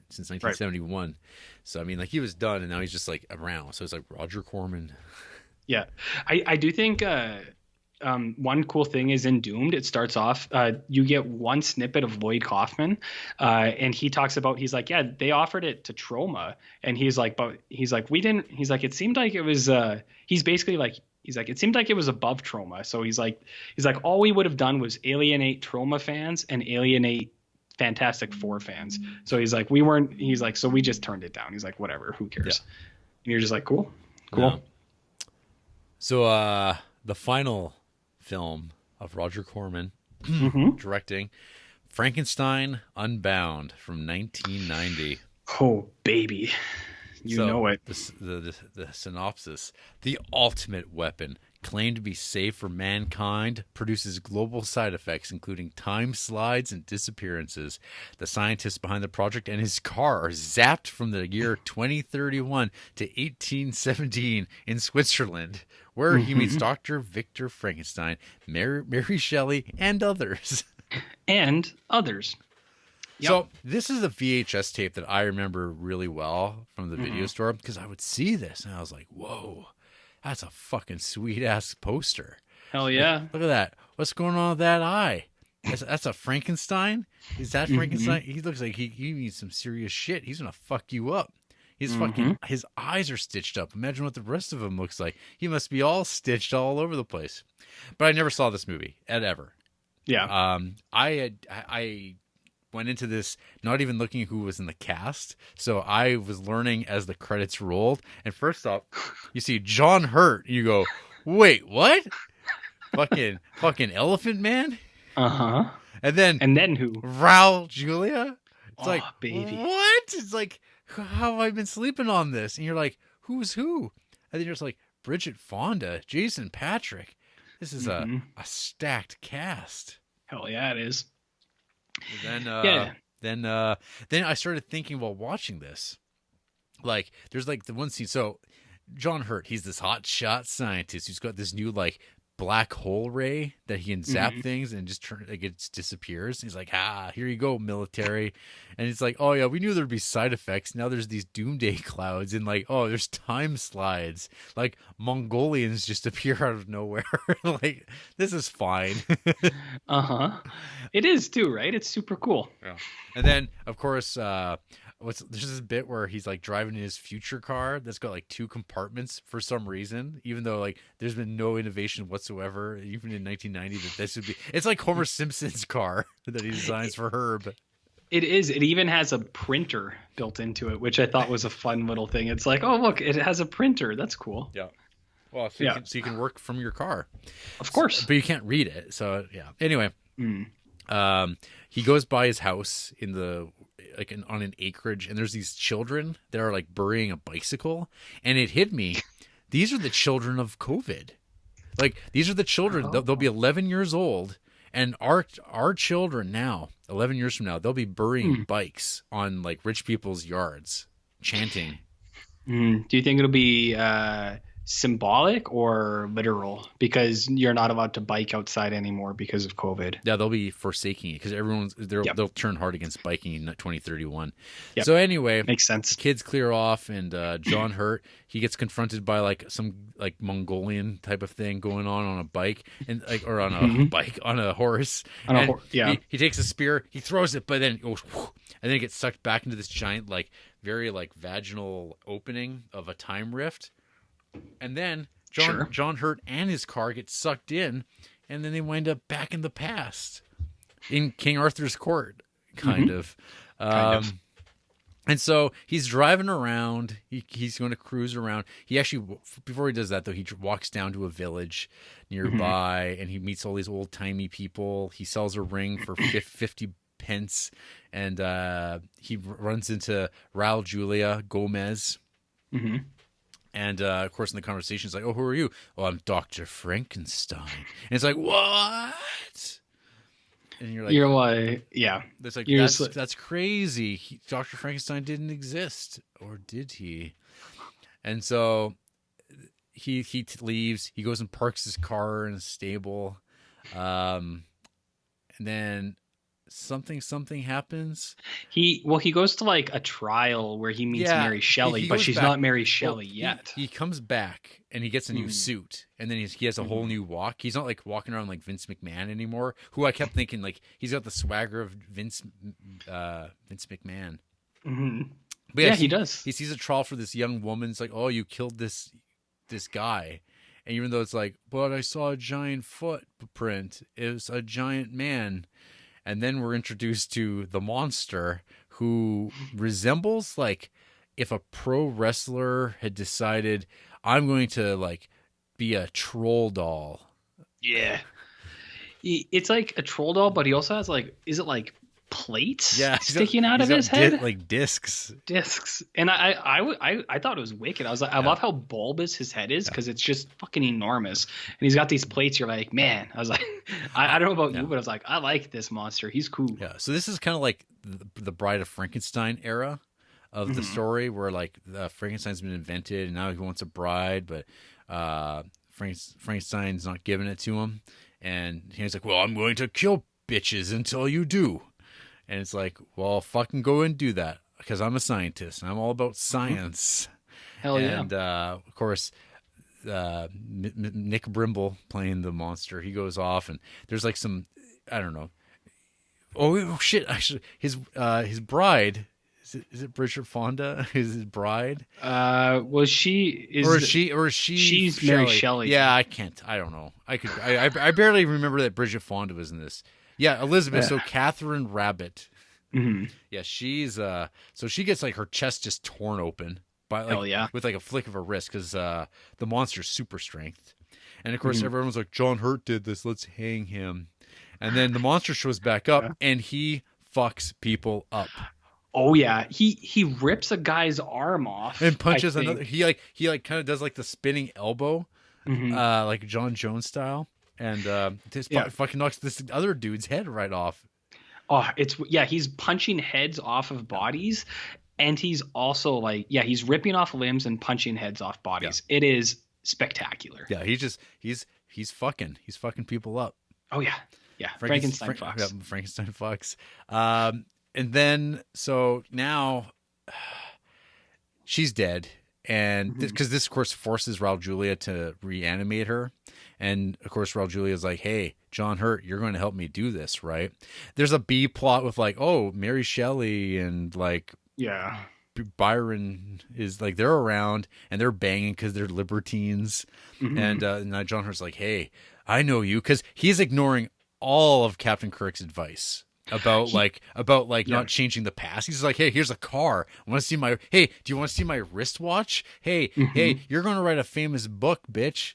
since 1971. Right. So I mean, like he was done, and now he's just like around. So it's like Roger Corman. Yeah, I do think one cool thing is in Doomed, it starts off, you get one snippet of Lloyd Kaufman, and he talks about, he's like, yeah, they offered it to Troma, and he's like, we didn't, he's like, it seemed like it was, he's basically like, he's like, it seemed like it was above Troma. So he's like, all we would have done was alienate Troma fans and alienate Fantastic Four fans. So he's like, so we just turned it down. He's like, whatever, who cares? Yeah. And you're just like, cool. Yeah. So, the final film of Roger Corman directing, Frankenstein Unbound from 1990. Oh baby, you know it. The synopsis: the ultimate weapon, claimed to be safe for mankind, produces global side effects including time slides and disappearances. The scientist behind the project and his car are zapped from the year 2031 to 1817 in Switzerland, where he meets Dr. Victor Frankenstein, Mary Shelley, and others. And others. Yep. So this is a VHS tape that I remember really well from the video store, because I would see this and I was like, whoa, that's a fucking sweet ass poster. Hell yeah. Like, look at that. What's going on with that eye? That's a Frankenstein? Is that Frankenstein? He looks like he needs some serious shit. He's going to fuck you up. He's fucking, his eyes are stitched up. Imagine what the rest of him looks like. He must be all stitched all over the place. But I never saw this movie ever. Yeah. I went into this not even looking who was in the cast, so I was learning as the credits rolled. And first off, you see John Hurt, you go, wait, what? fucking Elephant Man? And then who? Raul Julia? It's like, baby, what? It's like, how have I been sleeping on this? And you're like, who's who? And then you're just like, Bridget Fonda, Jason Patrick. This is a stacked cast. Hell yeah, it is. And then I started thinking while watching this, like, there's like the one scene. So John Hurt, he's this hot shot scientist who's got this new like black hole ray that he can zap things and just turn, like, it disappears. He's like, here you go, military. And it's like, oh yeah, we knew there'd be side effects. Now there's these doomsday clouds, and like, oh, there's time slides. Like Mongolians just appear out of nowhere. Like, this is fine. It is too, right? It's super cool. Yeah. And then of course, there's this bit where he's like driving in his future car that's got like two compartments for some reason, even though like there's been no innovation whatsoever, even in 1990, that this would be. It's like Homer Simpson's car that he designs for Herb. It is. It even has a printer built into it, which I thought was a fun little thing. It's like, oh look, it has a printer. That's cool. Yeah. Well, so you can work from your car, of course, but you can't read it. So yeah. Anyway, he goes by his house in the on an acreage, and there's these children that are like burying a bicycle, and it hit me. These are the children of COVID. Like, these are the children. They'll be 11 years old, and our children now, 11 years from now, they'll be burying bikes on like rich people's yards, chanting. Do you think it'll be symbolic or literal, because you're not allowed to bike outside anymore because of COVID? Yeah, they'll be forsaking it because they'll turn hard against biking in 2031. Yep. So anyway, makes sense. Kids clear off, and John Hurt, he gets confronted by like some like Mongolian type of thing going on a bike, and like, or on a bike, on a horse. Yeah. He takes a spear, he throws it, but then it goes, and then it gets sucked back into this giant like very like vaginal opening of a time rift, and then Sure. John Hurt and his car get sucked in, and then they wind up back in the past in King Arthur's court, kind of. And so he's driving around. He's going to cruise around. He actually, before he does that, though, he walks down to a village nearby, and he meets all these old-timey people. He sells a ring for 50 pence, and he runs into Raul Julia Gomez. And, of course, in the conversation, he's like, oh, who are you? Oh, I'm Dr. Frankenstein. And it's like, what? And you're like, yeah. That's like that's crazy. Dr. Frankenstein didn't exist, or did he? And so he leaves. He goes and parks his car in a stable, and then something happens. He goes to like a trial where he meets Mary Shelley, but she's not Mary Shelley yet. He comes back and he gets a new suit, and then he has a whole new walk. He's not like walking around like Vince McMahon anymore, who I kept thinking like he's got the swagger of Vince McMahon. But yeah, he does. He sees a trial for this young woman. It's like, oh, you killed this guy. And even though it's like, but I saw a giant footprint, it was a giant man. And then we're introduced to the monster, who resembles like if a pro wrestler had decided, I'm going to like be a troll doll. Yeah. It's like a troll doll, but he also has like, is it like plates sticking out of his head? Like discs. And I thought it was wicked. I was like, I love how bulbous his head is, because it's just fucking enormous. And he's got these plates. You're like, man. I was like, I don't know about you, but I was like, I like this monster. He's cool. Yeah. So this is kind of like the Bride of Frankenstein era of the story, where like Frankenstein's been invented, and now he wants a bride, but Frankenstein's not giving it to him, and he's like, well, I'm going to kill bitches until you do. And it's like, well, fucking go and do that, because I'm a scientist and I'm all about science. Hell yeah. And of course, Nick Brimble playing the monster, he goes off, and there's like some, I don't know. Oh shit! Actually, his bride, is it Bridget Fonda? Is his bride? Well, she's Mary Shelley. Yeah, I don't know. I barely remember that Bridget Fonda was in this. Yeah, Elizabeth. So Catherine Rabbit. Yeah, she's so she gets like her chest just torn open by like with like a flick of her wrist, because the monster's super strength. And of course everyone's like, John Hurt did this, let's hang him. And then the monster shows back up and he fucks people up. Oh yeah, he rips a guy's arm off and punches another. He kind of does like the spinning elbow, like John Jones style. And fucking knocks this other dude's head right off. Oh, he's punching heads off of bodies, and he's also like, he's ripping off limbs and punching heads off bodies. Yeah. It is spectacular. Yeah, he's fucking people up. Oh yeah. Frankenstein fucks. Frankenstein fucks. And then so now she's dead. And because this, of course, forces Raul Julia to reanimate her. And, of course, Raul Julia is like, hey, John Hurt, you're going to help me do this, right? There's a B plot with, like, oh, Mary Shelley and, like, Byron is, like, they're around and they're banging because they're libertines. And now John Hurt's like, hey, I know you. Because he's ignoring all of Captain Kirk's advice about not changing the past. He's like, hey, here's a car. Do you want to see my wristwatch? Hey, you're going to write a famous book, bitch.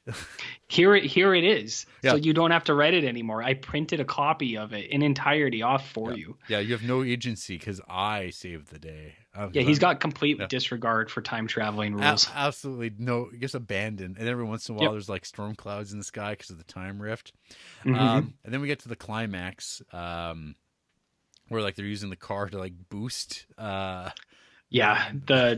Here it is. Yeah. So you don't have to write it anymore. I printed a copy of it in entirety off for you. Yeah, you have no agency because I saved the day. He's got complete disregard for time traveling rules. Absolutely no. He gets abandoned. And every once in a while, there's like storm clouds in the sky because of the time rift. And then we get to the climax. Where like they're using the car to like boost the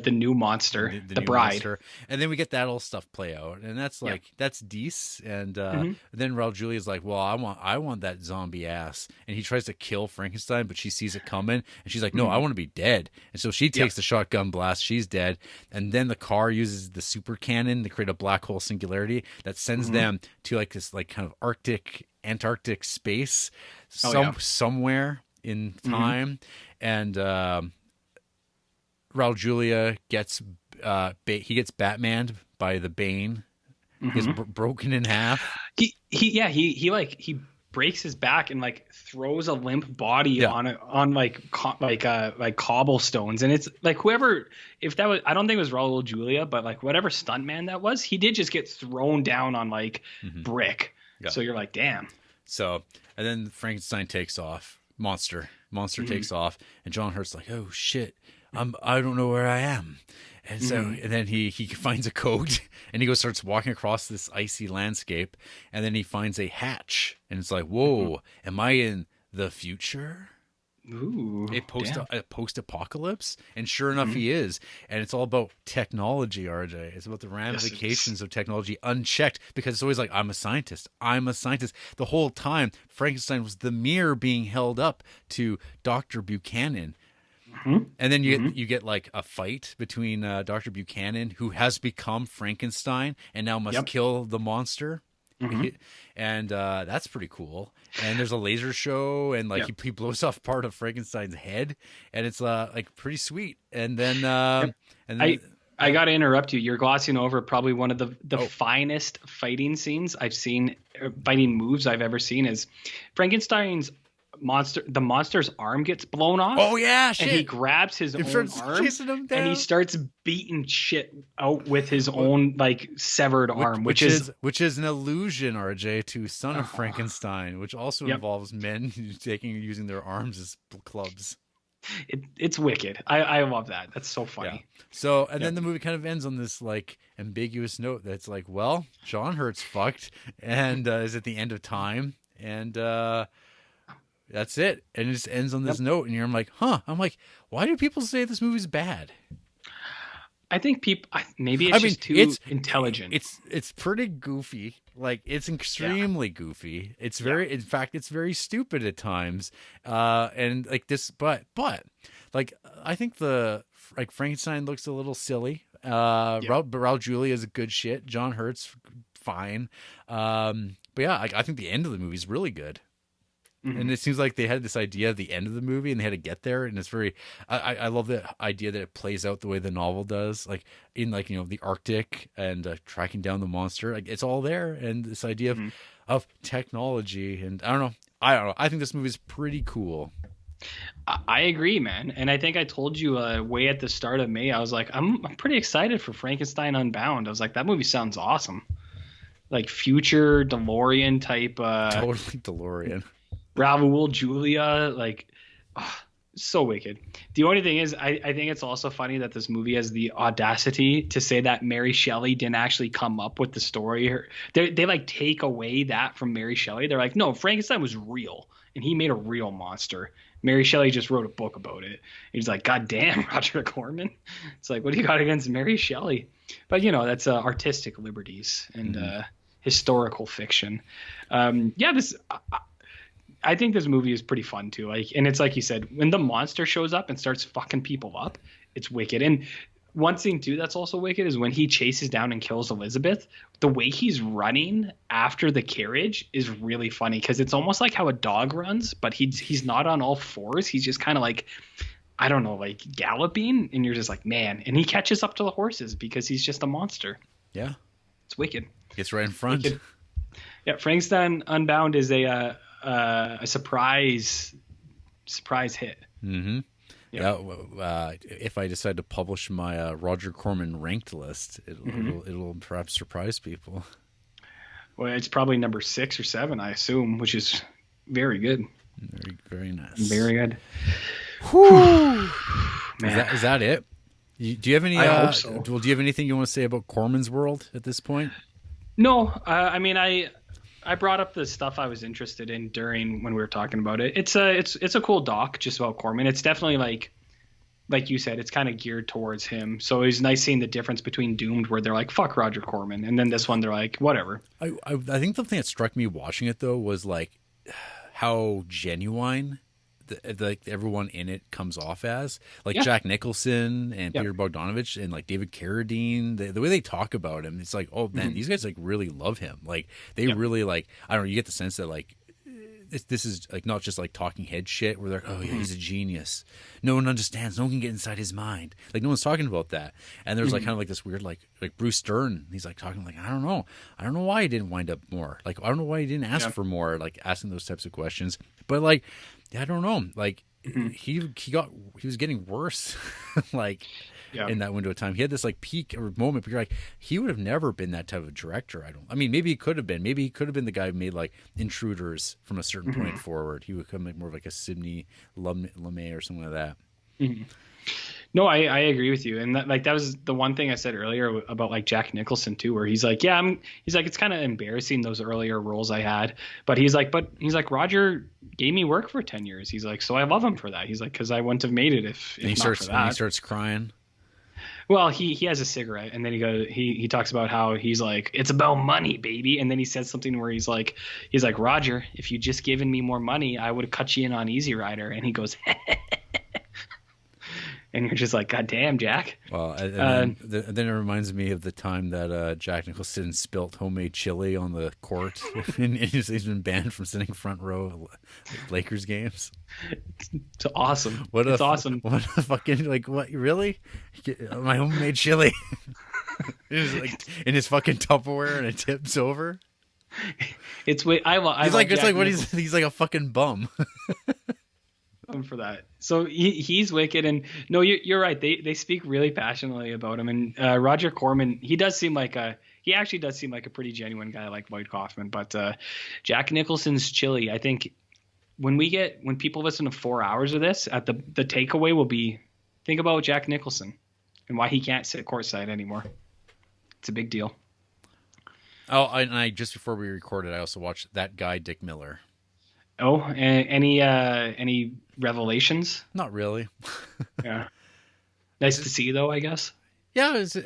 new monster, the bride monster. And then we get that whole stuff play out, and that's like that's decent. And then Raul Julia's like, well, I want that zombie ass, and he tries to kill Frankenstein, but she sees it coming and she's like, no, I want to be dead. And so she takes the shotgun blast, she's dead. And then the car uses the super cannon to create a black hole singularity that sends them to like this like kind of Antarctic space somewhere in time. And Raul Julia gets he gets Batmaned by the Bane. He gets broken in half. He breaks his back and like throws a limp body on like cobblestones, and it's like whoever, if that was, I don't think it was Raul Julia, but like whatever stuntman that was, he did just get thrown down on like brick. Yeah. So you're like, damn. So and then Frankenstein takes off. Monster takes off, and John Hurt's like, oh shit, I don't know where I am. And so, and then he finds a code, and he starts walking across this icy landscape, and then he finds a hatch, and it's like, whoa, am I in the future? Ooh, a post-apocalypse? And sure enough, he is. And it's all about technology, RJ. It's about the ramifications of technology unchecked, because it's always like, I'm a scientist. The whole time, Frankenstein was the mirror being held up to Dr. Buchanan. And then you get like a fight between Dr. Buchanan, who has become Frankenstein and now must kill the monster. And that's pretty cool. And there's a laser show, and like he blows off part of Frankenstein's head, and it's like pretty sweet. And then I got to interrupt you. You're glossing over probably one of the finest fighting scenes I've seen, fighting moves I've ever seen, is Frankenstein's the monster's arm gets blown off. Oh yeah, shit. And he grabs his own arm and he starts beating shit out with his own like severed arm, which is an allusion, RJ, to Son of Frankenstein, which also involves men using their arms as clubs. It's wicked. I love that. That's so funny. Yeah. So and then the movie kind of ends on this like ambiguous note that's like, well, John Hurt's fucked and is at the end of time, and that's it. And it just ends on this note. And I'm like, I'm like, why do people say this movie's bad? I think maybe it's just too intelligent. It's pretty goofy. Like, it's extremely goofy. It's in fact, it's very stupid at times. And like this, but like, I think Frankenstein looks a little silly. Raul Julia is good shit. John Hurt's fine. But yeah, I think the end of the movie is really good. And it seems like they had this idea at the end of the movie, and they had to get there. And it's very, I love the idea that it plays out the way the novel does, like in like, the Arctic and tracking down the monster. Like, it's all there. And this idea of technology, and I don't know. I think this movie is pretty cool. I agree, man. And I think I told you way at the start of May, I was like, I'm pretty excited for Frankenstein Unbound. I was like, that movie sounds awesome. Like future DeLorean type. Totally DeLorean. Raul Julia, like, so wicked. The only thing is, I think it's also funny that this movie has the audacity to say that Mary Shelley didn't actually come up with the story. They like take away that from Mary Shelley. They're like, no, Frankenstein was real, and he made a real monster. Mary Shelley just wrote a book about it. He's like, God damn, Roger Corman. It's like, what do you got against Mary Shelley? But that's artistic liberties and historical fiction. I think this movie is pretty fun too. Like, and it's like you said, when the monster shows up and starts fucking people up, it's wicked. And one thing too that's also wicked is when he chases down and kills Elizabeth. The way he's running after the carriage is really funny, because it's almost like how a dog runs, but he's not on all fours. He's just kind of like, I don't know, like galloping, and you're just like, man. And he catches up to the horses because he's just a monster. Yeah, it's wicked. Gets right in front. Wicked. Yeah, Frankenstein Unbound is a surprise hit. Mm-hmm. Yeah. If I decide to publish my Roger Corman ranked list, it'll perhaps surprise people. Well, it's probably number 6 or 7, I assume, which is very good. Very, very nice. Very good. Whew. Man. Is that it? Do you have any? I hope so. Well, do you have anything you want to say about Corman's world at this point? No. I mean, I brought up the stuff I was interested in during when we were talking about it. It's a cool doc just about Corman. It's definitely like you said, it's kind of geared towards him. So it was nice seeing the difference between Doomed, where they're like, fuck Roger Corman, and then this one they're like, whatever. I think the thing that struck me watching it though was like how genuine like everyone in it comes off as, like Jack Nicholson and Peter Bogdanovich and like David Carradine, the way they talk about him, it's like, oh man, these guys like really love him. Like they really like, I don't know, you get the sense that like this is like not just like talking head shit where they're like, oh yeah, he's a genius. No one understands. No one can get inside his mind. Like no one's talking about that. And there's like kind of like this weird like Bruce Stern. He's like talking like I don't know why he didn't wind up more. Like I don't know why he didn't ask for more. Like asking those types of questions. But like I don't know. Like he was getting worse. Like. Yeah. In that window of time, he had this like peak or moment, but you're like, he would have never been that type of director. I mean, maybe he could have been. Maybe he could have been the guy who made like Intruders from a certain point forward. He would become like more of like a Sidney Lumet or something like that. No, I agree with you, and that was the one thing I said earlier about like Jack Nicholson too, where he's like, he's like, it's kind of embarrassing those earlier roles I had, but he's like, Roger gave me work for 10 years. He's like, so I love him for that. He's like, because I wouldn't have made it if and he not starts for that. And he starts crying. Well, he has a cigarette, and then he talks about how he's like, it's about money, baby. And then he says something where he's like, Roger, if you just given me more money, I would have cut you in on Easy Rider. And he goes, and you're just like, God damn, Jack. Well, then it reminds me of the time that Jack Nicholson spilt homemade chili on the court, and he's been banned from sitting front row at Lakers games. It's awesome. It's awesome. What a fucking like what? Really? My homemade chili. He's like in his fucking Tupperware, and it tips over. He's like he's like a fucking bum. For that, so he's wicked, and no, you're right. They speak really passionately about him, and Roger Corman, he actually does seem like a pretty genuine guy, like Lloyd Kaufman. But Jack Nicholson's chili, I think when people listen to 4 hours of this, at the takeaway will be, think about Jack Nicholson and why he can't sit courtside anymore. It's a big deal. Oh, and I just before we recorded, I also watched That Guy Dick Miller. Oh, any revelations? Not really. Yeah. Nice to see, though, I guess. Yeah, it's a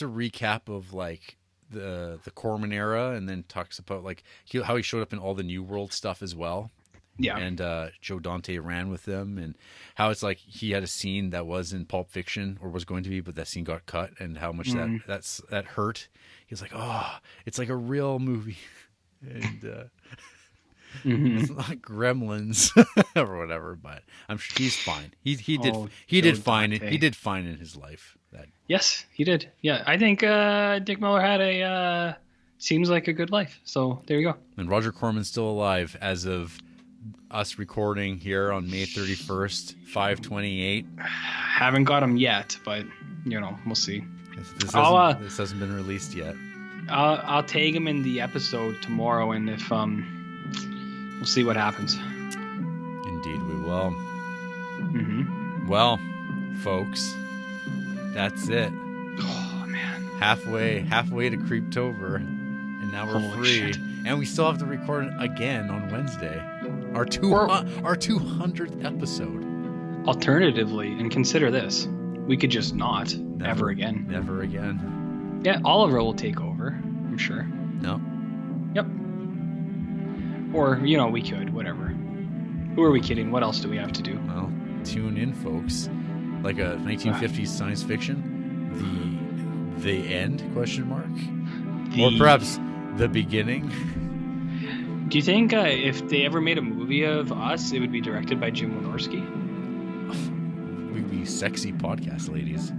recap of like the Corman era, and then talks about like how he showed up in all the New World stuff as well. Yeah. And Joe Dante ran with them, and how it's like he had a scene that was in Pulp Fiction or was going to be, but that scene got cut, and how much that hurt. He was like, oh, it's like a real movie, and. It's not Gremlins or whatever, but I'm sure he's fine. He did fine in his life. Yes, he did. Yeah, I think Dick Miller had seems like a good life. So there you go. And Roger Corman's still alive as of us recording here on May 31st, 5/28. Haven't got him yet, but we'll see. This hasn't been released yet. I'll tag him in the episode tomorrow, and if we'll see what happens. Indeed, we will. Well, folks, that's it. Oh man, halfway to Creeptober, and now we're free. Shit. And we still have to record again on Wednesday, our 200th episode. Alternatively, and consider this: we could just not never again. Yeah, Oliver will take over. I'm sure. No. Yep. Or, we could, whatever. Who are we kidding? What else do we have to do? Well, tune in, folks. Like a 1950s science fiction. The end, question mark? Or perhaps the beginning. Do you think if they ever made a movie of us, it would be directed by Jim Wynorski? We'd be sexy podcast ladies.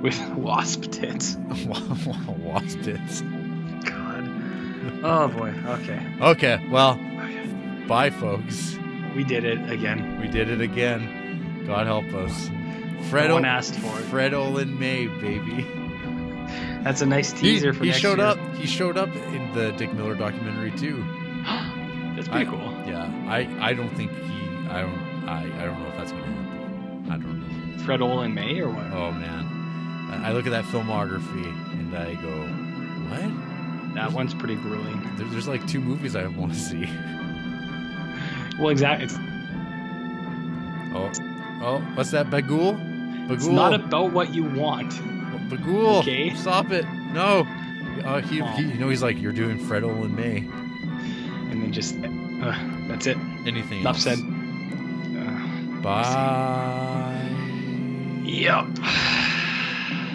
With wasp tits. Wasp tits. Oh boy. Okay. Well, bye, folks. We did it again. God help us. No one asked for it. Fred Olin May, baby. That's a nice teaser for next year. He showed up in the Dick Miller documentary too. That's pretty cool. Yeah. I don't think I don't know if that's gonna happen. I don't know. Fred Olin May or what? Oh man. I look at that filmography and I go, what? That one's pretty grueling. There's like 2 movies I want to see. Well, exactly. Oh, what's that? Bagul? It's not about what you want. Bagul. Okay. Stop it. No. He's like, you're doing Fred Olin May. And then just, that's it. Anything Enough else? said. Bye. Yep.